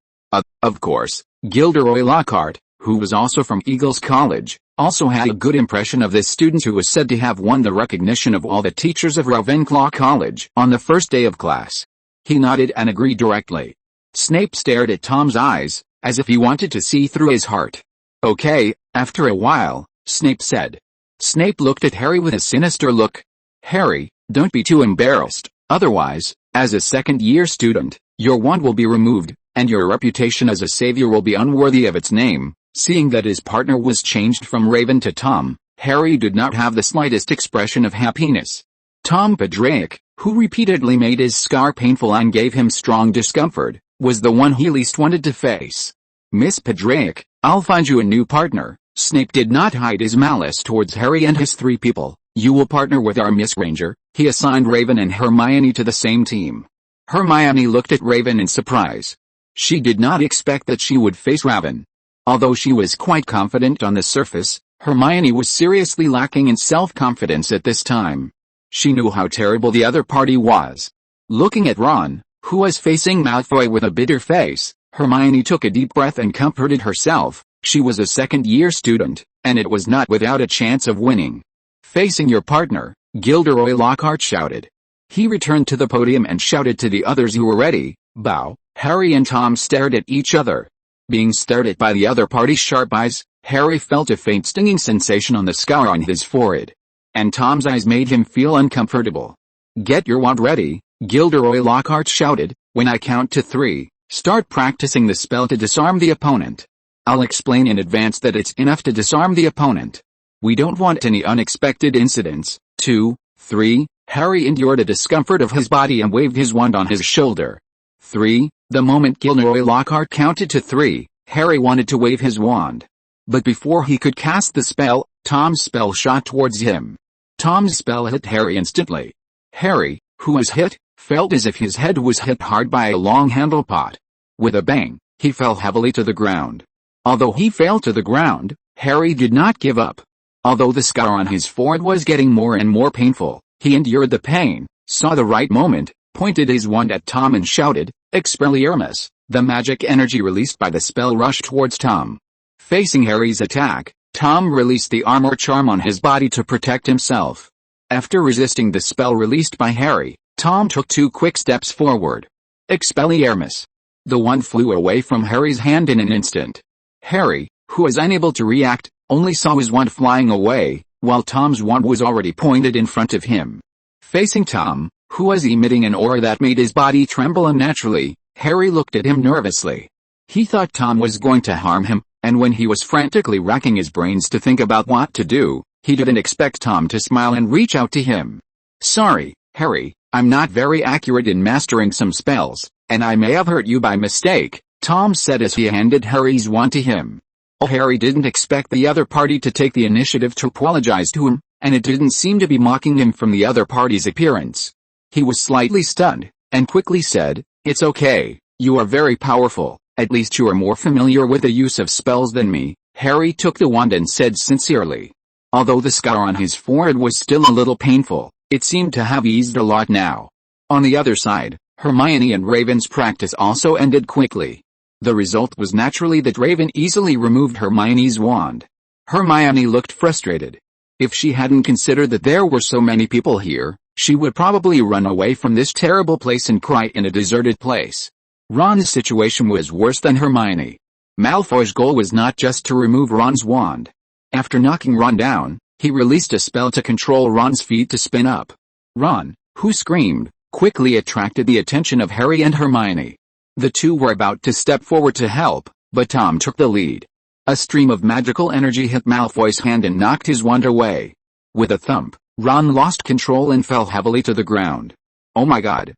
Of course, Gilderoy Lockhart, who was also from Eagles College, also had a good impression of this student who was said to have won the recognition of all the teachers of Ravenclaw College on the first day of class. He nodded and agreed directly. Snape stared at Tom's eyes, as if he wanted to see through his heart. Okay, after a while, Snape said. Snape looked at Harry with a sinister look. Harry, don't be too embarrassed, otherwise, as a second-year student, your wand will be removed, and your reputation as a savior will be unworthy of its name. Seeing that his partner was changed from Raven to Tom, Harry did not have the slightest expression of happiness. Tom Padraic, who repeatedly made his scar painful and gave him strong discomfort, was the one he least wanted to face. Miss Padraic, I'll find you a new partner. Snape did not hide his malice towards Harry and his three people. You will partner with our Miss Granger. He assigned Raven and Hermione to the same team. Hermione looked at Raven in surprise. She did not expect that she would face Raven. Although she was quite confident on the surface, Hermione was seriously lacking in self-confidence at this time. She knew how terrible the other party was. Looking at Ron, who was facing Malfoy with a bitter face, Hermione took a deep breath and comforted herself. She was a second-year student, and it was not without a chance of winning. Facing your partner, Gilderoy Lockhart shouted. He returned to the podium and shouted to the others who were ready, bow. Harry and Tom stared at each other. Being stared at by the other party's sharp eyes, Harry felt a faint stinging sensation on the scar on his forehead. And Tom's eyes made him feel uncomfortable. Get your wand ready, Gilderoy Lockhart shouted. When I count to 3, start practicing the spell to disarm the opponent. I'll explain in advance that it's enough to disarm the opponent. We don't want any unexpected incidents. 2, 3, Harry endured a discomfort of his body and waved his wand on his shoulder. 3, the moment Gilderoy Lockhart counted to 3, Harry wanted to wave his wand. But before he could cast the spell, Tom's spell shot towards him. Tom's spell hit Harry instantly. Harry, who was hit, felt as if his head was hit hard by a long handle pot. With a bang, he fell heavily to the ground. Although he fell to the ground, Harry did not give up. Although the scar on his forehead was getting more and more painful, he endured the pain, saw the right moment, pointed his wand at Tom and shouted, Expelliarmus. The magic energy released by the spell rushed towards Tom. Facing Harry's attack, Tom released the armor charm on his body to protect himself. After resisting the spell released by Harry, Tom took 2 quick steps forward. Expelliarmus. The wand flew away from Harry's hand in an instant. Harry, who was unable to react, only saw his wand flying away, while Tom's wand was already pointed in front of him. Facing Tom, who was emitting an aura that made his body tremble unnaturally, Harry looked at him nervously. He thought Tom was going to harm him, and when he was frantically racking his brains to think about what to do, he didn't expect Tom to smile and reach out to him. Sorry, Harry, I'm not very accurate in mastering some spells, and I may have hurt you by mistake, Tom said as he handed Harry's wand to him. Harry didn't expect the other party to take the initiative to apologize to him, and it didn't seem to be mocking him from the other party's appearance. He was slightly stunned, and quickly said, It's okay, you are very powerful, at least you are more familiar with the use of spells than me. Harry took the wand and said sincerely. Although the scar on his forehead was still a little painful, it seemed to have eased a lot now. On the other side, Hermione and Raven's practice also ended quickly. The result was naturally that Raven easily removed Hermione's wand. Hermione looked frustrated. If she hadn't considered that there were so many people here, she would probably run away from this terrible place and cry in a deserted place. Ron's situation was worse than Hermione. Malfoy's goal was not just to remove Ron's wand. After knocking Ron down, he released a spell to control Ron's feet to spin up. Ron, who screamed, quickly attracted the attention of Harry and Hermione. The two were about to step forward to help, but Tom took the lead. A stream of magical energy hit Malfoy's hand and knocked his wand away. With a thump, Ron lost control and fell heavily to the ground. Oh my god,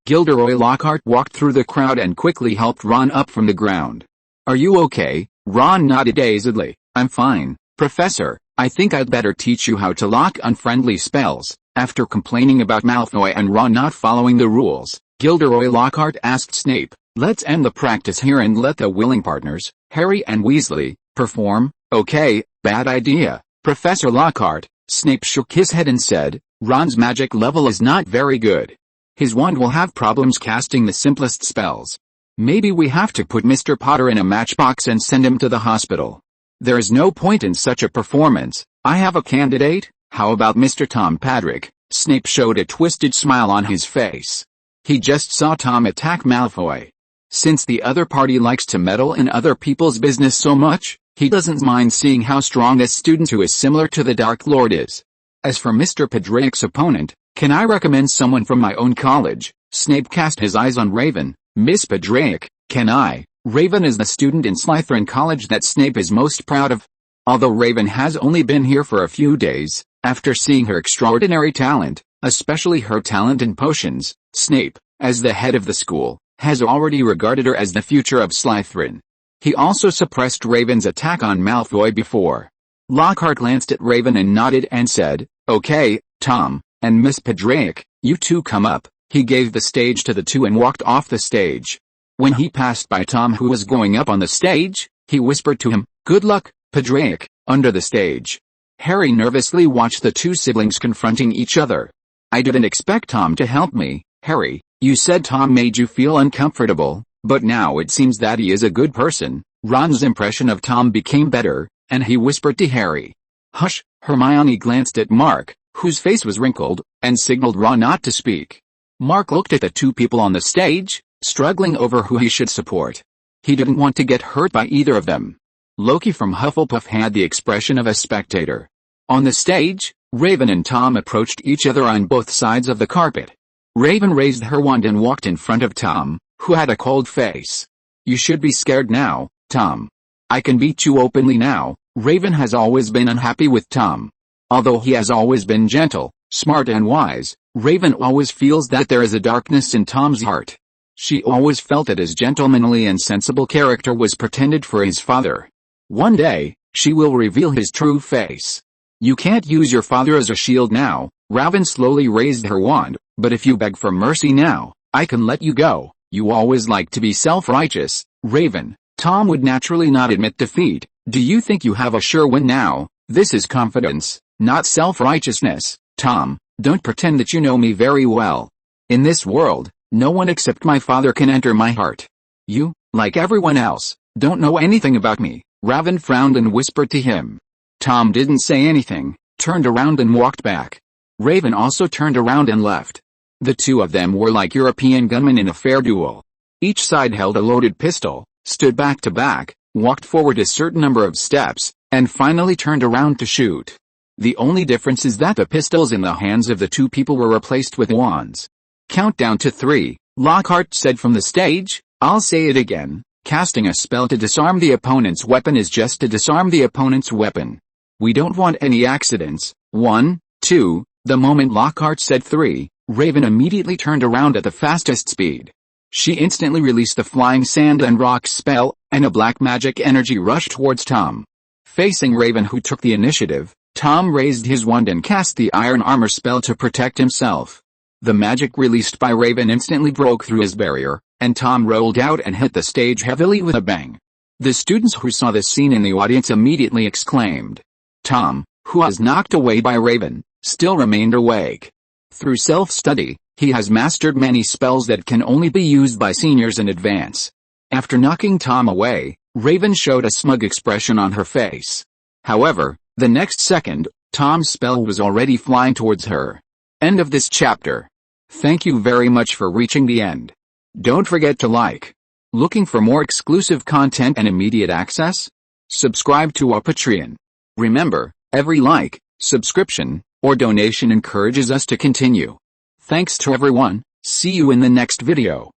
Gilderoy Lockhart walked through the crowd and quickly helped Ron up from the ground. Are you okay? Ron nodded dazedly. I'm fine, Professor. I think I'd better teach you how to lock unfriendly spells. After complaining about Malfoy and Ron not following the rules, Gilderoy Lockhart asked Snape, let's end the practice here and let the willing partners, Harry and Weasley, perform. Okay, bad idea, Professor Lockhart. Snape shook his head and said, Ron's magic level is not very good. His wand will have problems casting the simplest spells. Maybe we have to put Mr. Potter in a matchbox and send him to the hospital. There is no point in such a performance. I have a candidate. How about Mr. Tom Patrick? Snape showed a twisted smile on his face. He just saw Tom attack Malfoy. Since the other party likes to meddle in other people's business so much, he doesn't mind seeing how strong a student who is similar to the Dark Lord is. As for Mr. Patrick's opponent, can I recommend someone from my own college? Snape cast his eyes on Raven. Miss Patrick, can I? Raven is the student in Slytherin College that Snape is most proud of. Although Raven has only been here for a few days, after seeing her extraordinary talent, especially her talent in potions, Snape, as the head of the school, has already regarded her as the future of Slytherin. He also suppressed Raven's attack on Malfoy before. Lockhart glanced at Raven and nodded and said, "Okay, Tom, and Miss Patrick, you two come up." He gave the stage to the two and walked off the stage. When he passed by Tom, who was going up on the stage, he whispered to him, "Good luck, Patrick," under the stage. Harry nervously watched the two siblings confronting each other. "I didn't expect Tom to help me, Harry. You said Tom made you feel uncomfortable, but now it seems that he is a good person." Ron's impression of Tom became better, and he whispered to Harry. "Hush." Hermione glanced at Mark, whose face was wrinkled, and signaled Ron not to speak. Mark looked at the two people on the stage, struggling over who he should support. He didn't want to get hurt by either of them. Loki from Hufflepuff had the expression of a spectator. On the stage, Raven and Tom approached each other on both sides of the carpet. Raven raised her wand and walked in front of Tom, who had a cold face. "You should be scared now, Tom. I can beat you openly now." Raven has always been unhappy with Tom. Although he has always been gentle, smart and wise, Raven always feels that there is a darkness in Tom's heart. She always felt that his gentlemanly and sensible character was pretended for his father. One day, she will reveal his true face. "You can't use your father as a shield now." Raven slowly raised her wand, "but if you beg for mercy now, I can let you go. You always like to be self-righteous, Raven." Tom would naturally not admit defeat. "Do you think you have a sure win now?" "This is confidence, not self-righteousness, Tom. Don't pretend that you know me very well. In this world, no one except my father can enter my heart. You, like everyone else, don't know anything about me." Raven frowned and whispered to him. Tom didn't say anything, turned around and walked back. Raven also turned around and left. The two of them were like European gunmen in a fair duel. Each side held a loaded pistol, stood back to back, walked forward a certain number of steps, and finally turned around to shoot. The only difference is that the pistols in the hands of the two people were replaced with wands. "Countdown to 3, Lockhart said from the stage. "I'll say it again. Casting a spell to disarm the opponent's weapon is just to disarm the opponent's weapon. We don't want any accidents." 1, 2, the moment Lockhart said 3, Raven immediately turned around at the fastest speed. She instantly released the flying sand and rock spell, and a black magic energy rushed towards Tom. Facing Raven, who took the initiative, Tom raised his wand and cast the iron armor spell to protect himself. The magic released by Raven instantly broke through his barrier, and Tom rolled out and hit the stage heavily with a bang. The students who saw this scene in the audience immediately exclaimed. Tom, who was knocked away by Raven, still remained awake. Through self-study, he has mastered many spells that can only be used by seniors in advance. After knocking Tom away, Raven showed a smug expression on her face. However, the next second, Tom's spell was already flying towards her. End of this chapter. Thank you very much for reaching the end. Don't forget to like. Looking for more exclusive content and immediate access? Subscribe to our Patreon. Remember, every like, subscription, or donation encourages us to continue. Thanks to everyone. See you in the next video.